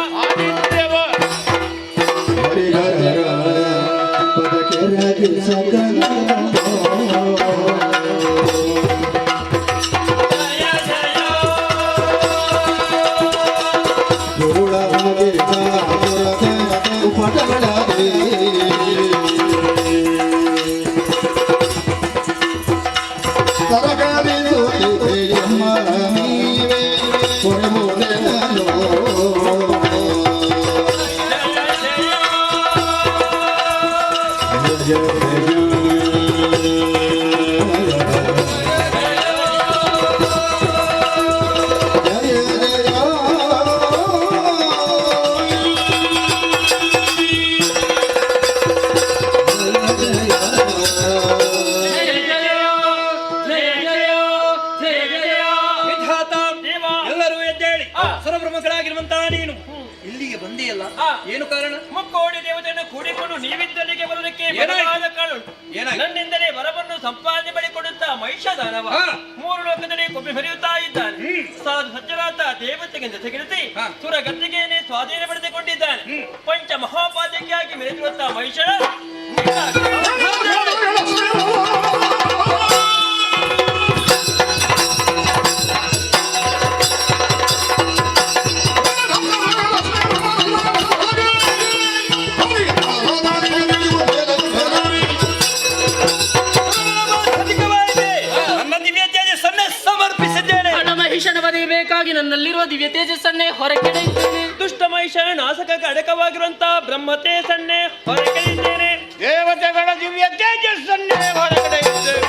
ಏನು ಕಾರಣ? ಮುಕ್ಕೋಡಿ ದೇವತೆಯನ್ನು ಕೂಡಿಕೊಂಡು ನೀವಿದ್ದಲ್ಲಿಗೆ ಬರುವುದಕ್ಕೆ ಕಾರಣುಂಟು. ನನ್ನಿಂದಲೇ ವರವನ್ನು ಸಂಪಾದನೆ ಮಾಡಿಕೊಡುತ್ತಾ ಮಹಿಷದಾನವ ಮೂರು ಲೋಕದಲ್ಲಿ ಕೊಬ್ಬಿ ಹರಿಯುತ್ತಾ ಇದ್ದಾನೆ. ಸಾಧು ಸಜ್ಜನಾಥ ದೇವತೆಗೆ ಜೊತೆಗಿಳಿಸಿ ಸುರ ಗದ್ದಿಗೆಯನ್ನೇ ಸ್ವಾಧೀನ ಪಡೆದುಕೊಂಡಿದ್ದಾನೆ. ಪಂಚ ಮಹಾಪಾತಕಿಯಾಗಿ ಮೆರೆದಿರುವಂತಹ ಮಹಿಷನ ಬೇಕಾಗಿ ನನ್ನಲ್ಲಿರುವ ದಿವ್ಯ ತೇಜಸ್ಸನ್ನೇ ಹೊರಗೆಳೆಯುತ್ತೇನೆ. ದುಷ್ಟ ಮಹಿಷನ ನಾಶಕಕ್ಕೆ ಅಡಕವಾಗಿರುವಂತಹ ಬ್ರಹ್ಮತೇಜಸ್ಸನ್ನೇ ಹೊರಗೆಳೆಯುತ್ತೇನೆ. ದೇವತೆಗಳ ದಿವ್ಯ ತೇಜಸ್ಸನ್ನೇ ಹೊರಗೆಳೆಯುತ್ತೇವೆ.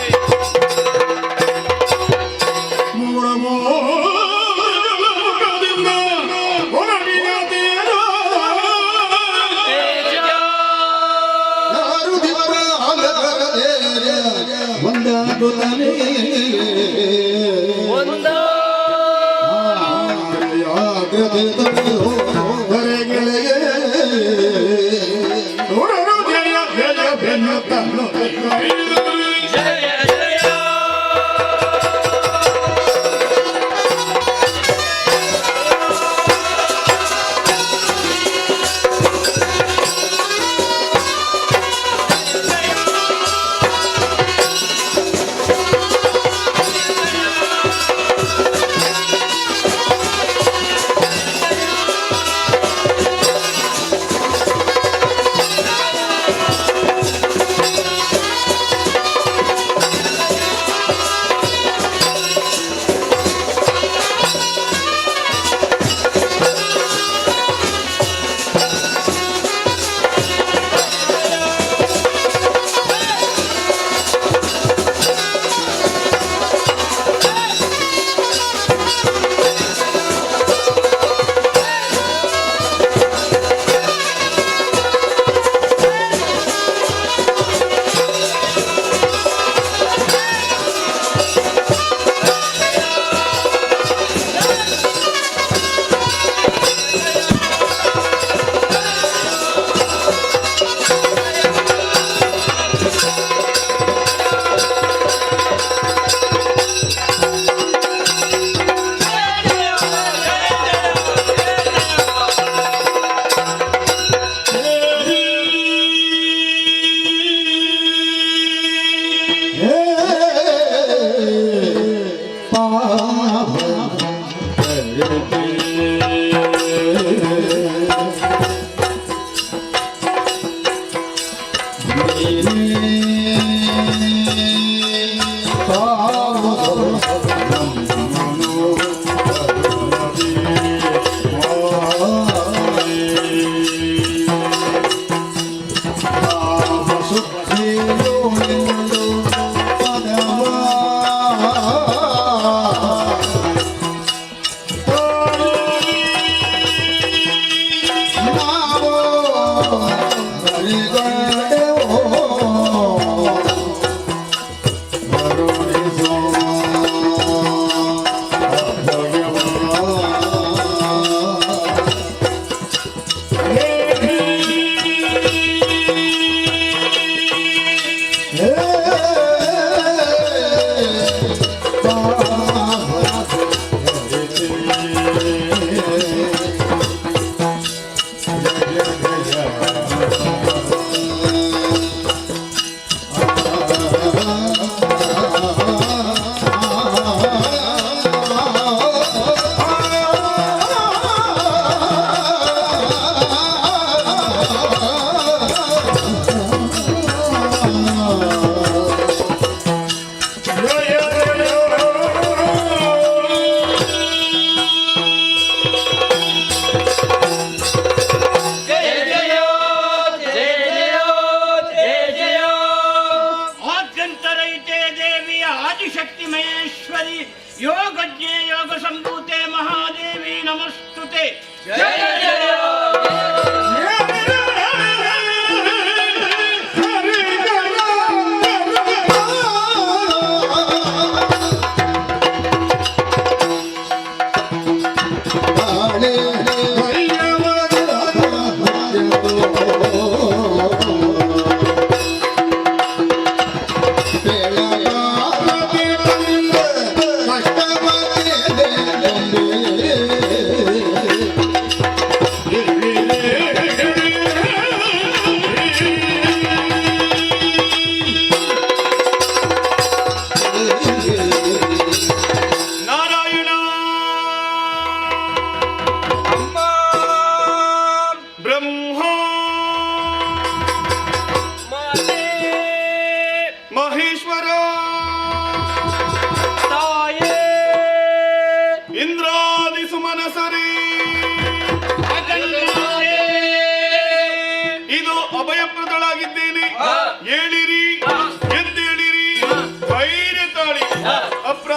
ಗೆಳೆಗೆ ಊರರು ಜಯ ಜಯ ಬೆನ್ನು ತನ್ನು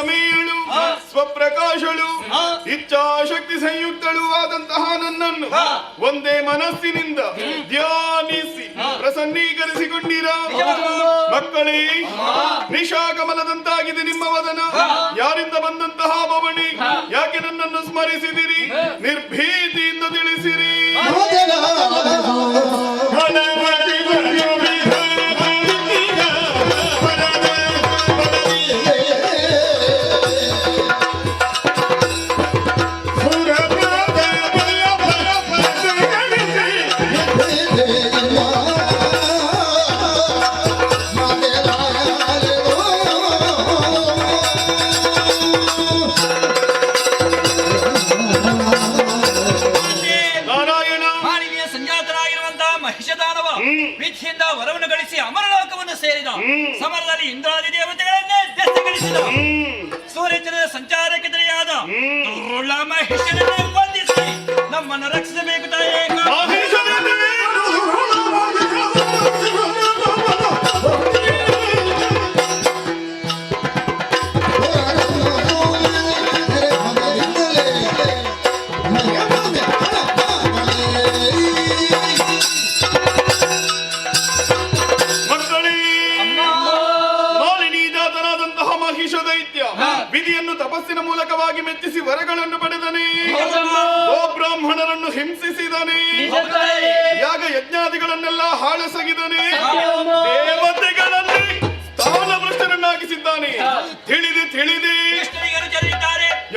ಪ್ರಮೇಯಳು ಸ್ವಪ್ರಕಾಶಳು ಇಚ್ಛಾಶಕ್ತಿ ಸಂಯುಕ್ತಳು ಆದಂತಹ ನನ್ನನ್ನು ಒಂದೇ ಮನಸ್ಸಿನಿಂದ ಧ್ಯಾನಿಸಿ ಪ್ರಸನ್ನೀಕರಿಸಿಕೊಂಡಿರ ಮಕ್ಕಳೇ, ನಿಶಾಕಮಲದಂತಾಗಿದೆ ನಿಮ್ಮ ವದನ. ಯಾರಿಂದ ಬಂದಂತಹ ಬವಣೆ? ಯಾಕೆ ನನ್ನನ್ನು ಸ್ಮರಿಸಿದಿರಿ? ನಿರ್ಭೀತಿಯಿಂದ ತಿಳಿಸಿರಿ. ವಿಧಿಯಿಂದ ವರವನ್ನು ಗಳಿಸಿ ಅಮರಲೋಕವನ್ನು ಸೇರಿದ ಸಮರದಲ್ಲಿ ಇಂದ್ರಾದಿ ದೇವತೆಗಳನ್ನೇ ದೆಸೆಗಳಿಸಿದ ಸೂರ್ಯಚಂದ್ರನ ಸಂಚಾರಕ್ಕೆ ತಿಳಿಯಾದ ಮಹಿಷನನ್ನೇ ಬಂಧಿಸಿ ನಮ್ಮನ್ನು ರಕ್ಷಿಸಬೇಕು ತಾಯೇ. ವಿಧಿಯನ್ನು ತಪಸ್ಸಿನ ಮೂಲಕವಾಗಿ ಮೆಚ್ಚಿಸಿ ವರಗಳನ್ನು ಪಡೆದನೆ. ಓ ಬ್ರಾಹ್ಮಣರನ್ನು ಹಿಂಸಿಸಿದನೆ. ಯಾಗ ಯಜ್ಞಾದಿಗಳನ್ನೆಲ್ಲ ಹಾಳಸಗಿದನೆ. ದೇವತೆಗಳಲ್ಲಿ ಸ್ಥಾನಭ್ರಷ್ಟರನ್ನಾಗಿಸಿದ್ದಾನೆ. ತಿಳಿದೆ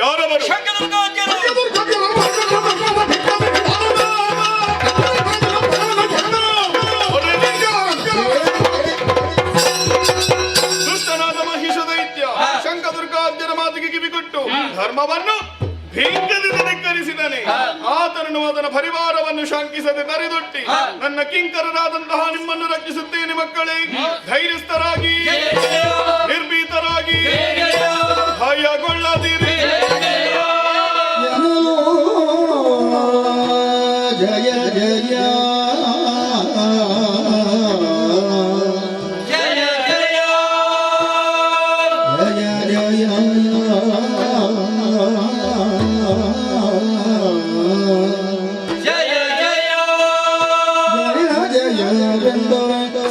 ಯಾರವರು? ದುಷ್ಟನಾದ ಮಹಿಷದೈತ್ಯ ಶಂಕದುರ್ಗಾದ್ಯರ ಮಾತಿಗೆ ಕಿವಿಗೊಟ್ಟು ಧರ್ಮವನ್ನು ಭೀಂಗದಿಂದ ಧಿಕ್ಕರಿಸಿದನೆ. ಆತನನ್ನು ಅದರ ಪರಿವಾರವನ್ನು ಶಂಕಿಸದೆ ತರೆದೊಟ್ಟಿ ನನ್ನ ಕಿಂಕರರಾದಂತಹ ನಿಮ್ಮನ್ನು ರಕ್ಷಿಸುತ್ತೇನೆ. ಮಕ್ಕಳೇ, ಧೈರ್ಯಸ್ಥರಾಗಿ, ನಿರ್ಭೀತರಾಗಿ, ಭಯಗೊಳ್ಳದಿರಿ. ಜಯ ಜಯ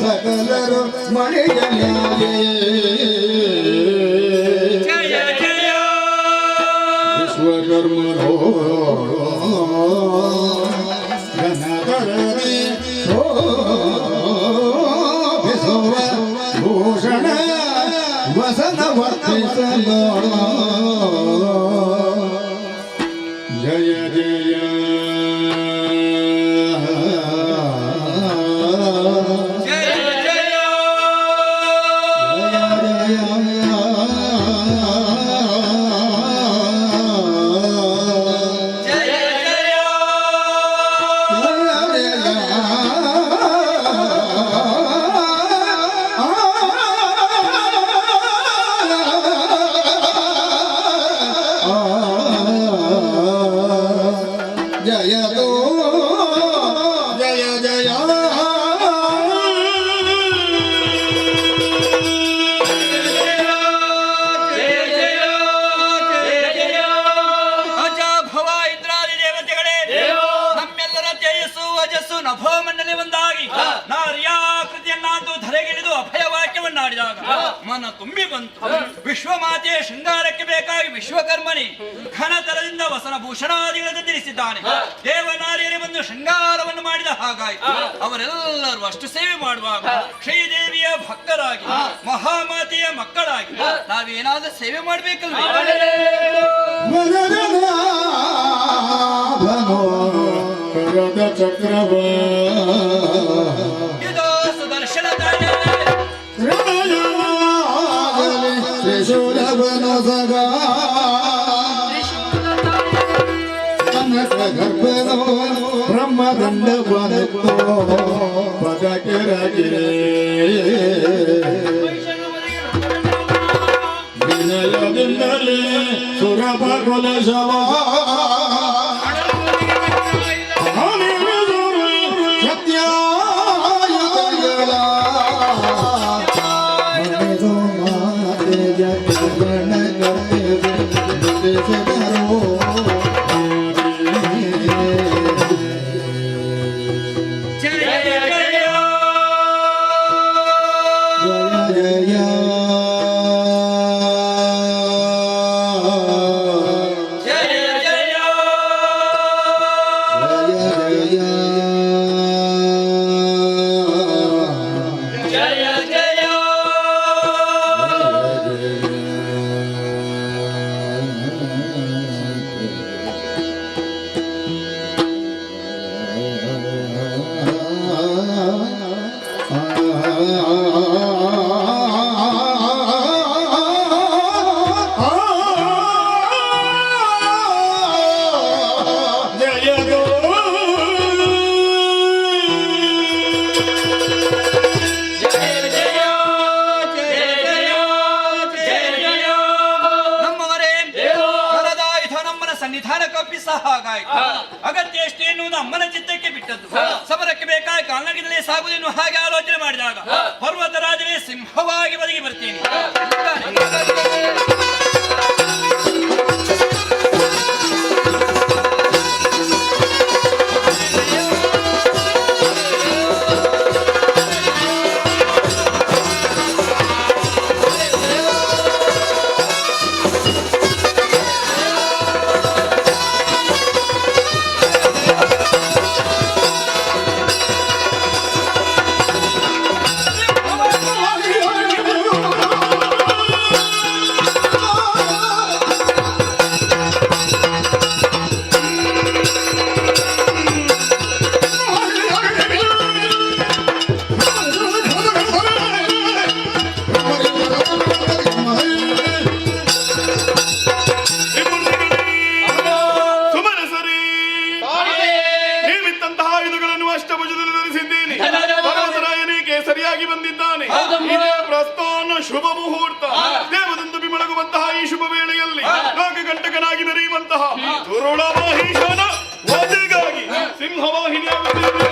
ಸಕಲರು ಮಣಿಯ ವಿಶ್ವಕರ್ಮನೋ ಘನಕರನೆ ಭೂಷಣ ವಸನ ವರ್ತಿಸಲ ಜಯ ಜಯ ಮನ ತುಂಬಿ ಬಂತು. ವಿಶ್ವಮಾತೆಯ ಶೃಂಗಾರಕ್ಕೆ ಬೇಕಾಗಿ ವಿಶ್ವಕರ್ಮನಿ ಘನತರದಿಂದ ವಸನ ಭೂಷಣಾದಿಗಳನ್ನು ಧರಿಸಿದ್ದಾನೆ. ದೇವನಾರಿಯರೇ ಬಂದು ಶೃಂಗಾರವನ್ನು ಮಾಡಿದ ಹಾಗಾಯಿತು. ಅವರೆಲ್ಲರೂ ಅಷ್ಟು ಸೇವೆ ಮಾಡುವಾಗ ಶ್ರೀದೇವಿಯ ಭಕ್ತರಾಗಿ ಮಹಾಮಾತೆಯ ಮಕ್ಕಳಾಗಿ ನಾವೇನಾದ್ರೂ ಸೇವೆ ಮಾಡ್ಬೇಕಲ್ವೇ? ಚಕ್ರವ ಇದೋ ಸುದರ್ಶನ ತ್ರಿಶೂಲವನ ಸಗ ಕನಕ ಗರ್ಭನೋ ಬ್ರಹ್ಮದಂಡವನೋ ಪದಕೆರಗಿರೆ ವಿನಯದಿಂದಲೇ ಸುರಪಕುಲ ಶವ ಸತ್ಯಾಯುಧಗಳ ಅಮ್ಮನ ಚಿತ್ತಕ್ಕೆ ಬಿಟ್ಟದ್ದು. ಸಮರಕ್ಕೆ ಬೇಕಾದ ಕಾಲ್ನಡಿಗೆಯಲ್ಲೇ ಸಾಗುವುದನ್ನು ಹಾಗೆ ಆಲೋಚನೆ ಮಾಡಿದಾಗ ಪರ್ವತರಾಜನೇ ಸಿಂಹವಾಗಿ ಬದಿಗೆ ಬರ್ತೀನಿ. ಸರಿಯಾಗಿ ಬಂದಿದ್ದಾನೆ. ಇದೇ ಪ್ರಸ್ಥಾನ ಶುಭ ಮುಹೂರ್ತ. ದೇವದಂದು ಬಿಮಳಗುವಂತಹ ಈ ಶುಭ ವೇಳೆಯಲ್ಲಿ ಲೋಕಕಂಟಕನಾಗಿ ಮೆರೆಯುವಂತಹ ದುರುಳವಾಹಿಷನ ವಧೆಗಾಗಿ ಸಿಂಹವಾಹಿನಿಯಾಗುತ್ತೇನೆ.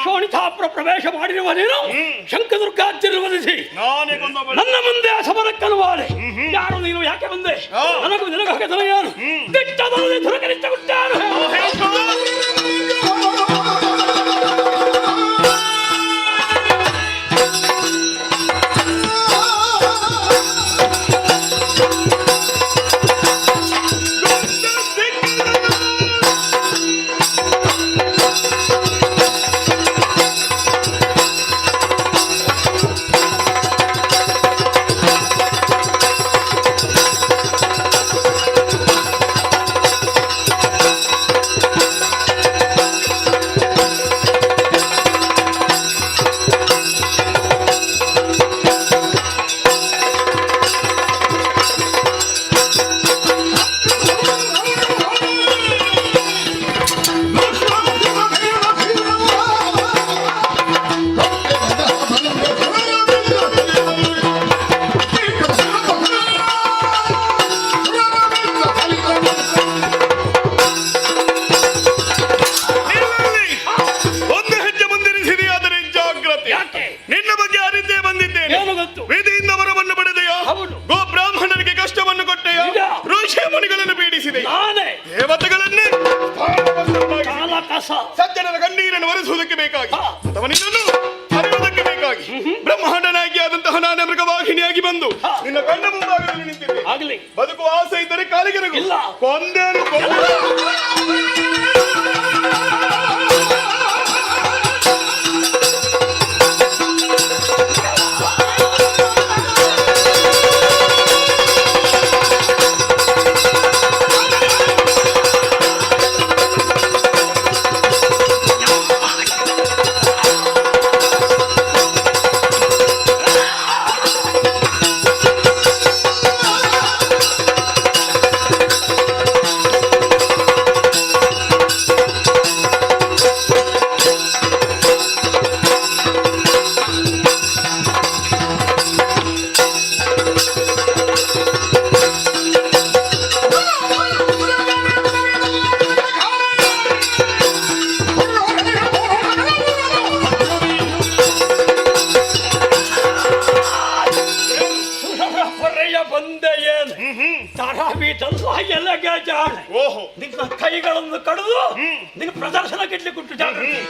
ಶೋಣಿತಾಪುರ ಪ್ರವೇಶ ಮಾಡಿರುವ ನೀನು ಶಂಕದುರ್ಗಾಜ್ಯರು ವಧಿಸಿ ನನ್ನ ಮುಂದೆ ಅಸಮರಕ್ಕನುವಾದೆ. ಯಾರು ನೀನು, ಯಾಕೆ ಬಂದೆ? ನನಗೂ ನಿನಗೂ ಹಾಗೆ ಯಾರು ದಿಟ್ಟದಲ್ಲಿ ದುರಕರಿತ ಬಿಟ್ಟಾರು. ಮುನಿಗಳನ್ನು ಪೀಡಿಸಿದೆ, ನಾನೇ ದೇವತೆಗಳನ್ನೇ ಕಾಲ ಕಸ ಸಜ್ಜನರ ಕಣ್ಣೀರನ್ನು ಒರೆಸುವುದಕ್ಕೆ ಬೇಕಾಗಿ ಅಥವಾ ನಿನ್ನನ್ನು ಹರಿಯುವುದಕ್ಕೆ ಬೇಕಾಗಿ ಬ್ರಹ್ಮಾಂಡ ನಾಯಕಿಯಾದಂತಹ ನಾನೇ ಮೃಗವಾಹಿನಿಯಾಗಿ ಬಂದು ನಿನ್ನ ಕಣ್ಣ ಮುಂಭಾಗದಲ್ಲಿ ನಿಂತಿದ್ದೆ. ಆಗ್ಲಿ ಬದುಕುವ ಆಸೆ ಇದ್ದರೆ ಕಾಲಿಗೆ ರಗು. ಇಲ್ಲ. ಕೊಂದೇನು ಓಹೋ ನಿನ್ನ ಕೈಗಳನ್ನು ಕಡಿದು ನಿನ್ನ ಪ್ರದರ್ಶನಕ್ಕೆ ಇಡ್ಲಿಕ್ಕೆ ಉಂಟು ಜಾಗ್ರತೆ.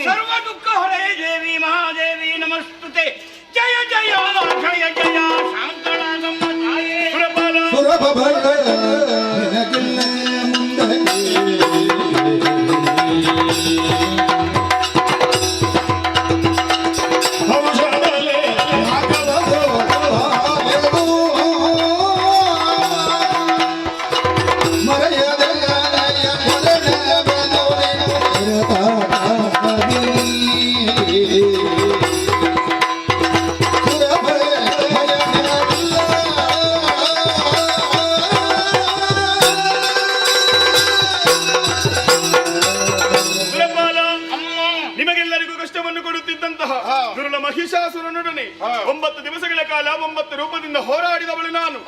सर्व दुःख हरे देवी महादेवी नमस्तुते जय जय 9 ದಿವಸಗಳ ಕಾಲ 9 ರೂಪದಿಂದ ಹೋರಾಡಿದವಳು ನಾನು.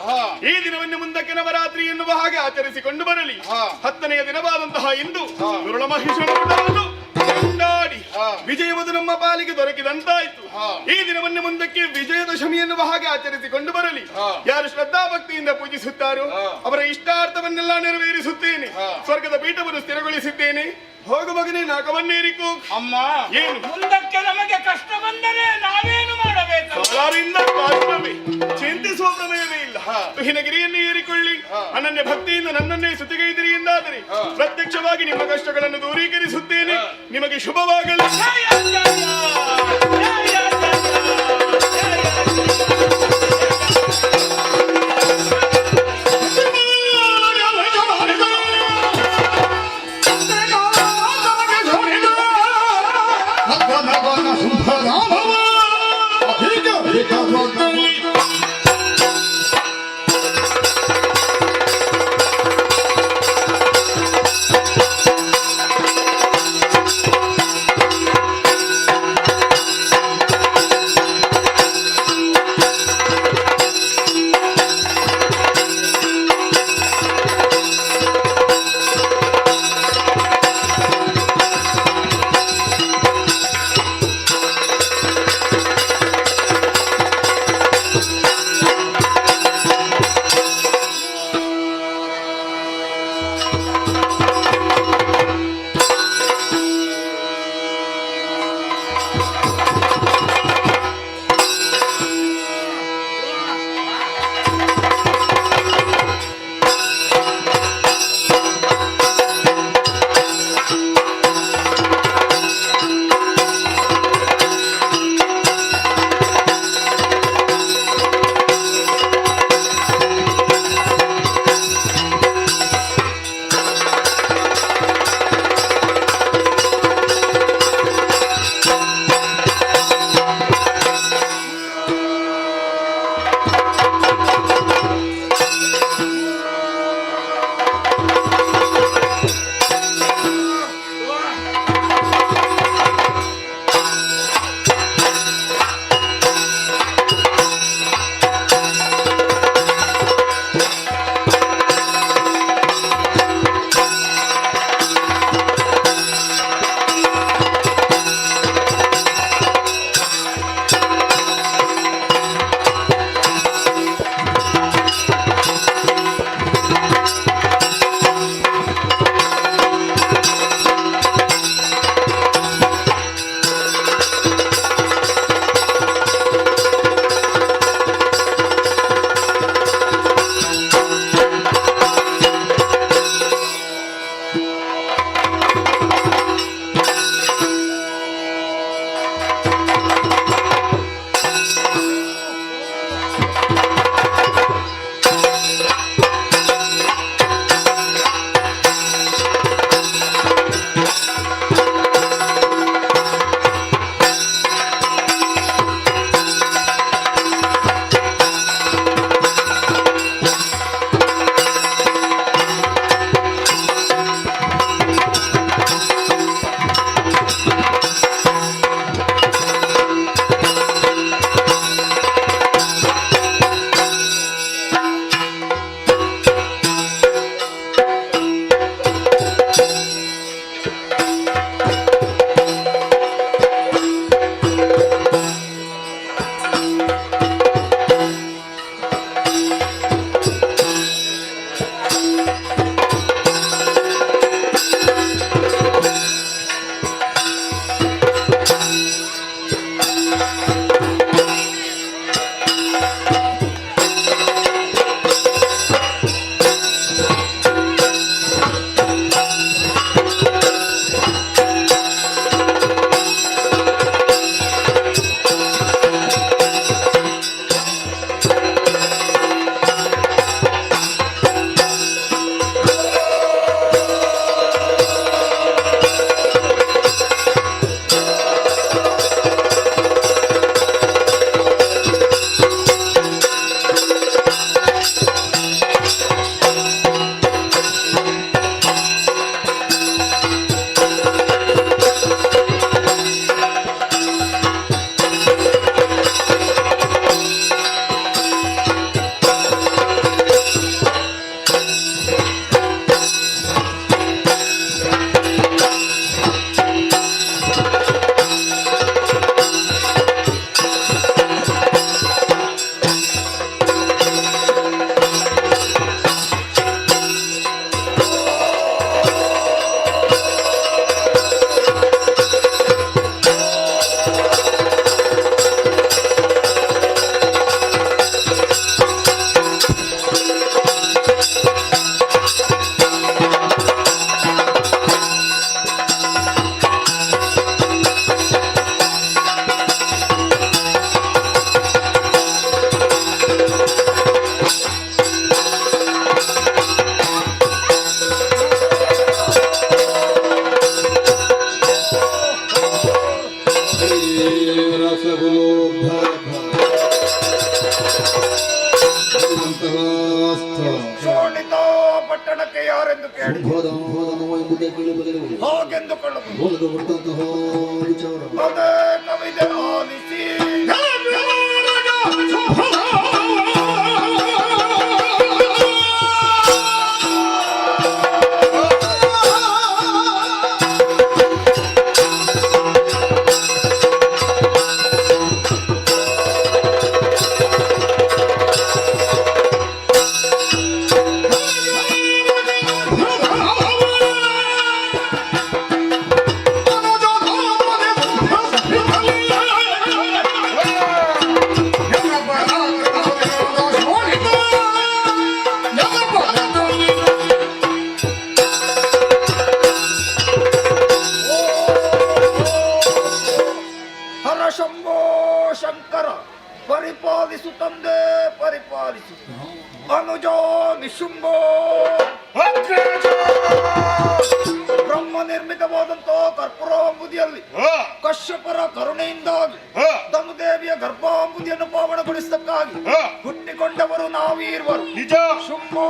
ಈ ದಿನವನ್ನು ಮುಂದಕ್ಕೆ ನವರಾತ್ರಿ ಎನ್ನುವ ಹಾಗೆ ಆಚರಿಸಿಕೊಂಡು ಬರಲಿ. 10ನೆಯ ದಿನವಾದಂತಹ ಇಂದು ದುರುಳ ಮಹಿಷನನ್ನು ಕೊಂಡಾಡಿ ವಿಜಯವುದು ನಮ್ಮ ಪಾಲಿಗೆ ದೊರಕಿದಂತಾಯ್ತು. ಈ ದಿನವನ್ನು ಮುಂದಕ್ಕೆ ವಿಜಯದಶಮಿ ಎನ್ನುವ ಹಾಗೆ ಆಚರಿಸಿಕೊಂಡು ಬರಲಿ. ಯಾರು ಶ್ರದ್ಧಾ ಭಕ್ತಿಯಿಂದ ಪೂಜಿಸುತ್ತಾರೋ ಅವರ ಇಷ್ಟಾರ್ಥವನ್ನೆಲ್ಲ ನೆರವೇರಿಸುತ್ತೇನೆ. ಸ್ವರ್ಗದ ಪೀಠವನ್ನು ಸ್ಥಿರಗೊಳಿಸಿದ್ದೇನೆ. ಹೋಗು ಮಗನೇ, ನಾಕವನ್ನೇರಿಕು. ಅಮ್ಮ, ಏನು ಮುಂದಕ್ಕೆ ನಮಗೆ ಕಷ್ಟ ಬಂದರೆ ನಾವೇನು ಮಾಡಬೇಕು? ಸಾಲಾರಿಂದ ಕಾಷ್ಟವೇ, ಚಿಂತಿಸುವ ಪ್ರಮೇಯವೇ ಇಲ್ಲ. ತುಹಿನಗಿರಿಯನ್ನು ಏರಿಕೊಳ್ಳಿ. ಅನನ್ಯ ಭಕ್ತಿಯಿಂದ ನನ್ನನ್ನೇ ಸುತ್ತಿಗೈದಿರಿ ಎಂದಾದರೆ ಪ್ರತ್ಯಕ್ಷವಾಗಿ ನಿಮ್ಮ ಕಷ್ಟಗಳನ್ನು ದೂರೀಕರಿಸುತ್ತೇನೆ. ನಿಮಗೆ ಶುಭವಾಗಲಿ. ಶೋಣಿತ ಪಟ್ಟಣಕ್ಕೆ ಯಾರೆಂದು ಕೇಳಿ ಹಾಗೆಂದುಕೊಳ್ಳಬಹುದು. ಅದೇ ಕವಿತೆ ಆಲಿಸಿ ಶಂಭೋ ಶಂಕರ ಪರಿಪಾಲಿಸು ತಂದೆ ಪರಿಪಾಲಿಸು ಅನುಜ ನಿಶುಂಭೋ ಬ್ರಹ್ಮ ನಿರ್ಮಿತವಾದಂತ ಕರ್ಪೂರಾಂಬುದಿಯಲ್ಲಿ ಕಶ್ಯಪರ ಕರುಣೆಯಿಂದಾಗಿ ಧನುದೇವಿಯ ಗರ್ಭಾಂಬುದಿಯನ್ನು ಪಾವನಗೊಳಿಸಕ್ಕಾಗಿ ಹುಟ್ಟಿಕೊಂಡವರು ನಾವೀರ್ವರು ನಿಜ. ಶುಂಭೋ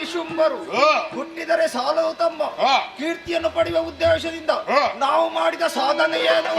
ನಿಶುಂಭರು ಹುಟ್ಟಿದರೆ ಸಾಲವು ತಮ್ಮ ಕೀರ್ತಿಯನ್ನು ಪಡೆಯುವ ಉದ್ದೇಶದಿಂದ ನಾವು ಮಾಡಿದ ಸಾಧನೆ ಏನು?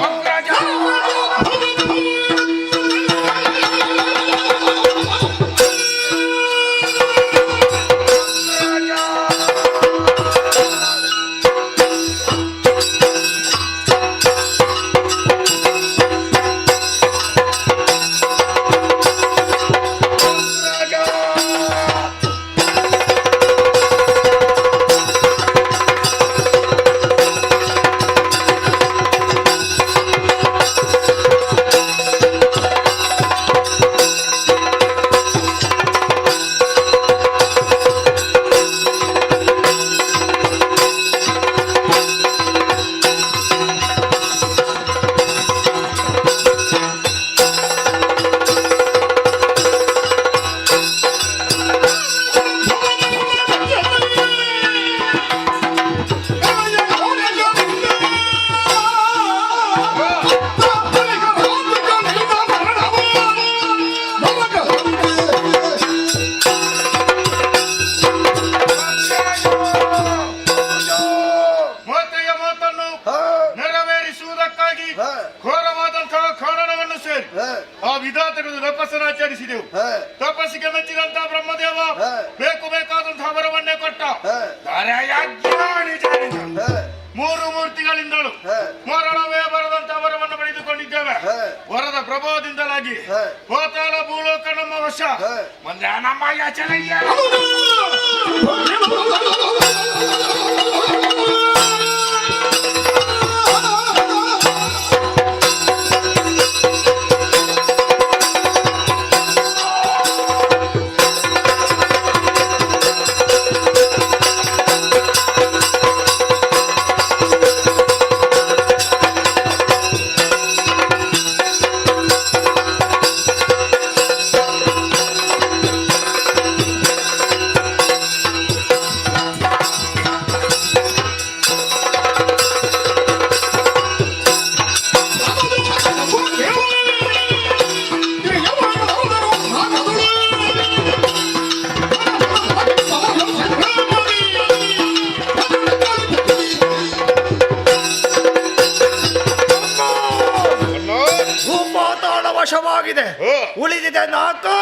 ತಪಸ್ಸನ್ನಾಚರಿಸಿದೆವು. ತಪಸ್ಸಿಗೆ ಮೆಚ್ಚಿದಂತಹ ಬ್ರಹ್ಮದೇವ ಬೇಕು ಬೇಕಾದಂತಹ ವರವನ್ನೇ ಕೊಟ್ಟ. ಮೂರು ಮೂರ್ತಿಗಳಿಂದಲೂ ಮರಣವೇ ಬರದಂತಹ ವರವನ್ನು ಪಡೆದುಕೊಂಡಿದ್ದೇವೆ. ವರದ ಪ್ರಭಾವದಿಂದಲಾಗಿ ಪಾತಾಳ ಭೂಲೋಕ ನಮ್ಮ ವಶ. ಮುಂದೆ ನಮ್ಮ ಯಾಚನೆ ವಶವಾಗಿದೆ. ಉಳಿದಿದೆ 4.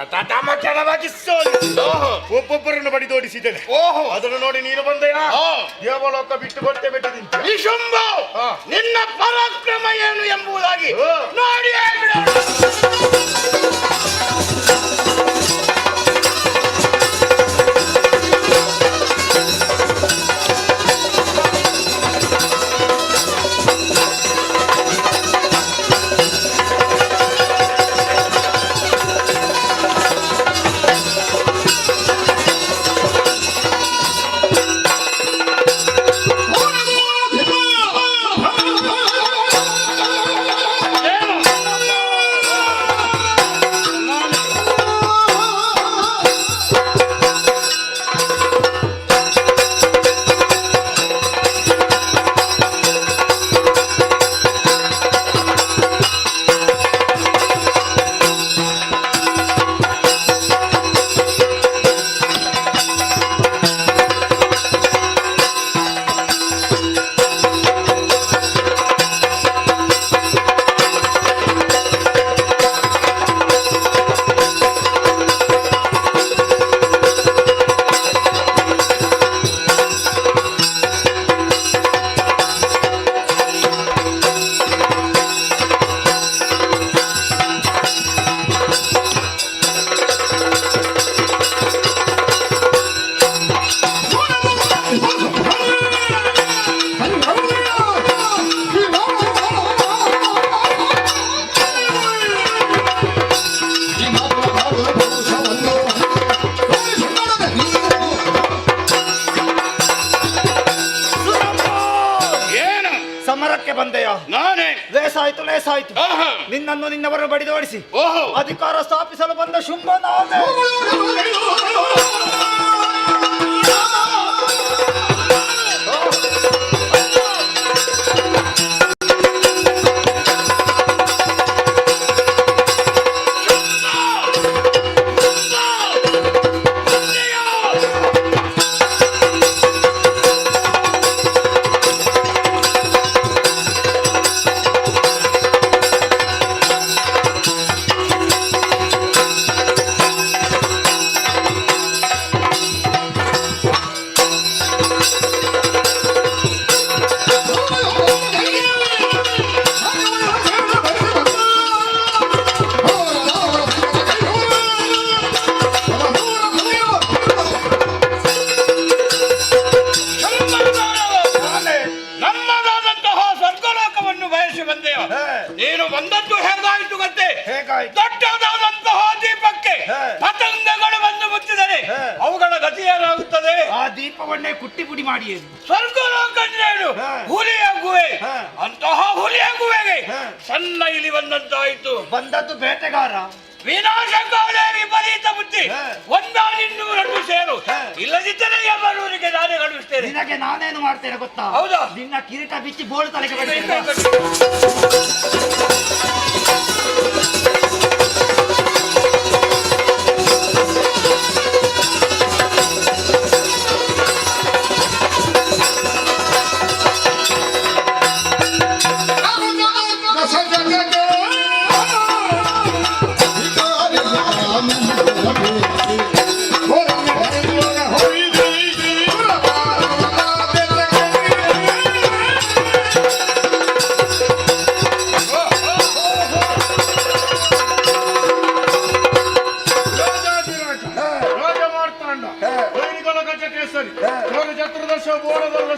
ಯಥಾತಮಚಲವಾಗಿ ಸೋಲಿಸಿ ಒಬ್ಬೊಬ್ಬರನ್ನು ಬಡಿದೋಡಿಸಿದ್ದೇನೆ. ಓಹೋ, ಅದನ್ನು ನೋಡಿ ನೀನು ಬಂದೆಯಾ? ದೇವಲೋಕ ಬಿಟ್ಟು ಕೊಟ್ಟೆ ಬಿಟ್ಟಿದ್ದೀನಿ. ಈ ಶುಂಭ ನಿನ್ನ ಪರಾಕ್ರಮ ಏನು ಎಂಬುದಾಗಿ ನೋಡಿಯೇ ಬಿಡೋಣ. ಸಮರಕ್ಕೆ ಬಂದೆಯ? ನಾನೇ. ಲೇಸಾಯ್ತು ಲೇಸಾಯ್ತು. ನಿನ್ನನ್ನು ನಿನ್ನವರು ಬಡಿದೋಡಿಸಿ ಅಧಿಕಾರ ಸ್ಥಾಪಿಸಲು ಬಂದ ಶುಂಭ ನಾನೇ. ನೀನು ಬಂದದ್ದು ಹೇಗಾಯಿತು ಗೊತ್ತೇ? ದೊಡ್ಡದಾದಂತಹ ದೀಪಕ್ಕೆ ಪತಂಗಗಳು ಬಂದು ಮುಚ್ಚಿದರೆ ಅವುಗಳ ಗತಿ ಏನಾಗುತ್ತದೆ? ಆ ದೀಪವನ್ನೇ ಕುಟ್ಟಿ ಪುಡಿ ಮಾಡಿ ಸ್ವರ್ಗಲೋಕ ಹುಲಿಯ ಗುಹೆ, ಅಂತಹ ಹುಲಿಯ ಗುಹೆಗೆ ಸಣ್ಣ ಇಲಿ ಬಂದಂತಾಯಿತು. ಬಂದದ್ದು ಬೇಟೆಗಾರ. ವಿನಾಶಕಾಲೇ ವಿಪರೀತ ಬುದ್ಧಿ. ಒಂದಾನಿನ್ನೂರನ್ನು ಸೇರು, ಇಲ್ಲದಿದ್ದರೆ ಎಂಬನೂರಿಗೆ ನಾನೇ ಕಳುಹಿಸ್ತೇನೆ. ನಿನಗೆ ನಾನೇನು ಮಾಡ್ತೇನೆ ಗೊತ್ತಾ? ಹೌದಾ? ನಿನ್ನ ಕಿರೀಟ ಬಿಚ್ಚಿ ಬೋಳು ತಲೆಗೆ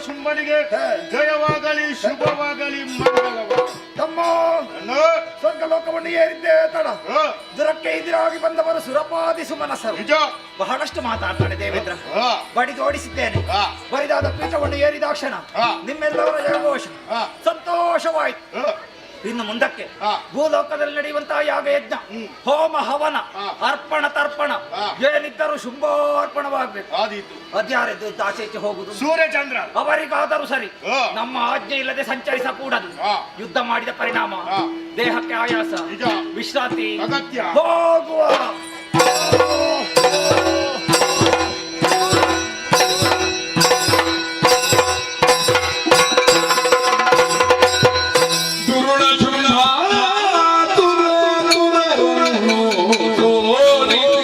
ಶುಂಭನಿಗೆ ಜಯವಾಗಲಿ, ಶುಭವಾಗಲಿ, ಮಂಗಲವಾಗಲಿ. ತಮ್ಮ ಸ್ವರ್ಗಲೋಕವನ್ನು ಏರಿದ್ದೇ ತಡ ದುರಕ್ಕೆ ಎದುರಾಗಿ ಬಂದವರು ಸುರಪಾದಿ ಸುಮನಸರು. ನಿಜ, ಬಹಳಷ್ಟು ಮಾತಾಡ್ತಾನೆ ದೇವೇಂದ್ರ. ಬಡಿದೋಡಿಸಿದ್ದೇನೆ. ಬರಿದಾದ ಪೀಠವನ್ನು ಏರಿದಾಕ್ಷಣ ನಿಮ್ಮೆಲ್ಲವರ ಜಯಘೋಷ ಸಂತೋಷವಾಯಿತು. ಇನ್ನು ಮುಂದಕ್ಕೆ ಭೂಲೋಕದಲ್ಲಿ ನಡೆಯುವಂತಹ ಯಾಗ ಯಜ್ಞ, ಹೋಮ ಹವನ, ಅರ್ಪಣ ತರ್ಪಣ ಏನಿದ್ದರೂ ಶುಂಭಾರ್ಪಣವಾಗಬೇಕು. ಅದ್ಯಾರೆದ್ದು ಆಚೆಚೆ ಹೋಗುದು? ಸೂರ್ಯಚಂದ್ರ ಅವರಿಗಾದರೂ ಸರಿ. ನಮ್ಮ ಆಜ್ಞೆ ಇಲ್ಲದೆ ಸಂಚರಿಸಕೂಡದು. ಯುದ್ಧ ಮಾಡಿದ ಪರಿಣಾಮ ದೇಹಕ್ಕೆ ಆಯಾಸ, ವಿಶ್ರಾಂತಿ ಹೋಗುವ. ತುರುಣ ಶುಂಭ ತುರ ತುರವನ್ನು ತೋರಿಸಿ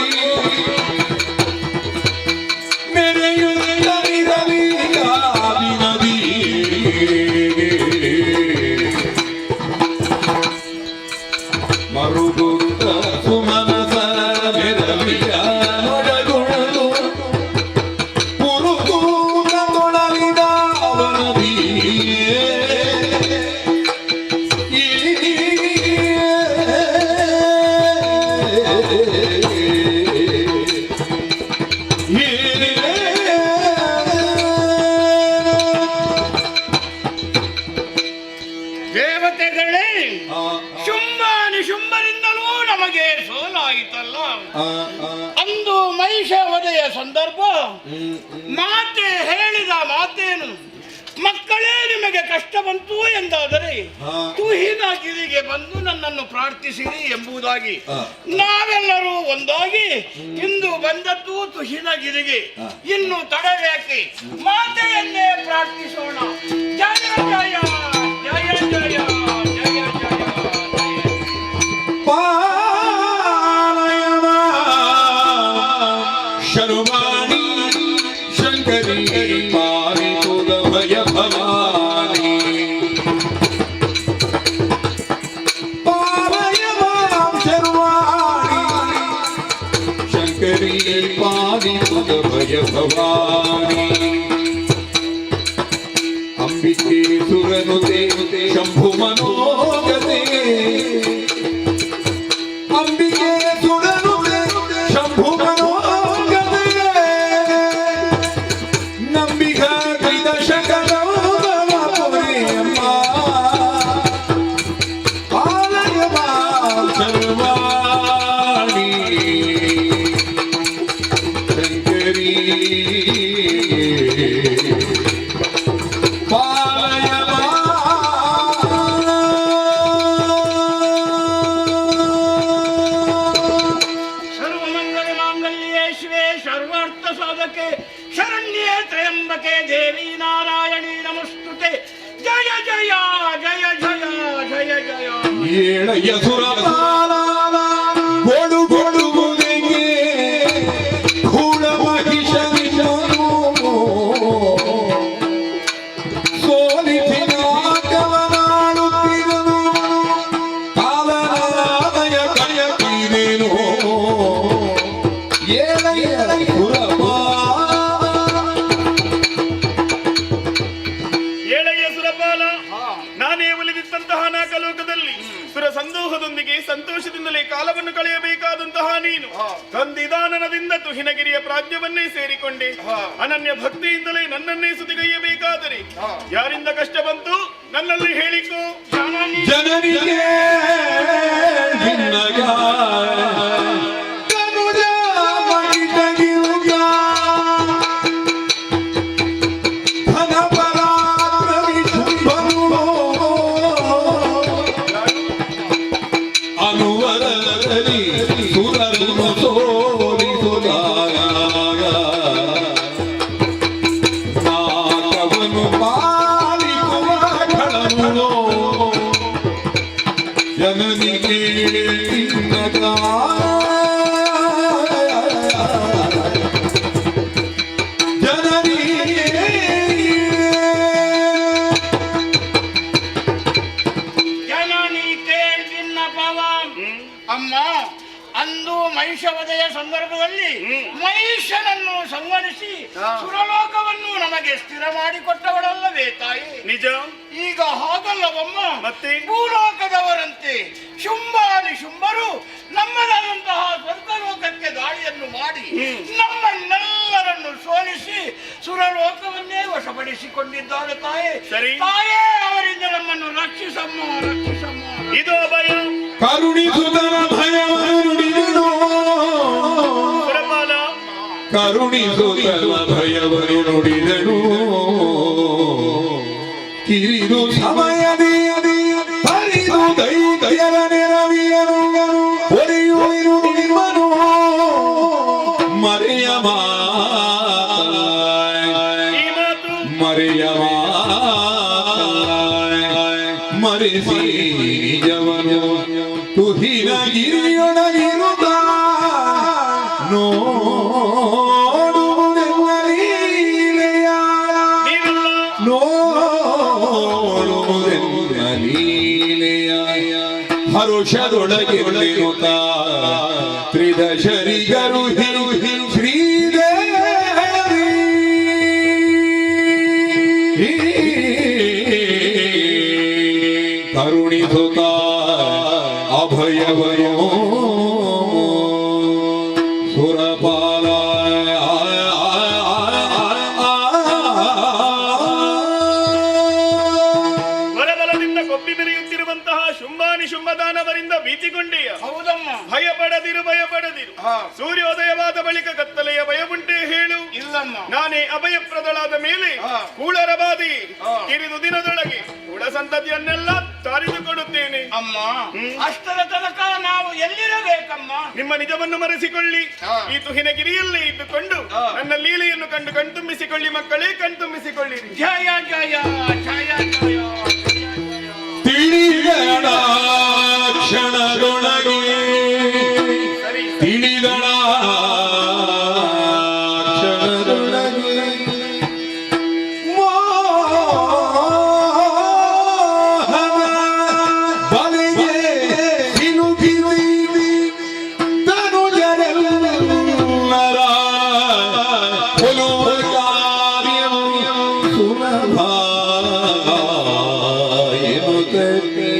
ದೇವತೆಗಳೇ, ಶುಂಭನಿಶುಂಭರಿಂದಲೂ ನಮಗೆ ಸೋಲಾಯಿತಲ್ಲ. ಅಂದು ಮಹಿಷ ವಧೆಯ ಸಂದರ್ಭ ಮಾತೆ ಹೇಳಿದ ಮಾತೇನು? ಮಕ್ಕಳೇ ನಿಮಗೆ ಕಷ್ಟ ಬಂತು ಎಂದಾದರೆ ತುಹಿನಗಿರಿಗೆ ಬಂದು ನನ್ನನ್ನು ಪ್ರಾರ್ಥಿಸಿರಿ ಎಂಬುದಾಗಿ ನಾವೆಲ್ಲರೂ ಒಂದಾಗಿ ಇಂದು ಬಂದದ್ದು ತುಹಿನಗಿರಿಗೆ. ಇನ್ನು ತಡಬೇಕೆ? ಮಾತೆಯನ್ನೇ ಪ್ರಾರ್ಥಿಸೋಣ. ಜಯ ಜಯ ಜಯ ಜಯ ಜಯ ಜಯ ಶರ್ವಾಣಿ ಶಂಕರಿ ಪಾರಿತುದ ಭಯ ಭವಾನಿ ಪಾಲಯ ಮಾಂ ಶರ್ವಾಣಿ ಶಂಕರಿ ಪಾರಿತುದ ಭಯ ಭವಾನಿ ಅಂಬಿಕೆ ಸುರನುತೆ ಶಂಭು ಮನೋಗತೆ ಅಂಬಿಕೆ ಸುರನುತೆ ಶಂಭು ಶರಣ್ಯೇ ತ್ರಯಂಬಕೆ ದೇವಿ ನಾರಾಯಣಿ ನಮಸ್ತುತೆ. ಜಯ ಜಯ ಜಯ ಜಯ ಜಯ ಜಯ. ಏಳಯ್ಯ ಸುರಪಾಲ ಗೋಡು ಗೋಡು ಗುದಿಗೆ ಕೂಳ ಮಹಿಷನಿನು ಸೋಲಿಸಿದ ಕವನಾಡುತ್ತಿರನು ಕಾಲನಾದಯ ಕಯಕಿದೇನು ಏಳಯ್ಯ ಸುರಪಾಲ. ನಾನೇ ಒಲಿದಿದ್ದಂತಹ ನಾಗಲೋಕದಲ್ಲಿ ಸುರ ಸಂದೋಹದೊಂದಿಗೆ ಸಂತೋಷದಿಂದಲೇ ಕಾಲವನ್ನು ಕಳೆಯಬೇಕಾದಂತಹ ನೀನು ತಂದಿದಾನನದಿಂದ ತುಹಿನಗಿರಿಯ ಪ್ರಾಜ್ಯವನ್ನೇ ಸೇರಿಕೊಂಡೆ. ಅನನ್ಯ ಭಕ್ತಿಯಿಂದಲೇ ನನ್ನನ್ನೇ ಸುದಿಗೈಯಬೇಕಾದರೆ ಯಾರಿಂದ ಕಷ್ಟ ಬಂತು ನನ್ನಲ್ಲಿ ಹೇಳಿಕೋ. ಜನನಿಗೆ ಜನನಿಗೆ ಅಮ್ಮ, ಅಂದು ಮಹಿಷವಧೆಯ ಸಂದರ್ಭದಲ್ಲಿ ಮಹಿಷನನ್ನು ಸಂಹರಿಸಿ ಸುರಲೋಕವನ್ನು ನಮಗೆ ಸ್ಥಿರ ಮಾಡಿಕೊಟ್ಟವಳಲ್ಲವೇ ತಾಯಿ? ನಿಜ. ಈಗ ಹಾಗಲ್ಲವಮ್ಮ. ಮತ್ತೆ ಭೂಲೋಕದವರಂತೆ ಶುಂಭರು ನಮ್ಮದಾದಂತಹ ಸ್ವರ್ಗಲೋಕಕ್ಕೆ ದಾಳಿಯನ್ನು ಮಾಡಿ ನಮ್ಮನ್ನೆಲ್ಲರನ್ನು ಸೋಲಿಸಿ ಸುರಲೋಕವನ್ನೇ ವಶಪಡಿಸಿಕೊಂಡಿದ್ದಾರೆ ತಾಯಿ. ಸರಿ ತಾಯೇ, ಅವರಿಂದ ನಮ್ಮನ್ನು ರಕ್ಷಿಸಮ್ಮ ರಕ್ಷಿಸಮ್ಮ. ಇದು ಅಭಯ. ಕರುಣಿಸುತ್ತನ ಭಯವನ್ನು ನುಡಿದನು ಕರುಣಿಸುತ್ತನ ಭಯವನ್ನು ನುಡಿದನು ಕಿರಿದು ಸಮಯದಿ ಹರಿದು ದೈತ್ಯರ ನೆರವಿಯನು ಒಡೆಯುವಿರು ನಿಮ್ಮನು ಮರೆಯಮ ಮರೆಸಿ ನಿಜವನು ತುಹಿನಗಿರಿಯೊಳಗಿರುತ್ತ ನೋಡುವುದೆಲ್ಲ ಲೀಲೆಯ ನೋಡುವುದೆಲ್ಲ ಲೀಲೆಯ ಹರುಷದೊಳಗೆ ಉಳಿರುತ್ತ ತ್ರಿದಶರಿಗರು ಶ್ರೀದೇವಿ ಕರುಣಿಸುತ್ತ ಅಭಯವನೋ ಸುರಪಾಲ ಭೀತಿಗೊಂಡೆಯ? ಹೌದಮ್ಮ. ಭಯಪಡದಿರು ಭಯಪಡದಿರು. ಸೂರ್ಯೋದಯವಾದ ಬಳಿಕ ಕತ್ತಲೆಯ ಭಯವುಂಟೆ ಹೇಳು? ಇಲ್ಲಮ್ಮ. ನಾನೇ ಅಭಯಪ್ರದಳಾದ ಮೇಲೆ ಕೂಳರ ಬಾಧಿ ಕಿರಿದು ದಿನದೊಳಗೆ ಕುಳ ಸಂತತಿಯನ್ನೆಲ್ಲ ತಾರಿದುಕೊಡುತ್ತೇನೆ. ಅಮ್ಮ, ಅಷ್ಟರ ತನಕ ನಾವು ಎಲ್ಲಿರಬೇಕಮ್ಮ? ನಿಮ್ಮ ನಿಜವನ್ನು ಮರೆಸಿಕೊಳ್ಳಿ. ಈ ತುಹಿನಗಿರಿಯಲ್ಲಿ ಇದ್ದುಕೊಂಡು ನನ್ನ ಲೀಲೆಯನ್ನು ಕಂಡು ಕಣ್ತುಂಬಿಸಿಕೊಳ್ಳಿ ಮಕ್ಕಳೇ, ಕಣ್ತುಂಬಿಸಿಕೊಳ್ಳಿರಿ. ಜಯ ಜಯ ಜಯ ಜಯ. ತಿಳಿದಳ ಕ್ಷಣದೊಳಗೆ ತಿಳಿದಳ ಕ್ಷಣದೊಳಗೆ ಮೋಹನ ಬಲೆಗೆ ಸಿಲುಕಿರುವಿ ತನುಜರೆಲ್ಲರ ಒಲುವ ಕಾರ್ಯವು ಸುಲಭ ಎನ್ನುತ್ತದೆ.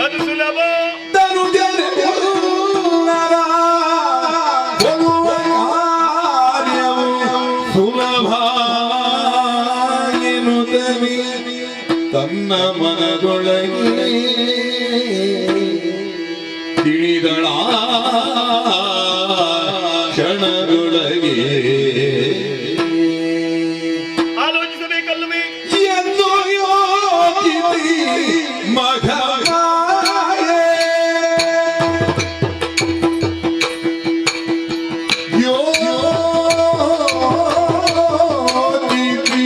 ಅದು ಸುಲಭ. ತನುಜರೆಲ್ಲರ ಒಲುವ ಕಾರ್ಯವು ಸುಲಭ ಎನ್ನುತ್ತದೆ. ತನ್ನ ಮನದೊಳಗೆ ತಿಳಿದಳ ಕ್ಷಣದೊಳಗೆ ಆಲೋಚಿಸಬೇಕಲ್ಲವೇ? ಎಂದು ಯೋಚಿಸಿ ಮಗನಾಯೆ ಯೋಚಿಸಿ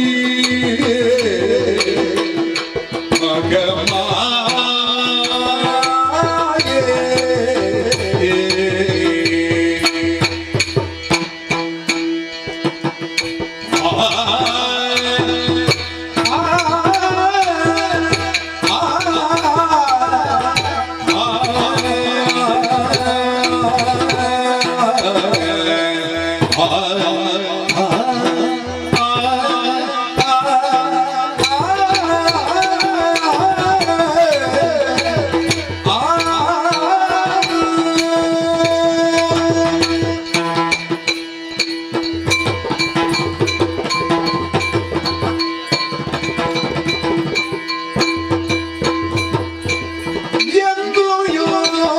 ಎಂದು ಯೋಚಿಸಿ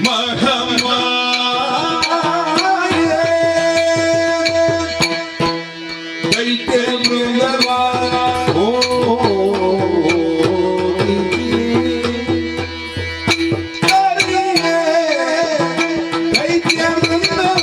ಮಗಮಾಯೆ ದೈತ್ಯ ಮೃಗವ ದೈತ್ಯ ಮೃಗವ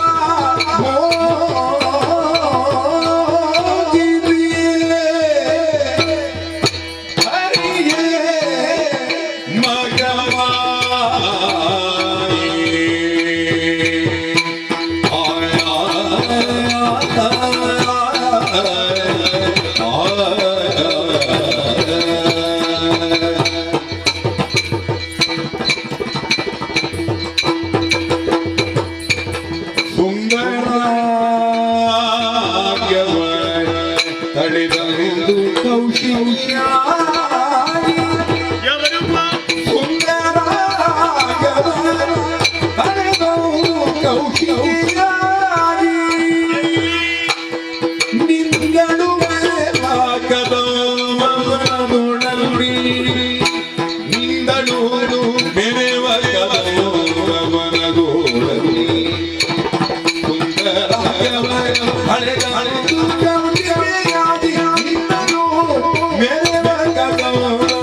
ತಳೆದೊಂದು ಕೌಶಲ್ಯ ಯಾವರೂಪ? ನಿಂಗಳು ಕದವನದೊಳಲಿ ನಿಂದಳು ಬೆರೆವ ಕದವನದೊಳಲಿ ಸುಂದರಾಯವ ಹಳೆದ ನಿಂದಳು ಬೆರೆವ ಕದವನದೊಳಲಿ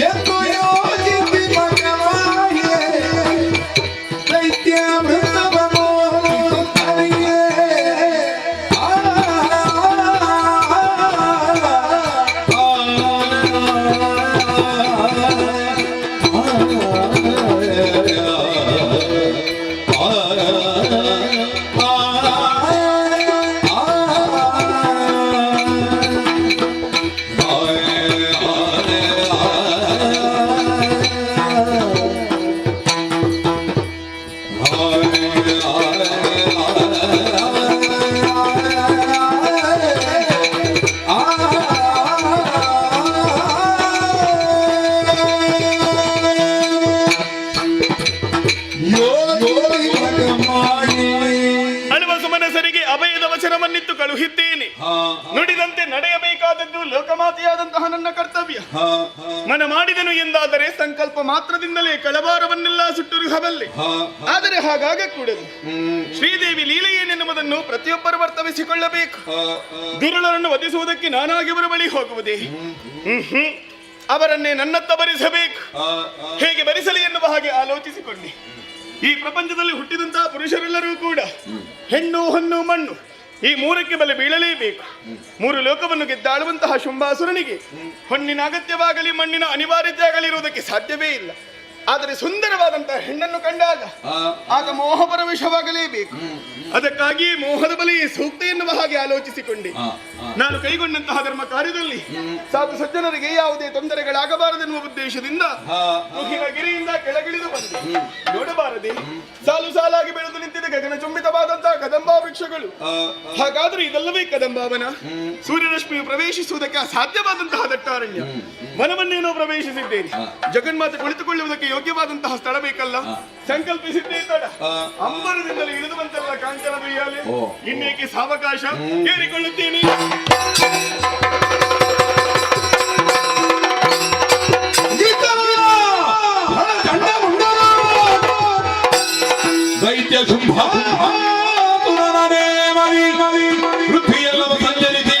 ಎಂದು ಯೋಚಿಸಿ ಮಗವಾಯೆ ದೈತ್ಯ ಮೃಗವನು ತನಗೆ ನುಡಿದಂತೆ ನಡೆಯಬೇಕಾದದ್ದು ಲೋಕಮಾತೆಯಾದಂತಹ ನನ್ನ ಕರ್ತವ್ಯ. ಮನ ಮಾಡಿದನು ಎಂದಾದರೆ ಸಂಕಲ್ಪ ಮಾತ್ರದಿಂದಲೇ ಕಳವಾರವನ್ನೆಲ್ಲ ಸುಟ್ಟುರುಹಬಲ್ಲೆ. ಆದರೆ ಹಾಗಾಗಕೂಡದು. ಶ್ರೀದೇವಿ ಲೀಲೆ ಏನೆನ್ನುವುದನ್ನು ಪ್ರತಿಯೊಬ್ಬರು ಅರ್ಥವಿಸಿಕೊಳ್ಳಬೇಕು. ದುರುಳರನ್ನು ವಧಿಸುವುದಕ್ಕೆ ನಾನಾಗಿ ಅವರ ಬಳಿ ಹೋಗುವುದೇ? ಅವರನ್ನೇ ನನ್ನತ್ತ ಭರಿಸಬೇಕು. ಹೇಗೆ ಭರಿಸಲಿ ಎನ್ನುವ ಹಾಗೆ ಆಲೋಚಿಸಿಕೊಂಡೆ. ಈ ಪ್ರಪಂಚದಲ್ಲಿ ಹುಟ್ಟಿದಂತಹ ಪುರುಷರೆಲ್ಲರೂ ಕೂಡ ಹೆಣ್ಣು ಹೊನ್ನು ಮಣ್ಣು ಈ ಮೂರಕ್ಕೆ ಬಲೆ ಬೀಳಲೇಬೇಕು. ಮೂರು ಲೋಕವನ್ನು ಗೆದ್ದಾಳುವಂತಹ ಶುಂಭಾಸುರನಿಗೆ ಹೊನ್ನಿನ ಅಗತ್ಯವಾಗಲಿ ಮಣ್ಣಿನ ಅನಿವಾರ್ಯತೆ ಆಗಲಿ ಇರುವುದಕ್ಕೆ ಸಾಧ್ಯವೇ ಇಲ್ಲ. ಆದರೆ ಸುಂದರವಾದಂತಹ ಹೆಣ್ಣನ್ನು ಕಂಡಾಗ ಆಗ ಮೋಹ ಪ್ರವೇಶವಾಗಲೇಬೇಕು. ಅದಕ್ಕಾಗಿ ಮೋಹದ ಬಲಿ ಸೂಕ್ತ ಎನ್ನುವ ಹಾಗೆ ಆಲೋಚಿಸಿಕೊಂಡೆ. ನಾನು ಕೈಗೊಂಡಂತಹ ಧರ್ಮ ಕಾರ್ಯದಲ್ಲಿ ಸಾಧು ಸಜ್ಜನರಿಗೆ ಯಾವುದೇ ತೊಂದರೆಗಳಾಗಬಾರದೆನ್ನುವ ಉದ್ದೇಶದಿಂದ ಗಿರಿಯಿಂದ ಕೆಳಗಿಳಿದು ಬಂದೆ. ನೋಡಬಾರದೆ ಸಾಲು ಸಾಲಾಗಿ ಬೆಳೆದು ನಿಂತಿದೆ ಗಗನಚುಂಬಿತವಾದಂತಹ ಕದಂಬ ವೃಕ್ಷಗಳು. ಹಾಗಾದ್ರೆ ಇದಲ್ಲವೇ ಕದಂಬಾವನ? ಸೂರ್ಯರಶ್ಮಿಯು ಪ್ರವೇಶಿಸುವುದಕ್ಕೆ ಅಸಾಧ್ಯವಾದಂತಹ ದಟ್ಟಾರಣ್ಯ ವನವನ್ನೇನೋ ಪ್ರವೇಶಿಸಿದ್ದೇನೆ. ಜಗನ್ಮಾತೆ ಕುಳಿತುಕೊಳ್ಳುವುದಕ್ಕೆ ಯೋಗ್ಯವಾದಂತಹ ಸ್ಥಳ ಬೇಕಲ್ಲ. ಸಂಕಲ್ಪಿಸಿದ್ದೇ ತಡ ಅಂಬರದಿಂದಲೇ ಇಳಿದು ಬಂತಲ್ಲ ಕಾಂಚನ ಬೈಯಾಲೆ. ಇನ್ನೇಕೆ ಸಾವಕಾಶ, ಏರಿಕೊಳ್ಳುತ್ತೇನೆ. ದೈತ್ಯ ಶುಂಭ ಪೃಥ್ವಿಯೆಲ್ಲವ ಸಂಚರಿಸಿ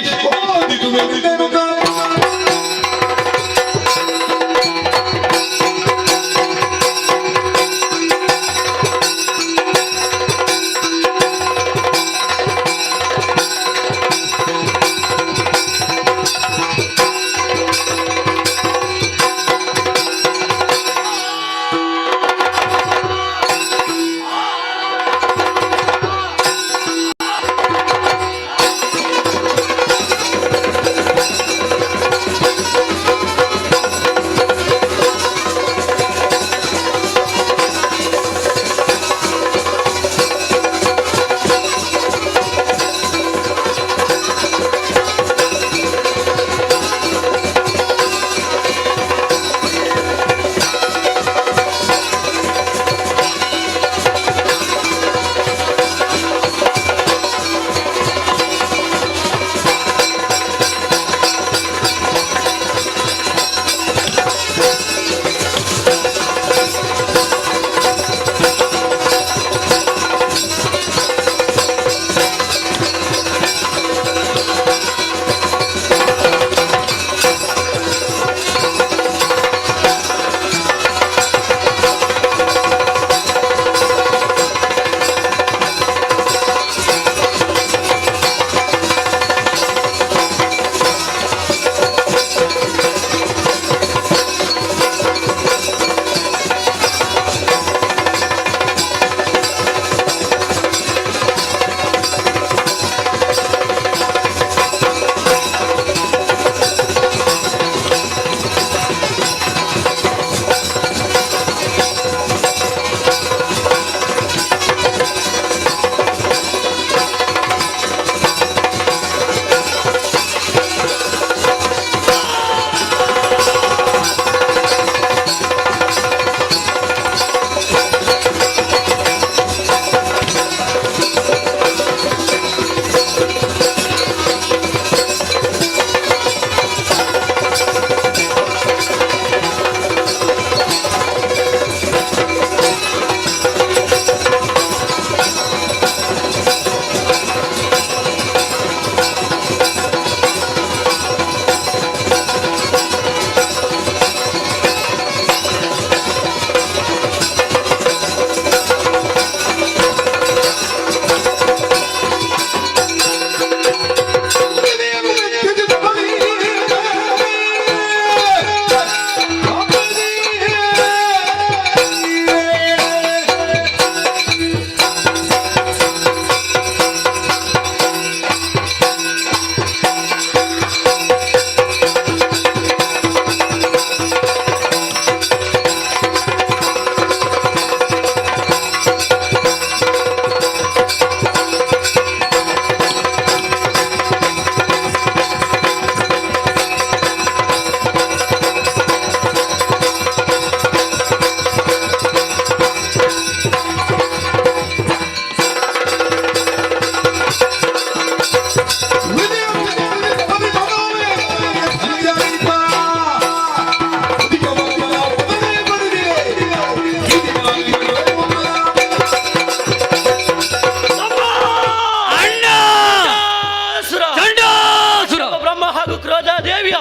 ದೇವಿಯ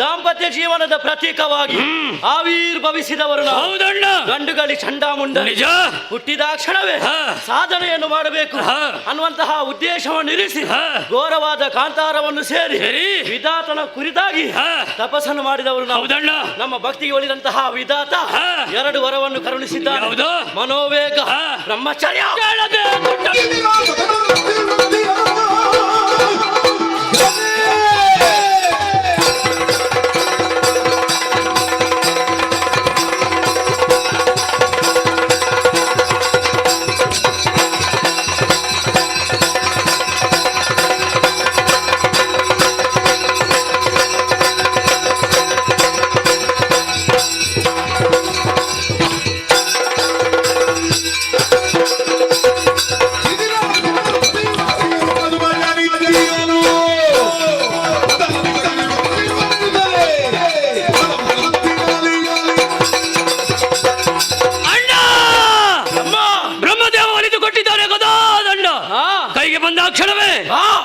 ದಾಂಪತ್ಯ ಜೀವನದ ಪ್ರತೀಕವಾಗಿ ಆವಿರ್ಭವಿಸಿದವರು ನಾವು. ಹೌದಣ್ಣ. ಗಂಡುಗಳಿ ಚಂಡಾಮುಂಡ ನಿಜ. ಹುಟ್ಟಿದ ಕ್ಷಣವೇ ಸಾಧನೆಯನ್ನು ಮಾಡಬೇಕು ಅನ್ನುವಂತಹ ಉದ್ದೇಶವನ್ನು ಇರಿಸಿ ಘೋರವಾದ ಕಾಂತಾರವನ್ನು ಸೇರಿ ವಿಧಾತನ ಕುರಿತಾಗಿ ತಪಸ್ಸನ್ನು ಮಾಡಿದವರು ನಾವು. ಹೌದಣ್ಣ. ನಮ್ಮ ಭಕ್ತಿಗೆ ಒಲಿದಂತಹ ವಿಧಾತ 2 ವರವನ್ನು ಕರುಣಿಸಿದ್ದಾನೆ. ಯಾವುದು? ಮನೋವೇಗ, ಬ್ರಹ್ಮಚರ್ಯ.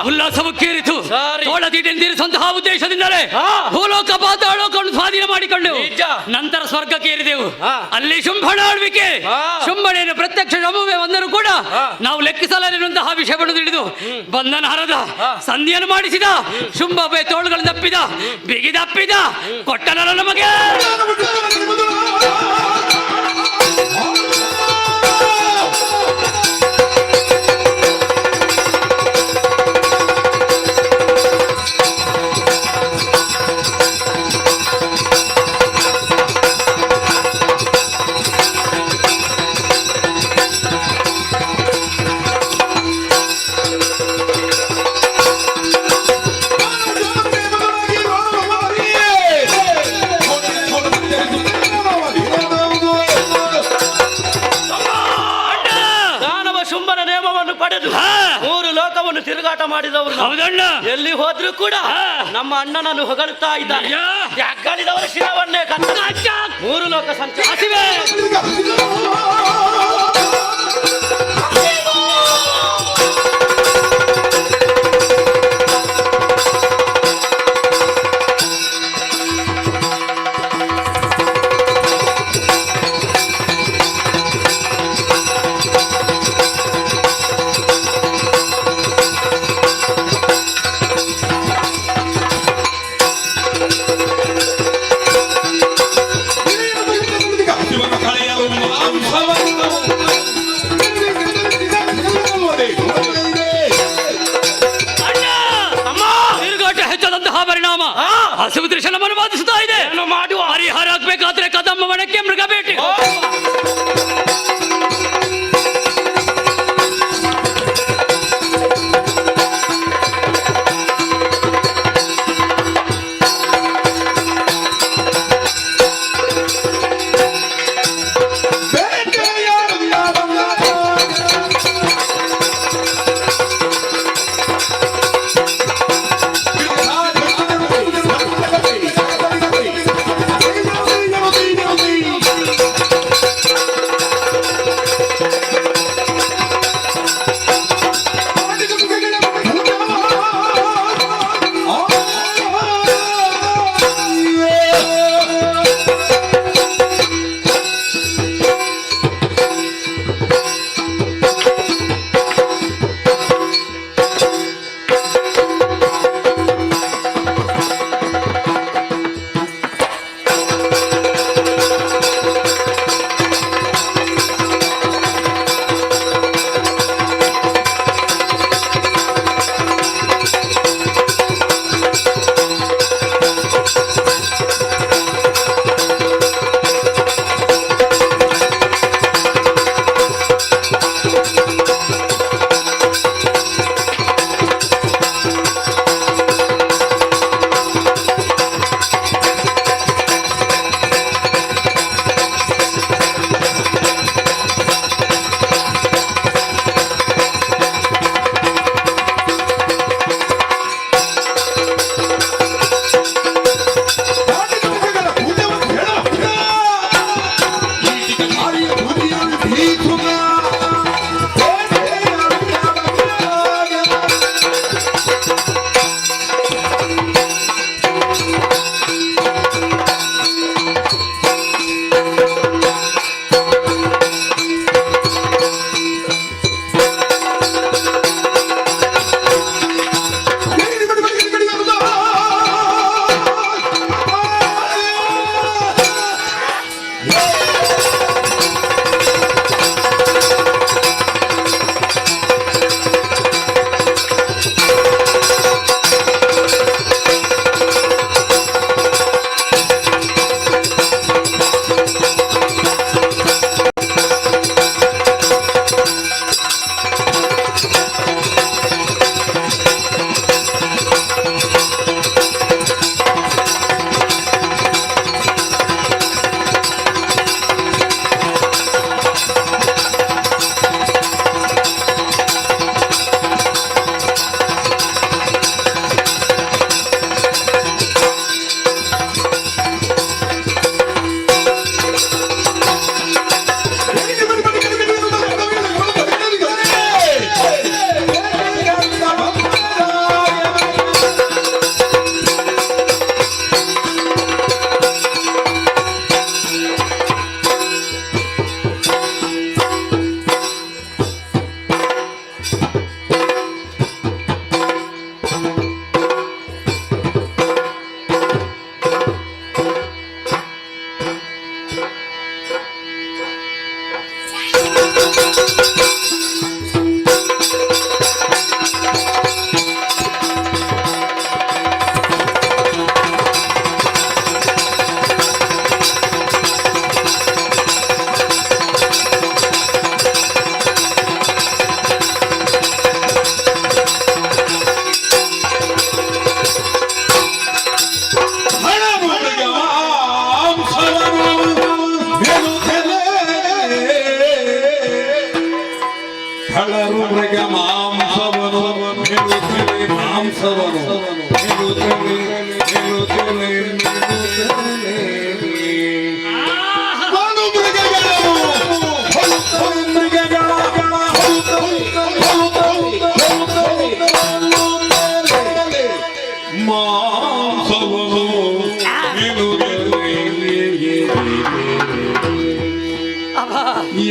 ಉಲ್ಲಾಸವಕ್ಕೇರಿತು. ತೋಳತೀಟೆಂದಿರಿಸುವಂತಹ ಉದ್ದೇಶದಿಂದಲೇ ಭೂಲೋಕ ಪಾತಾಳೋಕವನ್ನು ಸ್ವಾಧೀನ ಮಾಡಿಕೊಂಡು ನಂತರ ಸ್ವರ್ಗಕ್ಕೆ ಏರಿದೆವು. ಅಲ್ಲಿ ಶುಂಭಣ ಆಳ್ವಿಕೆ, ಶುಂಭಣೆಯನ್ನು ಪ್ರತ್ಯಕ್ಷ ಶಂಭುವೆ ಬಂದರೂ ಕೂಡ ನಾವು ಲೆಕ್ಕಿಸಲಾರಿರುವಂತಹ ವಿಷಯವನ್ನು ತಿಳಿದು ಬಂಧನ ಹರದ ಸಂಧಿಯನ್ನು ಮಾಡಿಸಿದ ಶುಂಭವೇ ತೋಳುಗಳನ್ನು ತಪ್ಪಿದ ಬಿಗಿದಪ್ಪಿದ ಕೊಟ್ಟನಲ್ಲ ನಮಗೆ. ತಿರುಗಾಟ ಮಾಡಿದವರು. ಹೌದಣ್ಣ. ಎಲ್ಲಿ ಹೋದ್ರು ಕೂಡ ನಮ್ಮ ಅಣ್ಣನನ್ನು ಹೊಗಳುತ್ತಾ ಇದ್ದಾರೆ. ಯಾಕಳಿದವರ ಶಿರವನ್ನೇ 3 ಲೋಕ ಸಂಚಾರಿಸಿವೆ. ಹಸಿವು ದೃಶ್ಯ ನಮ್ಮನ್ನು ಬಾಧಿಸುತ್ತಾ ಇದೆ. ಮಾಡುವ ಪರಿಹಾರ ಆಗ್ಬೇಕಾದ್ರೆ ಕದಂಬ ವನಕ್ಕೆ ಮೃಗ ಭೇಟಿ.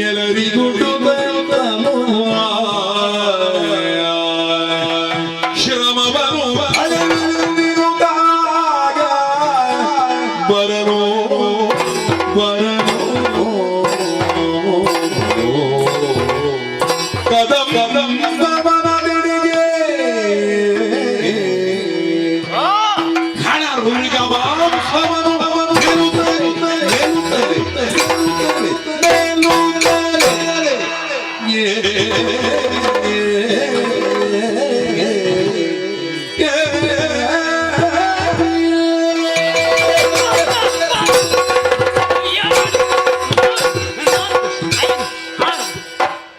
ಎಲ್ಲರಿಗೂ ಶ್ರಮವನ್ನು ಬರನು ಕದಂ ಮನದಿಗೆ ಹಣ ಹುಡುಗ ಮಾಂಸವನ್ನು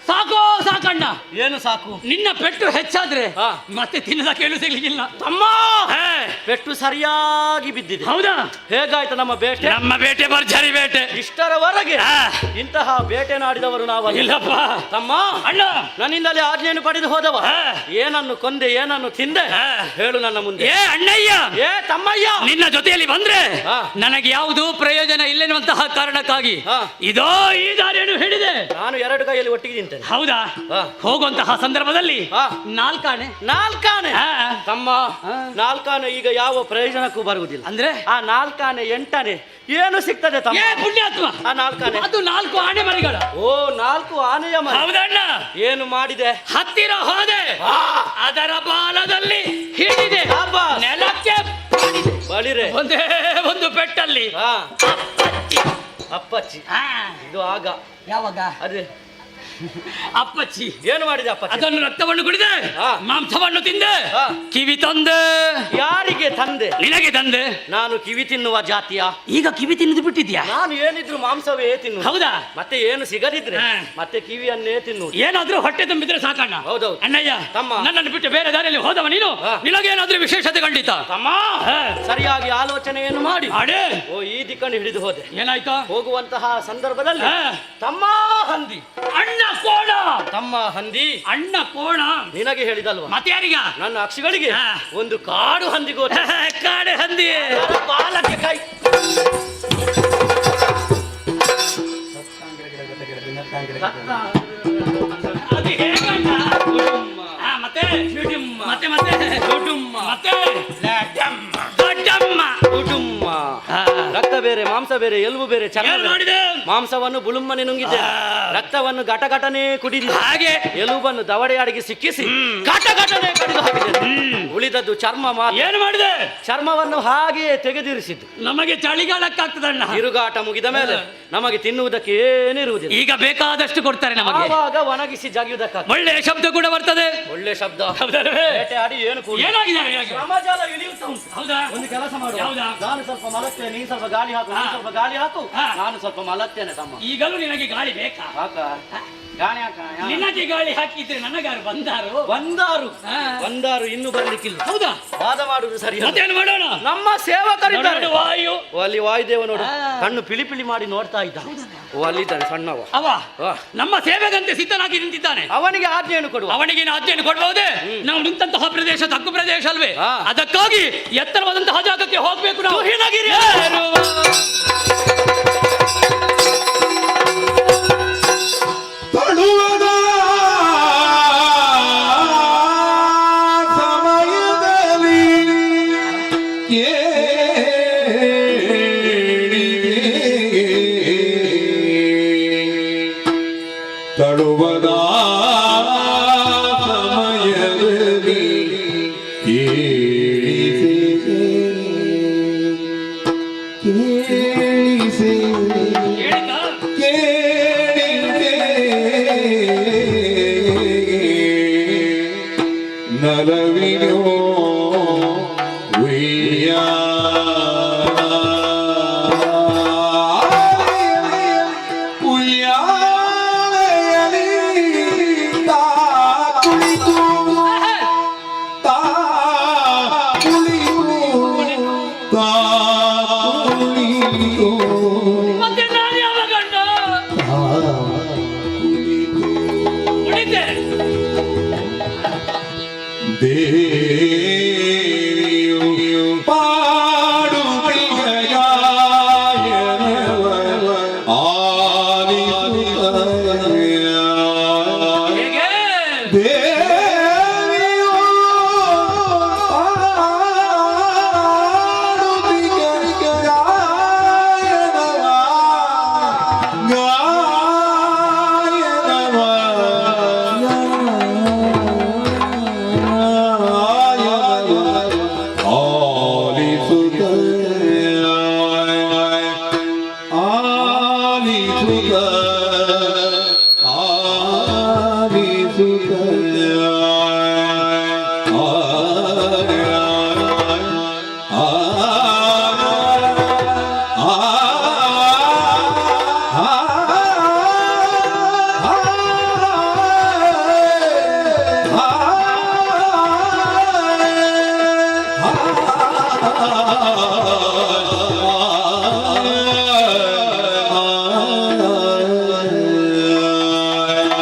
ಸಾಕೋ ಸಾಕಣ್ಣ. ಏನು ಸಾಕು? ನಿನ್ನ ಪೆಟ್ಟು ಹೆಚ್ಚಾದ್ರೆ ಮತ್ತೆ ತಿನ್ನದ ಕೇಳು ಸಿಗ್ಲಿಕ್ಕಿಲ್ಲ ತಮ್ಮ. ಪೆಟ್ಟು ಸರಿಯಾಗಿ ಬಿದ್ದಿದೆ. ಹೌದಾ? ಹೇಗಾಯ್ತು ನಮ್ಮ ಬೇಟೆ? ನಮ್ಮ ಬೇಟೆ ಭರ್ಜರಿ ಬೇಟೆ. ಇಷ್ಟರವರೆಗೆ ಇಂತಹ ಬೇಟೆನಾಡಿದವರು ನಾವು ಇಲ್ಲಪ್ಪ ತಮ್ಮ. ಅಣ್ಣ, ನನ್ನಿಂದಲೇ ಆಜ್ಞೆಯನ್ನು ಪಡೆದು ಹೋದವ. ಏನನ್ನು ಕೊಂದೆ, ಏನನ್ನು ತಿಂದೆ ಹೇಳು ನನ್ನ ಮುಂದೆ. ಏ ಅಣ್ಣಯ್ಯ, ಏ ತಮ್ಮಯ್ಯ, ನಿನ್ನ ಜೊತೆಯಲ್ಲಿ ಬಂದ್ರೆ ನನಗೆ ಯಾವುದೂ ಪ್ರಯೋಜನ ಇಲ್ಲೆನ್ನುವಂತಹ ಕಾರಣಕ್ಕಾಗಿ ಇದೋ ಈ ದಾರಿಯನ್ನು ಹಿಡಿದೆ. ನಾನು 2 ಕೈಯಲ್ಲಿ ಒಟ್ಟಿಗೆ ತಿಂತೇನೆ. ಹೌದಾ? ಹೋಗುವಂತಹ ಸಂದರ್ಭದಲ್ಲಿ ನಾಲ್ಕಾಣೆ ತಮ್ಮ, ನಾಲ್ಕಾನೆ ಈಗ ಯಾವ ಪ್ರಯೋಜನಕ್ಕೂ ಬರುವುದಿಲ್ಲ. ಅಂದ್ರೆ ಆ 4 ಆನೆ 8 ಆನೆ ಏನು ಸಿಗ್ತದೆ ತಮ್ಮ? ಪುಣ್ಯಾತ್ಮ, ಆ 4 ಆನೆ ಅದು 4 ಆನೆ ಮರಿಗಳ. ಓ, 4 ಆನೆಯ ಮರಿ. ಹೌದಣ್ಣ. ಏನು ಮಾಡಿದೆ? ಹತ್ತಿರ ಹೋದೆ, ಅದರ ಬಾಲದಲ್ಲಿ ಹಿಡಿದೆ, ನೆಲಕ್ಕೆ ಬಳಿರೆ ಒಂದೇ ಒಂದು ಪೆಟ್ಟಲ್ಲಿ ಅಪ್ಪಚ್ಚಿ. ಇದು ಆಗ ಯಾವಾಗ? ಅದೇ ಅಪ್ಪಚ್ಚಿ. ಏನು ಮಾಡಿದೆ ಅಪ್ಪಚ್ಚಿ? ಅದನ್ನು ರಕ್ತವನ್ನು ಕುಡಿದೆ, ಮಾಂಸವನ್ನು ತಿಂದೆ, ಕಿವಿ ತಂದೆ. ಯಾರಿಗೆ ತಂದೆ? ನಿನಗೆ ತಂದೆ. ನಾನು ಕಿವಿ ತಿನ್ನುವ ಜಾತಿಯ? ಈಗ ಕಿವಿ ತಿನ್ನದು ಬಿಟ್ಟಿದ್ಯಾ? ನಾನು ಏನಿದ್ರು ಮಾಂಸವೇ ತಿನ್ನು. ಹೌದಾ? ಮತ್ತೆ ಏನು ಸಿಗದಿದ್ರೆ ಮತ್ತೆ ಕಿವಿಯನ್ನೇ ತಿನ್ನು. ಏನಾದ್ರೂ ಹೊಟ್ಟೆ ತುಂಬಿದ್ರೆ ಸಾಕಣ್ಣ. ಹೌದೌದು ಅಣ್ಣಯ್ಯ, ತಮ್ಮ, ನನ್ನನ್ನು ಬಿಟ್ಟು ಬೇರೆ ದಾರಿಯಲ್ಲಿ ಹೋದವ ನೀನು. ನಿನಗೇನಾದ್ರೂ ವಿಶೇಷತೆ ಖಂಡಿತ ತಮ್ಮ. ಸರಿಯಾಗಿ ಆಲೋಚನೆಯನ್ನು ಮಾಡಿ ಅಡೇ ಓ ಈ ದಿಕ್ಕನ್ನು ಹಿಡಿದು ಹೋದೆ. ಏನಾಯ್ತಾ? ಹೋಗುವಂತಹ ಸಂದರ್ಭದಲ್ಲಿ ತಮ್ಮ ಹಂದಿ, ಅಣ್ಣ ಕೋಣ. ತಮ್ಮ ಹಂದಿ, ಅಣ್ಣ ಕೋಣ ನಿನಗೆ ಹೇಳಿದಲ್ವಾ? ಮತ್ತೆ ಯಾರಿಗ? ನನ್ನ ಅಕ್ಷಿಗಳಿಗೆ ಒಂದು ಕಾಡು ಹಂದಿ ಗೊತ್ತ. ಕಾಡೆ ಹಂದಿ ಬಾಲಕ್ಕೆ ಕೈ. ಅದು ಹೇಗಣ್ಣ? ಮತ್ತೆ ಮತ್ತೆ ಮತ್ತೆ ದೊಡ್ಡಮ್ಮ, ಮತ್ತೆ ದೊಡ್ಡಮ್ಮ. ರಕ್ತ ಬೇರೆ, ಮಾಂಸ ಬೇರೆ, ಎಲುಬು ಬೇರೆ, ಚರ್ಮ ಏನ್ ಮಾಡಿದೆ? ಮಾಂಸವನ್ನು ಬುಳುಮ್ಮನೆ ನುಂಗಿದ್ದೆ, ರಕ್ತವನ್ನು ಘಟಘಟನೆ ಕುಡಿದಿದೆ, ಹಾಗೆ ಎಲುಬನ್ನು ದವಡೆಯಾಡಿಗೆ ಸಿಕ್ಕಿಸಿ ಘಟಘಟನೆ ಕಡಿದು ಹಾಕಿದೆ. ಉಳಿದದ್ದು ಚರ್ಮ ಮಾತ್ರ. ಏನು ಮಾಡಿದೆ? ಚರ್ಮವನ್ನು ಹಾಗೆಯೇ ತೆಗೆದಿರಿಸಿದ್ದು. ನಮಗೆ ಚಳಿಗಾಲಕ್ಕಾಗ್ತದಣ್ಣ. ತಿರುಗಾಟ ಮುಗಿದ ಮೇಲೆ ನಮಗೆ ತಿನ್ನುವುದಕ್ಕೆ ಏನಿರುವುದಿಲ್ಲ. ಈಗ ಬೇಕಾದಷ್ಟು ಕೊಡ್ತಾರೆ ನಮಗೆ. ಆವಾಗ ಒಣಗಿಸಿ ಜಗಿಯುವುದಕ್ಕಾಗ ಒಳ್ಳೆ ಶಬ್ದ ಕೂಡ ಬರ್ತದೆ. ಒಳ್ಳೆ ಶಬ್ದ. ಬೇಟೆಯಾಡಿ ಏನು ಏನಾಗಿದೆ? ಶ್ರಮಜಾಲ ಇಳಿಯುತ್ತಾ ಉಂಟು. ಹೌದಾ? ಒಂದು ಕೆಲಸ ಮಾಡು. ಹೌದಾ? ನಾನು ಸ್ವಲ್ಪ ಮಲಗ್ತೇನೆ, ನೀನು ಸ್ವಲ್ಪ ಗಾಳಿ ಹಾಕು, ನೀನು ಸ್ವಲ್ಪ ಗಾಳಿ ಹಾಕು, ನಾನು ಸ್ವಲ್ಪ ಮಲಗ್ತೇನೆ ತಮ್ಮ. ಈಗಲೂ ನಿನಗೆ ಗಾಳಿ ಬೇಕಾ? ಹಾಕ ಗಾಳಿ ಹಾಕ. ನಿನಗೆ ಗಾಳಿ ಹಾಕಿದ್ರೆ ನನಗಾರು ಬಂದಾರು? ಬಂದಾರು ಇನ್ನೂ ಬರ್ಲಿಕ್ಕಿಲ್ಲ. ಹೌದಾ? ವಾದ ಮಾಡುದು ಸರಿ. ಮತ್ತೇನು ಮಾಡೋಣ? ನಮ್ಮ ಸೇವಕರಿದ್ದಾರೆ. ವಾಯು ಅಲ್ಲಿ ವಾಯುದೇವ ನೋಡು, ಕಣ್ಣು ಪಿಳಿ ಪಿಳಿ ಮಾಡಿ ನೋಡ್ತಾ ಇದ್ದ. ಅಲ್ಲಿದ್ದಾನೆ ಸಣ್ಣವ. ಅವ ನಮ್ಮ ಸೇವೆಗಂತೆ ಸಿದ್ಧನಾಗಿ ನಿಂತಿದ್ದಾನೆ. ಅವನಿಗೆ ಆಜ್ಞೆಯನ್ನು ಕೊಡುವ. ಅವನಿಗೆ ಆಜ್ಞೆಯನ್ನು ಕೊಡಬಹುದೇ? ನಾವು ನಿಂತಹ ಪ್ರದೇಶ ತಗ್ಗು ಪ್ರದೇಶ ಅಲ್ವೇ? ಅದಕ್ಕಾಗಿ ಎತ್ತರವಾದಂತಹ ಜಾಗಕ್ಕೆ ಹೋಗ್ಬೇಕು ನಾವು. ಹಿನಗಿರಿ ತಳುವದ ಸಮಯದಲ್ಲಿ ಕೇಳಿಸಿ ನಲವಿನೋ ಕುಳಿತು ಮತ್ತೆ ನಾನು ಯಾವ ಗಂಡ ಕುಳಿತೆ ದೇವಿಯು ಪಾಡುತ್ತಿಯ ಗಾಯನವ ಆಲಿಸುತ್ತಲೆಯ. ಹೇಗೆ ದೇವಿಯು ಪಾಡುತ್ತಿಯ ಗಾಯನವ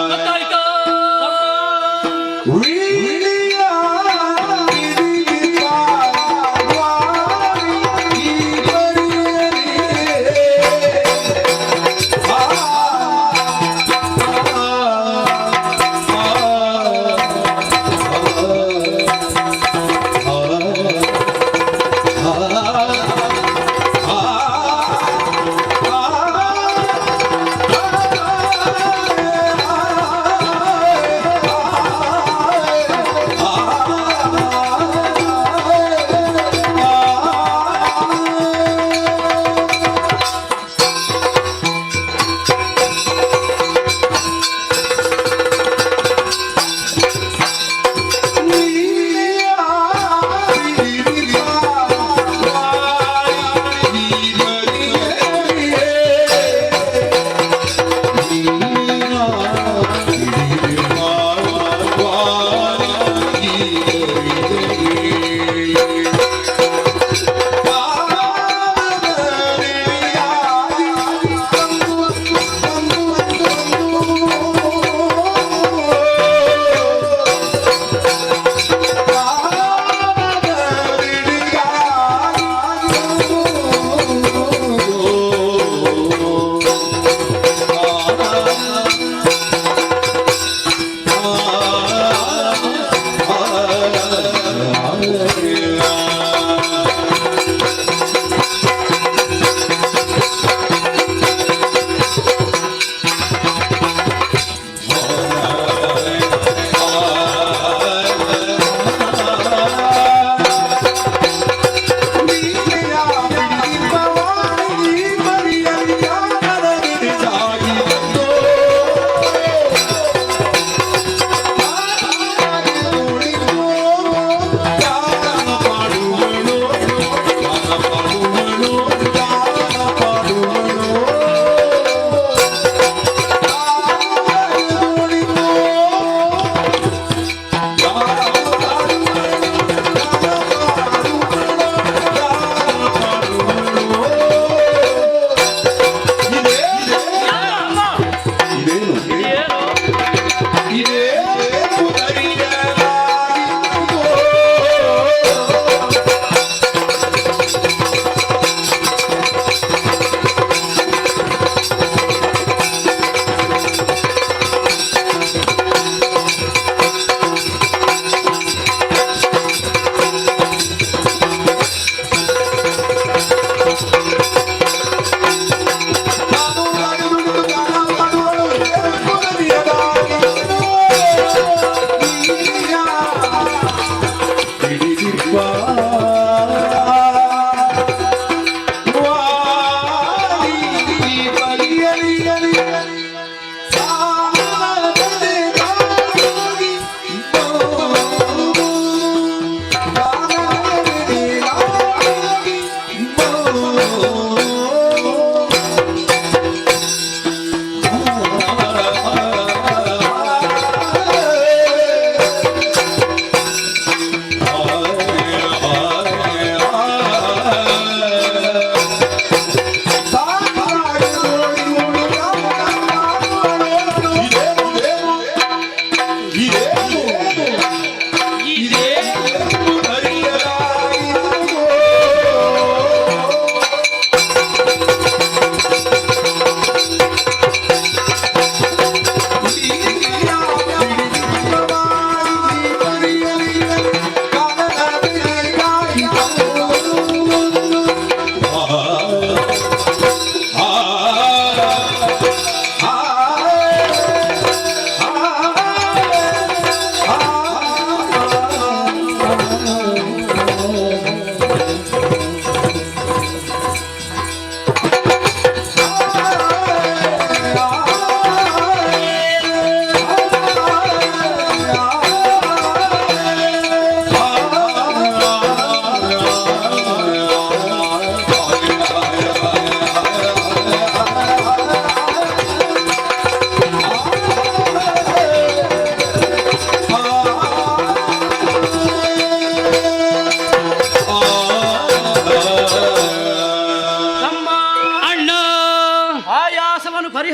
ಗೊತ್ತಾಯ್ತಾ? Ah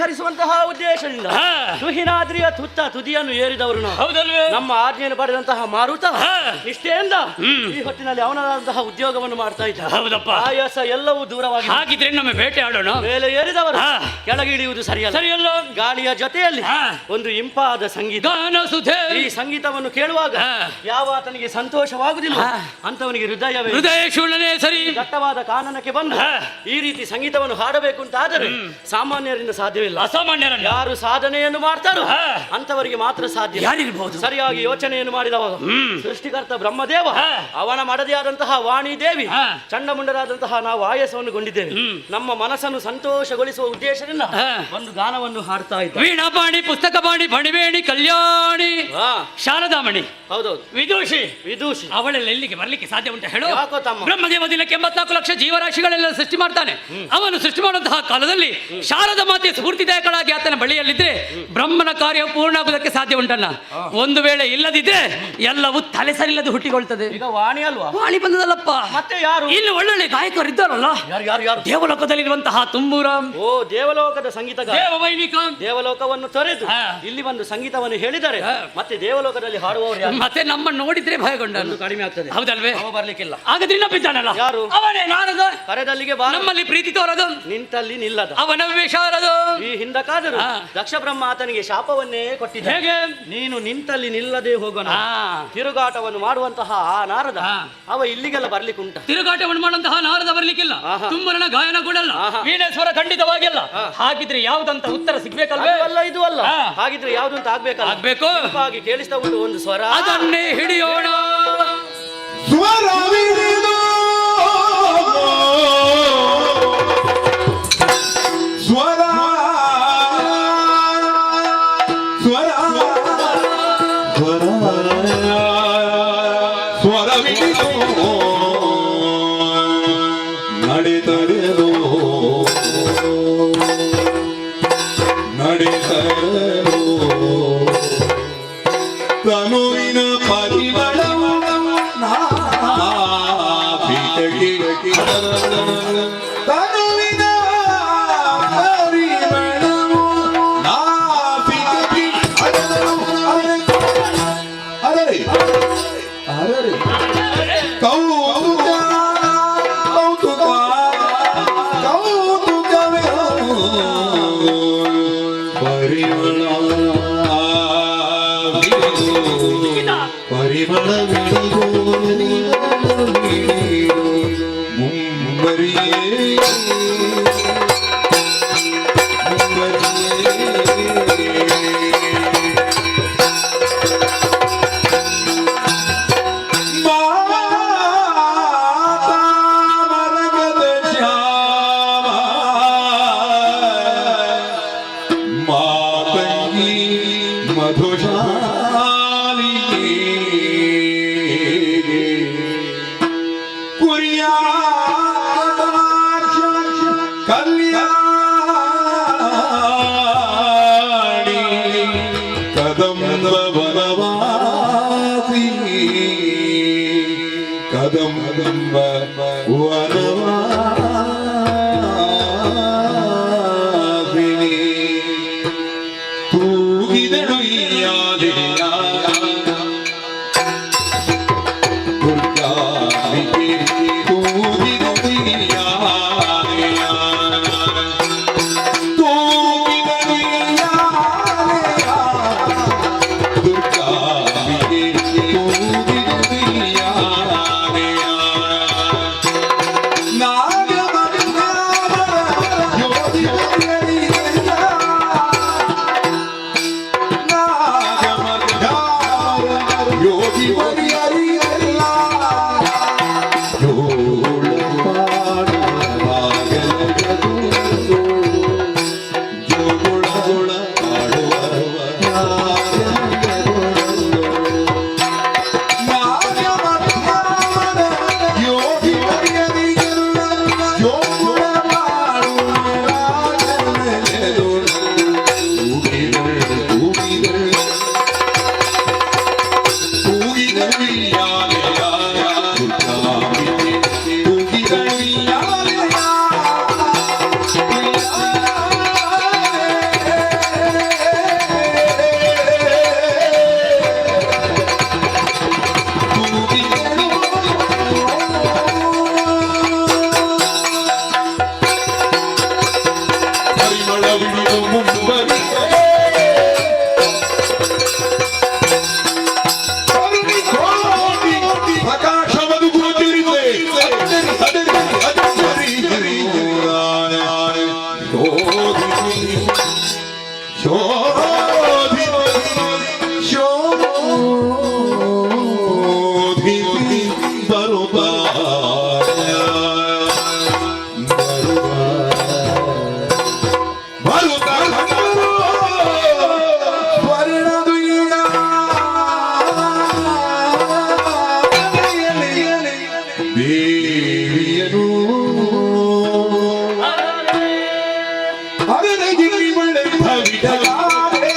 ಪರಿಹರಿಸುವಂತಹ ಉದ್ದೇಶದಿಂದ ತುಹಿನಾದ್ರಿಯ ತುದಿಯನ್ನು ಏರಿದವರು ನಾವು. ಹೌದಲ್ವೇ? ನಮ್ಮ ಆಜ್ಞೆಯನ್ನು ಪಡೆದಂತಹ ಮಾರುತ ನಿಷ್ಠೆಯಿಂದ ಈ ಹೊತ್ತಿನಲ್ಲಿ ಅವನದಾದಂತಹ ಉದ್ಯೋಗವನ್ನು ಮಾಡ್ತಾ ಇದ್ದ. ಹೌದಪ್ಪ. ಆಯಾಸ ಎಲ್ಲವೂ ದೂರವಾಗಿ ಹಾಗಿದ್ರೆ ನಮ್ಮ ಬೇಟೆ ಆಡೋಣ. ಮೇಲೆ ಏರಿದವರು ಕೆಳಗೆ ಇಳಿಯುವುದು ಸರಿಯಲ್ಲ. ಸರಿಯಲ್ಲ. ಗಾಳಿಯ ಜೊತೆಯಲ್ಲಿ ಒಂದು ಇಂಪಾದ ಸಂಗೀತ, ಈ ಸಂಗೀತವನ್ನು ಕೇಳುವಾಗ ಯಾವ ಆತನಿಗೆ ಸಂತೋಷವಾಗುವುದಿಲ್ಲ ಅಂತವನಿಗೆ ಹೃದಯ ಶೂನ್ಯನೇ ಸರಿ. ದಟ್ಟವಾದ ಕಾನನಕ್ಕೆ ಬಂದು ಈ ರೀತಿ ಸಂಗೀತವನ್ನು ಹಾಡಬೇಕು ಅಂತ ಆದರೆ ಸಾಮಾನ್ಯರಿಂದ ಸಾಧ್ಯವಿಲ್ಲ. ಅಸಾಮಾನ್ಯರ ಯಾರು ಸಾಧನೆಯನ್ನು ಮಾಡ್ತಾರೋ ಅಂತವರಿಗೆ ಮಾತ್ರ ಸಾಧ್ಯ. ಯಾರಿರ್ಬಹುದು? ಸರಿಯಾಗಿ ಯೋಚನೆಯನ್ನು ಮಾಡಿದವಾಗ ಸೃಷ್ಟಿಕರ್ತ ಬ್ರಹ್ಮದೇವ, ಅವನ ಮಡದಿಯಾದಂತಹ ವಾಣಿ ದೇವಿ, ಚಂಡಮುಂಡರಾದಂತಹ ನಾವು ಆಯಾಸವನ್ನು ಗೊಂಡಿದ್ದೇವೆ. ನಮ್ಮ ಮನಸ್ಸನ್ನು ಸಂತೋಷಗೊಳಿಸುವ ಉದ್ದೇಶದಿಂದ ಒಂದು ಗಾನವನ್ನು ಹಾಡ್ತಾ ಇದ್ದ. ವೀಣಾಪಾಣಿ, ಪುಸ್ತಕ ಪಾಣಿ, ಬಣಿವೇಣಿ, ಕಲ್ಯಾಣಿ, ಶಾರದಾಮಣಿ, ಹೌದೌದು, ವಿದೂಷಿ ಅವಳೆಲ್ಲ ಎಲ್ಲಿಗೆ ಬರ್ಲಿಕ್ಕೆ ಸಾಧ್ಯ ಉಂಟು ಹೇಳು? ಯಾಕೋ ತಮ್ಮ? ಬ್ರಹ್ಮದೇವ ದಿನಕ್ಕೆ 84 ಲಕ್ಷ ಜೀವರಾಶಿಗಳೆಲ್ಲ ಸೃಷ್ಟಿ ಮಾಡ್ತಾನೆ. ಅವನು ಸೃಷ್ಟಿ ಮಾಡುವಂತಹ ಕಾಲದಲ್ಲಿ ಶಾರದ ಮಾತೆ ಸ್ಫೂರ್ತಿದಾಯಕಳಾಗಿ ಆತನ ಬಳಿಯಲ್ಲಿದ್ರೆ ಬ್ರಹ್ಮನ ಕಾರ್ಯವು ಪೂರ್ಣ ಆಗುವುದಕ್ಕೆ ಸಾಧ್ಯ ಉಂಟಲ್ಲ. ಒಂದು ವೇಳೆ ಇಲ್ಲದಿದ್ರೆ ಎಲ್ಲವೂ ತಲೆ ಸರಿಲ್ಲದೆ ಹುಟ್ಟಿಕೊಳ್ತದೆ. ಈಗ ವಾಣಿ ಅಲ್ವಾ? ವಾಣಿ ಬಂದದಲ್ಲಪ್ಪ, ಮತ್ತೆ ಯಾರು? ಇಲ್ಲಿ ಒಳ್ಳೊಳ್ಳೆ ಗಾಯಕರು ಇದ್ದಾರಲ್ಲ. ಯಾರು? ದೇವಲೋಕದಲ್ಲಿರುವಂತಹ ತುಂಬೂರ, ದೇವಲೋಕದ ಸಂಗೀತಗಾರ, ದೇವವೈಣಿಕ, ದೇವಲೋಕವನ್ನು ತೊರೆದು ಇಲ್ಲಿ ಬಂದು ಸಂಗೀತವನ್ನು ಹೇಳಿದರೆ ಮತ್ತೆ ದೇವಲೋಕದಲ್ಲಿ ಹಾಡುವವರು ಯಾರು? ಮತ್ತೆ ನಮ್ಮ ನೋಡಿದ್ರೆ ಭಯಗೊಂಡ ಕಡಿಮೆ ಆಗ್ತದೆ. ಹೌದಲ್ವೇ? ಅವ ಬರ್ಲಿಕ್ಕಿಲ್ಲ. ಹಾಗಾದ್ರೆ ಇನ್ನೊಬ್ಬಿದ್ದಾನಲ್ಲ, ಯಾರು? ಅವನೇ ನಾರದ. ಕರೆದಲ್ಲಿಗೆ ಬಾ. ನಮ್ಮಲ್ಲಿ ಪ್ರೀತಿ ತೋರದು, ನಿಂತಲ್ಲಿ ನಿಲ್ಲದ. ಅವನ ವಿಷಾರದು. ಈ ಹಿಂದಕ್ಕಾದರೂ ದಕ್ಷ ಬ್ರಹ್ಮ ಆತನಿಗೆ ಶಾಪವನ್ನೇ ಕೊಟ್ಟಿದ್ದ. ಹೇಗೆ? ನೀನು ನಿಂತಲ್ಲಿ ನಿಲ್ಲದೆ ಹೋಗೋಣ. ತಿರುಗಾಟವನ್ನು ಮಾಡುವಂತಹ ಆ ನಾರದ ಅವ ಇಲ್ಲಿಗೆಲ್ಲ ಬರ್ಲಿಕ್ಕೆ ಉಂಟ. ತಿರುಗಾಟವನ್ನು ಮಾಡುವಂತಹ ನಾರದ ಬರ್ಲಿಕ್ಕಿಲ್ಲ. ತುಂಬರನ ಗಾಯನ ಕೂಡಲ್ಲ, ವೀಣೇಶ್ವರ ಖಂಡಿತವಾಗಿಲ್ಲ. ಹಾಗಿದ್ರೆ ಯಾವುದಂತ ಉತ್ತರ ಸಿಗ್ಬೇಕಲ್ವೇ? ಅಲ್ಲ, ಇದು ಅಲ್ಲ. ಹಾಗಿದ್ರೆ ಯಾವ್ದು ಅಂತ ಆಗ್ಬೇಕು. ಹಾಗೆ ಕೇಳಿಸ್ತಾ ಉಂಟು ಒಂದು ಸ್ವರ, ಅದನ್ನೇ ಹಿಡಿಯೋಣ. ಸ್ವರವಿಡಿದು ಸ್ವರ ಸ್ವರವಿಡಿದು ನಡೆತಡೆದು ತನುವಿನ ಪರಿಮಳವು ತನುವಿನ ಪರಿಮಳವು ಅರರೆ ಕೌತುಕವೇ ಪರಿಮಳವಿಡುವುದು ಮುಂಬರಿಯೇ ಕುರಿಯ ಅದರ ಗಿರಿ ಮಳೆ ಭವಿತಗಾರೆ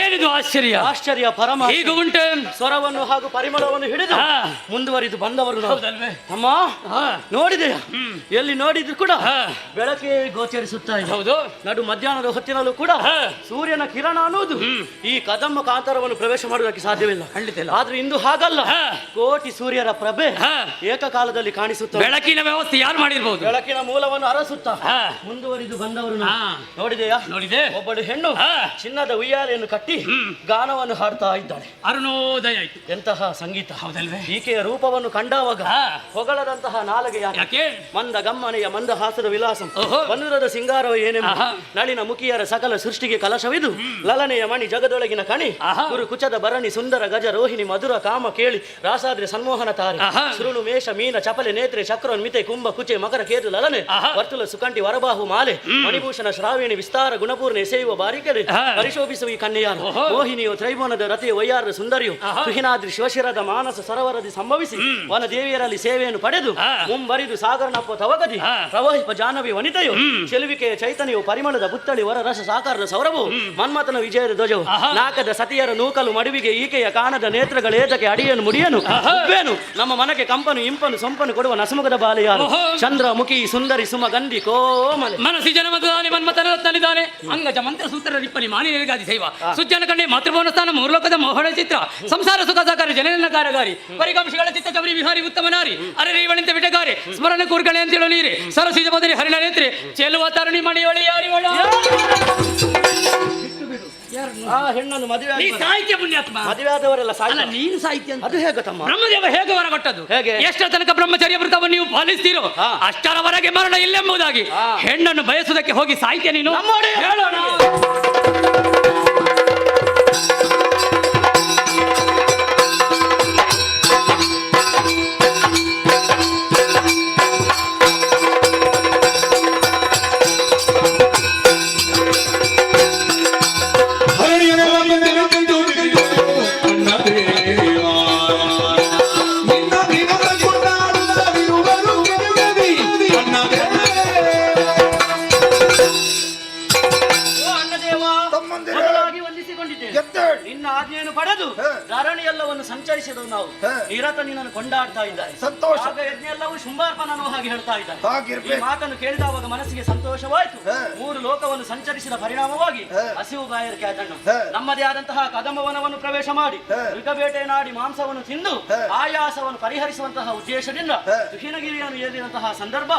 ಏನಿದು ಆಶ್ಚರ್ಯ ಆಶ್ಚರ್ಯ ಪರಮ ಈಗ ಉಂಟು ಸ್ವರವನ್ನು ಹಾಗೂ ಪರಿಮಳವನ್ನು ಹಿಡಿದು ಮುಂದುವರಿದು ಬಂದವರು ನಾವು. ಅಮ್ಮ ನೋಡಿದೆಯಾ? ಎಲ್ಲಿ ನೋಡಿದ್ರು ಕೂಡ ಬೆಳಕೆ ಗೋಚರಿಸುತ್ತಾ ಇದೆ. ಹೌದು. ನಡು ಮಧ್ಯಾಹ್ನದ ಹೊತ್ತಿನಲ್ಲೂ ಕೂಡ ಸೂರ್ಯನ ಕಿರಣ ಅನ್ನೋದು ಈ ಕದಮ್ಮ ಕಾಂತಾರವನ್ನು ಪ್ರವೇಶ ಮಾಡುವುದಕ್ಕೆ ಸಾಧ್ಯವಿಲ್ಲ. ಖಂಡಿತ ಇಲ್ಲ. ಆದ್ರೆ ಇಂದು ಹಾಗಲ್ಲ. ಕೋಟಿ ಸೂರ್ಯರ ಪ್ರಭೆ ಏಕಕಾಲದಲ್ಲಿ ಕಾಣಿಸುತ್ತ ಬೆಳಕಿನ ವ್ಯವಸ್ಥೆ ಯಾರು ಮಾಡಿರ್ಬೋದು? ಬೆಳಕಿನ ಮೂಲವನ್ನು ಅರಸುತ್ತಾ ಮುಂದುವರಿದು ಬಂದವರು ನಾವು. ನೋಡಿದೆಯಾ? ನೋಡಿದೆ. ಒಬ್ಬಳು ಹೆಣ್ಣು ಚಿನ್ನದ ಉಯ್ಯಾಲೆಯನ್ನು ಕಟ್ಟಿ ಗಾನವನ್ನು ಹಾಡ್ತಾ ಇದ್ದಾಳೆ. ಅರುಣೋದಯ ಆಯ್ತು. ಎಂತಹ ಸಂಗೀತ ಹೌದಲ್ವೇ? ಈಕೆಯ ರೂಪವನ್ನು ಕಂಡಾವಾಗ ಹೊಗಳದಂತಹ ನಾಲಗೆ ಯಾಕೆ? ಮಂದ ಗಮ್ಮನೆಯ ಮಂದಹಾಸದ ವಿಲಾಸಂ ವನುರದ ಸಿಂಗಾರವ ಏನೆಂಬ ನಳಿನ ಮುಖಿಯರ ಸಕಲ ಸೃಷ್ಟಿಗೆ ಕಲಶವಿದು ಲಲನೆಯ ಮಣಿ ಜಗದೊಳಗಿನ ಕಣಿ ಗುರು ಕುಚದ ಭರಣಿ ಸುಂದರ ಗಜ ರೋಹಿಣಿ ಮಧುರ ಕಾಮ ಕೇಳಿ ರಾಸಾದ್ರೆ ಸನ್ಮೋಹನ ತಾರೆ ಶೃಣು ಮೇಷ ಮೀನ ಚಪಲೆ ನೇತ್ರೆ ಚಕ್ರನ್ ಮಿತೆ ಕುಂಭ ಕುಚೆ ಮಕರ ಕೇತು ಲಲನೆ ವರ್ತುಲ ಸುಕಂಠಿ ವರಬಾಹು ಮಾಲೆ ಮಣಿಭೂಷಣ ಶ್ರಾವಿಣಿ ವಿಸ್ತಾರ ಗುಣಪೂರ್ಣ ಎಸೆಯುವ ಬಾರಿಕೆರೆ ಪರಿಶೋಭಿಸುವ ಈ ಕನ್ಯೆಯಾರು ಮೋಹಿನಿಯು ತ್ರೈಭುವನದ ರತಿಯ ವಯ್ಯಾರ ಸುಂದರಿಯು ತುಹಿನಾದ್ರಿ ಶಿವಶಿರದ ಮಾನಸ ಸರೋವರದಿ ಸಂಭವಿಸಿ ವನ ದೇವಿಯರಲ್ಲಿ ಸೇವೆಯನ್ನು ಪಡೆದು ಮುಂಬರಿದು ಸಾಗರನಪ್ಪ ತವಗದಿ ಪ್ರವಹಿಪ ಜಾಹ್ನವಿ ವನಿತೆಯು ಚೆಲುವಿಕೆಯ ಚೈತನ್ಯವು ಪರಿಮಳದ ಪುತ್ತಳಿ ವರ ರಸ ಸಾಕಾರದ ಸೌರಭು ಮನ್ಮಥನ ವಿಜಯದ ಧ್ವಜವು ನಾಕದ ಸತಿಯರ ನೂಕಲು ಮಡುವಿಗೆ ಈಕೆಯ ಕಾಣದ ನೇತ್ರಗಳೇತಕ್ಕೆ ಅಡಿಯನು ಮುಡಿಯನು ಉಬ್ಬೇನು ನಮ್ಮ ಮನಕ್ಕೆ ಕಂಪನು ಇಂಪನು ಸೊಂಪನು ಕೊಡುವ ನಸುಮುಖದ ಬಾಲೆಯಾರು ಚಂದ್ರ ಮುಖಿ ಸುಂದರಿ ಸುಮ ಗಂಧಿ ಕೋಮಲೆ ಮನಸಿ ಜನಮದಾನಿ ಮನ್ಮಥನ ರತ್ನನಿದಾನೆ ಅಂಗಜ ಮಂತ್ರ ಸೂತ್ರ ರಿಪ್ಪನಿ ಮಾನಿಗಾದಿ ಸೇವ ಸುಜ್ಜನ ಕಂಡೆ ಮಾತೃಭವನ ಸ್ಥಾನ ಮೂರ್ಲೋಕದ ಮೋಹನ ಚಿತ್ರ ಸಂಸಾರ ಸುಖ ಸಾಕಾರ ಜನನ ಕಾರ್ಯಗಾರಿ ಪರಿಗಂಶಗಳ ಚಿತ್ತ ಚಬರಿ ವಿಹಾರಿ ಉತ್ತಮ ನಾರಿ ಅರೆ ರೇವಣಿಂತ ಬಿಟಗಾರಿ ಸ್ಮರಣ ಕೂರ್ಗಣೆ ಅಂತೇಳು ನೀರಿ ಸರಸಿದ ಬದರಿ ಹರಿಣ ನೇತ್ರೆ ಚೆಲುವ ತರುಣಿ ಮಣಿಯೊಳಿ ಯಾರಿವಳ ಆ ಹೆಣ್ಣನ್ನು ಮದುವೆ ನೀ ಸಾಹಿತ್ಯ ಪುಣ್ಯಾತ್ಮ ಮದುವೆ ಆದವರೆಲ್ಲ ಅಲ್ಲ ನೀನು ಸಾಹಿತ್ಯ ಅದು ಹೇಗೆ ತಮ್ಮ ಬ್ರಹ್ಮದೇವ ಹೇಗೆ ಹೊರಗೊಟ್ಟದ್ದು ಹೇಗೆ? ಎಷ್ಟರ ತನಕ ಬ್ರಹ್ಮಚರ್ಯ ವ್ರತವನ್ನು ನೀವು ಪಾಲಿಸ್ತೀರೋ ಅಷ್ಟರವರೆಗೆ ಮರಣ ಇಲ್ಲೆಂಬುದಾಗಿ ಹೆಣ್ಣನ್ನು ಬಯಸುವುದಕ್ಕೆ ಹೋಗಿ ಸಾಹಿತ್ಯ ನೀನು ಹೇಳೋಣ. ನಿನ್ನ ಆಜ್ಞೆಯನ್ನು ಪಡೆದು ಧರಣಿಯೆಲ್ಲವನ್ನು ಸಂಚರಿಸಿದವು ನಾವು ನಿರತ ನಿನ್ನನ್ನು ಕೊಂಡಾಡ್ತಾ ಇದ್ದಾರೆ. ಸಂತೋಷ. ಆಗ ಯಜ್ಞ ಎಲ್ಲವೂ ಶುಂಭಾರ್ಪಣ ಅನ್ನೋ ಹಾಗೆ ಹೇಳ್ತಾ ಇದ್ದಾರೆ. ಈ ಮಾತನ್ನು ಕೇಳಿದವಾಗ ಮನಸ್ಸಿಗೆ ಸಂತೋಷವಾಯಿತು. 3 ಲೋಕವನ್ನು ಸಂಚರಿಸಿದ ಪರಿಣಾಮವಾಗಿ ಹಸಿವು ಬಾಯರಿಕೆ ಆದಣ್ಣ ನಮ್ಮದೇ ಆದಂತಹ ಕದಂಬವನವನ್ನು ಪ್ರವೇಶ ಮಾಡಿ ಮೃಗಬೇಟೆಯನ್ನಾಡಿ ಮಾಂಸವನ್ನು ತಿಂದು ಆಯಾಸವನ್ನು ಪರಿಹರಿಸುವಂತಹ ಉದ್ದೇಶದಿಂದ ತುಹಿನಗಿರಿಯನ್ನು ಏರಿದಂತಹ ಸಂದರ್ಭ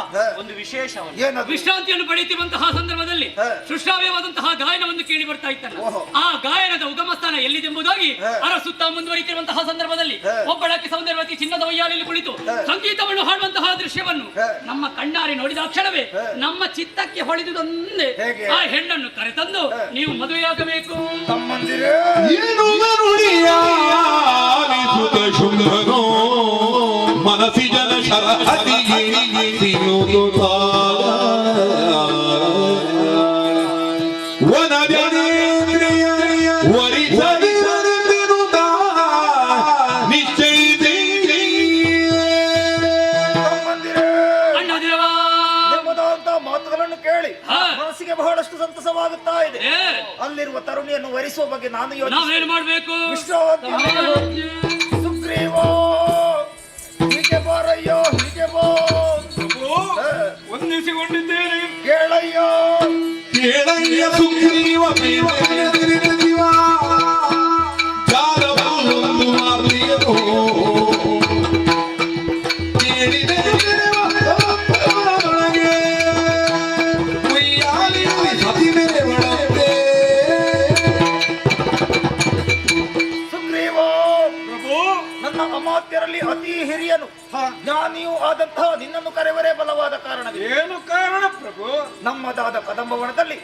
ಒಂದು ವಿಶೇಷವನ್ನು ವಿಶ್ರಾಂತಿಯನ್ನು ಪಡೆಯುತ್ತಿರುವಂತಹ ಸಂದರ್ಭದಲ್ಲಿ ಸೃಷ್ಟಾವ್ಯವಾದಂತಹ ಗಾಯನವನ್ನು ಕೇಳಿ ಬರ್ತಾ ಇದ್ದಾನೆ. ಆ ಗಾಯನದ ಉಗಮ ಸ್ಥಾನ ಎಲ್ಲಿದೆಂಬುದಾಗಿ ಅರಸುತ್ತ ಮುಂದುವರಿತಿರುವಂತಹ ಸಂದರ್ಭದಲ್ಲಿ ಒಬ್ಬಳಕ್ಕೆ ಸೌಂದರ್ಯವತಿ ಚಿನ್ನದ ವಯ್ಯಾಲೆಯಲ್ಲಿ ಕುಳಿತು ಸಂಗೀತವನ್ನು ಹಾಡುವಂತಹ ದೃಶ್ಯವನ್ನು ನಮ್ಮ ಕಣ್ಣಾರೆ ನೋಡಿದ ಕ್ಷಣವೇ ನಮ್ಮ ಚಿತ್ತಕ್ಕೆ ಹೊಳೆದುದೊಂದೇ ಆ ಹೆಣ್ಣನ್ನು ಕರೆತಂದು ನೀವು ಮದುವೆಯಾಗಬೇಕು. ಮನಸಿ ಜನ ಶರಹದಿಗೆ ಮಾತುಗಳನ್ನು ಕೇಳಿ ಮನಸ್ಸಿಗೆ ಬಹಳಷ್ಟು ಸಂತಸವಾಗುತ್ತಾ ಇದೆ. ಅಲ್ಲಿರುವ ತರುಣಿಯನ್ನು ವರಿಸುವ ಬಗ್ಗೆ ನಾನು ನಾವೇನು ಮಾಡಬೇಕು? ಸುಗ್ರೀವ ಹೀಗೆ ಬಾರಯ್ಯೋ, ಹೀಗೆ ಬಾ. ವಂದಿಸಿಕೊಂಡಿದ್ದೇನೆ. ಕೇಳಯ್ಯ ಕೇಳಯ್ಯ ಸುಗ್ರೀವ ಅಮಾತ್ಯರಲ್ಲಿ ಅತಿ ಹಿರಿಯನು ಜ್ಞಾನಿಯೂ ಆದಂತಹ ನಿನ್ನನ್ನು ಕರೆವರೇ ಬಲವಾದ ಕಾರಣ. ಏನು ಕಾರಣ ಪ್ರಭು? ನಮ್ಮದಾದ ಕದಂಬವನದಲ್ಲಿ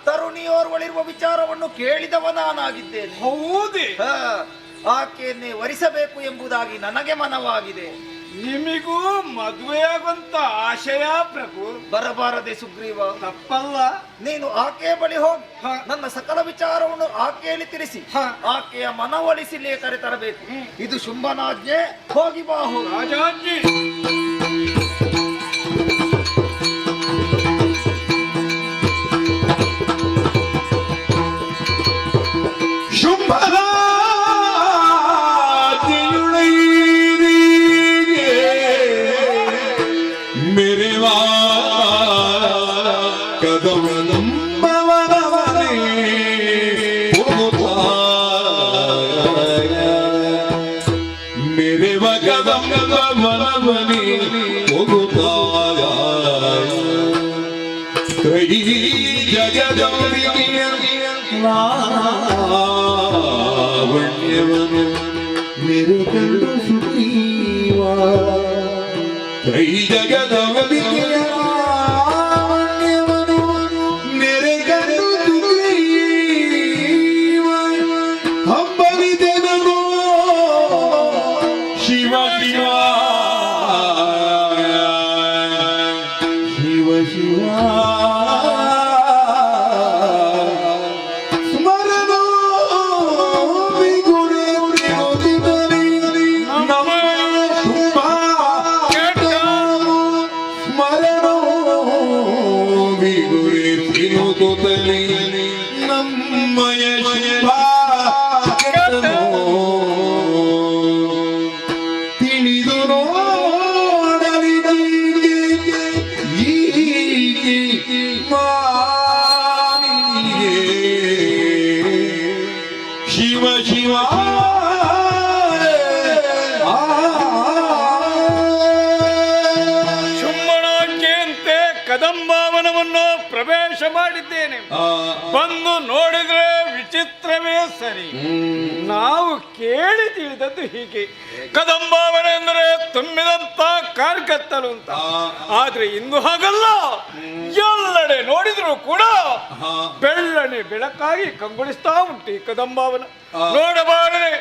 ತರುಣಿಯೋರ್ವಳಿರುವ ವಿಚಾರವನ್ನು ಕೇಳಿದವ ನಾನಾಗಿದ್ದೇನೆ. ಹೌದೇ? ಆಕೆಯನ್ನೇ ವರಿಸಬೇಕು ಎಂಬುದಾಗಿ ನನಗೆ ಮನವಾಗಿದೆ. ನಿಮಿಗೂ ಮದುವೆಯಾಗುವಂತ ಆಶಯ ಪ್ರಭು? ಬರಬಾರದೆ ಸುಗ್ರೀವ, ತಪ್ಪಲ್ಲ. ನೀನು ಆಕೆಯ ಬಳಿ ಹೋಗಿ ನನ್ನ ಸಕಲ ವಿಚಾರವನ್ನು ಆಕೆಯಲ್ಲಿ ತಿಳಿಸಿ ಆಕೆಯ ಮನವೊಲಿಸಿಲೇ ಕರೆ ತರಬೇಕು. ಇದು ಶುಂಭನಾಜ್ಞೆ. ಹೋಗಿ ಬಾಹು. ರಾಜಾಜ್ಞೆ. ಲಾವಣ್ಯವನು ಮೆರೆಕಂಡು ಸುಗ್ರೀವ ತ್ರೈ ಜಗದ ಒಲಿಕೆಯ ಲಾವಣ್ಯವನು ಮೆರೆಕಂಡು ಸುಗ್ರೀವ ಹಂಬಲಿದೆನೋ ಶಿವ ಶಿವ ಶಿವ ಶಿವ ನಮ್ಮಯ ತಿಳಿದು ನೋಡಲಿದೆ ಈಕೆ ಮಾನಿಗೆ ಶಿವ ಶಿವ ಶುಂಭಣಾಜ್ಞೆಯಂತೆ ಕದಂಬಾವನವನ್ನು ಪ್ರವೇಶ ಮಾಡಿದ್ದೇನೆ. ಬಂದು ನೋಡಿದ್ರೆ ವಿಚಿತ್ರವೇ ಸರಿ. ನಾವು ಕೇಳಿ ತಿಳಿದದ್ದು ಹೀಗೆ, ಕದಂಬಾವನ ಎಂದರೆ ತುಂಬಿದಂತ ಕಾರ್ಗತ್ತಲು ಅಂತ. ಆದ್ರೆ ಇಂದು ಹಾಗಲ್ಲ, ಎಲ್ಲೆಡೆ ನೋಡಿದ್ರು ಕೂಡ ಬೆಳ್ಳನೆ ಬೆಳಕಾಗಿ ಕಂಗೊಳಿಸ್ತಾ ಉಂಟು ಈ ಕದಂಬಾವನ. ನೋಡಬಾರದೆ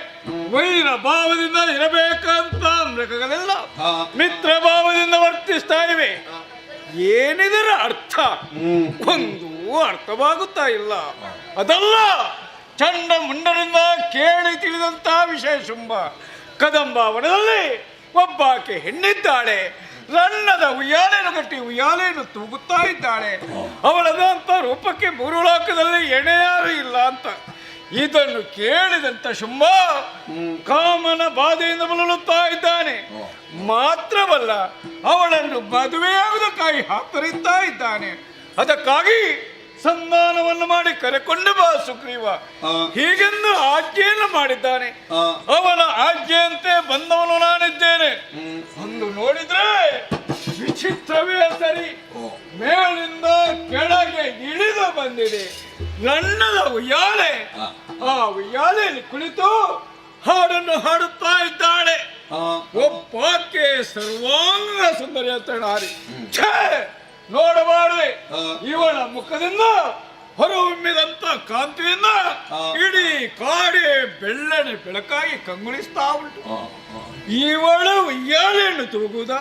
ವೈರ ಭಾವದಿಂದ ಇರಬೇಕಂತ ಮೃಗಗಳೆಲ್ಲ ಮಿತ್ರ ಭಾವದಿಂದ ವರ್ತಿಸ್ತಾ ಇವೆ. ಏನಿದರ ಅರ್ಥ ಒಂದು ಅರ್ಥವಾಗುತ್ತಾ ಇಲ್ಲ. ಅದಲ್ಲ, ಚಂಡ ಮುಂಡರಿಂದ ಕೇಳಿ ತಿಳಿದಂತ ವಿಷಯ ಶುಂಭ. ಕದಂಬಾವನದಲ್ಲಿ ಒಬ್ಬಾಕೆ ಹೆಣ್ಣಿದ್ದಾಳೆ. ರನ್ನದ ಉಯ್ಯಾಲೆಯನ್ನು ಕಟ್ಟಿ ಉಯ್ಯಾಲೆಯನ್ನು ತೂಗುತ್ತಾ ಇದ್ದಾಳೆ. ಅವಳದಂತ ರೂಪಕ್ಕೆ ಮೂರು ಲೋಕದಲ್ಲಿ ಎಣೆಯಾರು ಇಲ್ಲ ಅಂತ. ಇದನ್ನು ಕೇಳಿದಂತ ಶುಂಭ ಕಾಮನ ಬಾಧೆಯಿಂದ ಬಳಲುತ್ತಾ ಇದ್ದಾನೆ. ಮಾತ್ರವಲ್ಲ, ಅವಳನ್ನು ಮದುವೆಯಾಗುವುದಕ್ಕಾಗಿ ಹಾತೊರೀತಾ ಇದ್ದಾನೆ. ಅದಕ್ಕಾಗಿ ಸಂಧಾನವನ್ನು ಮಾಡಿ ಕರೆಕೊಂಡು ಬಾ ಸುಗ್ರೀವ ಹೀಗೆಂದು ಆಜ್ಞೆಯನ್ನು ಮಾಡಿದ್ದಾನೆ. ಅವನ ಆಜ್ಞೆಯಂತೆ ಬಂದವನು ನಾನಿದ್ದೇನೆ. ಒಂದು ನೋಡಿದ್ರೆ ವಿಚಿತ್ರವೇ ಸರಿ. ಮೇಲಿಂದ ಕೆಳಗೆ ಇಳಿದು ಬಂದಿದೆ ನನ್ನದ ಉಯ್ಯಾಲೆ. ಆ ಉಯ್ಯಾಲೆಯಲ್ಲಿ ಕುಳಿತು ಹಾಡನ್ನು ಹಾಡುತ್ತಾ ಇದ್ದಾಳೆ. ಒಬ್ಬಾಕೆ ಸರ್ವಾಂಗ ಸುಂದರಿಯಂತ ನಾರಿ. ಛೇ, ನೋಡಬಾರದೆ ಇವಳ ಮುಖದಿಂದ ಹೊರಹೊಮ್ಮಿದಂತ ಕಾಂತಿಯಿಂದ ಇಡೀ ಕಾಡೆ ಬೆಳ್ಳನೆ ಬೆಳಕಾಗಿ ಕಂಗೊಳಿಸ್ತಾ ಉಂಟು. ಇವಳು ಉಯ್ಯಾಲೆಯನ್ನು ತೂಗುವುದ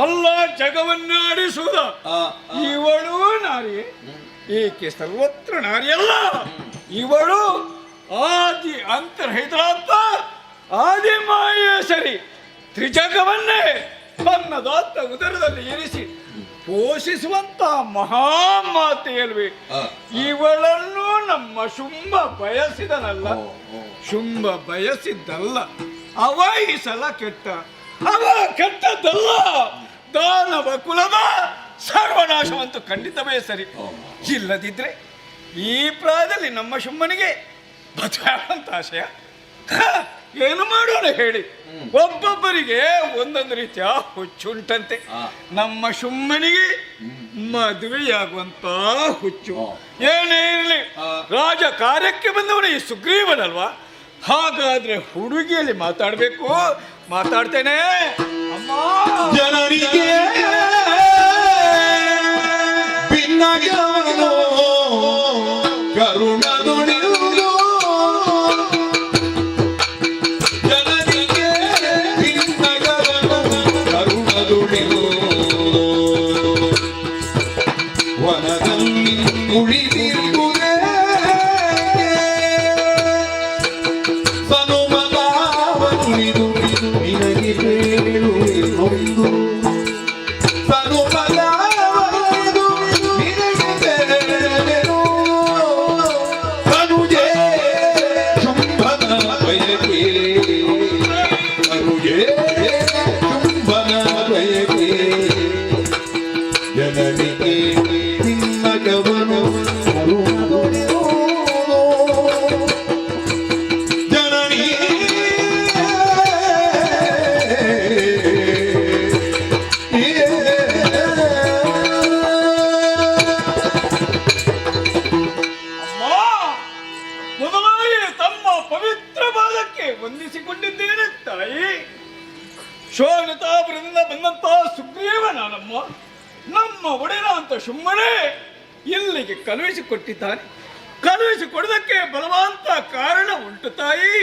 ಅಲ್ಲ, ಜಗವನ್ನು ಆಡಿಸುವುದ? ಇವಳು ನಾರಿ, ಈಕೆ ಸರ್ವತ್ರ ನಾರಿಯಲ್ಲ. ಇವಳು ಆದಿ ಅಂತರ್ಹಿತರಾಂತ ಆದಿ ಮಾಯೇಶ್ವರಿ. ತ್ರಿಜಗವನ್ನೇ ತನ್ನದಾತ್ತ ಉದರದಲ್ಲಿ ಇರಿಸಿ ಪೋಷಿಸುವಂತ ಮಹಾಮಾತೆಯಲ್ವೇ ಇವಳನ್ನು ನಮ್ಮ ಶುಂಭ ಬಯಸಿದನಲ್ಲ. ಶುಂಭ ಬಯಸಿದ್ದಲ್ಲ, ಅವ ಈ ಸಲ ಕೆಟ್ಟ. ಅವ ಕೆಟ್ಟದ್ದಲ್ಲ, ದಾನವ ಕುಲದ ಸರ್ವನಾಶವಂತೂ ಖಂಡಿತವೇ ಸರಿ. ಇಲ್ಲದಿದ್ರೆ ಈ ಪ್ರಾಯದಲ್ಲಿ ನಮ್ಮ ಶುಂಭನಿಗೆ ಮದುವೆ ಅಂತ ಆಶಯ. ಏನು ಮಾಡೋಣ ಹೇಳಿ, ಒಬ್ಬೊಬ್ಬರಿಗೆ ಒಂದೊಂದು ರೀತಿಯ ಹುಚ್ಚುಂಟಂತೆ. ನಮ್ಮ ಶುಂಭನಿಗೆ ಮದುವೆಯಾಗುವಂತ ಹುಚ್ಚು. ಏನೇ ಇರಲಿ, ರಾಜ ಕಾರ್ಯಕ್ಕೆ ಬಂದವನು ಈ ಸುಗ್ರೀವನಲ್ವಾ. ಹಾಗಾದ್ರೆ ಹುಡುಗಿಯಲ್ಲಿ ಮಾತಾಡ್ಬೇಕು. ಮಾತಾಡ್ತೇನೆ ಅಮ್ಮ. ಜನರಿಗೆ ಭಿನ್ನಗವನು ಕರುಣ ನುಡಿಯುವುದು. ಜನರಿಗೆ ಭಿನ್ನಗವನು ಕರುಣ ನುಡಿಯುವುದು. ವನದಲ್ಲಿ ಉಳಿದಿರುವುದೇ ಸನುಮಗಾವನುಳಿದು ನಿನಗೆ ಹೇಳುವೆನೊಂದು. ಸನುಮಗಾವನುಳಿದು ನಿನಗೆ ಹೇಳುವೆನು. ತನುಜೆ ಶುಂಭನ ಬಯಕೆ, ತನುಜೆ ಶುಂಭನ ಬಯಕೆ. ಜನನಿಗೆ ಭಿನ್ನಗವನು ಕರುಣದೊಡೆದು. ಜನನಿ ಶುಂಭನೇ ಇಲ್ಲಿಗೆ ಕಳುಹಿಸಿಕೊಟ್ಟಿದ್ದಾನೆ. ಕಳುಹಿಸಿಕೊಡುವುದಕ್ಕೆ ಬಲವಂತ ಕಾರಣ ಉಂಟು ತಾಯಿ.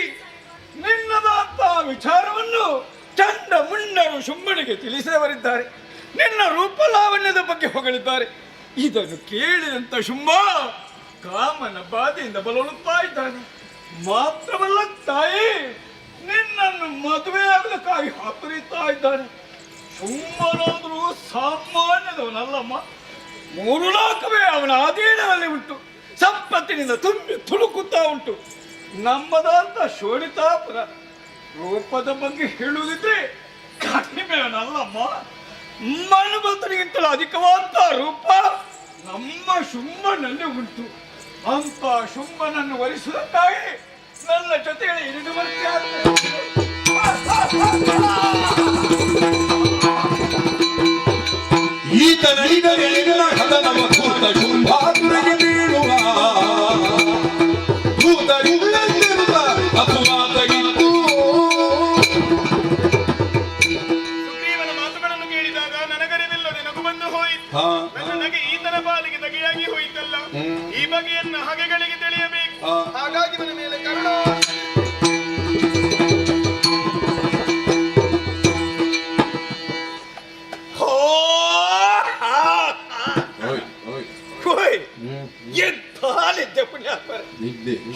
ನಿನ್ನದಂತ ವಿಚಾರವನ್ನು ಚಂಡ ಮುಂಡರು ಶುಂಭನಿಗೆ ತಿಳಿಸಿದವರಿದ್ದಾರೆ. ನಿನ್ನ ರೂಪಲಾವಣ್ಯದ ಬಗ್ಗೆ ಹೊಗಳಿದ್ದಾರೆ. ಇದನ್ನು ಕೇಳಿದಂತ ಶುಂಭ ಕಾಮನ ಬಾಧೆಯಿಂದ ಬಲವಳುತ್ತಾ ಇದ್ದಾನೆ. ಮಾತ್ರವಲ್ಲ ತಾಯಿ, ನಿನ್ನನ್ನು ಮದುವೆಯಾಗಲಿಕ್ಕಾಗಿ ಹಾತೊರೀತಾ ಇದ್ದಾನೆ. ಶುಂಭನಾದರೂ ಸಾಮಾನ್ಯದವನಲ್ಲಮ್ಮ. 3 ಲೋಕವೇ ಅವನ ಅಧೀನದಲ್ಲಿ ಉಂಟು. ಸಂಪತ್ತಿನಿಂದ ತುಂಬಿ ತುಳುಕುತ್ತಾ ಉಂಟು. ನಮ್ಮದಂತ ಶೋಣಿತಾಪುರ ರೂಪದ ಬಗ್ಗೆ ಹೇಳುವುದಿದ್ರೆ ಕಡಿಮೆಯವನಲ್ಲಮ್ಮ. ಮನುಬಂಧನಿಗಿಂತಲೂ ಅಧಿಕವಾದ ರೂಪ ನಮ್ಮ ಶುಂಭನಲ್ಲಿ ಉಂಟು. ಅಂತ ಶುಂಭನನ್ನು ವರಿಸುವುದಕ್ಕಾಗಿ ನನ್ನ ಜೊತೆಗೆ ಇಳಿದು ಈತನ ಹದನವ ಕೂತ ಶುಂಭಾತುರಿಗೆ ಬೀಳುವ ಕೂತರಿಲ್ಲದಿರುವ ಅಪವಾದಗಿತ್ತು. ಸುಗ್ರೀವನ ಮಾತುಗಳನ್ನು ಕೇಳಿದಾಗ ನನಗರಿವಿಲ್ಲದೆ ನಗು ಬಂದು ಹೋಯಿತು. ನನಗೆ ಈತನ ಪಾಲಿಗೆ ದಗೆಯಾಗಿ ಹೋಯಿತಲ್ಲ. ಈ ಬಗೆಯನ್ನು ಹಗೆಗಳಿಗೆ ತಿಳಿಯಬೇಕು. ಹಾಗಾಗಿ ಅವನ ಮೇಲೆ ಕರುಣ.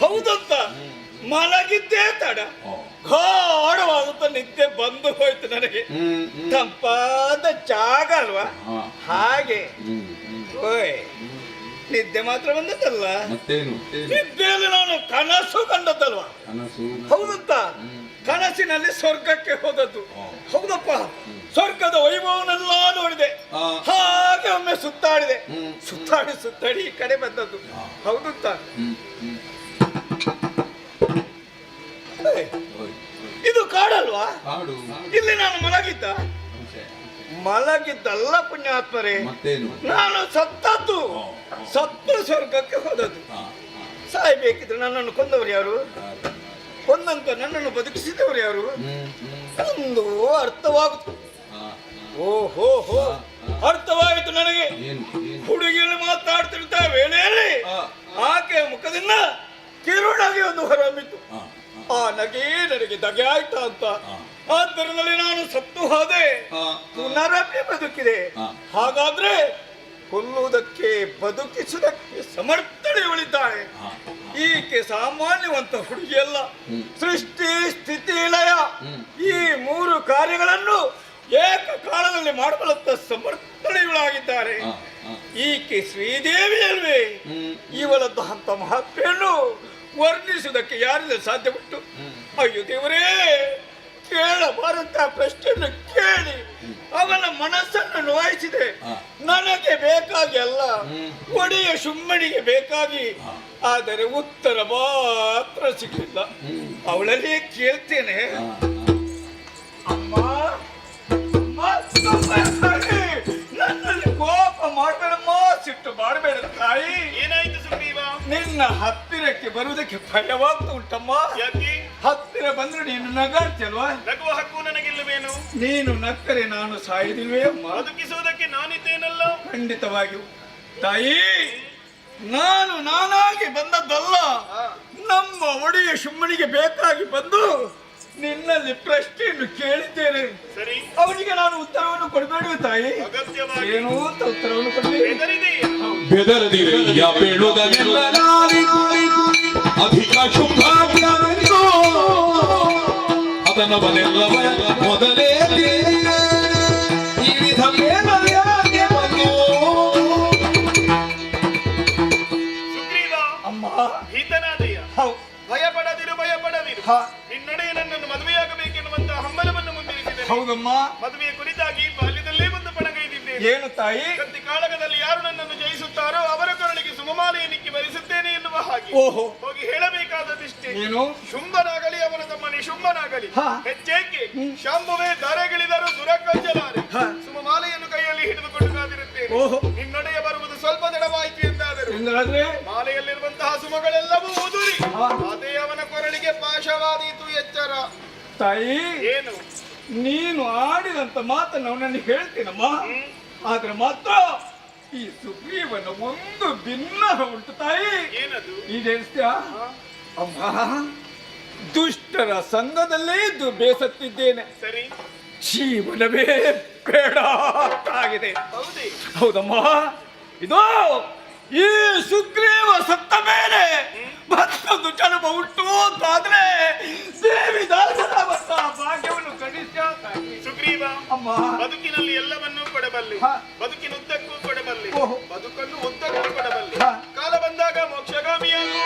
ಹೌದಂತ ಮಲಗಿದ್ದೇ ತಡ ಗಾಢವಾದಂತ ನಿದ್ದೆ ಬಂದು ಹೋಯ್ತು ನನಗೆ. ತಂಪಾದ ಜಾಗ ಅಲ್ವಾ, ಹಾಗೆ ನಿದ್ದೆ ಮಾತ್ರ ಬಂದದ್ದಲ್ಲ, ನಿದ್ದೆಯಲ್ಲಿ ನಾನು ಕನಸು ಕಂಡದ್ದಲ್ವಾ. ಹೌದಂತ ಕನಸಿನಲ್ಲಿ ಸ್ವರ್ಗಕ್ಕೆ ಹೋದದ್ದು. ಹೌದಪ್ಪ, ಸ್ವರ್ಗದ ವೈಭವನೆಲ್ಲ ನೋಡಿದೆ. ಹಾಗೆ ಒಮ್ಮೆ ಸುತ್ತಾಡಿದೆ. ಸುತ್ತಾಡಿ ಈ ಕಡೆ ಬಂದದ್ದು. ಹೌದಂತ ಇದು ಕಾಡಲ್ವಾ? ಇಲ್ಲಿ ನಾನು ಮಲಗಿದ್ದಲ್ಲ ಪುಣ್ಯಾತ್ಮರೇ. ನಾನು ಸತ್ತದ್ದು. ಸತ್ತು ಸ್ವರ್ಗಕ್ಕೆ ಹೋದದ್ದು. ಸಾಯ್ಬೇಕಿದ್ರೆ ನನ್ನನ್ನು ಕೊಂದವರು ಯಾರು? ಕೊಂದಂತ ನನ್ನನ್ನು ಬದುಕಿಸಿದವರು ಯಾರು? ಒಂದು ಅರ್ಥವಾಗುತ್ತದೆ. ಓಹೋ, ಅರ್ಥವಾಯಿತು ನನಗೆ. ಹುಡುಗಿಯಲ್ಲಿ ಮಾತಾಡ್ತಿರ್ತ ವೇಳೆಯಲ್ಲಿ ಆಕೆಯ ಮುಖದಿಂದ ಕಿರುನಗೆ ಒಂದು ಹೊರಬಿತ್ತು. ಆ ನಗೆ ನನಗೆ ದಗೆ ಆಯ್ತಾ ಅಂತ. ಆದ್ದರಿಂದಲೇ ನಾನು ಸತ್ತು ಹೋದೆ, ಪುನರಪಿ ಬದುಕಿದೆ. ಹಾಗಾದ್ರೆ ಕೊಲ್ಲುವುದಕ್ಕೆ ಬದುಕಿಸುವುದಕ್ಕೆ ಸಮರ್ಥನೆ ಉಳಿತಾಳೆ. ಈಕೆ ಸಾಮಾನ್ಯವಂತ ಹುಡುಗಿಯಲ್ಲ. ಸೃಷ್ಟಿ, ಸ್ಥಿತಿ, ಲಯ ಈ 3 ಕಾರ್ಯಗಳನ್ನು ಏಕಕಾಲದಲ್ಲಿ ಮಾಡಿಕೊಳ್ಳುತ್ತ ಸಮರ್ಥನೆಗಳಾಗಿದ್ದಾರೆ. ಈಕೆ ಶ್ರೀದೇವಿ ಅಲ್ವೇ? ಇವಳದ್ದಂತ ಮಹತ್ವವನ್ನು ವರ್ಣಿಸುವುದಕ್ಕೆ ಯಾರಿಂದ ಸಾಧ್ಯ ಉಂಟು? ಅಯ್ಯೋ ದೇವರೇ, ಕೇಳಬಾರಂತ ಪ್ರಶ್ನೆಯನ್ನು ಕೇಳಿ ಅವನ ಮನಸ್ಸನ್ನು ನೋಯಿಸಿದೆ. ನನಗೆ ಬೇಕಾಗಿ ಅಲ್ಲ, ಒಡೆಯ ಶುಂಭನಿಗೆ ಬೇಕಾಗಿ. ಆದರೆ ಉತ್ತರ ಮಾತ್ರ ಸಿಗಲಿಲ್ಲ. ಅವಳಲ್ಲಿ ಕೇಳ್ತೇನೆ, ಅಮ್ಮ ನನ್ನಲ್ಲಿ ಕೋಪ ಮಾಡಬೇಡಮ್ಮ, ಸಿಟ್ಟು ಮಾಡಬೇಡ ತಾಯಿ. ಏನಾಯ್ತು ಸುಗ್ರೀವ? ನಿನ್ನ ಹತ್ತಿರಕ್ಕೆ ಬರುವುದಕ್ಕೆ ಭಯವಾಗ್ತಾ ಉಂಟಮ್ಮ. ಯಾಕೆ? ಹತ್ತಿರ ಬಂದ್ರೆ ನೀನು ನಗಾಡ್ತಿಲ್ವಾ? ನಗುವ ಹಕ್ಕು ನನಗಿಲ್ಲವೇನು? ನೀನು ನಕ್ಕರೆ ನಾನು ಸಾಯುದಿಲ್ವೇ ಅಮ್ಮ? ಬದುಕಿಸುವುದಕ್ಕೆ ನಾನಿದ್ದೇನಲ್ಲ. ಖಂಡಿತವಾಗಿಯೂ ತಾಯಿ, ನಾನಾಗಿ ಬಂದದ್ದಲ್ಲ. ನಮ್ಮ ಒಡೆಯ ಶುಂಭನಿಗೆ ಬೇಕಾಗಿ ಬಂದು ನಿನ್ನಲ್ಲಿ ಪ್ರಶ್ನೆಯನ್ನು ಕೇಳಿದ್ದೇನೆ. ಸರಿ, ಅವನಿಗೆ ನಾನು ಉತ್ತರವನ್ನು ಕೊಡಬೇಡುವೆ ತಾಯಿ? ಏನು ಅಂತ ಉತ್ತರವನ್ನು ಬೆದರದಿರಯ್ಯ ಬೇಡುವುದನ್ನೆಲ್ಲ ಅಧಿಕ ಶುಂಭಾಜ್ಞಾನೋ ಅದನ್ನವನೆಲ್ಲವ ಮೊದಲೇ ಈ ವಿಧ ಮೇಲಯಾಗೆ ಬಂದು. ಸುಗ್ರೀವ, ಅಮ್ಮ ಭೀತನಾದಯ್ಯ. ಭಯಪಡದಿರು. ನಿನ್ನೊಡೆಯ ನನ್ನನ್ನು ಮದುವೆಯಾಗಬೇಕೆನ್ನುವಂತ ಹಂಬಲವನ್ನು ಮುಂದಿರಿಸಿದೆ. ಹೌದಮ್ಮ. ಮದುವೆಯ ಕುರಿತಾಗಿ ಬಾಲ್ಯದಲ್ಲೇ ಒಂದು ಪಣಗೈದಿದ್ದೆ. ಏನು ತಾಯಿ? ಕತ್ತಿ ಕಾಳಗದಲ್ಲಿ ಯಾರು ನನ್ನನ್ನು ಜಯಿಸುತ್ತಾರೋ ಅವರ ಕರುಳಿಗೆ ಸುಮಮಾಲೆಯನ್ನಿಕ್ಕಿ ಬರಿಸುತ್ತೇನೆ ಎನ್ನುವ ಹಾಗೆ. ಓಹೋ, ಹೋಗಿ ಹೇಳಬೇಕಾದದಿಷ್ಟೇ. ಏನು? ಶುಂಭನಾಗಲಿ ಅವನ ತಮ್ಮನಿ ಶುಂಭನಾಗಲಿ ಹೆಚ್ಚೇಕೆ ಶಂಭುವೆ ಧರೆಗಿಳಿದರೂ ದುರಕಂಜಲಾರೆ. ಸುಮಮಾಲೆಯನ್ನು ಕೈಯಲ್ಲಿ ಹಿಡಿದುಕೊಂಡು ಕಾದಿರುತ್ತೇನೆ. ನಿನ್ನೊಡೆಯ ಬರುವುದು ಸ್ವಲ್ಪ ತಡವಾಯಿತು ಎಂದಾದರೂ ಮಾಲೆಯಲ್ಲಿರುವಂತಹ ಸುಮಗಳೆಲ್ಲವೂ ಉದುರಿ ಅದೇ ಅವನ ಕೊರಳಿಗೆ ಪಾಶವಾದೀತು. ಎಚ್ಚರ ತಾಯಿ. ಏನು? ನೀನು ಆಡಿದಂತ ಮಾತನ್ನು ಅವನನ್ನು ಹೇಳ್ತೀನಮ್ಮ. ಆದ್ರೆ ಮಾತ್ರ ಈ ಸುಗ್ರೀವನ ಒಂದು ಭಿನ್ನಹ ಉಂಟು ತಾಯಿ. ಏನದು? ಈಡೇರಿಸ್ತೀಯಾ? ಅಮ್ಮ, ದುಷ್ಟರ ಸಂಘದಲ್ಲೇ ಇದ್ದು ಬೇಸತ್ತಿದ್ದೇನೆ. ಸರಿ, ಜೀವನವೇ ಬೇಡ ಆಗಿದೆ. ಹೌದೇ? ಹೌದಮ್ಮ. ಇದು ಈ ಸುಗ್ರೀವ ಸತ್ತ ಮೇಲೆ ಮತ್ತೊಂದು ಜನ್ಮ ಉಂಟು ಅಂತಾದ್ರೆ ದೇವಿ ದಾಸರಾವಂತ ಭಾಗ್ಯವನ್ನು ಕನಿಷ್ಠ. ಸುಗ್ರೀವ, ಅಮ್ಮ, ಬದುಕಿನಲ್ಲಿ ಎಲ್ಲವನ್ನೂ ಕೊಡಬಲ್ಲೆ, ಬದುಕಿನುದ್ದಕ್ಕೂ ಕೊಡಬಲ್ಲೆ, ಬದುಕನ್ನು ಉದ್ದಕ್ಕೂ ಕೊಡಬಲ್ಲೆ. ಕಾಲ ಬಂದಾಗ ಮೋಕ್ಷಗಾಮಿಯಾಗು.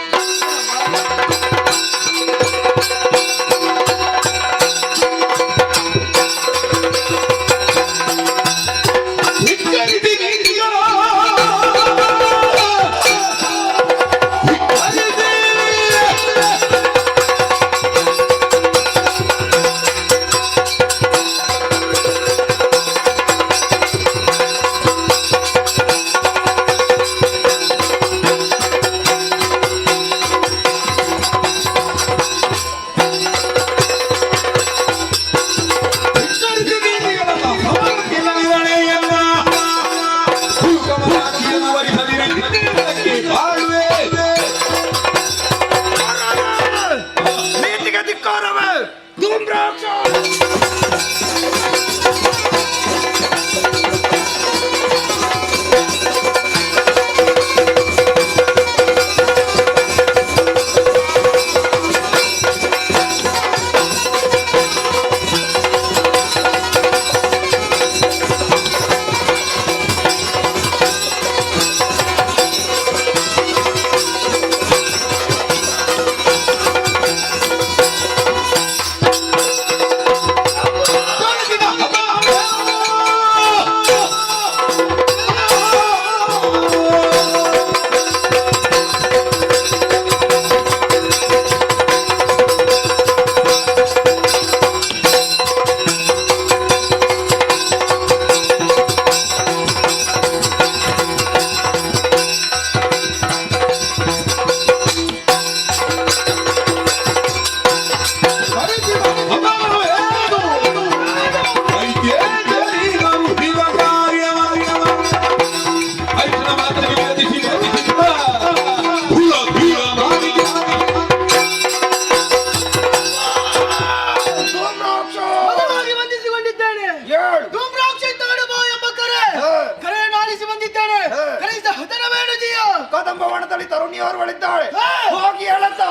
ಕದಂಬವನದಲ್ಲಿ ತರುಣಿಯವರುಗಳಿದ್ದಾಳೆ, ಹೋಗಿ ಹೇಳತ್ತ.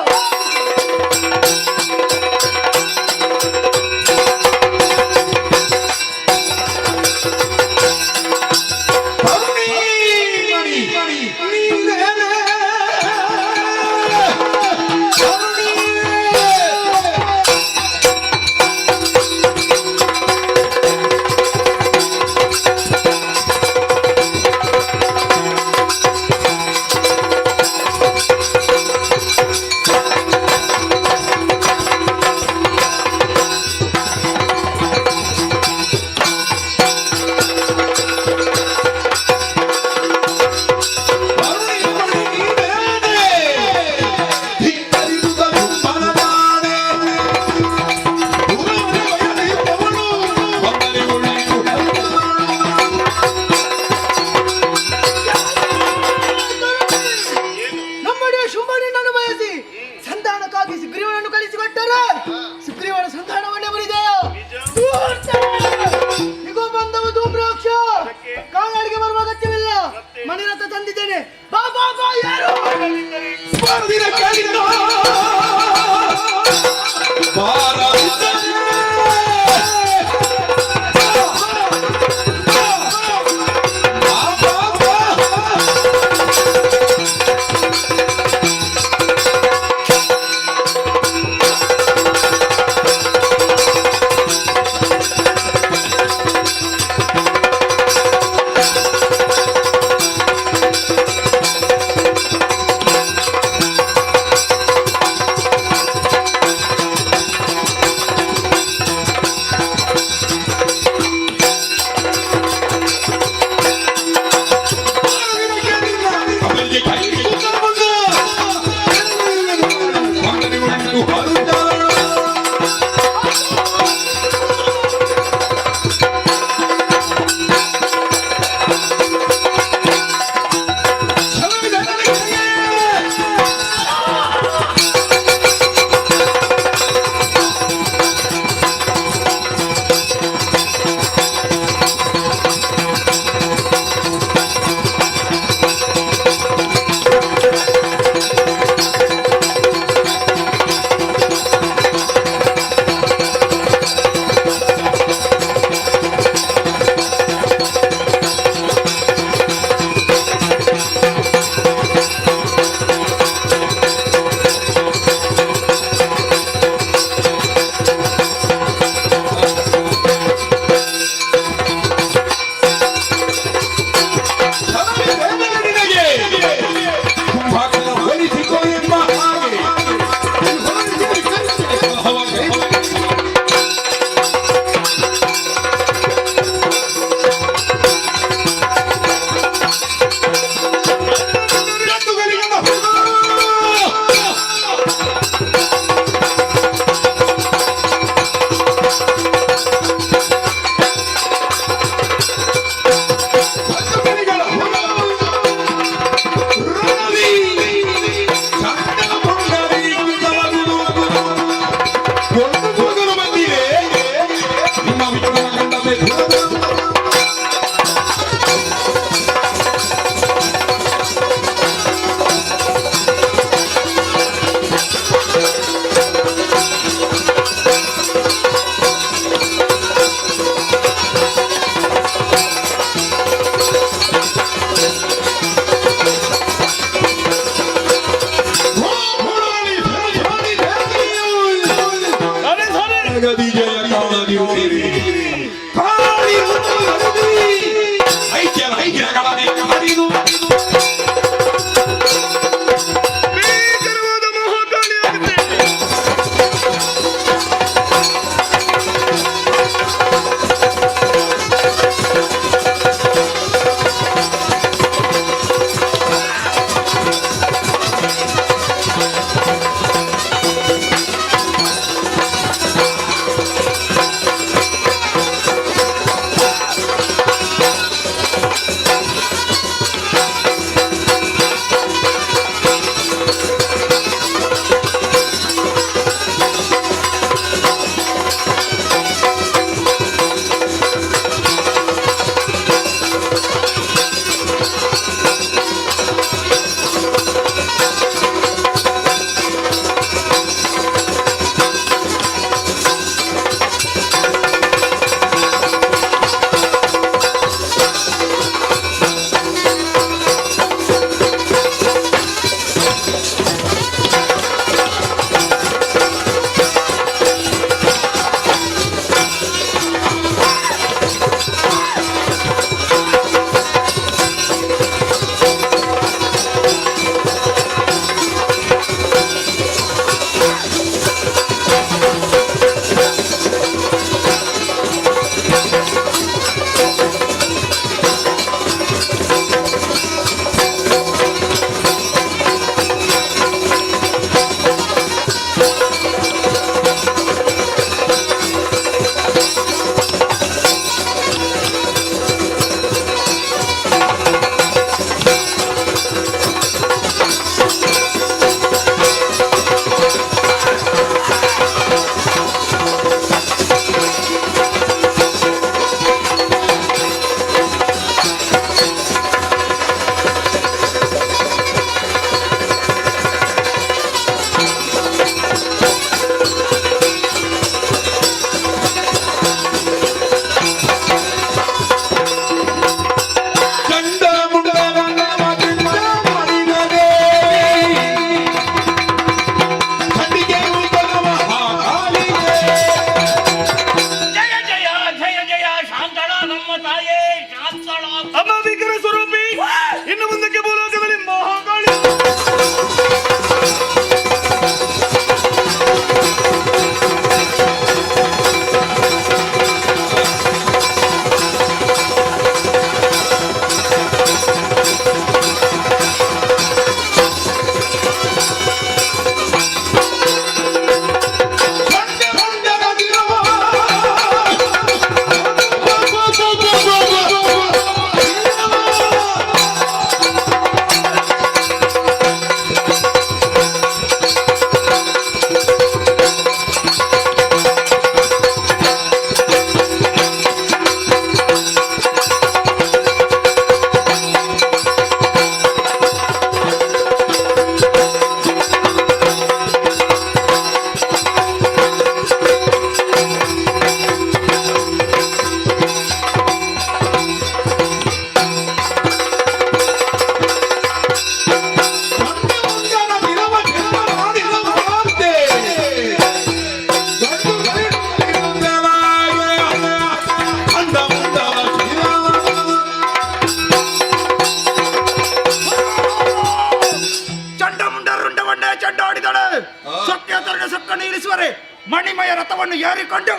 ಸಲ್ಲಿಸುವರೆ ಮಣಿಮಯ ರಥವನ್ನು ಏರಿಕೊಂಡು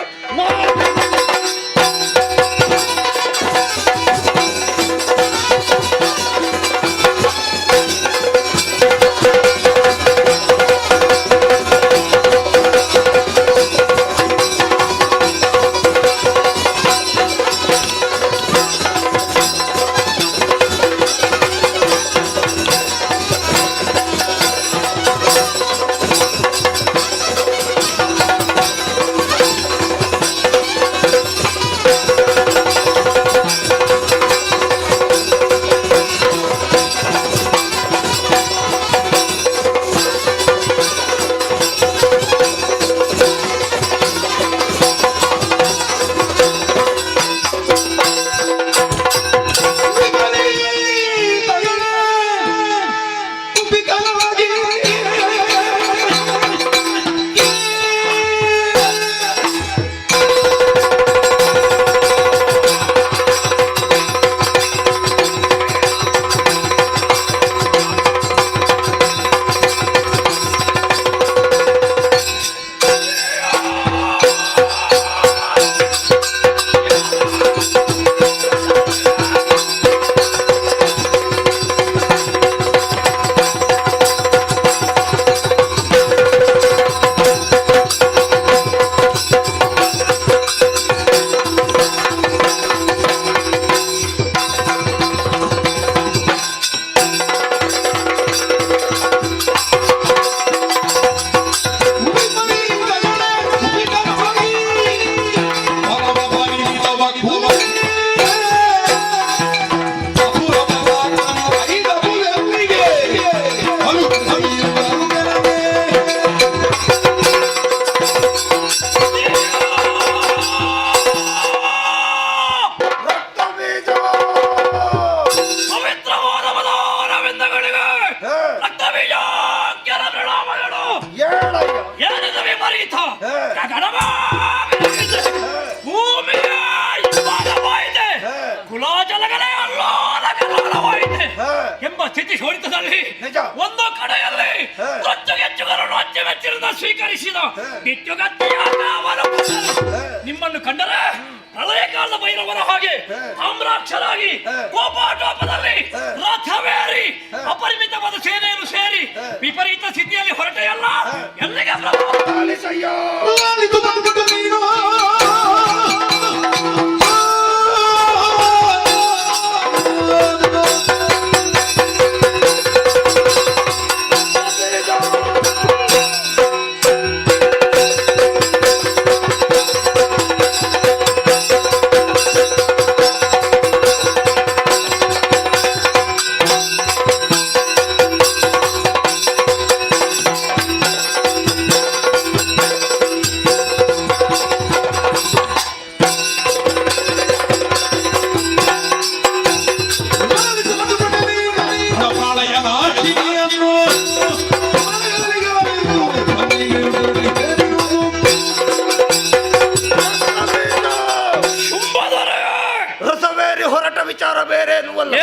ಎಂಬ ಸ್ಥಿತಿ ಶೋಡಿತದಲ್ಲಿ ಒಂದು ಕಡೆಯಲ್ಲಿ ಮೆಚ್ಚುಗೆಚ್ಚುಗರನ್ನು ಸ್ವೀಕರಿಸಿದ ನಿಮ್ಮನ್ನು ಕಂಡರೆ ಪ್ರಳಯ ಕಾಲದ ಭೈರವನ ಹಾಗೆ ತಾಮ್ರಾಕ್ಷರಾಗಿ ಕೋಪಾಟೋಪದಲ್ಲಿ ರಥವೇರಿ ಅಪರಿಮಿತವಾದ ಸೇನೆಯನ್ನು ಸೇರಿ ವಿಪರೀತ ಸ್ಥಿತಿಯಲ್ಲಿ ಹೊರಟೆಯಲ್ಲ ಎಲ್ಲಿಗೆ ವಿಚಾರ ಬೇರೆ ಎನ್ನುವಲ್ಲ.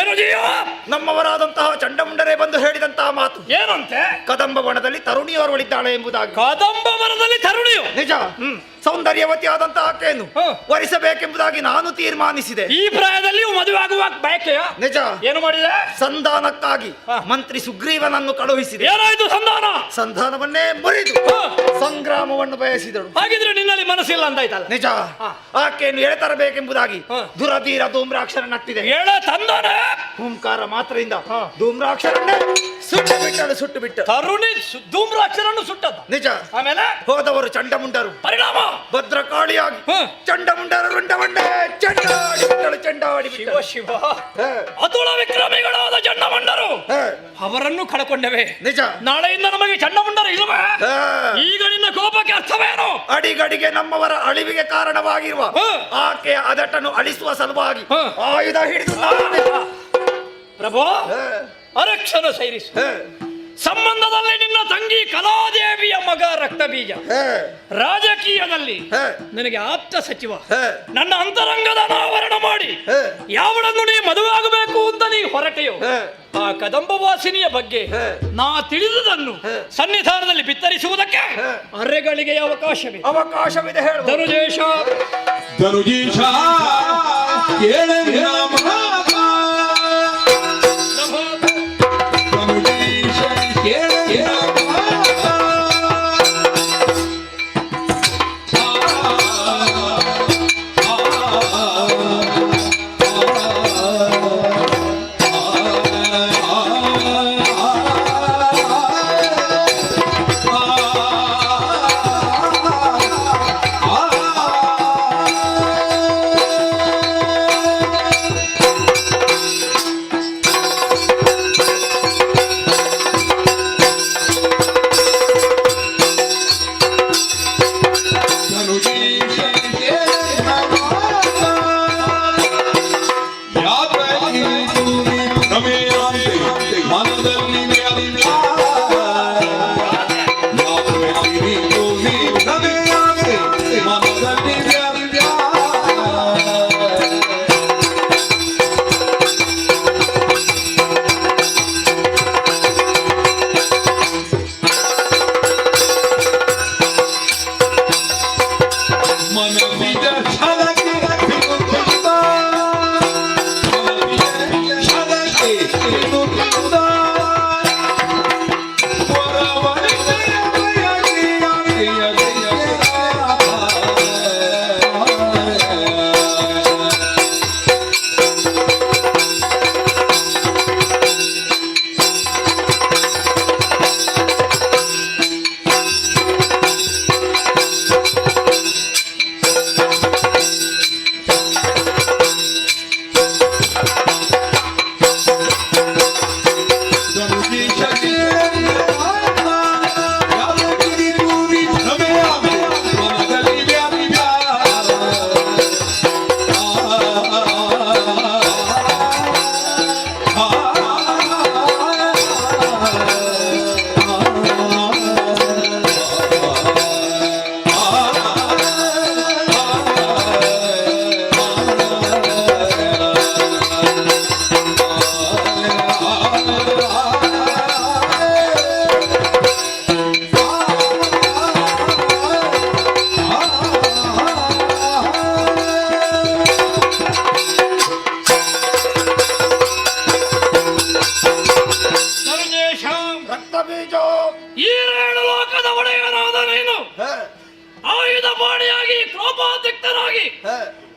ನಮ್ಮವರಾದಂತಹ ಚಂಡಮುಂಡರೇ ಬಂದು ಹೇಳಿದಂತಹ ಮಾತು ಏನಂತೆ? ಕದಂಬ ವನದಲ್ಲಿ ತರುಣಿಯವರವಳಿದ್ದಾಳೆ ಎಂಬುದಾಗಿ. ಕದಂಬ ವನದಲ್ಲಿ ತರುಣಿಯು? ನಿಜ. ಸೌಂದರ್ಯವತಿ ಆದಂತಹ ಆಕೆಯನ್ನು ವರಿಸಬೇಕೆಂಬುದಾಗಿ ನಾನು ತೀರ್ಮಾನಿಸಿದೆ. ಈ ಪ್ರಾಯದಲ್ಲಿ ಮದುವೆ ಆಗುವ ಬಯಕೆಯ? ನಿಜ. ಏನು ಮಾಡಿದೆ? ಸಂಧಾನಕ್ಕಾಗಿ ಮಂತ್ರಿ ಸುಗ್ರೀವನನ್ನು ಕಳುಹಿಸಿದೆ. ಏನಾಯ್ತು ಸಂಧಾನ? ಸಂಧಾನವನ್ನೇ ಮುರಿದು ಸಂಗ್ರಾಮವನ್ನು ಬಯಸಿದಳು. ಹಾಗಿದ್ರೆ ನಿನ್ನಲ್ಲಿ ಮನಸ್ಸಿಲ್ಲ ಅಂತಾಯ್ತಲ್ಲ? ನಿಜ. ಆಕೆಯನ್ನು ಎಳೆ ತರಬೇಕೆಂಬುದಾಗಿ ದುರಧೀರ ಧೂಮ್ರಾಕ್ಷರ ನಟ್ಟಿದೆ. ಎಳೆ ತಂದಾನ ಹುಂಕಾರ ಮಾತ್ರದಿಂದ ಧೂಮ್ರಾಕ್ಷರನ್ನೇ ಸುಟ್ಟು ಬಿಟ್ಟು ತರುಣಿ ಧೂಮ್ರಾಕ್ಷರನ್ನು ಸುಟ್ಟದ. ನಿಜ. ಆಮೇಲೆ ಹೋದವರು ಚಂಡಮುಂಡರು. ಪರಿಣಾಮ ಭದ್ರಕಾಳಿಯಾಗಿ ಚಂಡಮುಂಡರ ರುಂಡವನ್ನೇ ಚೆಂಡಾಡಿ ಶಿವ ಶಿವ. ಅತುಳ ವಿಕ್ರಮಿಗಳಾದ ಚಂಡಮುಂಡರು ಅವರನ್ನು ಕಳಕೊಂಡವೆ. ನಿಜ. ನಾಳೆಯಿಂದ ನಮಗೆ ಚಂಡಮುಂಡರು ಇಲ್ಲವೇ? ಈಗ ನಿನ್ನ ಕೋಪಕ್ಕೆ ಅರ್ಥವೇನು? ಅಡಿಗಡಿಗೆ ನಮ್ಮವರ ಅಳಿವಿಗೆ ಕಾರಣವಾಗಿರುವ ಆಕೆಯ ಅದಟನ್ನು ಅಳಿಸುವ ಸಲುವಾಗಿ ಆಯುಧ ಹಿಡಿದು ಪ್ರಭು ಅರಕ್ಷಣ ಸೈರಿಸು. ಸಂಬಂಧದ ಧರ್ಮದಲ್ಲಿ ನಿನ್ನ ತಂಗಿ ಕಲಾದೇವಿಯ ಮಗ ರಕ್ತಬೀಜ, ರಾಜಕೀಯದಲ್ಲಿ ನನಗೆ ಆಪ್ತ ಸಚಿವ, ನನ್ನ ಅಂತರಂಗದ ಅನಾವರಣ ಮಾಡಿ ಯಾವಳನ್ನು ನೀ ಮದುವೆ ಆಗಬೇಕು ಅಂತ ನೀ ಹೊರಟೆಯೋ ಆ ಕದಂಬ ವಾಸಿನಿಯ ಬಗ್ಗೆ ನಾ ತಿಳಿದುದನ್ನು ಸನ್ನಿಧಾನದಲ್ಲಿ ಬಿತ್ತರಿಸುವುದಕ್ಕೆ ಅರೆಗಳಿಗೆ ಅವಕಾಶವಿದೆ ಹೇಳು. ಧನುಜೇಶ ಧನುಜೀಶ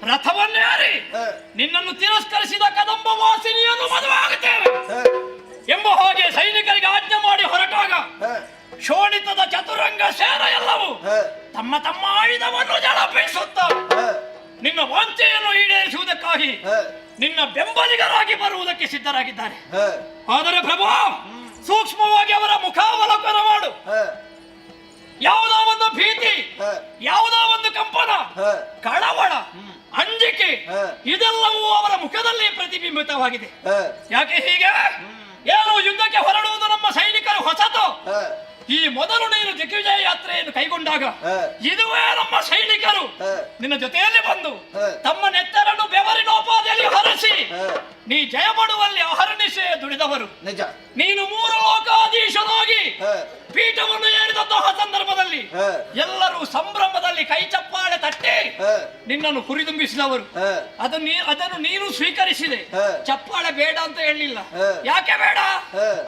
ರಥವನ್ನೇರಿ ನಿನ್ನನ್ನು ತಿರಸ್ಕರಿಸಿದ ಕದಂಬ ವಾಸಿನಿಯನ್ನು ಮದುವೆ ಆಗುತ್ತೇವೆ ಎಂಬ ಹಾಗೆ ಸೈನಿಕರಿಗೆ ಆಜ್ಞೆ ಮಾಡಿ ಹೊರಟಾಗ ಶೋಣಿತದ ಚತುರಂಗ ಸೇನ ಎಲ್ಲವೂ ತಮ್ಮ ತಮ್ಮ ಆಯುಧವನ್ನು ಜಳಪಿಸುತ್ತ ನಿನ್ನ ವಾಂಛೆಯನ್ನು ಈಡೇರಿಸುವುದಕ್ಕಾಗಿ ನಿನ್ನ ಬೆಂಬಲಿಗರಾಗಿ ಬರುವುದಕ್ಕೆ ಸಿದ್ಧರಾಗಿದ್ದಾರೆ. ಆದರೆ ಪ್ರಭು, ಸೂಕ್ಷ್ಮವಾಗಿ ಅವರ ಮುಖಾವಲೋಕನ ಮಾಡು. ಯಾವುದೋ ಒಂದು ಭೀತಿ, ಯಾವುದೋ ಒಂದು ಕಂಪನ, ಕಳವಳ, ಅಂಜಿಕೆ ಇದೆಲ್ಲವೂ ಅವರ ಮುಖದಲ್ಲಿ ಪ್ರತಿಬಿಂಬಿತವಾಗಿದೆ. ಯಾಕೆ ಹೀಗೆ? ಏನು ಯುದ್ಧಕ್ಕೆ ಹೊರಡುವುದು ನಮ್ಮ ಸೈನಿಕರು ಹೊಸತು. ಈ ಮೊದಲು ನೀನು ದಿಗ್ವಿಜಯ ಯಾತ್ರೆಯನ್ನು ಕೈಗೊಂಡಾಗ ಇದುವೇ ನಮ್ಮ ಸೈನಿಕರು ನಿನ್ನ ಜೊತೆಯಲ್ಲಿ ಬಂದು ತಮ್ಮ ನೆತ್ತರನ್ನು ಬೆವರಿನೋಪಾದಿಯಲ್ಲಿ ಹರಸಿ ನೀ ಜಯ ಮಾಡುವಲ್ಲಿ ಅಹರ್ನಿಶೆ ದುಡಿದವರು. ನೀನು 3 ಲೋಕಾಧೀಶನಾಗಿ ಪೀಠವನ್ನು ಏರಿದಂತಹ ಸಂದರ್ಭದಲ್ಲಿ ಎಲ್ಲರೂ ಸಂಭ್ರಮದಲ್ಲಿ ಕೈ ಚಪ್ಪಾಳೆ ತಟ್ಟಿ ನಿನ್ನನ್ನು ಹುರಿದುಂಬಿಸಿದವರು. ಅದನ್ನು ನೀನು ಸ್ವೀಕರಿಸಿದೆ. ಚಪ್ಪಾಳೆ ಬೇಡ ಅಂತ ಹೇಳಲಿಲ್ಲ. ಯಾಕೆ ಬೇಡ?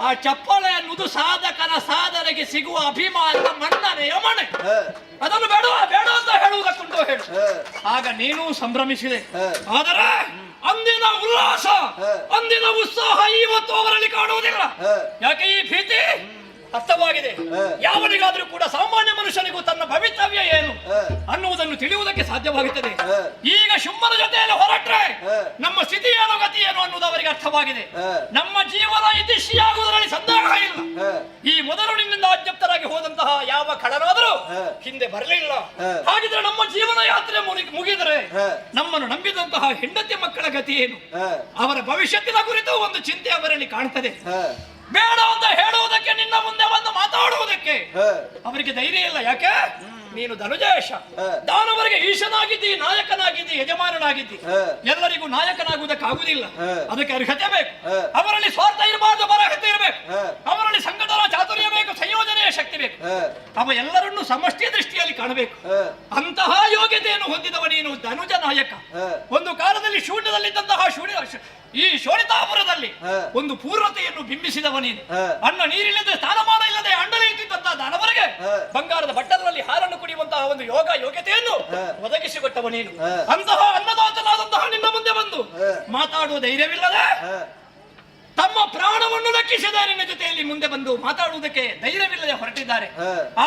ಆ ಚಪ್ಪಾಳೆ ಅನ್ನುವುದು ಸಾಧಕನ ಸಾಧನೆಗೆ ಸಿಗುವ ಅಭಿಮಾನದ ಮನ್ನಣೆಯ ಮಣೆ. ಅದನ್ನು ಬೇಡ ಬೇಡ ಅಂತ ಹೇಳುವುದಕ್ಕುಂಟು ಹೇಳು. ಆಗ ನೀನು ಸಂಭ್ರಮಿಸಿದೆ. ಆದರೆ ಅಂದಿನ ಉಲ್ಲಾಸ, ಅಂದಿನ ಉತ್ಸಾಹ ಇವತ್ತು ಅವರಲ್ಲಿ ಕಾಣುವುದಿಲ್ಲ. ಯಾಕೆ? ಈ ಭೀತಿ ಅರ್ಥವಾಗಿದೆ. ಯಾವನಿಗಾದ್ರೂ ಕೂಡ ಸಾಮಾನ್ಯ ಮನುಷ್ಯನಿಗೂ ತನ್ನ ಭವಿತವ್ಯ ಏನು ಅನ್ನುವುದನ್ನು ತಿಳಿಯುವುದಕ್ಕೆ ಸಾಧ್ಯವಾಗುತ್ತದೆ. ಈಗ ಶುಂಭನ ಜೊತೆಯಲ್ಲಿ ಹೊರಟ್ರೆ ನಮ್ಮ ಸ್ಥಿತಿ ಏನು ಗತಿ ಏನು ಅನ್ನುವುದು ಅವರಿಗೆ ಅರ್ಥವಾಗಿದೆ. ನಮ್ಮ ಜೀವನ ಇತಿಶ್ರೀಯಾಗುವುದರಲ್ಲಿ ಸಂದೇಹ ಇಲ್ಲ. ಈ ಮೊದಲು ನಿನ್ನಿಂದ ಆಜ್ಞಪ್ತರಾಗಿ ಹೋದಂತಹ ಯಾವ ಕಳನಾದರೂ ಹಿಂದೆ ಬರಲಿಲ್ಲ. ಹಾಗಿದ್ರೆ ನಮ್ಮ ಜೀವನ ಯಾತ್ರೆ ಮುಗಿದರೆ ನಮ್ಮನ್ನು ನಂಬಿದಂತಹ ಹೆಂಡತಿ ಮಕ್ಕಳ ಗತಿ ಏನು? ಅವರ ಭವಿಷ್ಯತ್ತಿನ ಕುರಿತು ಒಂದು ಚಿಂತೆ ಅವರಲ್ಲಿ ಕಾಣ್ತದೆ. ಬೇಡ ಅಂತ ಹೇಳುವುದಕ್ಕೆ ನಿನ್ನ ಮುಂದೆ ಒಂದು ಮಾತು ಅವರಿಗೆ ಧೈರ್ಯ ಇಲ್ಲ. ಯಾಕೆ? ನೀನು ಧನುಜೇಶ, ದಾನವರಿಗೆ ಈಶನಾಗಿದ್ದಿ, ನಾಯಕನಾಗಿದ್ದಿ, ಯಜಮಾನನಾಗಿದ್ದಿ. ಎಲ್ಲರಿಗೂ ನಾಯಕನಾಗುವುದಕ್ಕಾಗುವುದಿಲ್ಲ. ಅದಕ್ಕೆ ಅರ್ಹತೆ ಬೇಕು. ಅವರಲ್ಲಿ ಸ್ವಾರ್ಥ ಇರಬಾರ್ದು, ಅರ್ಹತೆ ಇರಬೇಕು. ಅವರಲ್ಲಿ ಸಂಘಟನಾ ಚಾತುರ್ಯ ಬೇಕು, ಸಂಯೋಜನೆಯ ಶಕ್ತಿ ಬೇಕು. ಅವ ಎಲ್ಲರನ್ನೂ ಸಮಷ್ಟಿ ದೃಷ್ಟಿಯಲ್ಲಿ ಕಾಣಬೇಕು. ಅಂತಹ ಯೋಗ್ಯತೆಯನ್ನು ಹೊಂದಿದವ ನೀನು ಧನುಜ ನಾಯಕ. ಒಂದು ಕಾಲದಲ್ಲಿ ಶೂನ್ಯದಲ್ಲಿದ್ದಂತಹ ಈ ಶೋಣಿತಾಪುರದಲ್ಲಿ ಒಂದು ಪೂರ್ಣತೆಯನ್ನು ಬಿಂಬಿಸಿದವ ನೀನು. ಅನ್ನ ನೀರಿಲ್ಲದೆ ಸ್ಥಾನಮಾನ ಇಲ್ಲದೆ ಅಂಡಲಿ ಇದ್ದಂತಹ ದಾನವರಿಗೆ ಬಂಗಾರದ ಬಟ್ಟಲಲ್ಲಿ ಹಾರನ್ನು ಕುಡಿಯುವಂತಹ ಒಂದು ಯೋಗ್ಯತೆಯನ್ನು ಒದಗಿಸಿಕೊಟ್ಟವ ನೀನು. ಅಂತಹ ಅನ್ನದಾತನಾದಂತಹ ನಿನ್ನ ಮುಂದೆ ಬಂದು ಮಾತಾಡುವ ಧೈರ್ಯವಿಲ್ಲದೆ ತಮ್ಮ ಪ್ರಾಣವನ್ನು ಲೆಕ್ಕಿಸಿದ ನಿನ್ನ ಜೊತೆಯಲ್ಲಿ ಮುಂದೆ ಬಂದು ಮಾತಾಡುವುದಕ್ಕೆ ಧೈರ್ಯವಿಲ್ಲದೆ ಹೊರಟಿದ್ದಾರೆ.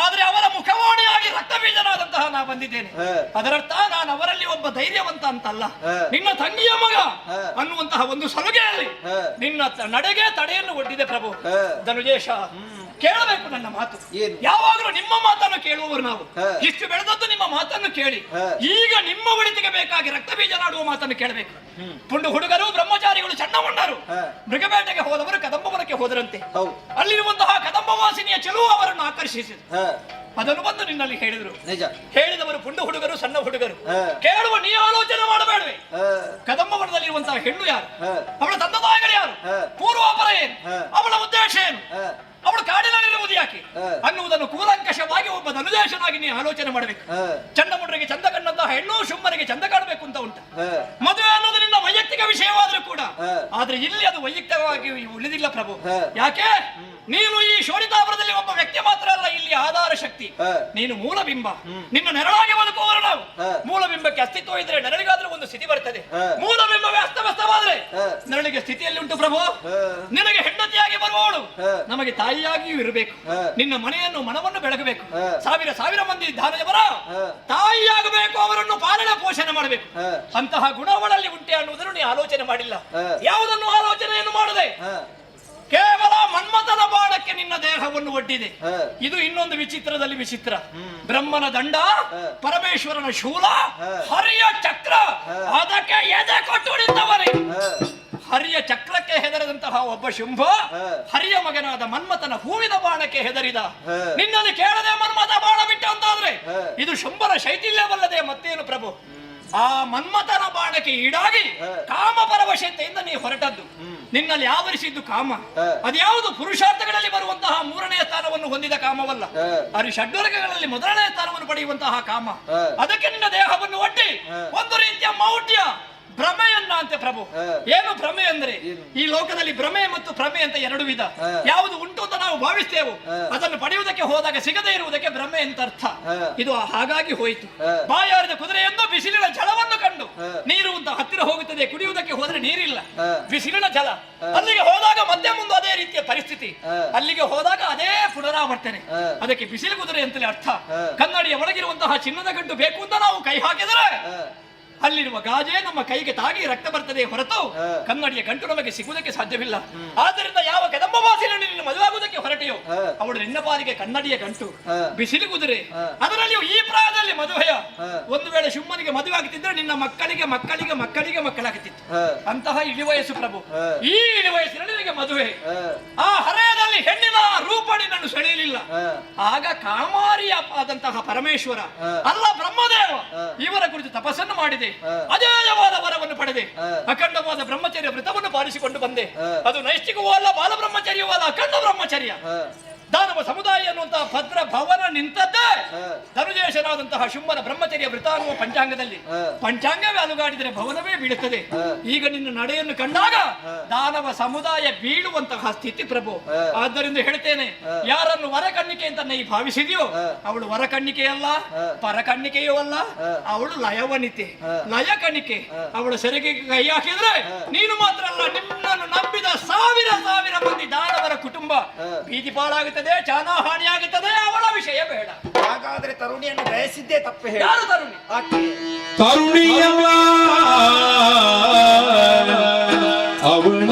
ಆದ್ರೆ ಅವರ ಮುಖವಾಣಿಯಾಗಿ ರಕ್ತಬೀಜನಾದಂತಹ ನಾ ಬಂದಿದ್ದೇನೆ. ಅದರರ್ಥ ನಾನು ಅವರಲ್ಲಿ ಒಬ್ಬ ಧೈರ್ಯವಂತ ಅಂತಲ್ಲ, ನಿನ್ನ ತಂಗಿಯ ಮಗ ಅನ್ನುವಂತಹ ಒಂದು ಸಲುಗೆಯಲ್ಲಿ ನಿನ್ನ ನಡೆಗೆ ತಡೆಯನ್ನು ಒಡ್ಡಿದೆ ಪ್ರಭು. ಧನುಜೇಶ, ಕೇಳಬೇಕು ನನ್ನ ಮಾತು. ಯಾವಾಗಲೂ ನಿಮ್ಮ ಮಾತನ್ನು ಕೇಳುವವರು ನಾವು. ಇಷ್ಟು ಬೆಳೆದದ್ದು ನಿಮ್ಮ ಮಾತನ್ನು ಕೇಳಿ ಈಗ ನಿಮ್ಮ ಒಳಿತಿಗೆ ಬೇಕಾಗಿ ರಕ್ತಬೀಜನಾಡುವ ಮಾತನ್ನು ಕೇಳಬೇಕು. ಪುಂಡು ಹುಡುಗರು, ಬ್ರಹ್ಮಚಾರಿಗಳು, ಸಣ್ಣ ಮುಂಡರು ಮೃಗಬೇಟೆಗೆ ಹೋದವರು ಕದಂಬವನಕ್ಕೆ ಹೋದರಂತೆ. ಅಲ್ಲಿರುವಂತಹ ಕದಂಬವಾಸಿನಿಯ ಚೆಲುವು ಅವರನ್ನು ಆಕರ್ಷಿಸಿತು. ಅದನ್ನು ಬಂದು ನಿನ್ನಲ್ಲಿ ಹೇಳಿದರು. ಹೇಳಿದವರು ಪುಂಡು ಹುಡುಗರು, ಸಣ್ಣ ಹುಡುಗರು. ಕೇಳುವ ನೀ ಆಲೋಚನೆ ಮಾಡಬೇಡವೆ. ಕದಂಬವನದಲ್ಲಿರುವಂತಹ ಹೆಣ್ಣು ಯಾರು, ಅವಳ ತಂದೆ ತಾಯಿಗಳು ಯಾರು, ಪೂರ್ವಾಪರ ಏನು, ಅವಳ ಉದ್ದೇಶ ಏನು, ಅವಳು ಕಾಡಿನಲ್ಲಿರುವುದು ಯಾಕೆ ಅನ್ನುವುದನ್ನು ಕೂಲಂಕಷವಾಗಿ ಒಬ್ಬ ಧನುಜೇಶನಾಗಿ ನೀ ಆಲೋಚನೆ ಮಾಡಬೇಕು. ಚಂಡಮುಂಡರಿಗೆ ಚಂದ ಕಂಡಂತಹ ಹೆಣ್ಣು ಶುಂಭನಿಗೆ ಚಂದ ಕಾಣಬೇಕು ಅಂತ ಉಂಟ. ಮದುವೆ ಅನ್ನೋದು ನಿನ್ನ ವೈಯಕ್ತಿಕ ವಿಷಯವಾದ್ರೂ ಕೂಡ, ಆದ್ರೆ ಇಲ್ಲಿ ಅದು ವೈಯಕ್ತಿಕವಾಗಿ ಉಳಿದಿಲ್ಲ ಪ್ರಭು. ಯಾಕೆ? ನೀನು ಈ ಶೋಣಿತಾಪುರದಲ್ಲಿ ಒಬ್ಬ ವ್ಯಕ್ತಿ ಮಾತ್ರ ಅಲ್ಲ, ಇಲ್ಲಿ ಆಧಾರ ಶಕ್ತಿ. ನೀನು ಮೂಲಬಿಂಬ. ನಿನ್ನ ನೆರಳಾಗಿ ಬದುಕುವವರು ನಾವು. ಮೂಲಬಿಂಬಕ್ಕೆ ಅಸ್ತಿತ್ವ ಇದ್ರೆ ನೆರಳಿಗಾದ್ರೂ ಒಂದು ಸ್ಥಿತಿ ಬರ್ತದೆ. ಮೂಲಬಿಂಬವೇ ಅಸ್ತವ್ಯಸ್ತವಾದ್ರೆ ನೆರಳಿಗೆ ಸ್ಥಿತಿಯಲ್ಲಿ ಉಂಟು ಪ್ರಭು. ನಿನಗೆ ಹೆಂಡತಿಯಾಗಿ ಬರುವವಳು ನಮಗೆ ತಾಯಿಯಾಗಿಯೂ ಇರಬೇಕು. ನಿನ್ನ ಮನವನ್ನು ಬೆಳಗಬೇಕು. ಸಾವಿರ ಮಂದಿ ದಾನಜರ ತಾಯಿಯಾಗಬೇಕು, ಅವರನ್ನು ಪಾಲನೆ ಪೋಷಣೆ ಮಾಡಬೇಕು. ಅಂತಹ ಗುಣಗಳಲ್ಲಿ ಉಂಟೆ ಅನ್ನುವುದನ್ನು ನೀ ಆಲೋಚನೆ ಮಾಡಿಲ್ಲ. ಯಾವುದನ್ನು ಆಲೋಚನೆಯನ್ನು ಮಾಡದೆ ಕೇವಲ ಮನ್ಮಥನ ಬಾಣಕ್ಕೆ ನಿನ್ನ ದೇಹವನ್ನು ಒಡ್ಡಿದೆ. ಇದು ಇನ್ನೊಂದು ವಿಚಿತ್ರದಲ್ಲಿ ವಿಚಿತ್ರ. ಬ್ರಹ್ಮನ ದಂಡ, ಪರಮೇಶ್ವರನ ಶೂಲ, ಹರಿಯ ಚಕ್ರ, ಅದಕ್ಕೆ ಎದೆ ಕೊಟ್ಟು ನಿಂತವರೇ. ಹರಿಯ ಚಕ್ರಕ್ಕೆ ಹೆದರದಂತಹ ಒಬ್ಬ ಶುಂಭ ಹರಿಯ ಮಗನಾದ ಮನ್ಮಥನ ಹೂವಿನ ಬಾಣಕ್ಕೆ ಹೆದರಿದ. ನಿನ್ನಲ್ಲಿ ಕೇಳದೆ ಮನ್ಮಥ ಬಾಣ ಬಿಟ್ಟ ಅಂತಾದ್ರೆ ಇದು ಶುಂಭನ ಶೈಥಿಲ್ಯವಲ್ಲದೆ ಮತ್ತೇನು ಪ್ರಭು? ಆ ಮನ್ಮಥನ ಬಾಣಕ್ಕೆ ಈಡಾಗಿ ಕಾಮ ಪರವಶತೆಯಿಂದ ನೀ ಹೊರಟದ್ದು. ನಿನ್ನಲ್ಲಿ ಆವರಿಸಿದ್ದು ಕಾಮ. ಅದ್ಯಾವುದು ಪುರುಷಾರ್ಥಗಳಲ್ಲಿ ಬರುವಂತಹ 3ನೇ ಸ್ಥಾನವನ್ನು ಹೊಂದಿದ ಕಾಮವಲ್ಲ, ಅದು ಷಡ್ವರ್ಗಗಳಲ್ಲಿ 1ನೇ ಸ್ಥಾನವನ್ನು ಪಡೆಯುವಂತಹ ಕಾಮ. ಅದಕ್ಕೆ ನಿನ್ನ ದೇಹವನ್ನು ಒಡ್ಡಿ ಒಂದು ರೀತಿಯ ಮೌಢ್ಯ, ಭ್ರಮೆಯನ್ನ ಅಂತೆ ಪ್ರಭು. ಏನು ಭ್ರಮೆ ಅಂದ್ರೆ, ಈ ಲೋಕದಲ್ಲಿ ಭ್ರಮೆ ಮತ್ತು ಭ್ರಮೆ ಅಂತ ಎರಡು ವಿಧ. ಯಾವುದು ಉಂಟು ಅಂತ ನಾವು ಭಾವಿಸ್ತೇವೆ, ಅದನ್ನು ಪಡೆಯುವುದಕ್ಕೆ ಹೋದಾಗ ಸಿಗದೇ ಇರುವುದಕ್ಕೆ ಭ್ರಮೆ ಅಂತ ಅರ್ಥ. ಇದು ಹಾಗಾಗಿ ಹೋಯಿತು. ಬಾಯಾರಿದ ಕುದುರೆಯನ್ನು ಬಿಸಿಲಿನ ಜಲವನ್ನು ಕಂಡು ನೀರು ಅಂತ ಹತ್ತಿರ ಹೋಗುತ್ತದೆ, ಕುಡಿಯುವುದಕ್ಕೆ ಹೋದ್ರೆ ನೀರಿಲ್ಲ, ಬಿಸಿಲಿನ ಜಲ. ಅಲ್ಲಿಗೆ ಹೋದಾಗ ಮತ್ತೆ ಮುಂದೆ ಅದೇ ರೀತಿಯ ಪರಿಸ್ಥಿತಿ, ಅಲ್ಲಿಗೆ ಹೋದಾಗ ಅದೇ ಪುನರಾವರ್ತನೆ. ಅದಕ್ಕೆ ಬಿಸಿಲು ಕುದುರೆ ಅಂತಲೇ ಅರ್ಥ. ಕನ್ನಡಿಯ ಒಳಗಿರುವಂತಹ ಚಿನ್ನದ ಗಂಟು ಬೇಕು ಅಂತ ನಾವು ಕೈ ಹಾಕಿದರೆ ಅಲ್ಲಿರುವ ಗಾಜೆ ನಮ್ಮ ಕೈಗೆ ತಾಗಿ ರಕ್ತ ಬರ್ತದೆ ಹೊರತು ಕನ್ನಡಿಯ ಗಂಟು ನಮಗೆ ಸಿಗುವುದಕ್ಕೆ ಸಾಧ್ಯವಿಲ್ಲ. ಆದ್ದರಿಂದ ಯಾವ ಕದಂಬವಾಸಿನ ನಿನ್ನ ಮದುವಾಗುವುದಕ್ಕೆ ಹೊರಟೆಯೋ ಅವಳು ನಿನ್ನ ಪಾಲಿಗೆ ಕನ್ನಡಿಯ ಗಂಟು, ಬಿಸಿಲು ಕುದುರೆ. ಅದರಲ್ಲಿಯೂ ಈ ಪ್ರಾಯದಲ್ಲಿ ಮದುವೆಯ. ಒಂದು ವೇಳೆ ಶುಂಭನಿಗೆ ಮದುವೆ ಆಗುತ್ತಿದ್ದರೆ ನಿನ್ನ ಮಕ್ಕಳಿಗೆ ಮಕ್ಕಳಿಗೆ ಮಕ್ಕಳಿಗೆ ಮಕ್ಕಳಾಗುತ್ತಿತ್ತು. ಅಂತಹ ಇಳಿವಯಸ್ಸು ಪ್ರಭು. ಈ ಇಳಿವಯಸ್ಸಿನಲ್ಲಿ ನಿನಗೆ ಮದುವೆ. ಆ ಹರೆಯದಲ್ಲಿ ಹೆಣ್ಣಿನ ರೂಪ ನಿನ್ನನ್ನು ಸೆಳೆಯಲಿಲ್ಲ. ಆಗ ಕಾಮಾರಿಯ ಆದಂತಹ ಪರಮೇಶ್ವರ ಅಲ್ಲ ಬ್ರಹ್ಮದೇವ ಇವರ ಕುರಿತು ತಪಸ್ಸನ್ನು ಮಾಡಿದೆ. ಅಜೇಯವಾದ ವರವನ್ನು ಪಡೆದೆ. ಅಖಂಡವಾದ ಬ್ರಹ್ಮಚರ್ಯ ವ್ರತವನ್ನು ಪಾಲಿಸಿಕೊಂಡು ಬಂದೆ. ಅದು ನೈಷ್ಠಿಕವೂ ಅಲ್ಲ, ಬಾಲ ಬ್ರಹ್ಮಚರ್ಯವೂ ಅಲ್ಲ, ಅಖಂಡ ಬ್ರಹ್ಮಚರ್ಯ. ದಾನವ ಸಮುದಾಯ ಎನ್ನುವಂತಹ ಭದ್ರ ಭವನ ನಿಂತದ್ದೇ ಧನುಜೇಶನಾದಂತಹ ಶುಂಭನ ಬ್ರಹ್ಮಚರ್ಯ ವೃತ ಅನ್ನುವ ಪಂಚಾಂಗದಲ್ಲಿ. ಪಂಚಾಂಗವೇ ಅಲುಗಾಡಿದರೆ ಭವನವೇ ಬೀಳುತ್ತದೆ. ಈಗ ನಿನ್ನ ನಡೆಯನ್ನು ಕಂಡಾಗ ದಾನವ ಸಮುದಾಯ ಬೀಳುವಂತಹ ಸ್ಥಿತಿ ಪ್ರಭು. ಆದ್ದರಿಂದ ಹೇಳ್ತೇನೆ, ಯಾರನ್ನು ವರಕಣ್ಣಿಕೆ ಅಂತ ನೀ ಭಾವಿಸಿದೆಯೋ ಅವಳು ವರಕಣ್ಣಿಕೆಯಲ್ಲ, ಪರಕಣ್ಣಿಕೆಯೂ ಅಲ್ಲ, ಅವಳು ಲಯವನಿತೆ, ಲಯಕಣಿಕೆ. ಅವಳು ಸೆರೆಗೆ ಕೈ ಹಾಕಿದ್ರೆ ನೀನು ಮಾತ್ರ ಅಲ್ಲ, ನಿನ್ನನ್ನು ನಂಬಿದ ಸಾವಿರ ಮಂದಿ ದಾನವರ ಕುಟುಂಬ ಬೀದಿ ಪಾಲಾಗುತ್ತದೆ, ಚಾನಹಾನಿಯಾಗುತ್ತದೆ. ಅವಳ ವಿಷಯ ಬೇಡ. ಹಾಗಾದ್ರೆ ತರುಣಿಯನ್ನು ಬಯಸಿದ್ದೇ ತಪ್ಪು. ಯಾರು ತರುಣಿ? ತರುಣಿಯಲ್ಲ ಅವಳ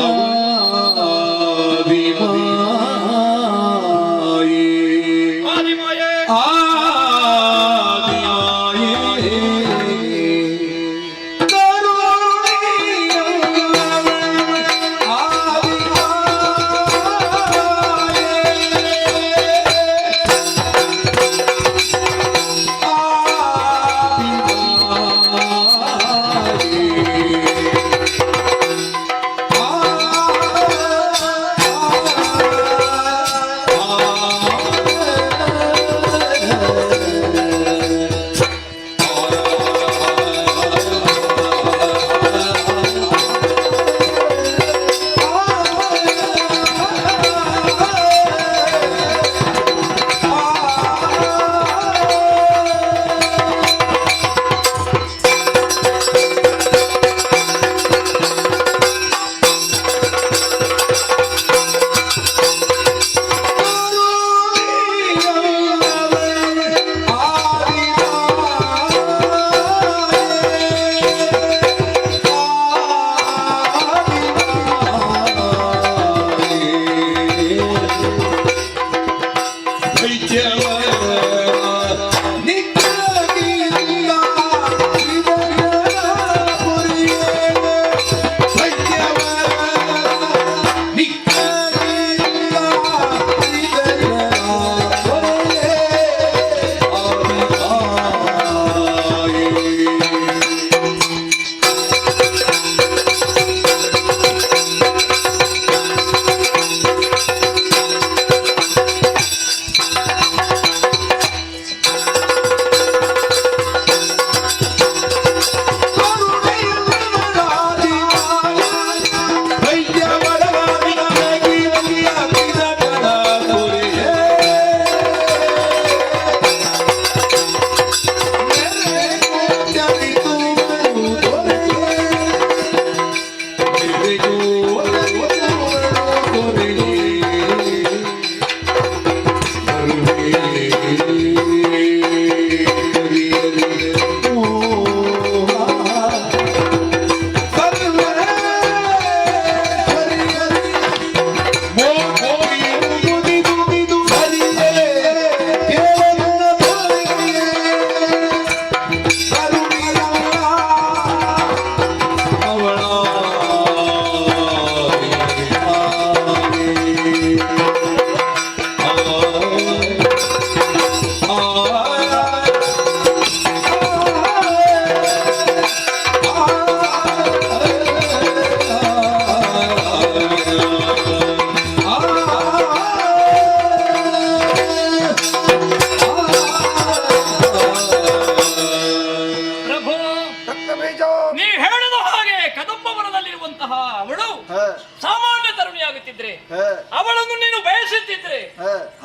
ಅವಳನ್ನು ನೀನು ಬಯಸುತ್ತಿದ್ರೆ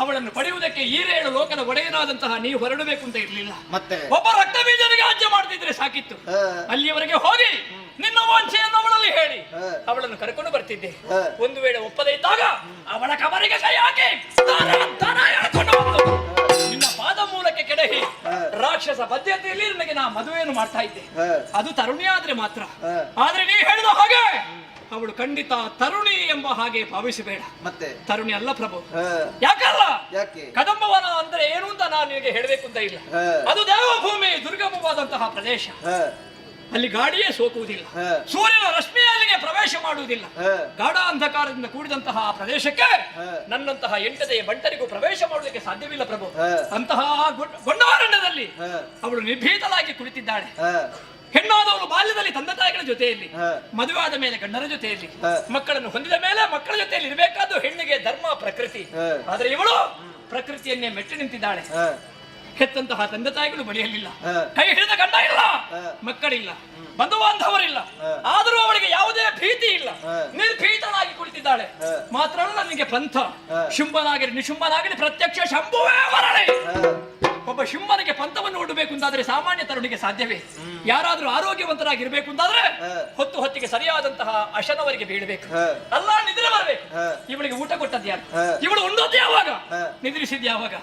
ಅವಳನ್ನು ಪಡೆಯುವುದಕ್ಕೆ ಈರೇಳು ಲೋಕದ ಒಡೆಯನಾದಂತಹ ನೀವು ಹೊರಡಬೇಕು ಅಂತ ಇರಲಿಲ್ಲ. ಮತ್ತೆ ಒಬ್ಬ ರಕ್ತ ಬೀಜನಿಗೆ ಆಜ್ಞೆ ಮಾಡ್ತಿದ್ರೆ ಸಾಕಿತ್ತು. ಅಲ್ಲಿಯವರೆಗೆ ಹೋಗಿ ನಿನ್ನ ವಾಂಛೆಯನ್ನು ಅವಳಲ್ಲಿ ಹೇಳಿ ಅವಳನ್ನು ಕರ್ಕೊಂಡು ಬರ್ತಿದ್ದೆ. ಒಂದು ವೇಳೆ ಒಪ್ಪದೇ ಇದ್ದಾಗ ಅವಳ ಕಬರಿಗೆ ಕೈ ಹಾಕಿ ಎಳ್ಕೊಂಡು ಬಂದು ನಿನ್ನ ಪಾದ ಮೂಲಕ್ಕೆ ಕೆಡಹಿ ರಾಕ್ಷಸ ಬದ್ಧತೆಯಲ್ಲಿ ನನಗೆ ನಾ ಮದುವೆಯನ್ನು ಮಾಡ್ತಾ ಇದ್ದೆ. ಅದು ತರುಣಿ ಆದ್ರೆ ಮಾತ್ರ. ಆದ್ರೆ ನೀ ಹೇಳಿದ ಹಾಗೆ ಅವಳು ಖಂಡಿತ ತರುಣಿ ಎಂಬ ಹಾಗೆ ಭಾವಿಸಬೇಡ. ಮತ್ತೆ ತರುಣಿ ಅಲ್ಲ ಪ್ರಭು. ಯಾಕಲ್ಲ? ಕದಂಬವನ ಅಂದ್ರೆ ಏನು ಅಂತ ನಾನು ನಿನಗೆ ಹೇಳಬೇಕು ಅಂತ ಇಲ್ಲ. ಅದು ದೇವಭೂಮಿ, ದುರ್ಗಮವಾದಂತಹ ಪ್ರದೇಶ. ಅಲ್ಲಿ ಗಾಡಿಯೇ ಸೋಕುವುದಿಲ್ಲ, ಸೂರ್ಯನ ರಶ್ಮಿ ಅಲ್ಲಿಗೆ ಪ್ರವೇಶ ಮಾಡುವುದಿಲ್ಲ. ಗಾಢ ಅಂಧಕಾರದಿಂದ ಕೂಡಿದಂತಹ ಆ ಪ್ರದೇಶಕ್ಕೆ ನನ್ನಂತಹ ಎಂಟದೆಯ ಬಂಟರಿಗೂ ಪ್ರವೇಶ ಮಾಡುವುದಕ್ಕೆ ಸಾಧ್ಯವಿಲ್ಲ ಪ್ರಭು. ಅಂತಹ ಗೊಂಡವಾರಣ್ಯದಲ್ಲಿ ಅವಳು ನಿರ್ಭೀತಳಾಗಿ ಕುಳಿತಿದ್ದಾಳೆ. ಹೆಣ್ಣಾದವಳು ಬಾಲ್ಯದಲ್ಲಿ ತಂದೆ ತಾಯಿಗಳ ಜೊತೆಯಲ್ಲಿ, ಮದುವೆ ಆದ ಮೇಲೆ ಗಂಡನ ಜೊತೆಯಲ್ಲಿ, ಮಕ್ಕಳನ್ನು ಹೊಂದಿದ ಮೇಲೆ ಮಕ್ಕಳ ಜೊತೆಯಲ್ಲಿ ಇರಬೇಕಾದ್ದು ಹೆಣ್ಣಿಗೆ ಧರ್ಮ ಪ್ರಕೃತಿ. ಆದ್ರೆ ಇವಳು ಪ್ರಕೃತಿಯನ್ನೇ ಮೆಟ್ಟಿ ನಿಂತಿದ್ದಾಳೆ. ಹೆತ್ತಂತಹ ತಂದೆ ತಾಯಿಗಳು ಬಳಿಯಲಿಲ್ಲ, ಕೈ ಹಿಡಿದ ಗಂಡ ಇಲ್ಲ, ಮಕ್ಕಳಿಲ್ಲ, ಬಂಧು ಬಾಂಧವರಿಲ್ಲ. ಆದರೂ ಅವಳಿಗೆ ಯಾವುದೇ ಭೀತಿ ಇಲ್ಲ, ನಿರ್ಭೀತಳಾಗಿ ಕುಳಿತಿದ್ದಾಳೆ. ಮಾತ್ರ ಅಲ್ಲ, ನನಗೆ ಪಂಥ ಶುಂಭನಾಗಲಿ ನಿಶುಂಭನಾಗಲಿ ಪ್ರತ್ಯಕ್ಷ ಶಂಭುವೇ ಬರಲಿ. ಒಬ್ಬ ಶುಂಭನಿಗೆ ಪಂಥವನ್ನು ಒಡ್ಡಬೇಕು ಅಂತಾದ್ರೆ ಸಾಮಾನ್ಯ ತರುಣಿಗೆ ಸಾಧ್ಯವೇ? ಯಾರಾದ್ರೂ ಆರೋಗ್ಯವಂತರಾಗಿರ್ಬೇಕು ಅಂತಾದ್ರೆ ಹೊತ್ತು ಹೊತ್ತಿಗೆ ಸರಿಯಾದಂತಹ ಅಶನವರಿಗೆ ಬೀಳಬೇಕು, ಅಲ್ಲ ನಿದ್ರೆ ಬರಬೇಕು. ಇವಳಿಗೆ ಊಟ ಕೊಟ್ಟದ್ದು ಯಾರು? ಇವಳು ಉಂಡದ್ದು ಯಾವಾಗ? ನಿದ್ರಿಸಿದ್ ಯಾವಾಗ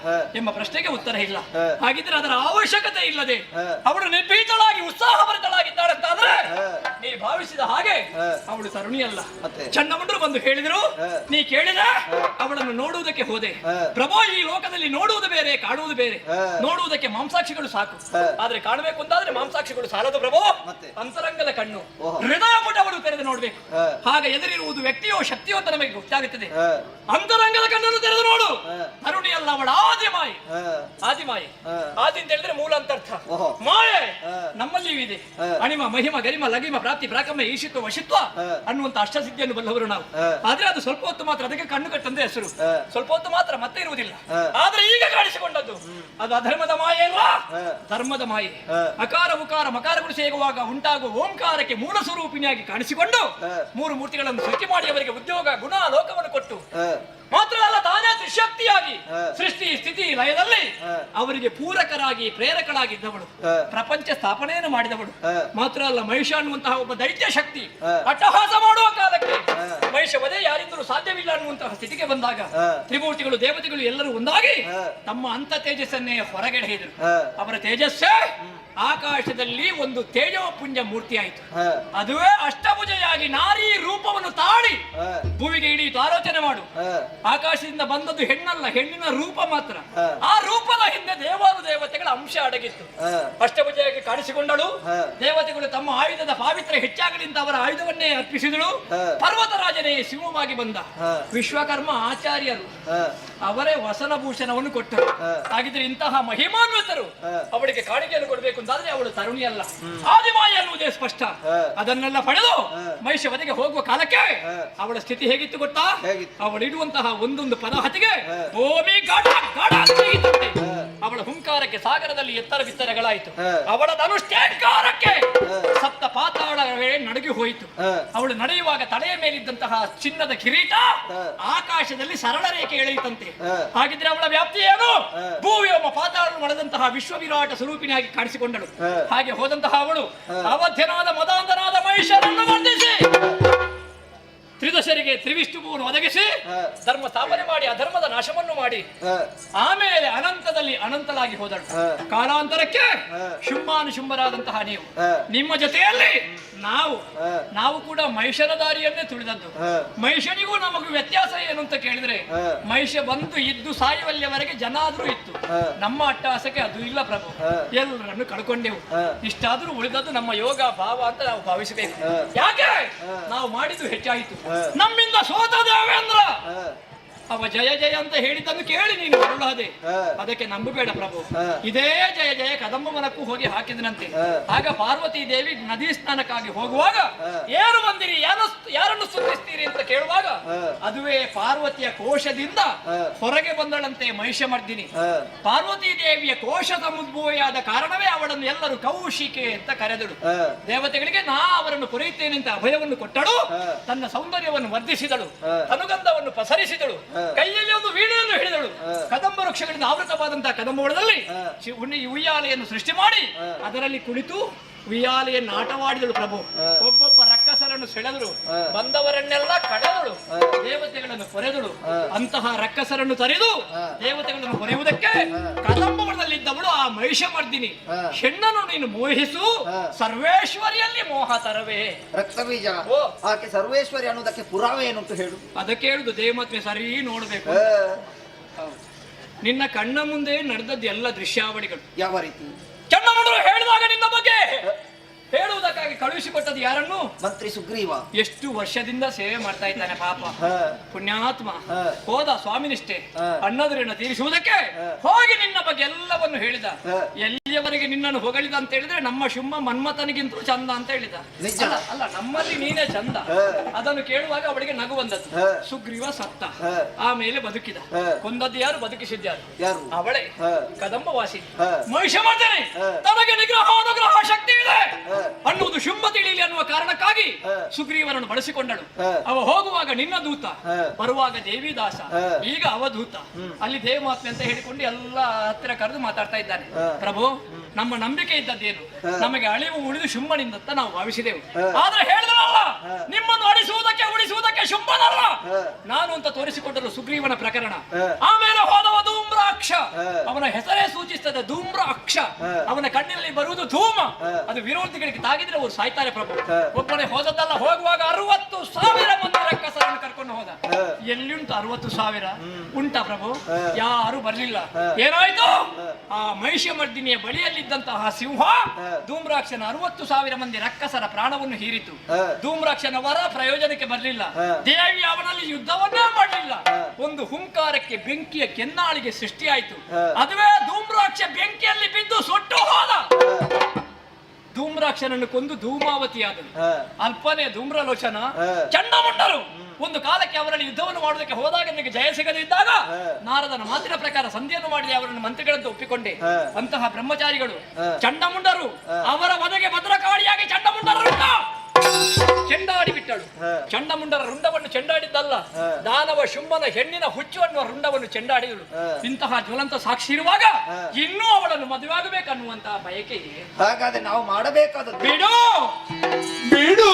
ಎಂಬ ಪ್ರಶ್ನೆಗೆ ಉತ್ತರ ಇಲ್ಲ. ಹಾಗಿದ್ರೆ ಅದರ ಅವಶ್ಯಕತೆ ಇಲ್ಲದೆ ಅವಳು ನಿರ್ಭೀತಳಾಗಿ ಉತ್ಸಾಹಭರಿತಳಾಗಿದ್ದಾಳಂತಾದ್ರೆ ನೀ ಭಾವಿಸಿದ ಹಾಗೆ ಅವಳು ತರುಣಿ ಅಲ್ಲ. ಚನ್ನಮುಂಡರು ಬಂದು ಹೇಳಿದ್ರು, ನೀ ಕೇಳಿದ ಅವಳನ್ನು ನೋಡುವುದಕ್ಕೆ ಹೋದೆ. ಪ್ರಭು, ಈ ಲೋಕದಲ್ಲಿ ನೋಡುವುದು ಬೇರೆ, ಕಾಣುವುದು ಬೇರೆ. ನೋಡುವುದಕ್ಕೆ ಮಾಂಸಾಕ್ಷಿಗಳು ಸಾಕು, ಆದ್ರೆ ಕಾಣಬೇಕು ಅಂತಾದ್ರೆ ಮಾಂಸಾಕ್ಷಿಗಳು ಸಾಲದು ಪ್ರಭು. ಅಂತರಂಗದ ಕಣ್ಣು, ಹೃದಯ ಪುಟವನ್ನು ತೆರೆದು ನೋಡ್ಬೇಕು. ಹಾಗೆ ಎದುರಿರುವುದು ವ್ಯಕ್ತಿಯೋ ಶಕ್ತಿಯೋ ಅಂತ ನಮಗೆ ಗೊತ್ತಾಗುತ್ತದೆ. ಅಂತರಂಗದ ಕಣ್ಣನ್ನು ತೆರೆದು ನೋಡು. ತರುಣಿ ಅಲ್ಲ, ಅವಳ ಆದಿಮಾಯಿ. ಆದಿಮಾಯಿ, ಆದಿ ಅಂತ ಹೇಳಿದ್ರೆ ಮೂಲ ಅಂತರ್ಥ. ಮಾಯೆ ನಮ್ಮಲ್ಲಿಯೂ ಇದೆ. ಅಣಿಮ, ಮಹಿಮ, ಗರಿಮ, ಲಗಿಮ, ಪ್ರಾಪ್ತಿ, ಪ್ರಾಕಮ್ಯ, ಈಶಿತ್ವ, ವಶಿತ್ವ ಅನ್ನುವಂತ ಅಷ್ಟಸಿದ್ಧಿಯನ್ನು ಬಲ್ಲವರು ನಾವು. ಆದ್ರೆ ಅದು ಸ್ವಲ್ಪ ಹೊತ್ತು ಮಾತ್ರ, ಅದಕ್ಕೆ ಕಣ್ಣು ಕಟ್ಟಂದ್ರೆ ಹೆಸರು. ಸ್ವಲ್ಪ ಹೊತ್ತು ಮಾತ್ರ, ಮತ್ತೆ ಇರುವುದಿಲ್ಲ. ಆದ್ರೆ ಈಗ ಕಾಣಿಸಿಕೊಂಡದ್ದು ಅದು ಅಧರ್ಮದ ಮಾಯೆ ಅಲ್ಲ, ಧರ್ಮದ ಮಾಯೆ. ಅಕಾರ ಉಕಾರ ಮಕಾರಗಳು ಸೇರುವಾಗ ಉಂಟಾಗುವ ಓಂಕಾರಕ್ಕೆ ಮೂಲ ಸ್ವರೂಪಿಣಿಯಾಗಿ ಕಾಣಿಸಿಕೊಂಡು ಮೂರು ಮೂರ್ತಿಗಳನ್ನು ಸೃಷ್ಟಿ ಮಾಡಿ ಅವರಿಗೆ ಉದ್ಯೋಗ, ಗುಣ, ಲೋಕವನ್ನು ಕೊಟ್ಟು ಮಾತ್ರ ಅಲ್ಲ, ತಾನೇ ತ್ರಿಶಕ್ತಿಯಾಗಿ ಸೃಷ್ಟಿ ಸ್ಥಿತಿ ಲಯದಲ್ಲಿ ಅವರಿಗೆ ಪೂರಕರಾಗಿ ಪ್ರೇರಕಳಾಗಿದ್ದವಳು, ಪ್ರಪಂಚ ಸ್ಥಾಪನೆಯನ್ನು ಮಾಡಿದವಳು. ಮಾತ್ರ ಅಲ್ಲ, ಮಹಿಷ ಅನ್ನುವಂತಹ ಒಬ್ಬ ದೈತ್ಯ ಶಕ್ತಿ ಅಟ್ಟಹಾಸ ಮಾಡುವ ಕಾಲಕ್ಕೆ ಮಹಿಷವಧೆ ಯಾರಿಂದಲೂ ಸಾಧ್ಯವಿಲ್ಲ ಅನ್ನುವಂತಹ ಸ್ಥಿತಿಗೆ ಬಂದಾಗ ತ್ರಿಮೂರ್ತಿಗಳು ದೇವತೆಗಳು ಎಲ್ಲರೂ ಒಂದಾಗಿ ತಮ್ಮ ಅಂತ ತೇಜಸ್ಸನ್ನೇ ಹೊರಗೆಳೆಯಿದರು. ಅವರ ತೇಜಸ್ಸೇ ಆಕಾಶದಲ್ಲಿ ಒಂದು ತೇಜೋಪುಂಜ ಮೂರ್ತಿ ಆಯಿತು. ಅದುವೇ ಅಷ್ಟಭುಜೆಯಾಗಿ ನಾರಿ ರೂಪವನ್ನು ತಾಳಿ ಭೂಮಿಗೆ ಇಳಿಯಿತು. ಆಲೋಚನೆ ಮಾಡು, ಆಕಾಶದಿಂದ ಬಂದದ್ದು ಹೆಣ್ಣಲ್ಲ, ಹೆಣ್ಣಿನ ರೂಪ ಮಾತ್ರ. ಆ ರೂಪದ ಹಿಂದೆ ದೇವಾನು ದೇವತೆಗಳ ಅಂಶ ಅಡಗಿತ್ತು. ಅಷ್ಟಭುಜೆಯಾಗಿ ಕಾಣಿಸಿಕೊಂಡಳು. ದೇವತೆಗಳು ತಮ್ಮ ಆಯುಧದ ಪಾವಿತ್ರ್ಯ ಹೆಚ್ಚಾಗಲಿ ಅಂತ ಅವರ ಆಯುಧವನ್ನೇ ಅರ್ಪಿಸಿದಳು. ಪರ್ವತರಾಜನೇ ಶಿವವಾಗಿ ಬಂದ. ವಿಶ್ವಕರ್ಮ ಆಚಾರ್ಯರು ಅವರೇ ವಸನಭೂಷಣವನ್ನು ಕೊಟ್ಟರು. ಹಾಗಿದ್ರೆ ಇಂತಹ ಮಹಿಮಾನ್ವಿತರು ಅವಳಿಗೆ ಕಾಣಿಕೆಯನ್ನು ಕೊಡಬೇಕು ಅಂತಾದ್ರೆ ಅವಳು ತರುಣಿ ಅಲ್ಲ, ಆದಿಮಾಯ ಅನ್ನುವುದೇ ಸ್ಪಷ್ಟ. ಅದನ್ನೆಲ್ಲ ಪಡೆದು ಮಹಿಷವಧೆಗೆ ಹೋಗುವ ಕಾಲಕ್ಕೆ ಅವಳ ಸ್ಥಿತಿ ಹೇಗಿತ್ತು ಗೊತ್ತಾ? ಅವಳು ಇಡುವಂತಹ ಒಂದೊಂದು ಪದ ಹತಿಗೆ ಭೂಮಿ ಗಾಢ ಗಾಢ ತೆಗೆಯುತ್ತಂತೆ. ಅವಳ ಹುಂಕಾರಕ್ಕೆ ಸಾಗರದಲ್ಲಿ ಎತ್ತರ ಬಿತ್ತರಗಳಾಯಿತು. ಅವಳ ಧನುಷ್ಠೇಂಕಾರಕ್ಕೆ ಸಪ್ತ ಪಾತಾಳವೇ ನಡುಗಿ ಹೋಯಿತು. ಅವಳು ನಡೆಯುವಾಗ ತಲೆಯ ಮೇಲಿದ್ದಂತಹ ಚಿನ್ನದ ಕಿರೀಟ ಆಕಾಶದಲ್ಲಿ ಸರಳ ರೇಖೆ ಎಳೆಯಿತಂತೆ. ಹಾಗಿದ್ರೆ ಅವಳ ವ್ಯಾಪ್ತಿ ಏನು? ಭೂವ್ಯೋಮ ಪಾತಾಳ ನಡೆದಂತಹ ವಿಶ್ವವಿರಾಟ ಸ್ವರೂಪಿನಿಯಾಗಿ ಕಾಣಿಸಿಕೊಂಡಳು. ಹಾಗೆ ಹೋದಂತಹ ಅವಳು ಅವಧ್ಯನಾದ ಮದಾಂಧನಾದ ಮಹಿಷರನ್ನು ವರ್ಧಿಸಿ ತ್ರಿದಶರಿಗೆ ತ್ರಿವಿಷ್ಣುವನ್ನು ಒದಗಿಸಿ ಧರ್ಮ ಸ್ಥಾಪನೆ ಮಾಡಿ ಅಧರ್ಮದ ನಾಶವನ್ನು ಮಾಡಿ ಆಮೇಲೆ ಅನಂತದಲ್ಲಿ ಅನಂತಲಾಗಿ ಹೋದಳು. ಕಾಲಾಂತರಕ್ಕೆ ಶುಂಭಾನುಶುಂಭರಾದಂತಹ ನೀವು, ನಿಮ್ಮ ಜೊತೆಯಲ್ಲಿ ನಾವು ಕೂಡ ಮಹಿಷನ ದಾರಿಯನ್ನೇ ತುಳಿದದ್ದು. ಮಹಿಷನಿಗೂ ನಮಗೂ ವ್ಯತ್ಯಾಸ ಏನು ಅಂತ ಕೇಳಿದ್ರೆ, ಮಹಿಷ ಬಂದು ಇದ್ದು ಸಾಯುವಲ್ಲಿಯವರೆಗೆ ಜನ ಆದ್ರೂ ಇತ್ತು. ನಮ್ಮ ಅಟ್ಟಹಾಸಕ್ಕೆ ಅದು ಇಲ್ಲ ಪ್ರಭು, ಎಲ್ಲರನ್ನು ಕಳ್ಕೊಂಡೆವು. ಇಷ್ಟಾದ್ರೂ ಉಳಿದದ್ದು ನಮ್ಮ ಯೋಗ ಭಾವ ಅಂತ ನಾವು ಭಾವಿಸಬೇಕು. ಯಾಕೆ ನಾವು ಮಾಡಿದ್ದು ಹೆಚ್ಚಾಯಿತು. ನಮ್ಮಿಂದ ಸೋತ ದೇವೇಂದ್ರ ಅವ ಜಯ ಜಯ ಅಂತ ಹೇಳಿದ್ದನ್ನು ಕೇಳಿ ನೀನು ಮರುಳಾದೆ. ಅದಕ್ಕೆ ನಂಬಬೇಡ ಪ್ರಭು. ಇದೇ ಜಯ ಜಯ ಕದಂಬ ಮನಕ್ಕೂ ಹೋಗಿ ಹಾಕಿದನಂತೆ. ಆಗ ಪಾರ್ವತಿ ದೇವಿ ನದಿ ಸ್ನಾನಕ್ಕಾಗಿ ಹೋಗುವಾಗ ಏನು ಬಂದಿರಿ, ಯಾರನ್ನು ಸ್ತುತಿಸ್ತೀರಿ ಅಂತ ಕೇಳುವಾಗ ಅದುವೇ ಪಾರ್ವತಿಯ ಕೋಶದಿಂದ ಹೊರಗೆ ಬಂದಳಂತೆ ಮಹಿಷಮರ್ದಿನಿ. ಪಾರ್ವತಿ ದೇವಿಯ ಕೋಶ ಸಮುದ್ಭವಿಯಾದ ಕಾರಣವೇ ಅವಳನ್ನು ಎಲ್ಲರೂ ಕೌಶಿಕೆ ಅಂತ ಕರೆದಳು. ದೇವತೆಗಳಿಗೆ ನಾ ಅವರನ್ನು ಪೊರೆಯುತ್ತೇನೆ ಅಂತ ಅಭಯವನ್ನು ಕೊಟ್ಟಳು. ತನ್ನ ಸೌಂದರ್ಯವನ್ನು ವರ್ಧಿಸಿದಳು, ಅನುಗಂಧವನ್ನು ಪಸರಿಸಿದಳು, ಕೈಯಲ್ಲಿ ಒಂದು ವೀಣೆಯನ್ನು ಹಿಡಿದಳು. ಕದಂಬ ವೃಕ್ಷಗಳಿಂದ ಆವೃತವಾದಂತಹ ಕದಂಬವಳದಲ್ಲಿ ಉಯ್ಯಾಲೆಯನ್ನು ಸೃಷ್ಟಿ ಮಾಡಿ ಅದರಲ್ಲಿ ಕುಳಿತು ಉಯ್ಯಾಲೆಯನ್ನು ಆಟವಾಡಿದಳು ಪ್ರಭು. ಒಬ್ಬೊಬ್ಬ ರಕ್ಕಸರನ್ನು ಸೆಳೆದಳು, ಬಂದವರನ್ನೆಲ್ಲ ಕಳೆದಳು, ದೇವತೆಗಳನ್ನು ಪೊರೆದಳು. ಅಂತಹ ರಕ್ಕಸರನ್ನು ತರಿದು ದೇವತೆಗಳನ್ನು ಪೊರೆಯುವುದಕ್ಕೆ ಕದಂಬವನದಲ್ಲಿದ್ದವಳು ಆ ಮಹಿಷಮರ್ದಿನಿ. ಹೆಣ್ಣನ್ನು ನೀನು ಮೋಹಿಸು, ಸರ್ವೇಶ್ವರಿಯಲ್ಲಿ ಮೋಹ ತರವೇ. ರಕ್ತಬೀಜ ಆಕೆ ಸರ್ವೇಶ್ವರಿ ಅನ್ನೋದಕ್ಕೆ ಪುರಾವೆ ಏನು ಅಂತ ಹೇಳು. ಅದಕ್ಕೆ ಹೇಳುದು ದೇವತ್ವೆ ಸರಿ ನೋಡ್ಬೇಕು. ನಿನ್ನ ಕಣ್ಣ ಮುಂದೆ ನಡೆದದ್ದು ಎಲ್ಲ ದೃಶ್ಯಾವಳಿಗಳು. ಯಾವ ರೀತಿ? ಚಂಡಮಂಡರು ಹೇಳಿದಾಗ ನಿನ್ನ ಬಗ್ಗೆ ಹೇಳುವುದಕ್ಕಾಗಿ ಕಳುಹಿಸಿಕೊಟ್ಟದ್ದು ಯಾರನ್ನು? ಮಂತ್ರಿ ಸುಗ್ರೀವ. ಎಷ್ಟು ವರ್ಷದಿಂದ ಸೇವೆ ಮಾಡ್ತಾ ಇದ್ದಾನೆ ಪಾಪ, ಪುಣ್ಯಾತ್ಮ. ಹೋದ ಸ್ವಾಮಿನಿಷ್ಠೆ ಅನ್ನದರನ್ನು ತೀರಿಸುವುದಕ್ಕೆ ಹೋಗಿ ನಿನ್ನ ಬಗ್ಗೆ ಎಲ್ಲವನ್ನು ಹೇಳಿದ. ಎಲ್ಲಿಯವರೆಗೆ ನಿನ್ನನ್ನು ಹೊಗಳಿದ ಅಂತ ಹೇಳಿದ್ರೆ ನಮ್ಮ ಶುಂಭ ಮನ್ಮಥನಿಗಿಂತಲೂ ಚಂದ ಅಂತ ಹೇಳಿದ. ಅಲ್ಲ, ನಮ್ಮಲ್ಲಿ ನೀನೇ ಚಂದ. ಅದನ್ನು ಕೇಳುವಾಗ ಅವಳಿಗೆ ನಗು ಬಂದದ್ದು. ಸುಗ್ರೀವ ಸತ್ತ, ಆಮೇಲೆ ಬದುಕಿದ. ಕೊಂದದ್ದು ಯಾರು, ಬದುಕಿಸಿದ್ಯಾರು? ಅವಳೇ ಕದಂಬವಾಸಿ ಮಹಿಷಮರ್ದಿನಿ. ತನಗೆ ನಿಗ್ರಹ ಅನುಗ್ರಹ ಶಕ್ತಿ ಇದೆ ಅನ್ನುವುದು ಶುಂಭ ತಿಳಿಯಲಿ ಅನ್ನುವ ಕಾರಣಕ್ಕಾಗಿ ಸುಗ್ರೀವನನ್ನು ಬಳಸಿಕೊಂಡಳು. ಅವ ಹೋಗುವಾಗ ನಿನ್ನ ದೂತ, ಬರುವಾಗ ದೇವಿದಾಸ, ಈಗ ಅವಧೂತ. ಅಲ್ಲಿ ದೇವಮಾತ್ಮೆ ಅಂತ ಹೇಳಿಕೊಂಡು ಎಲ್ಲ ಹತ್ತಿರ ಕರೆದು ಮಾತಾಡ್ತಾ ಇದ್ದಾನೆ. ಪ್ರಭು, ನಮ್ಮ ನಂಬಿಕೆ ಇದ್ದದ್ದೇನು? ನಮಗೆ ಅಳಿವು ಉಳಿದು ಶುಂಭನಿಂದಂತ ನಾವು ಭಾವಿಸಿದೆವು. ಆದ್ರೆ ಹೇಳಿದ್ರಲ್ಲ, ನಿಮ್ಮನ್ನು ಅಳಿಸುವುದಕ್ಕೆ ಉಳಿಸುವುದಕ್ಕೆ ಶುಂಭನಲ್ಲ ನಾನು ಅಂತ ತೋರಿಸಿಕೊಂಡರು ಸುಗ್ರೀವನ ಪ್ರಕರಣ. ಆಮೇಲೆ ಹೋದವ ಧೂಮ್ರಾಕ್ಷ, ಅವನ ಹೆಸರೇ ಸೂಚಿಸ್ತದೆ ಧೂಮ್ರಾಕ್ಷ. ಅವನ ಕಣ್ಣಿನಲ್ಲಿ ಬರುವುದು ಧೂಮ. ಅದು ವಿರೋಧಿಗಳಿಗೆ ತಾಗಿದ್ರೆ ಅವರು ಸಾಯ್ತಾರೆ ಪ್ರಭು. ಒಬ್ಬನೇ ಹೋದದ್ದಲ್ಲ, ಹೋಗುವಾಗ 60,000 ಮಂದಿ ರಕ್ಕಸರನ್ನು ಕರ್ಕೊಂಡು ಹೋದ. ಎಲ್ಲಿಂಟು 60,000? ಉಂಟಾ ಪ್ರಭು? ಯಾರು ಬರ್ಲಿಲ್ಲ. ಏನಾಯ್ತು? ಆ ಮಹಿಷಮರ್ದಿನಿಯ ಬಳಿಯಲ್ಲಿದ್ದಂತಹ ಸಿಂಹ ಧೂಮ್ರಾಕ್ಷನ 60,000 ಮಂದಿ ರಕ್ಕಸರ ಪ್ರಾಣವನ್ನು ಹೀರಿತು. ಧೂಮ್ರಾಕ್ಷನ ವರ ಪ್ರಯೋಜನಕ್ಕೆ ಬರಲಿಲ್ಲ. ದೇವಿ ಅವನಲ್ಲಿ ಯುದ್ಧವನ್ನೇ ಮಾಡಲಿಲ್ಲ. ಒಂದು ಹುಂಕಾರಕ್ಕೆ ಬೆಂಕಿಯ ಕೆನ್ನಾಳಿಗೆ ಸೃಷ್ಟಿಯಾಯಿತು. ಅದುವೇ ಧೂಮ್ರಾಕ್ಷ ಬೆಂಕಿಯಲ್ಲಿ ಬಿದ್ದು ಸುಟ್ಟು ಹೋದ. ಧೂಮ್ರಾಕ್ಷನನ್ನು ಕೊಂದು ಧೂಮಾವತಿಯಾದನು. ಅಲ್ಪನೇ ಧೂಮ್ರಲೋಚನ. ಚಂಡಮುಂಡರು ಒಂದು ಕಾಲಕ್ಕೆ ಅವರಲ್ಲಿ ಯುದ್ಧವನ್ನು ಮಾಡುವುದಕ್ಕೆ ಹೋದಾಗ ನನಗೆ ಜಯ ಸಿಗದಿದ್ದಾಗ ನಾರದನ ಮಾತಿನ ಪ್ರಕಾರ ಸಂಧಿಯನ್ನು ಮಾಡಿ ಅವರನ್ನು ಮಂತ್ರಿಗಳಂತೆ ಒಪ್ಪಿಕೊಂಡೆ. ಅಂತಹ ಬ್ರಹ್ಮಚಾರಿಗಳು ಚಂಡಮುಂಡರು. ಅವರ ವಧೆಗೆ ಭದ್ರಕಾಳಿಯಾಗಿ ಚಂಡಮುಂಡರ ರುಂಡ ಚೆಂಡಾಡಿ ಬಿಟ್ಟಳು. ಚಂಡಮುಂಡರ ರುಂಡವನ್ನು ಚೆಂಡಾಡಿದ್ದಲ್ಲ, ದಾನವ ಶುಂಭನ ಹೆಣ್ಣಿನ ಹುಚ್ಚು ಅನ್ನುವ ರುಂಡವನ್ನು ಚೆಂಡಾಡಿದಳು. ಇಂತಹ ಜ್ವಲಂತ ಸಾಕ್ಷಿ ಇರುವಾಗ ಇನ್ನೂ ಅವಳನ್ನು ಮದುವೆಯಾಗಬೇಕನ್ನುವಂತಹ ಬಯಕೆ. ಹಾಗಾದ್ರೆ ನಾವು ಮಾಡಬೇಕಾದದ್ದು ಬಿಡು ಬಿಡು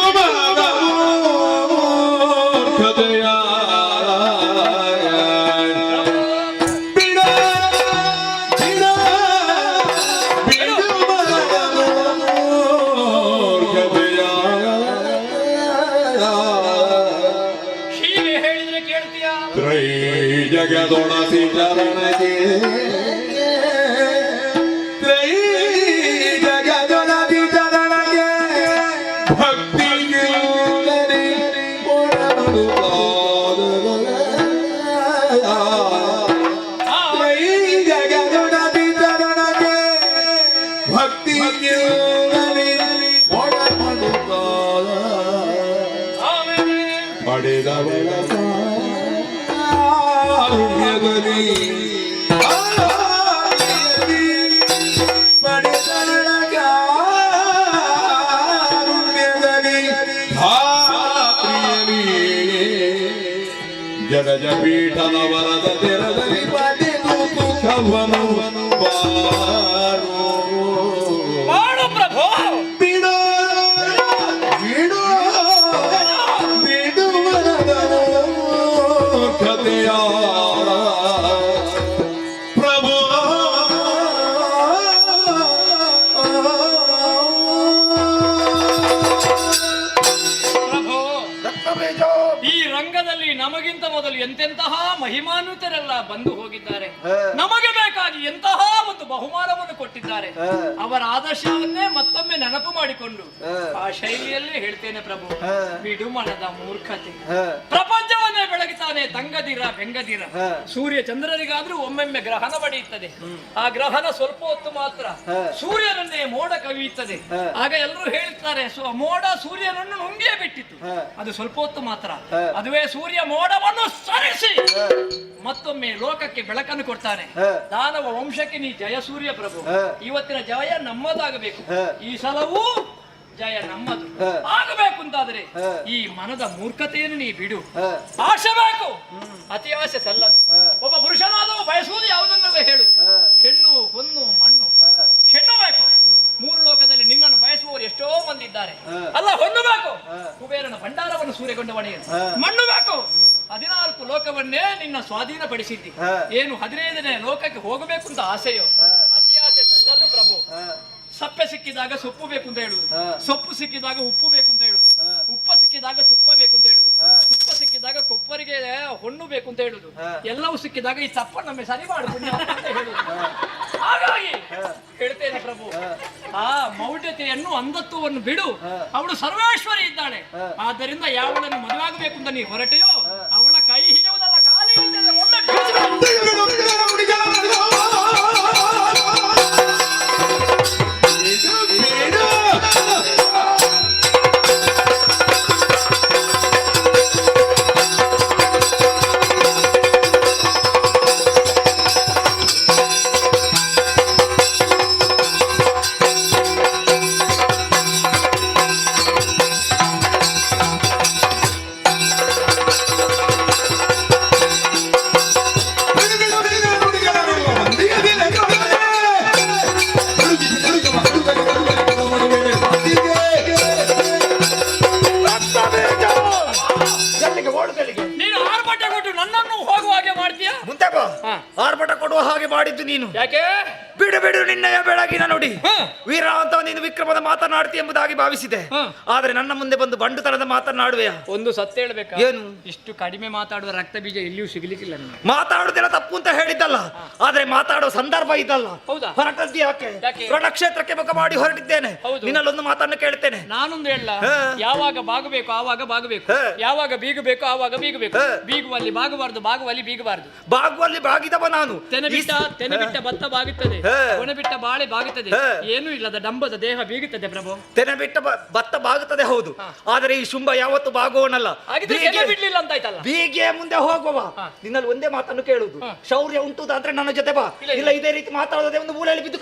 ಪಡೆದವಳ ಕಾರುಣ್ಯದಲ್ಲಿ ಪಡೆದವಳ ಕಾರುಣ್ಯದಲ್ಲಿ ಪ್ರಿಯನೇ ಜಗಜ ಪೀಠದ ವರದ ತೆರದಲ್ಲಿ ಪಡೆದು ಸುಖವನು ಮಾಡು ಪ್ರಭು. ಬಿಡು ಬಿಡು ಬಿಡುವರದ ಕಥೆಯ ಪ್ರಭು. ಪ್ರಭು, ಈ ರಂಗದಲ್ಲಿ ನಮಗಿಂತ ಮೊದಲು ಎಂತೆಂತಹ ಮಹಿಮಾನ್ವಿತರೆಲ್ಲ ಬಂದು ಹೋಗಿದ್ದಾರೆ. ನಮಗೆ ಬೇಕಾಗಿ ಎಂತಹ ಒಂದು ಬಹುಮಾನವನ್ನು ಕೊಟ್ಟಿದ್ದಾರೆ. ಅವರ ಆದರ್ಶವನ್ನೇ ಮತ್ತೊಮ್ಮೆ ನೆನಪು ಮಾಡಿಕೊಂಡು ಆ ಶೈಲಿಯಲ್ಲೇ ಹೇಳ್ತೇನೆ ಪ್ರಭು. ಬಿಡು ಮನದ ಮೂರ್ಖತೆ, ಪ್ರಪಂಚವನ್ನೇ ಬೆಳಗುತ್ತಾನೆ ತಂಗದಿರ ಬೆಂಗದಿರ. ಸೂರ್ಯ ಚಂದ್ರರಿಗಾದ್ರೂ ಒಮ್ಮೆಮ್ಮೆ ಗ್ರಹಣ ಬಡಿಯುತ್ತದೆ. ಆ ಗ್ರಹಣ ಸ್ವಲ್ಪ ಹೊತ್ತು ಮಾತ್ರ, ಸೂರ್ಯನನ್ನೇ ಮೋಡ ಕವಿಯುತ್ತದೆ. ಆಗ ಎಲ್ಲರೂ ಹೇಳ್ತಾರೆ ಮೋಡ ಸೂರ್ಯನನ್ನು ನುಂಗಿಯೇ ಬಿಟ್ಟಿತ್ತು. ಅದು ಸ್ವಲ್ಪ ಹೊತ್ತು ಮಾತ್ರ. ಅದುವೇ ಸೂರ್ಯ ಮೋಡವನ್ನು ಸರಿಸಿ ಮತ್ತೊಮ್ಮೆ ಲೋಕಕ್ಕೆ ಬೆಳಕನ್ನು ಕೊಡ್ತಾನೆ. ದಾನವ ವಂಶಕ್ಕೆ ನೀ ಜಯ ಸೂರ್ಯ ಪ್ರಭು. ಇವತ್ತಿನ ಜಯ ನಮ್ಮದಾಗಬೇಕು. ಈ ಸಲವೂ ಜಯ ನಮ್ಮದು ಆಗಬೇಕು ಅಂತಾದ್ರೆ ಈ ಮನದ ಮೂರ್ಖತೆಯನ್ನು ನೀ ಬಿಡು. ಆಶೆ ಬೇಕು, ಅತಿ ಆಸೆ ಸಲ್ಲದು. ಒಬ್ಬ ಪುರುಷನಾದವ ಬಯಸುವುದು ಯಾವುದನ್ನೆಲ್ಲ ಹೇಳು. ಹೆಣ್ಣು ಹೊನ್ನು ಮಣ್ಣು. ಹೆಣ್ಣು ಬೇಕು, ಮೂರು ಲೋಕದಲ್ಲಿ ನಿನ್ನನ್ನು ಬಯಸುವವರು ಎಷ್ಟೋ ಮಂದಿ ಇದ್ದಾರೆ. ಅಲ್ಲ, ಹೊನ್ನು ಬೇಕು, ಕುಬೇರನ ಭಂಡಾರವನ್ನು ಸೂರೆಗೊಂಡವಣೆಯನು. ಮಣ್ಣು ಬೇಕು, 14 ಲೋಕವನ್ನೇ ನಿನ್ನ ಸ್ವಾಧೀನಪಡಿಸಿದ್ದಿ. ಏನು 15ನೇ ಲೋಕಕ್ಕೆ ಹೋಗಬೇಕು ಅಂತ ಆಸೆಯೋ? ಅತಿ ಆಸೆ ಸಲ್ಲದು ಪ್ರಭು. ಸಪ್ಪೆ ಸಿಕ್ಕಿದಾಗ ಸೊಪ್ಪು ಬೇಕು ಅಂತ ಹೇಳುದು, ಸೊಪ್ಪು ಸಿಕ್ಕಿದಾಗ ಉಪ್ಪು ಬೇಕು ಅಂತ ಹೇಳುದು, ಉಪ್ಪು ಸಿಕ್ಕಿದಾಗ ತುಪ್ಪ ಬೇಕು ಅಂತ ಹೇಳುದು, ತುಪ್ಪ ಸಿಕ್ಕಿದಾಗ ಕೊಪ್ಪರಿಗೆ ಹೊಣ್ಣು ಬೇಕು ಅಂತ ಹೇಳುದು, ಎಲ್ಲವೂ ಸಿಕ್ಕಿದಾಗ ಈ ತಪ್ಪ ನಮಗೆ ಸರಿ ಮಾಡುದು ಅಂತ ಹೇಳುದು. ಹಾಗಾಗಿ ಹೇಳ್ತೇನೆ ಪ್ರಭು, ಆ ಮೌಢ್ಯತೆಯನ್ನು ಅಂಧತ್ವವನ್ನು ಬಿಡು. ಅವಳು ಸರ್ವೇಶ್ವರಿ ಇದ್ದಾಳೆ. ಆದ್ದರಿಂದ ಯಾವಳನ್ನು ಮದುವೆ ಆಗಬೇಕು ಅಂತ ನೀ ಹೊರಟೆಯೋ ಅವಳ ಕೈ ಹಿಡಿಯುವುದಲ್ಲ, ಕಾಲಿ ಹಿಡಿಯುವುದಲ್ಲ. ಒಮ್ಮೆ ಆರ್ಭಟ ಕೊಡುವ ಹಾಗೆ ಮಾಡಿದ್ದು ನೀನು. ಯಾಕೆ? ಬಿಡು ಬಿಡು ನಿನ್ನಯ ಬೆಳಗಿನ ನೋಡಿ ವೀರ ಅಂತ ನೀನು ವಿಕ್ರಮದ ಮಾತನಾಡ್ತಿ ಎಂಬುದಾಗಿ ಭಾವಿಸಿದೆ. ಆದ್ರೆ ನನ್ನ ಮುಂದೆ ಬಂದು ಬಂಡುತನದ ಮಾತನಾಡುವೆಯಾ? ಒಂದು ಸತ್ಯ ಹೇಳ್ಬೇಕಾ? ಏನು? ಇಷ್ಟು ಕಡಿಮೆ ಮಾತಾಡುವ ರಕ್ತ ಬೀಜ ಎಲ್ಲಿಯೂ ಸಿಗಲಿಕ್ಕಿಲ್ಲ. ಮಾತಾಡುದೆಲ್ಲ ತಪ್ಪು ಅಂತ ಹೇಳಿದ್ದಲ್ಲ, ಆದ್ರೆ ಮಾತಾಡುವ ಸಂದರ್ಭ ಇದಲ್ಲ. ಹೌದಾ? ಹೊರಟದ್ದು ಯಾಕೆ? ರಣಕ್ಷೇತ್ರಕ್ಕೆ ಮುಖ ಮಾಡಿ ಹೊರಟಿದ್ದೇನೆ. ನಿನ್ನಲ್ಲೊಂದು ಮಾತನ್ನು ಕೇಳ್ತೇನೆ. ನಾನೊಂದು ಹೇಳ, ಯಾವಾಗ ಬಾಗಬೇಕು ಆವಾಗ ಬಾಗಬೇಕು, ಯಾವಾಗ ಬೀಗಬೇಕು ಆವಾಗ ಬೀಗಬೇಕು. ಬೀಗುವಲ್ಲಿ ಬಾಗಬಾರ್ದು, ಬಾಗುವಲ್ಲಿ ಬೀಗಬಾರ್ದು. ಬಾಗುವಲ್ಲಿ ಬಾಗಿದವ ನಾನು. ತೆನೆ ಬಿಟ್ಟ ಭತ್ತ ಬಾಗುತ್ತದೆ, ಕೊನೆ ಬಿಟ್ಟ ಬಾಳೆ ಬಾಗುತ್ತದೆ. ಏನೂ ಇಲ್ಲದ ಡಂಬದ ದೇಹ ಬೀಗುತ್ತದೆ ಪ್ರಭು. ತೆನೆ ಬಿಟ್ಟ ಭತ್ತ ಬಾಗುತ್ತದೆ, ಹೌದು. ಆದರೆ ಈ ಶುಂಭ ಯಾವತ್ತು ಬಾಗುವನಲ್ಲ. ಬಿಡ್ಲಿಲ್ಲ ಅಂತ ಆಯ್ತಲ್ಲ. ಬೀಗೆ ಮುಂದೆ ಹೋಗುವ. ನಿನ್ನಲ್ಲಿ ಒಂದೇ ಮಾತನ್ನು ಕೇಳುದು, ಶೌರ್ಯ ಉಂಟುದಾದ್ರೆ ನನ್ನ ಜೊತೆ ಬಾ. ಇಲ್ಲ ಇದೇ ರೀತಿ ಮಾತಾಡೋದೇ ಒಂದು ಮೂಲೆಯಲ್ಲಿ ಬಿದ್ದು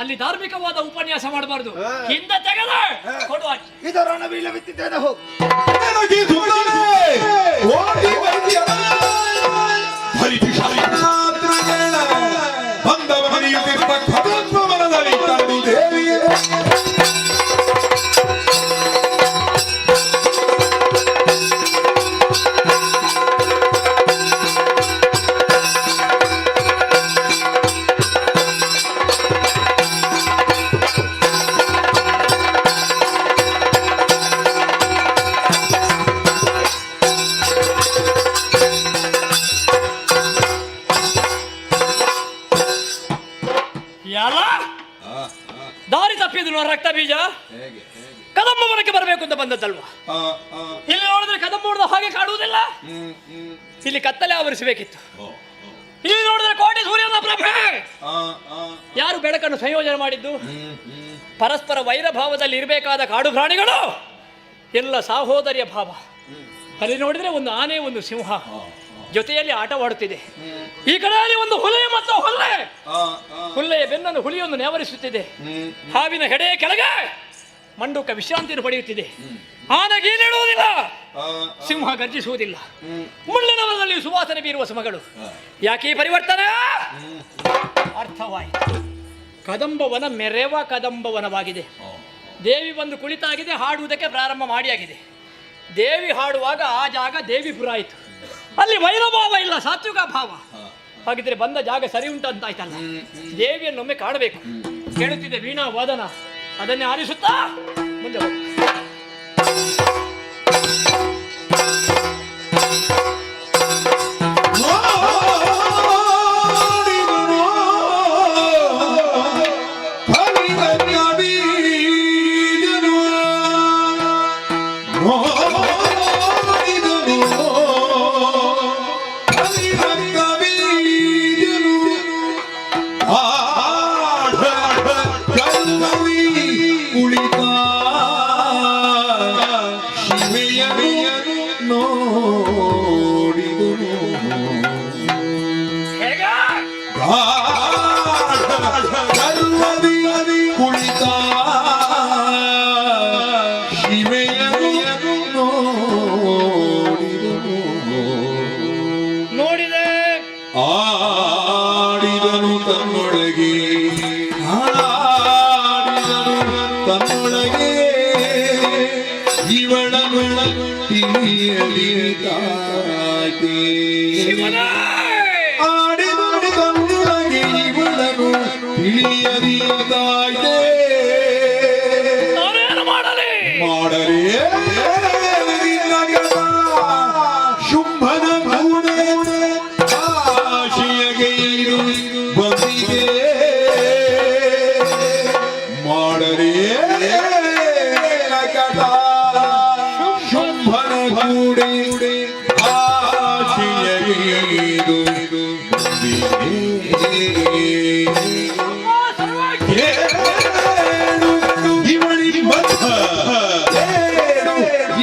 ಅಲ್ಲಿ ಧಾರ್ಮಿಕವಾದ ಉಪನ್ಯಾಸ ಮಾಡಬಾರದು. ಹಿಂದೆ ತೆಗೆದ ಕೊಡುವ ಇದು ರಣವೀಲ ಬಿತ್ತಿದ್ದೇನೆ. ಹೋಗು ತಪ್ಪಿದ್ರು ರಕ್ತ ಬೀಜ ಕದಂಬ ವನಕ್ಕೆ ಬರಬೇಕು ಅಂತ ಬಂದದ್ದಲ್ವಾ? ಇಲ್ಲಿ ನೋಡಿದ್ರೆ ಕದಂಬ ನೋಡಿದ ಹಾಗೆ ಕಾಣುವುದಿಲ್ಲ. ಇಲ್ಲಿ ಕತ್ತಲೆ ಆವರಿಸಬೇಕಿತ್ತು. ಇಲ್ಲಿ ನೋಡಿದ್ರೆ ಕೋಟಿ ಸೂರ್ಯನ ಪ್ರಭೆ. ಯಾರು ಬೆಳಕನ್ನು ಸಂಯೋಜನೆ ಮಾಡಿದ್ದು? ಪರಸ್ಪರ ವೈರ ಭಾವದಲ್ಲಿ ಇರಬೇಕಾದ ಕಾಡು ಪ್ರಾಣಿಗಳು ಎಲ್ಲ ಸಹೋದರಿಯ ಭಾವ. ಅಲ್ಲಿ ನೋಡಿದ್ರೆ ಒಂದು ಆನೆ, ಒಂದು ಸಿಂಹ ಜೊತೆಯಲ್ಲಿ ಆಟವಾಡುತ್ತಿದೆ. ಈ ಕಡೆಯಲ್ಲಿ ಒಂದು ಹುಲಿ ಮತ್ತು ಹುಲ್ಲೆಯ ಬೆನ್ನನ್ನು ಹುಲಿಯೊಂದು ನೇವರಿಸುತ್ತಿದೆ. ಹಾವಿನ ಹೆಡೆಯ ಕೆಳಗೆ ಮಂಡುಕ ವಿಶ್ರಾಂತಿಯನ್ನು ಪಡೆಯುತ್ತಿದೆ. ಆನೆ ಗೀಲಿಡುವುದಿಲ್ಲ, ಸಿಂಹ ಗರ್ಜಿಸುವುದಿಲ್ಲ. ಮುಳ್ಳಿನ ಮರದಲ್ಲಿ ಸುವಾಸನೆ ಬೀರುವ ಸುಮಗಳು. ಯಾಕೆ ಈ ಪರಿವರ್ತನೆ? ಅರ್ಥವಾಯಿತು. ಕದಂಬವನ ಮೆರೆವ ಕದಂಬವನವಾಗಿದೆ. ದೇವಿ ಬಂದು ಕುಳಿತಾಗಿದೆ, ಹಾಡುವುದಕ್ಕೆ ಪ್ರಾರಂಭ ಮಾಡಿಯಾಗಿದೆ. ದೇವಿ ಹಾಡುವಾಗ ಆ ಜಾಗ ದೇವಿಪುರ ಆಯಿತು. ಅಲ್ಲಿ ವೈರಭಾವ ಇಲ್ಲ, ಸಾತ್ವಿಕ ಭಾವ. ಹಾಗಿದ್ರೆ ಬಂದ ಜಾಗ ಸರಿ ಉಂಟಂತಾಯ್ತಲ್ಲ. ದೇವಿಯನ್ನೊಮ್ಮೆ ಕಾಣಬೇಕು. ಕೇಳುತ್ತಿದೆ ವೀಣಾ ವಾದನ, ಅದನ್ನೇ ಆಲಿಸುತ್ತಾ ಮುಂದೆ ಹೋಗಿ. ನೋಡಿದೆ ಆಡಿದನು ತನ್ನೊಳಗೆ, ತನ್ನೊಳಗೆ ಇವಳನು ತಿಳಿಯಲಿತಾಕೆ. ಆಡಿದನು ತನ್ನೊಳಗೆ ಇವಳನು ತಿಳಿಯಲಿತಾಕೆ. ಮಾಡಲೇ ಶುಂಭನ ಗೂಡೆ ಆಶೆಯಗೈರು ಬಂದಿದೆ. ಮಾಡಲೇ ಶುಂಭನ ಗೂಡೆ ಆಶೆಯಗೈರು ಬಂದಿದೆ. ಇವಳಿ ಬದ್ಧ,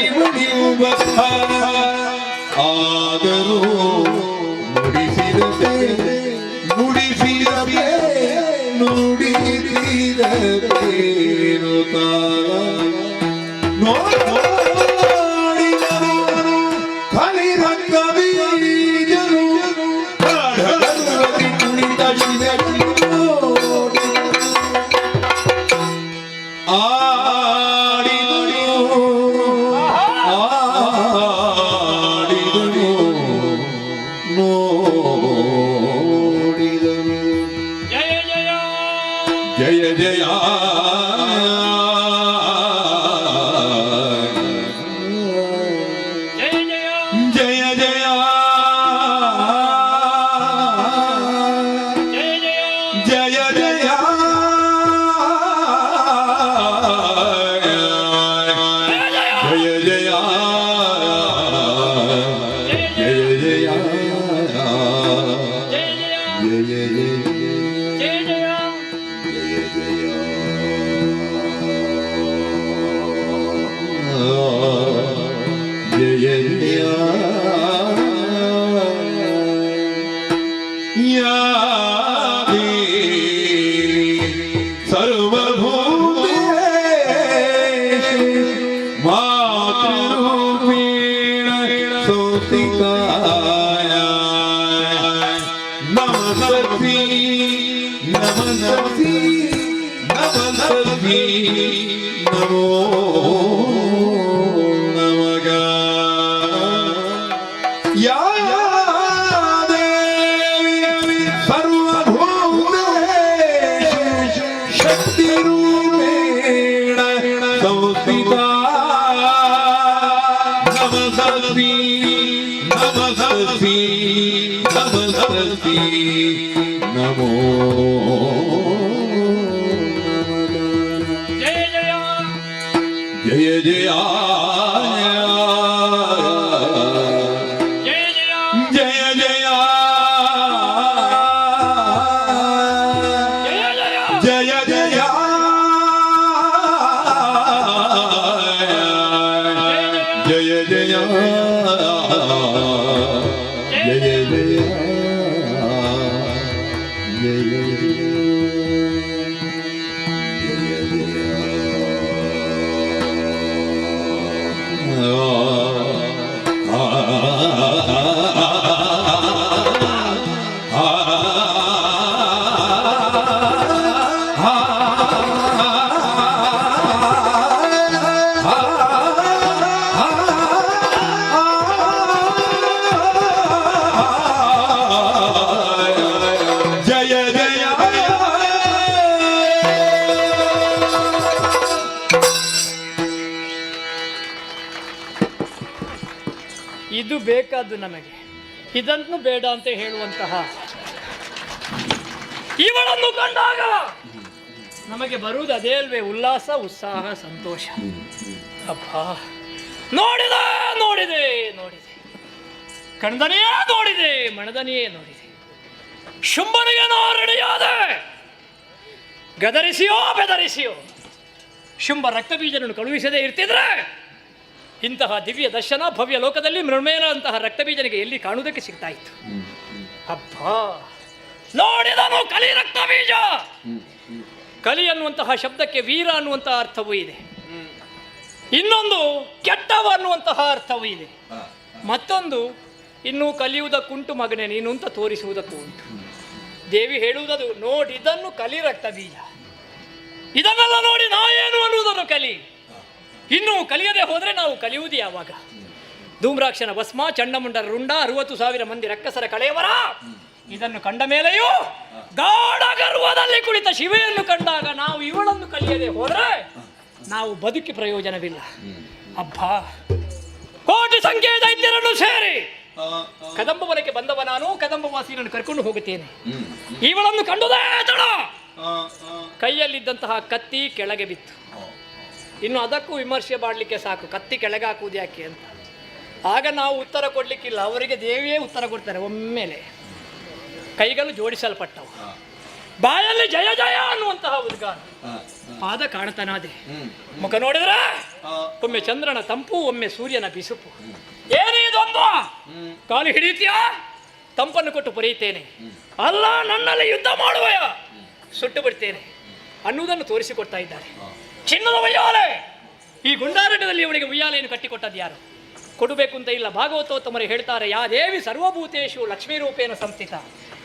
ಇವಳಿಯು ಬದ್ಧ. ಆದರೂ ನುಡಿಸಿದತೆ ನುಡಿಸಿದತೆ ನುಡಿಸಿದತೇನು ನೋಡಿದರು ಕಲಿದ ಕವಿಯರು ಕುಣಿತ ಶಿವ ಜಯ ಜಯ ಜಯ ಜಯ ಜಯ ಜಯ ನಮೋ ನಮಗ ಯಾ ದೇವಿ ಸರ್ವಭೂತೇಷು ಶಕ್ತಿ ರೂಪೇಣ ಸಂಸ್ಥಿತಾ. ನಮಸ್ತಿ ನಮಸ್ತಿ ನಮಸ್ತಿ ನಮೋ ಜಯ ಜಯ ಜಯ ಜಯ ಜಯ ಜಯ ಜಯ ಜಯ ಜಯ ಜಯ ಇದು ಬೇಕಾದ್ದು ನಮಗೆ, ಇದನ್ನು ಬೇಡ ಅಂತ ಹೇಳುವಂತಹ ಇವಳನ್ನು ಕಂಡಾಗ ನಮಗೆ ಬರುವುದು ಅದೇ ಅಲ್ವೇ ಉಲ್ಲಾಸ, ಉತ್ಸಾಹ, ಸಂತೋಷ. ಅಬ್ಬಾ, ನೋಡಿದೆ ನೋಡಿದೆ ನೋಡಿದೆ, ಕಣ್ದನೆಯೇ ನೋಡಿದೆ, ಮಣದನೆಯೇ ನೋಡಿದೆ. ಶುಂಭನಿಗೆ ನಾರಡಿಯಾದೆ, ಗದರಿಸಿಯೋ ಬೆದರಿಸಿಯೋ ಶುಂಭ ರಕ್ತಬೀಜನನ್ನು ಕಳುಹಿಸದೇ ಇರ್ತಿದ್ರೆ ಇಂತಹ ದಿವ್ಯ ದರ್ಶನ ಭವ್ಯ ಲೋಕದಲ್ಲಿ ಮೃಣ್ಮೇಲ ಅಂತಹ ರಕ್ತಬೀಜನಿಗೆ ಎಲ್ಲಿ ಕಾಣುವುದಕ್ಕೆ ಸಿಗ್ತಾ ಇತ್ತು. ಅಬ್ಬಾ, ನೋಡಿದನು ಕಲಿ ರಕ್ತಬೀಜ. ಕಲಿ ಅನ್ನುವಂತಹ ಶಬ್ದಕ್ಕೆ ವೀರ ಅನ್ನುವಂತಹ ಅರ್ಥವೂ ಇದೆ, ಇನ್ನೊಂದು ಕೆಟ್ಟವ ಅನ್ನುವಂತಹ ಅರ್ಥವೂ ಇದೆ, ಮತ್ತೊಂದು ಇನ್ನೂ ಕಲಿಯುವುದಕ್ಕುಂಟು ಮಗನೇ ನೀನು ಅಂತ ತೋರಿಸುವುದಕ್ಕೂ ಉಂಟು. ದೇವಿ ಹೇಳುವುದದು, ನೋಡಿದನ್ನು ಕಲಿ ರಕ್ತಬೀಜ, ಇದನ್ನೆಲ್ಲ ನೋಡಿ ನಾ ಏನು ಅನ್ನುವುದನ್ನು ಕಲಿ. ಇನ್ನು ಕಲಿಯದೆ ಹೋದರೆ ನಾವು ಕಲಿಯುವುದು ಯಾವಾಗ? ಧೂಮ್ರಾಕ್ಷನ ಭಸ್ಮ, ಚಂಡಮುಂಡರ ರುಂಡ, 60,000 ಮಂದಿ ರಕ್ಕಸರ ಕಳೆಯವರ ಇದನ್ನು ಕಂಡ ಮೇಲೆಯೂ ಗಾಢ ಗರ್ವದಲ್ಲಿ ಕುಳಿತ ಶಿವೆಯನ್ನು ಕಂಡಾಗ ನಾವು ಇವಳನ್ನು ಕಲಿಯದೆ ಹೋದರೆ ನಾವು ಬದುಕಿ ಪ್ರಯೋಜನವಿಲ್ಲ. ಅಬ್ಬಾ, ಕೋಟಿ ಸಂಖ್ಯೆಯ ದೈತ್ಯರನ್ನು ಸೇರಿ ಕದಂಬವನಕ್ಕೆ ಬಂದವ ನಾನು ಕದಂಬವಾಸಿಯನ್ನು ಕರ್ಕೊಂಡು ಹೋಗುತ್ತೇನೆ. ಇವಳನ್ನು ಕಂಡುದೇ ತಡ ಕೈಯಲ್ಲಿದ್ದಂತಹ ಕತ್ತಿ ಕೆಳಗೆ ಬಿತ್ತು. ಇನ್ನು ಅದಕ್ಕೂ ವಿಮರ್ಶೆ ಮಾಡಲಿಕ್ಕೆ ಸಾಕು, ಕತ್ತಿ ಕೆಳಗೆ ಹಾಕುವುದು ಯಾಕೆ ಅಂತ. ಆಗ ನಾವು ಉತ್ತರ ಕೊಡಲಿಕ್ಕಿಲ್ಲ, ಅವರಿಗೆ ದೇವಿಯೇ ಉತ್ತರ ಕೊಡ್ತಾರೆ. ಒಮ್ಮೆಲೆ ಕೈಗಳು ಜೋಡಿಸಲ್ಪಟ್ಟವು, ಬಾಯಲ್ಲಿ ಜಯ ಜಯ ಅನ್ನುವಂತಹ ಉದ್ಗಾರ, ಪಾದ ಕಾಣತನಾದೆ. ಮುಖ ನೋಡಿದ್ರೆ ಒಮ್ಮೆ ಚಂದ್ರನ ತಂಪು, ಒಮ್ಮೆ ಸೂರ್ಯನ ಬಿಸುಪು. ಏನಿದೊಂದು ಕಾಲು ಹಿಡಿತೀಯಾ, ತಂಪನ್ನು ಕೊಟ್ಟು ಪೊರೆಯುತ್ತೇನೆ, ಅಲ್ಲ ನನ್ನಲ್ಲಿ ಯುದ್ಧ ಮಾಡುವಯ, ಸುಟ್ಟು ಬಿಡ್ತೇನೆ ಅನ್ನುವುದನ್ನು ತೋರಿಸಿಕೊಡ್ತಾ ಇದ್ದಾರೆ. ಚಿನ್ನದ ಉಯ್ಯಾಲೆ, ಈ ಗುಂಡಾರಣ್ಯದಲ್ಲಿ ಇವಳಿಗೆ ಉಯ್ಯಾಲೆಯನ್ನು ಕಟ್ಟಿಕೊಟ್ಟದ್ದು ಯಾರು? ಕೊಡಬೇಕು ಅಂತ ಇಲ್ಲ. ಭಾಗವತೋತ್ತಮರು ಹೇಳ್ತಾರೆ, ಯಾ ದೇವಿ ಸರ್ವಭೂತೇಶು ಲಕ್ಷ್ಮೀ ರೂಪೇಣ ಸಂಸ್ಥಿತ,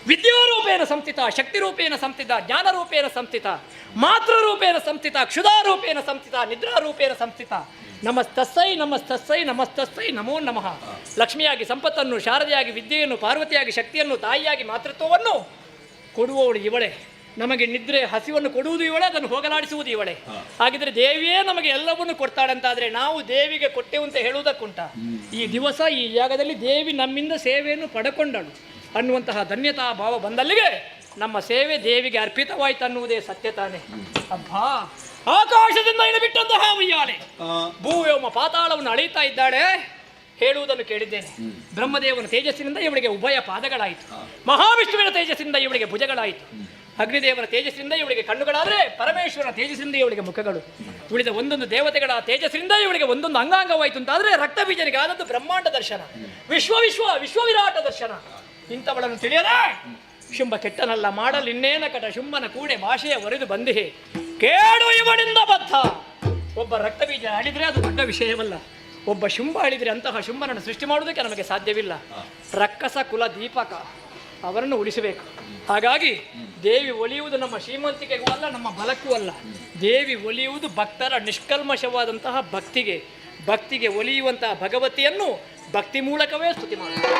ವಿದ್ಯಾರೂಪೇಣ ಸಂಸ್ಥಿತ, ಶಕ್ತಿರೂಪೇಣ ಸಂಸ್ಥಿತ, ಜ್ಞಾನರೂಪೇಣ ಸಂಸ್ಥಿತ, ಮಾತೃರೂಪೇಣ ಸಂಸ್ಥಿತ, ಕ್ಷುಧಾರೂಪೇಣ ಸಂಸ್ಥಿತ, ನಿದ್ರಾರೂಪೇಣ ಸಂಸ್ಥಿತ. ನಮಸ್ತಸ್ಸೈ ನಮಸ್ತಸ್ಸೈ ನಮಸ್ತಸ್ಸೈ ನಮೋ ನಮಃ. ಲಕ್ಷ್ಮಿಯಾಗಿ ಸಂಪತ್ತನ್ನು, ಶಾರದೆಯಾಗಿ ವಿದ್ಯೆಯನ್ನು, ಪಾರ್ವತಿಯಾಗಿ ಶಕ್ತಿಯನ್ನು, ತಾಯಿಯಾಗಿ ಮಾತೃತ್ವವನ್ನು ಕೊಡುವವಳು ಇವಳೇ. ನಮಗೆ ನಿದ್ರೆ ಹಸಿವನ್ನು ಕೊಡುವುದು ಇವಳೇ, ಅದನ್ನು ಹೋಗಲಾಡಿಸುವುದು ಇವಳೇ. ಹಾಗಿದ್ರೆ ದೇವಿಯೇ ನಮಗೆ ಎಲ್ಲವನ್ನು ಕೊಡ್ತಾಳಂತಾದ್ರೆ ನಾವು ದೇವಿಗೆ ಕೊಟ್ಟೆವು ಅಂತ ಹೇಳುವುದಕ್ಕುಂಟ? ಈ ದಿವಸ ಈ ಜಾಗದಲ್ಲಿ ದೇವಿ ನಮ್ಮಿಂದ ಸೇವೆಯನ್ನು ಪಡ್ಕೊಂಡಳು ಅನ್ನುವಂತಹ ಧನ್ಯತಾ ಭಾವ ಬಂದಲ್ಲಿಗೆ ನಮ್ಮ ಸೇವೆ ದೇವಿಗೆ ಅರ್ಪಿತವಾಯಿತು ಅನ್ನುವುದೇ ಸತ್ಯ ತಾನೆ. ಅಬ್ಬಾ, ಆಕಾಶದಿಂದ ಇಳಿಬಿಟ್ಟಂತಹ ಉಯ್ಯಾಲೆ ಭೂವ್ಯೋಮ ಪಾತಾಳವನ್ನು ಅಳೆಯುತ್ತಾ ಇದ್ದಾಳೆ. ಹೇಳುವುದನ್ನು ಕೇಳಿದ್ದೇನೆ, ಬ್ರಹ್ಮದೇವನ ತೇಜಸ್ಸಿನಿಂದ ಇವಳಿಗೆ ಉಭಯ ಪಾದಗಳಾಯಿತು, ಮಹಾವಿಷ್ಣುವಿನ ತೇಜಸ್ಸಿನಿಂದ ಇವಳಿಗೆ ಭುಜಗಳಾಯಿತು, ಅಗ್ನಿದೇವನ ತೇಜಸ್ಸಿನಿಂದ ಇವಳಿಗೆ ಕಣ್ಣುಗಳಾದರೆ ಪರಮೇಶ್ವರನ ತೇಜಸ್ಸಿನಿಂದ ಇವಳಿಗೆ ಮುಖಗಳು, ಉಳಿದ ಒಂದೊಂದು ದೇವತೆಗಳ ತೇಜಸ್ಸಿನಿಂದ ಇವಳಿಗೆ ಒಂದೊಂದು ಅಂಗಾಂಗವಾಯಿತು ಅಂತಾದರೆ ರಕ್ತಬೀಜನಿಗೆ ಆದದ್ದು ಬ್ರಹ್ಮಾಂಡ ದರ್ಶನ, ವಿಶ್ವವಿರಾಟ ದರ್ಶನ. ಇಂಥವಳನ್ನು ತಿಳಿಯದೆ ಶುಂಭ ಕೆಟ್ಟನಲ್ಲ, ಮಾಡಲು ಇನ್ನೇನ ಕಟ, ಶುಂಭನ ಕೂಡೆ ಭಾಷೆಯ ಒರೆದು ಬಂದಿಹೆ, ಕೇಳು ಇವಳಿಂದ ಬದ್ಧ. ಒಬ್ಬ ರಕ್ತಬೀಜ ಆಡಿದರೆ ಅದು ದೊಡ್ಡ ವಿಷಯವಲ್ಲ, ಒಬ್ಬ ಶುಂಭ ಆಡಿದರೆ ಅಂತಹ ಶುಂಭನನ್ನು ಸೃಷ್ಟಿ ಮಾಡುವುದಕ್ಕೆ ನಮಗೆ ಸಾಧ್ಯವಿಲ್ಲ. ರಕ್ಕಸ ಕುಲ ದೀಪಕ, ಅವರನ್ನು ಉಳಿಸಬೇಕು. ಹಾಗಾಗಿ ದೇವಿ ಒಲಿಯುವುದು ನಮ್ಮ ಶ್ರೀಮಂತಿಕೆಗೂ ಅಲ್ಲ, ನಮ್ಮ ಬಲಕ್ಕೂ ಅಲ್ಲ. ದೇವಿ ಒಲಿಯುವುದು ಭಕ್ತರ ನಿಷ್ಕಲ್ಮಶವಾದಂತಹ ಭಕ್ತಿಗೆ. ಭಕ್ತಿಗೆ ಒಲಿಯುವಂತಹ ಭಗವತಿಯನ್ನು ಭಕ್ತಿ ಮೂಲಕವೇ ಸ್ತುತಿ ಮಾಡುತ್ತಾರೆ.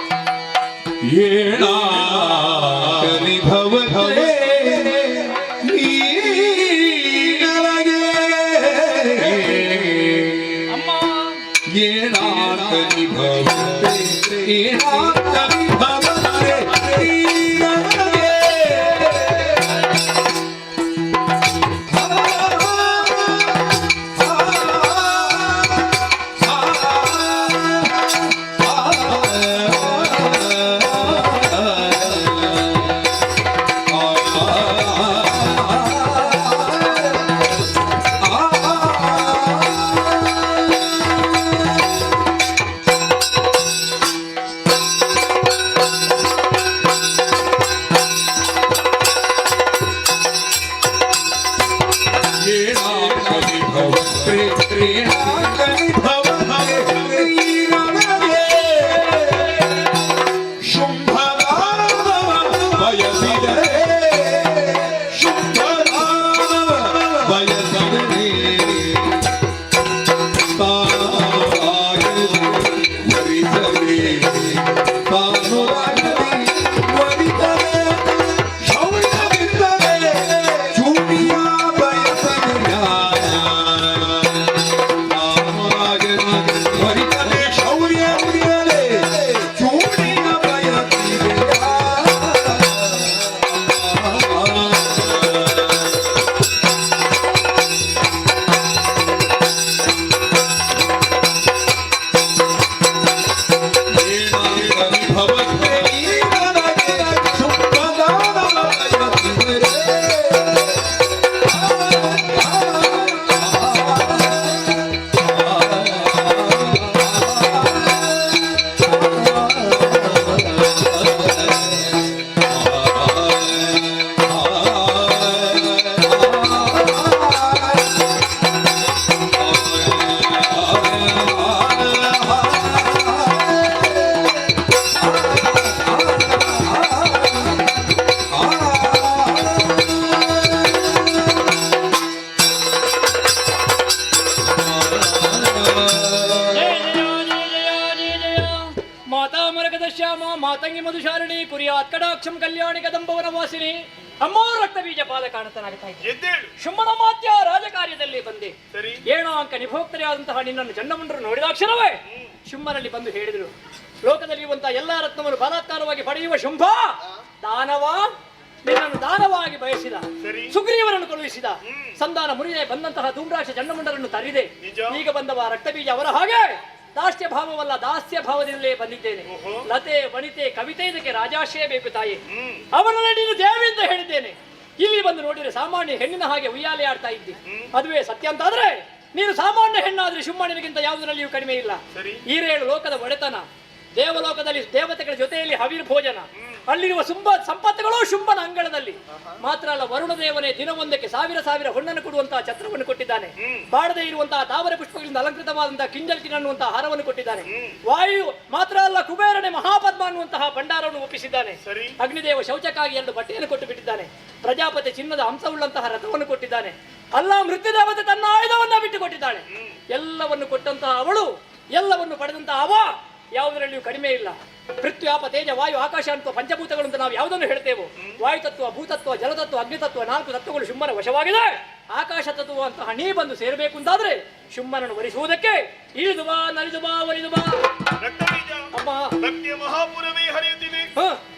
ಕುರಿಯಾತ್ ಕಡಾಕ್ಷಂ ಕಲ್ಯಾಣಿ ಕದಂಬವನ ವಾಸಿನಿ ಅಮ್ಮ ರಕ್ತ ಬೀಜ ಪಾದ ಕಾಣತನಾಗ್ತಾ ಇದ್ದೆ. ಎದ್ದೇಳು. ಶುಂಭನ ಮಾತ್ಯ ರಾಜಕಾರ್ಯದಲ್ಲಿ ಬಂದೆ. ಸರಿ. ಏನೋ ಅಂಕ ನಿಭೋಕ್ತರಿಯಾದಂತಹ ನಿನ್ನನ್ನು ಚಂಡಮುಂಡರು ನೋಡಿದಾಕ್ಷಣವೇ ಶುಂಭನಲ್ಲಿ ಬಂದು ಹೇಳಿದರು, ಲೋಕದಲ್ಲಿ ಇರುವಂತಹ ಎಲ್ಲಾ ರತ್ನವನ್ನು ಬಲಾತ್ಕಾರವಾಗಿ ಪಡೆಯುವ ಶುಂಭ ದಾನವ ನಿನ್ನನ್ನು ದಾನವಾಗಿ ಬಯಸಿದ, ಸುಗ್ರೀವನನ್ನು ಕಳುಹಿಸಿದ, ಸಂಧಾನ ಮುರಿದೆ ಬಂದಂತಹ ಧೂಮ್ರಾಕ್ಷ ಚಂಡಮುಂಡರನ್ನು ತರಿದೆ. ಈಗ ಬಂದವ ರಕ್ತಬೀಜ ಅವರ ಹಾಗೆ ದಾಸ್ಯ ಭಾವವಲ್ಲ ದಾಸ್ಯ ಭಾವದಿಂದಲೇ ಬಂದಿದ್ದೇನೆ. ಲತೆ ವನಿತೆ ಕವಿತೆ ಇದಕ್ಕೆ ರಾಜಾಶ್ರಯ ಬೇಕು ತಾಯಿ. ಅವನನ್ನು ನೀನು ದೇವಿ ಅಂತ ಹೇಳಿದ್ದೇನೆ. ಇಲ್ಲಿ ಬಂದು ನೋಡಿದ್ರೆ ಸಾಮಾನ್ಯ ಹೆಣ್ಣಿನ ಹಾಗೆ ಉಯ್ಯಾಲೆ ಆಡ್ತಾ ಇದ್ದಿ. ಅದುವೇ ಸತ್ಯ ಅಂತಾದ್ರೆ ನೀನು ಸಾಮಾನ್ಯ ಹೆಣ್ಣಾದ್ರೆ ಶುಂಭನಿಗಿಂತ ಯಾವುದರಲ್ಲಿಯೂ ಕಡಿಮೆ ಇಲ್ಲ. ಈರೇಳು ಲೋಕದ ಒಡೆತನ, ದೇವಲೋಕದಲ್ಲಿ ದೇವತೆಗಳ ಜೊತೆಯಲ್ಲಿ ಹವಿರ್ ಭೋಜನ, ಅಲ್ಲಿರುವ ಸಂಪತ್ತುಗಳು ಶುಂಭನ ಅಂಗಳದಲ್ಲಿ. ಮಾತ್ರ ಅಲ್ಲ, ವರುಣ ದೇವನೇ ದಿನವೊಂದಕ್ಕೆ ಸಾವಿರ ಹೊಣ್ಣನ್ನು ಕೊಡುವಂತಹ ಛತ್ರವನ್ನು ಕೊಟ್ಟಿದ್ದಾನೆ. ಬಾಡದೆ ಇರುವಂತಹ ತಾವರೆ ಪುಷ್ಪಗಳಿಂದ ಅಲಂಕೃತವಾದಂತಹ ಕಿಂಜಲ್ಕಿನ ಅನ್ನುವಂತಹ ಹಾರವನ್ನು ಕೊಟ್ಟಿದ್ದಾನೆ. ವಾಯು ಮಾತ್ರ ಅಲ್ಲ, ಕುಬೇರನೆ ಮಹಾಪದ್ಮ ಅನ್ನುವಂತಹ ಭಂಡಾರವನ್ನು ಒಪ್ಪಿಸಿದ್ದಾನೆ. ಅಗ್ನಿದೇವ ಶೌಚಕ್ಕಾಗಿ 2 ಬಟ್ಟೆಯನ್ನು ಕೊಟ್ಟು ಬಿಟ್ಟಿದ್ದಾನೆ. ಪ್ರಜಾಪತಿ ಚಿನ್ನದ ಅಂಶವುಳ್ಳಂತಹ ರಥವನ್ನು ಕೊಟ್ಟಿದ್ದಾನೆ. ಅಲ್ಲ, ಮೃತ್ಯುದೇವತೆ ತನ್ನ ಆಯುಧವನ್ನ ಬಿಟ್ಟು ಕೊಟ್ಟಿದ್ದಾಳೆ. ಎಲ್ಲವನ್ನು ಕೊಟ್ಟಂತಹ ಅವಳು, ಎಲ್ಲವನ್ನು ಪಡೆದಂತಹ ಅವ ಯಾವುದರಲ್ಲಿಯೂ ಕಡಿಮೆ ಇಲ್ಲ. ಪೃಥ್ವಿ ಆಪ ತೇಜ ವಾಯು ಆಕಾಶ ಅಂತ ಪಂಚಭೂತಗಳು ಅಂತ ನಾವು ಯಾವುದನ್ನು ಹೇಳ್ತೇವೋ, ವಾಯುತತ್ವ ಭೂತತ್ವ ಜಲತತ್ವ ಅಗ್ನಿತತ್ವ 4 ತತ್ವಗಳು ಶುಂಭನ ವಶವಾಗಿದೆ. ಆಕಾಶ ತತ್ವ ಅಂತಹ ನೀ ಬಂದು ಸೇರಬೇಕು ಅಂತಾದ್ರೆ ಶುಂಭನನ್ನು ವರಿಸುವುದಕ್ಕೆ ಇಳಿದು ಬಾ, ನಲಿದು ಬಾ, ಒಲಿದು ಬಾ. ಭಕ್ತಿಯ ಮಹಾಪುರವೇ ಹರಿಯುತ್ತಿದೆ.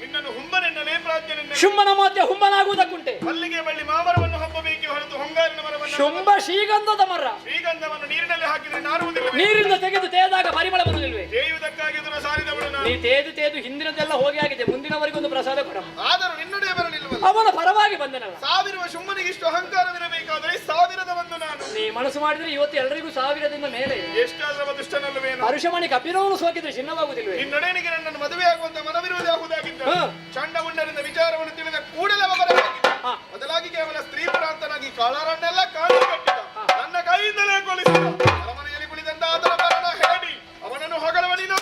ನಿನ್ನನ್ನು ಹುಂಬನೆನ್ನಲೇ ಪ್ರಾಜ್ಞನೆನ್ನ ಶುಂಭನ ಮಾತ್ಯ ಹುಂಬನಾಗುವುದಕ್ಕುಂಟೆ. ಮಲ್ಲಿಗೆ ಬಳ್ಳಿ ಮಾಮರವನ್ನು ಹಬ್ಬಬೇಕೆ ಹೊರತು ಹೊಂಗಾರಿನ ಮರವನ್ನು. ಶುಂಭ ಶ್ರೀಗಂಧದ ಮರ. ಶ್ರೀಗಂಧವನ್ನು ನೀರಿನಲ್ಲಿ ಹಾಕಿದರೆ ನಾರುವುದಿಲ್ಲ. ನೀರಿಂದ ತೆಗೆದು ತೇದಾಗ ಪರಿಮಳ ಬರುವುದಿಲ್ವೇ? ತೇಯುವುದಕ್ಕಾಗಿ ಎದುರು ಸಾರಿದವಳು ನಾನು. ನೀ ತೇದು ಹಿಂದಿನದೆಲ್ಲ ಹೋಗಿ ಆಗಿದೆ. ಮುಂದಿನವರಿಗೊಂದು ಪ್ರಸಾದ ಕೊಡ. ಆದರೂ ನಿನ್ನಡೆ ಬರಲಿಲ್ಲವಲ್ಲ. ಅವನ ಪರವಾಗಿ ಬಂದನಲ್ಲ. 1000 ಶುಂಭನಿಗಿಷ್ಟು ಅಹಂಕಾರವಿರಬೇಕಾದರೆ 1000 ನಾನು. ನೀ ಮನಸ್ಸು ಮಾಡಿದ್ರೆ ಇವತ್ತು ಎಲ್ಲರಿಗೂ 1000ದಿಂದ ಮೇಲೆ. ಎಷ್ಟಾದ್ರೂ ದುಷ್ಟನಲ್ಲವೇನು? ಅರುಷಮಣಿ ಕಬ್ಬಿನವನು ಸೋಕಿದ್ರೆ ಚಿನ್ನವಾಗುವುದಿಲ್ವೇ? ನಿನ್ನೊಡನಿಗೆ ನನ್ನನ್ನು ಮದುವೆ ಆಗುವಂತ ಮನವಿರುವುದಾಗುವುದಾಗಿದ್ದ ಚಂಡಮುಂಡರಿಂದ ವಿಚಾರವನ್ನು ತಿಳಿದ ಕೂಡಲೇ ಬರಬೇಕಾಗಿದ್ದ. ಬದಲಾಗಿ ಕೇವಲ ಸ್ತ್ರೀ ಪ್ರಾಂತನಾಗಿ ಕಾಳರನ್ನೆಲ್ಲ ಕಾಣು ಕಟ್ಟಿದ. ನನ್ನ ಕೈಯಿಂದಲೇ ಕೊಲಿಸಿದ. ಅರಮನೆಯಲ್ಲಿ ಕುಳಿತಂತ ಆತನ ಕಾರಣ ಹೇಳಿ ಅವನನ್ನು ಹೊಗಳವ ನೀನು.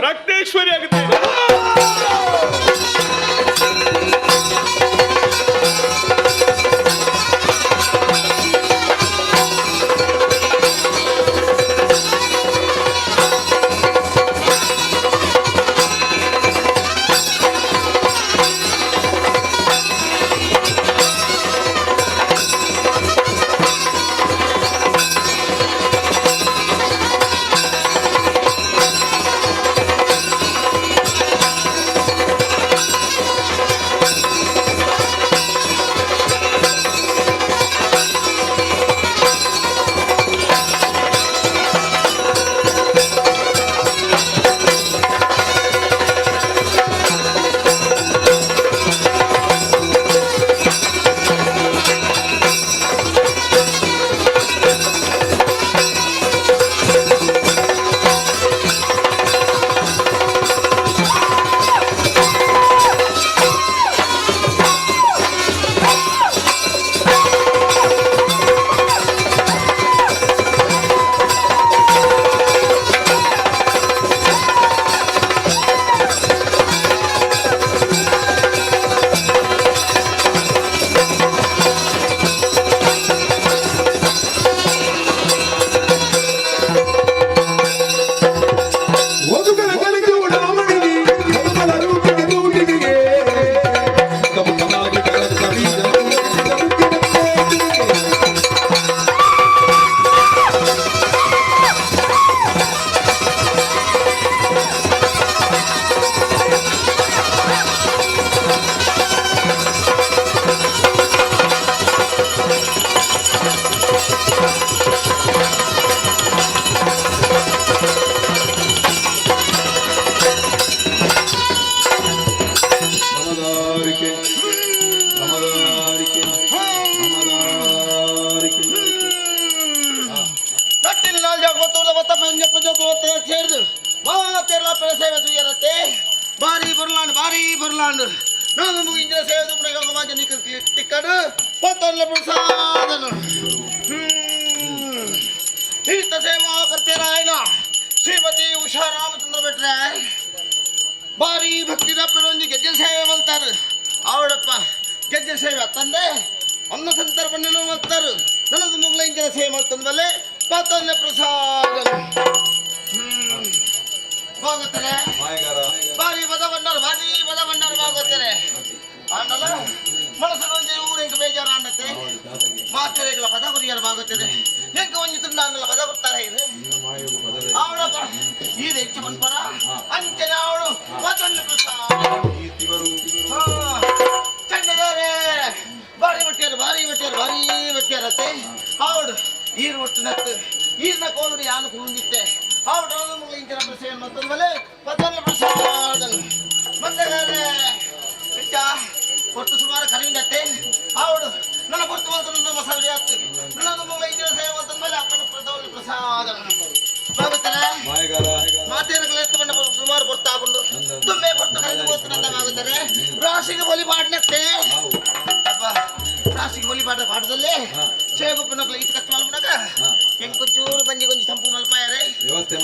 ರಕ್ತೇಶ್ವರಿ ಆಗುತ್ತೆ. ಬಾರಿ ಬರ್ಲಾಂಡ್ ನಾನು ಮುಗಿಂದ ಸೇವೆ ಪುನಃ ಟಿಕ್ಕಡು ಪತ್ತೊಲ್ಲ ಪ್ರಸಾದನು ಈತ ಸೇವಾ ಕರ್ತೆರಾಯನ ಶ್ರೀಮತಿ ಉಷಾ ರಾಮಚಂದ್ರ ಭಟ್ರೆ ಬಾರಿ ಭಕ್ತಿದ ಒಂದು ಗೆಜ್ಜೆ ಸೇವೆ ಮಾಡ್ತಾರೆ ಅವಳಪ್ಪ ಗೆಜ್ಜೆ ಸೇವೆ ತಂದೆ ಅನ್ನ ಸಂತರ್ಪಣೆಯನ್ನು ಮಾಡ್ತಾರೆ ನನ್ನದು ಮುಗ್ಲ ಇಂಜಿನ ಸೇವೆ ಮಾಡ್ತಂದ ಮೇಲೆ ಪತ್ತೊಲ್ಲ ಪ್ರಸಾದನು ಬಾಗುತ್ತಾರೆ ಬಾರಿ ಬದ ಬಂಡಾರು ಬಾಗುತ್ತಾರೆ ಆಂಡಲ್ಲ ಮನಸ್ಸಲ್ಲಿ ಊರು ಹೆಂಗೆ ಬೇಜಾರು ಆಂಡತ್ತೆ ಮಾತೆರೆಗಳ ಪದ ಗುರಿಯರು ಬಾಗುತ್ತದೆ ಹೆಂಗೆ ಒಂಜಿ ತುಂಡ ಅನ್ನಲ್ಲ ಪದ ಕೊಡ್ತಾರೆ ಇದು ಅವಳಪ್ಪ ಇದು ಹೆಚ್ಚು ಬಂದ್ಬರ ಅಂಚನೆ ಅವಳು ಮತ್ತೊಂದು ಚಂಡದಾರೆ ಬಾರಿ ಬಟ್ಟಿಯಾರತ್ತೆ ಅವಳು ಈರು ಒಟ್ಟು ನತ್ತು ಈರ್ನ ಕೋಲುಡಿ ಯಾನು ಕುಳಿದಿತ್ತೆ ಅವಳು ಇಂಚಿನ ಪ್ರಸೇನ ಮತ್ತೊಂದು ಮೇಲೆ ಪತ್ತೊಂದು ಪ್ರಸಾದನು ಮತ್ತೆ ಹೊತ್ತು ಸುಮಾರು ಕರೆಯಿಂದತ್ತೆ ಅವಳು ನನ್ನ ಹೊತ್ತು ಮಾತ್ರ ನನ್ನ ಮಸಾಲೆ ಆಗ್ತದೆ ನನ್ನದು ಮುಗ ಇಂಚಿನ ಸೇವೆ ಮತ್ತೊಂದು ಮೇಲೆ ಅಪ್ಪನ ಪತ್ತೊಂದು ಪ್ರಸಾದನು ಬಾಗುತ್ತಾರೆ ಮಾತೇನಗಳು ಎಷ್ಟು ಬಂದ ಸುಮಾರು ಬರ್ತಾ ಬಂದು ತುಂಬೆ ಬರ್ತಾ ಕರೆದು ಹೋಗ್ತಾನೆ ರಾಶಿಗೆ ಬಲಿ ಪಾಡ್ನತ್ತೆ ರಾಶಿಗೆ ಬಲಿ ಪಾಠದಲ್ಲಿ ಸೇವಪ್ಪನ ಇದು ಕಷ್ಟ ಮಾಡ್ಬಿಡಕ ಹೆಂಗ್ ಕೊಂಚೂರು ಬಂಜಿ ಕೊಂಚ ತಂಪು ಮಲ್ಪಾಯಾರೆ ವ್ಯವಸ್ಥೆ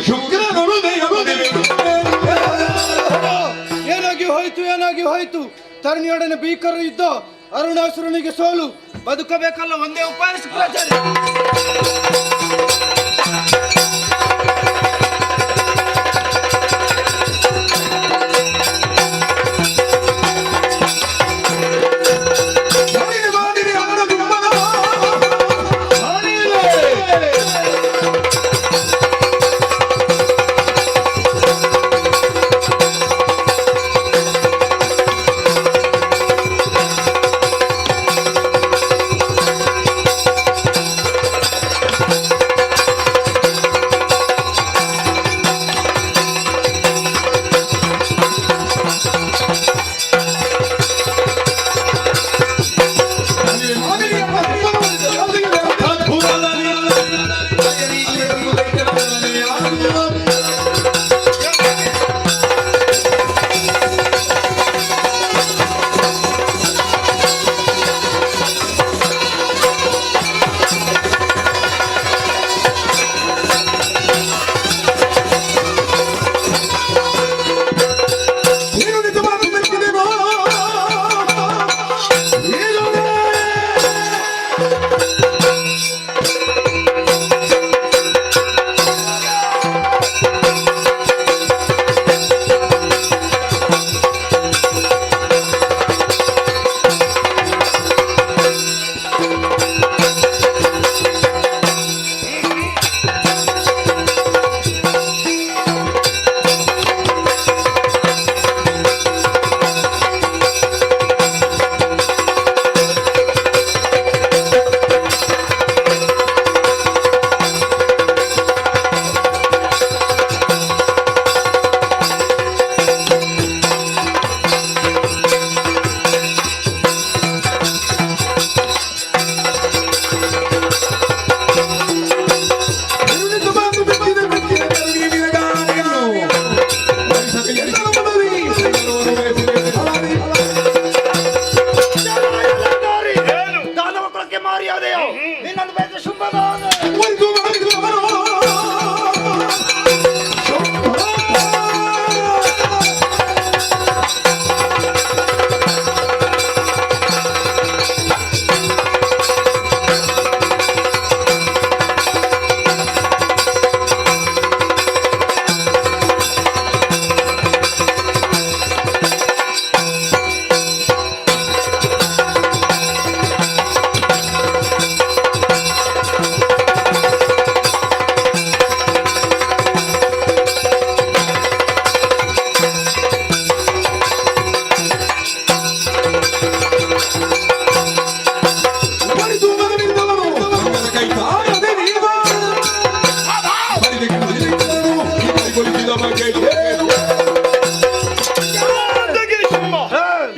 ಶುಕ್ರನು ಏನಾಗಿ ಹೋಯ್ತು ತರಣಿಯೊಡನೆ ಭೀಕರ ಯುದ್ಧ, ಅರುಣಾಸುರನಿಗೆ ಸೋಲು. ಬದುಕಬೇಕಲ್ಲ ಒಂದೇ ಉಪಾಯ ಶುಕ್ರಾಚಾರ್ಯ.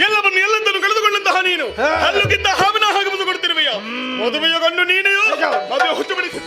ಎಲ್ಲದನ್ನು ಕಳೆದುಕೊಂಡಂತಹ ನೀನು ಹಲ್ಲುಗಿದ್ದ ಹಾವಿನ ಹಾಗೆ ಮುದುಕೊಡ್ತಿರುವೆಯ ಮದುವೆಯ ಗಂಡು ನೀನೆಯೋ ಮದುವೆ ಹುಚ್ಚು ಬಿಡಿಸಿ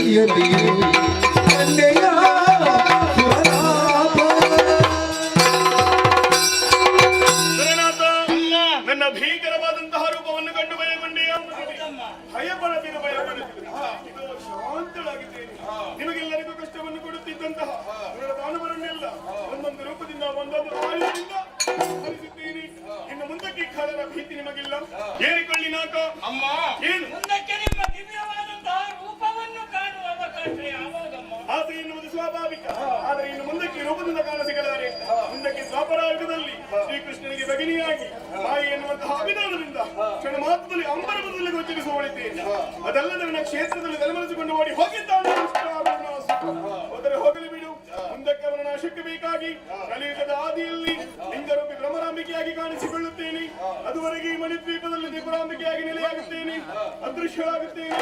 ಕೈಯಲ್ಲಿ ಕನ್ಯೆಯ ಸುರನಾಥ. ಸುರನಾಥ, ನನ್ನ ಭೀಕರವಾದಂತಹ ರೂಪವನ್ನು ಕಂಡು ಭಯಗೊಂಡೆಯ ಭಯಪಡದಿರು ಭಯಪಡುತ್ತಿರು. ಇದು ಶಾಂತಳಾಗಿದ್ದೇನೆ. ನಿಮಗೆಲ್ಲರಿಗೂ ಕಷ್ಟವನ್ನು ಕೊಡುತ್ತಿದ್ದಂತಹ ನನ್ನ ದಾನವರನ್ನೆಲ್ಲ ಒಂದೊಂದು ರೂಪದಿಂದ ಒಂದೊಂದು ಆಯುಧದಿಂದ ಹರಿಸಿದ್ದೇನೆ. ಇನ್ನು ಮುಂದಕ್ಕೆ ಖಾಲರ ಭೀತಿ ನಿಮಗಿಲ್ಲ. ಏರಿಕೊಳ್ಳಿ ನಾಕ. ಅಮ್ಮ, ಏನು ಮುಂದಕ್ಕೆ ನಿಮ್ಮ ದಿವ್ಯವಾದಂತಹ ರೂಪವನ್ನು ಕಾಣುವ ಅವಕಾಶ ಯಾವಾಗಮ್ಮ? ಆಸೆ ಎನ್ನುವುದು ಸ್ವಾಭಾವಿಕ. ಆದರೆ ಇನ್ನು ಮುಂದಕ್ಕೆ ರೂಪದಿಂದ ಕಾಣಸಿಗಲಾರೆ. ಮುಂದಕ್ಕೆ ದ್ವಾಪರಾಯುಗದಲ್ಲಿ ಶ್ರೀಕೃಷ್ಣನಿಗೆ ಭಗಿನಿಯಾಗಿ ಮಾಯಿ ಎನ್ನುವಂತಹ ಅಭಿಮಾನದಿಂದ ಕ್ಷಣ ಮಾತ್ರದಲ್ಲಿ ಅಂಬರದಲ್ಲಿ ಗೋಚರಿಸುವಳಿದ್ದೇನೆ. ಅದಲ್ಲದೆ ನನ್ನ ಕ್ಷೇತ್ರದಲ್ಲಿ ತಲೆಮರೆಸಿಕೊಂಡು ಓಡಿ ಹೋಗಿದ್ದಾನೆ. ಹೋದರೆ ಹೋಗಲಿ ಬಿಡು. ಮುಂದಕ್ಕೆ ಅವನ ನಾಶಕ್ಕೆ ಬೇಕಾಗಿ ಕಲಿಯುಗದ ಆದಿಯಲ್ಲಿ ಲಿಂಗರೂಪಿ ಬ್ರಹ್ಮರಾಂಬಿಕೆಯಾಗಿ ಕಾಣಿಸಿಕೊಳ್ಳುತ್ತೇನೆ. ಅದುವರೆಗೆ ಈ ಮಣಿದ್ವೀಪದಲ್ಲಿ ತ್ರಿಪುರಾಂಬಿಕೆಯಾಗಿ ನೆಲೆಯಾಗುತ್ತೇನೆ. ಅದೃಶ್ಯವಾಗುತ್ತೇನೆ.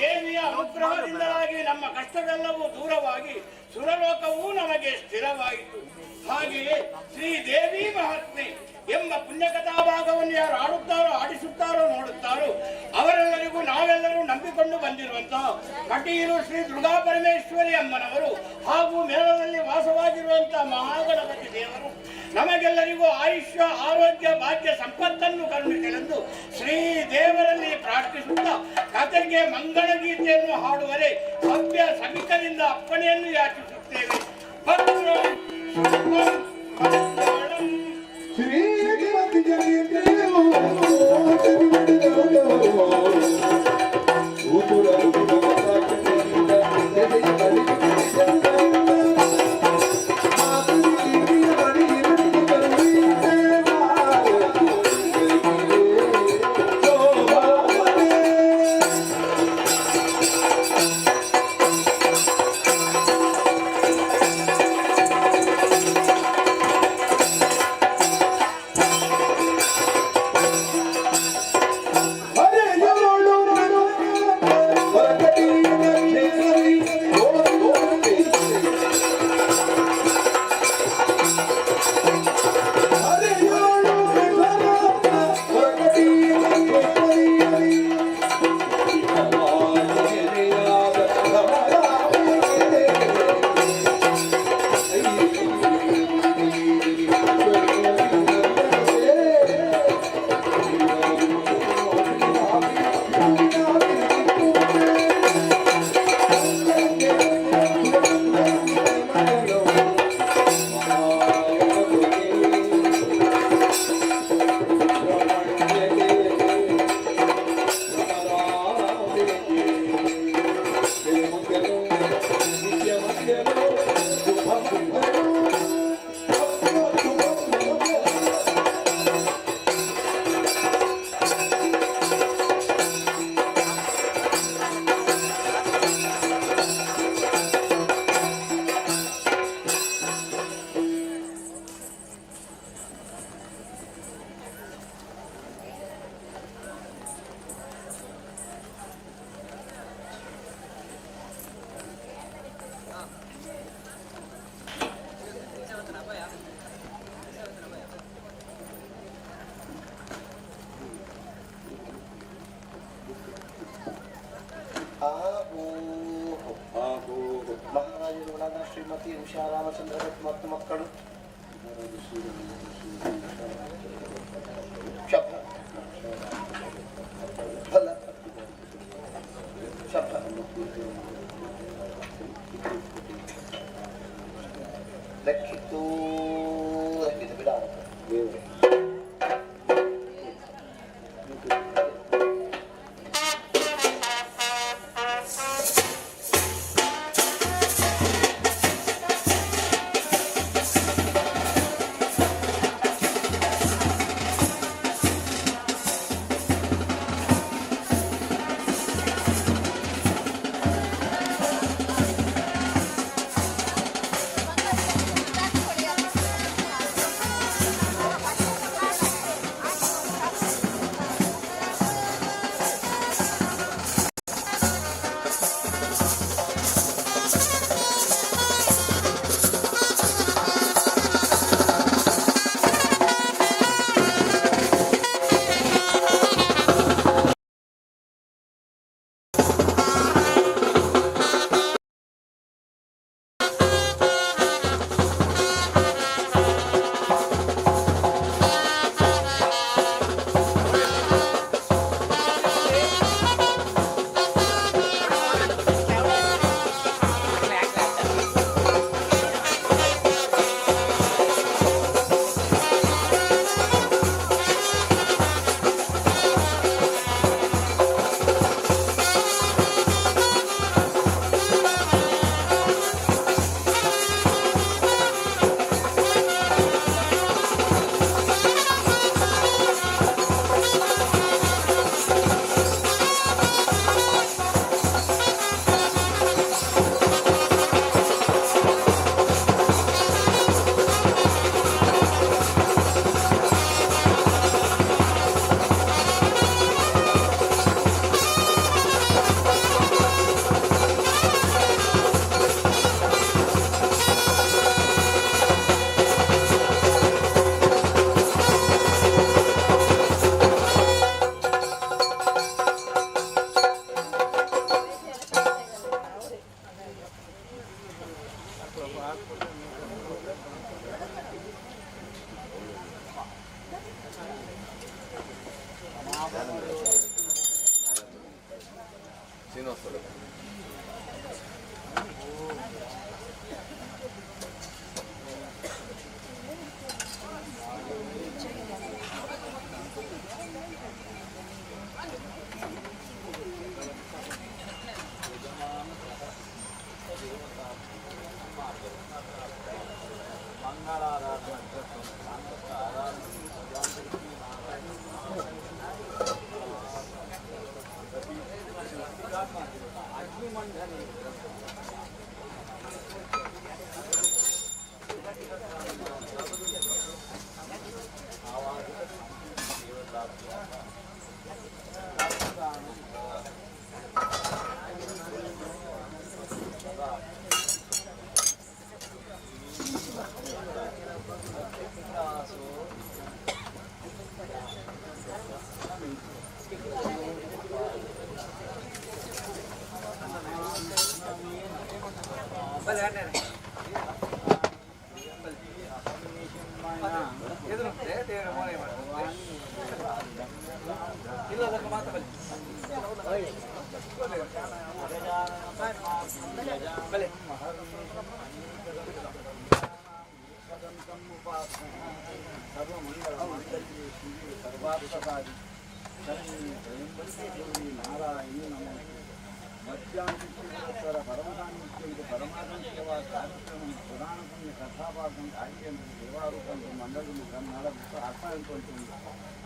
ದೇವಿಯ ಅನುಗ್ರಹದಿಂದಾಗಿ ನಮ್ಮ ಕಷ್ಟವೆಲ್ಲವೂ ದೂರವಾಗಿ ಸುರಲೋಕವೂ ನಮಗೆ ಸ್ಥಿರವಾಯಿತು. ಹಾಗೆಯೇ ಶ್ರೀದೇವಿ ಮಹಾತ್ಮೆ ಎಂಬ ಪುಣ್ಯಕಥಾ ಭಾಗವನ್ನು ಯಾರು ಆಡುತ್ತಾರೋ ಆಡಿಸುತ್ತಾರೋ ನೋಡುತ್ತಾರೋ ಅವರೆಲ್ಲರಿಗೂ ನಾವೆಲ್ಲರೂ ನಂಬಿಕೊಂಡು ಬಂದಿರುವಂತಹ ಕಟೀಲು ಶ್ರೀ ದುರ್ಗಾ ಪರಮೇಶ್ವರಿ ಅಮ್ಮನವರು ಹಾಗೂ ಮೇಳದಲ್ಲಿ ವಾಸವಾಗಿರುವಂತಹ ಮಹಾಗಣಪತಿ ದೇವರು ನಮಗೆಲ್ಲರಿಗೂ ಆಯುಷ್ಯ ಆರೋಗ್ಯ ಭಾಗ್ಯ ಸಂಪತ್ತನ್ನು ಕರುಣಿಸಲೆಂದು ಶ್ರೀ ದೇವರಲ್ಲಿ ಪ್ರಾರ್ಥಿಸುತ್ತಾ ಕಥೆಗೆ ಮಂಗಳಗೀತೆಯನ್ನು ಹಾಡುವರೆ ಭವ್ಯ ಸಭಿಕರಿಂದ ಅಪ್ಪಣೆಯನ್ನು ಯಾಚಿಸುತ್ತೇವೆ. ಶ್ರೀಮತಿ ಉಷಾ ರಾಮಚಂದ್ರ ಮತ್ತು ಮಕ್ಕಳು ಲೆಕ್ಕಿತ್ತು ಬಿಡ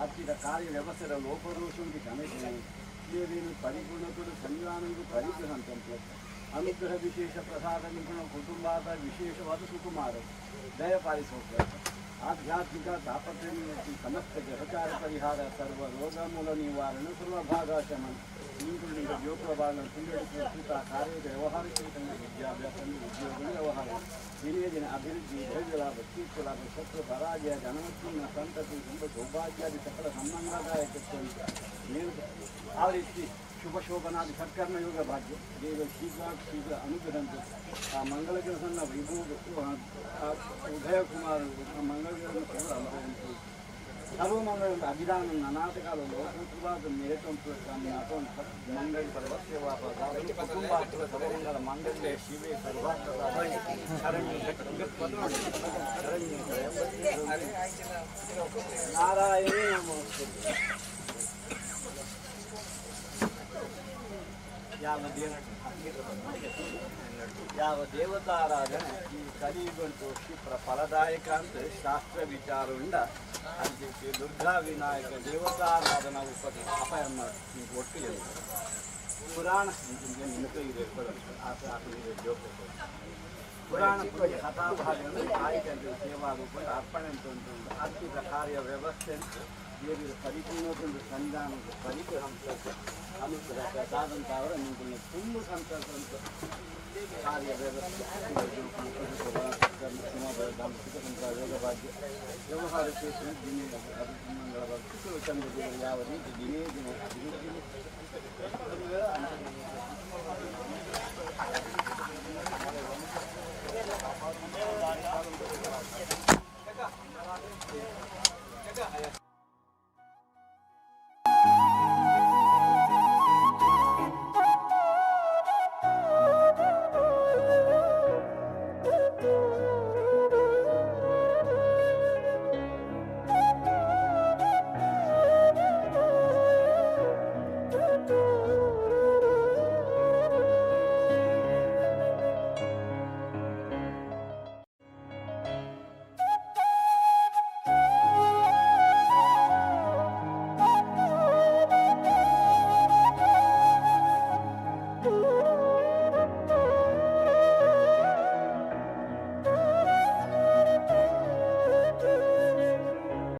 అర్చిత కార్య వ్యవస్థల లోపదోషునికి క్షమించని పరిపూర్ణతుడు సంగ్రామంకు పరిగ్రహంతం అనుగ్రహ విశేష ప్రసాదనించిన కుటుంబాత విశేషవాద సుకుమార దయపారిశోక ఆధ్యాత్మిక తాపత్రయం సమస్త గ్రహచార పరిహార సర్వ రోగముల నివారణ సర్వభాగాశమం ఇంకుడు యోగభాగం కుండడికి సూత కార్య వ్యవహారికంగా విద్యాభ్యాసం ఉద్యోగం వ్యవహారం ದಿನೇ ದಿನ ಅಭಿವೃದ್ಧಿ ದ್ರವ್ಯಲಾಭ ಕೀರ್ತಿಲಾಭ ಶತ್ರು ಪರಾಜಯ ಧನೋತ್ಪನ್ನ ಸಂತತಿ ತುಂಬ ಸೌಭಾಗ್ಯಾದಿ ಸಕಲ ಸಂಬಂಧದಾಯಕತ್ವ ಆ ರೀತಿ ಶುಭ ಶೋಭನಾದಿ ಸತ್ಕರ್ಮ ಯೋಗ ಭಾಗ್ಯ ದೇವ ಶೀಘ್ರ ಅನುಗ್ರಹಂತು ಆ ಮಂಗಳ ಕೆಲಸನ ವೈಭವ ಉದಯ ಕುಮಾರ್ ಮಂಗಳ ಕೆಲಸ ಅನುಗ್ರಹಿಂತು ಸರ್ವಮಂಗಳ ಅಭಿಧಾನ ಅನಾಥಕಾಲ ಲೋಕವಾದ ಮೇಟಂತು ಮಂಗಳ ಸರ್ವಸೇವಾ ಕುಟುಂಬ ಸರ್ವಮಂಗಲ ಮಂಗಲ್ಯ ಶಿವೆ ನಾರಾಯಣೇ ನಮೋಸ್ತುತೆ. ಯಾವ ದೇವತಾರಾಧನೆ ಈ ಕಲಿಯುಗಂತೂ ಕ್ಷಿಪ್ರ ಫಲದಾಯಕ ಅಂತ ಶಾಸ್ತ್ರ ವಿಚಾರ ಉಂಡ ಅದಕ್ಕೆ ದುರ್ಗಾ ವಿನಾಯಕ ದೇವತಾರಾಧನಾ ಅಪಾಯಮ್ಮ ಒಟ್ಟಿಗೆ ಪುರಾಣ ನಿನಕ ಇದೆ ಪುರಾಣ ಕಥಾಭಾಗ ಆಯ್ಕೆ ಸೇವಾ ರೂಪ ಅರ್ಪಣೆ ಅಂತ ಉಂಟು ಅರ್ಪಿತ ಕಾರ್ಯ ವ್ಯವಸ್ಥೆ ದೇವಿಯ ಪರಿಪೂರ್ಣಗೊಂಡು ಸಂಧಾನ ಪರಿಗ್ರಹ ಅನುಗ್ರಹದಾದಂಥವರ ನಿಮಗೆ ತುಂಬ ಸಂತಸ ಕಾರ್ಯ ವ್ಯವಸ್ಥೆ ಯೋಗಭಾಗ್ಯ ವ್ಯವಹಾರ ಕ್ಷೇತ್ರ ದಿನೇ ಮಂಗಳ ಚಂದ್ರ ಯಾವ ರೀತಿ ದಿನೇ ದಿನೇ ಅಭಿವೃದ್ಧಿ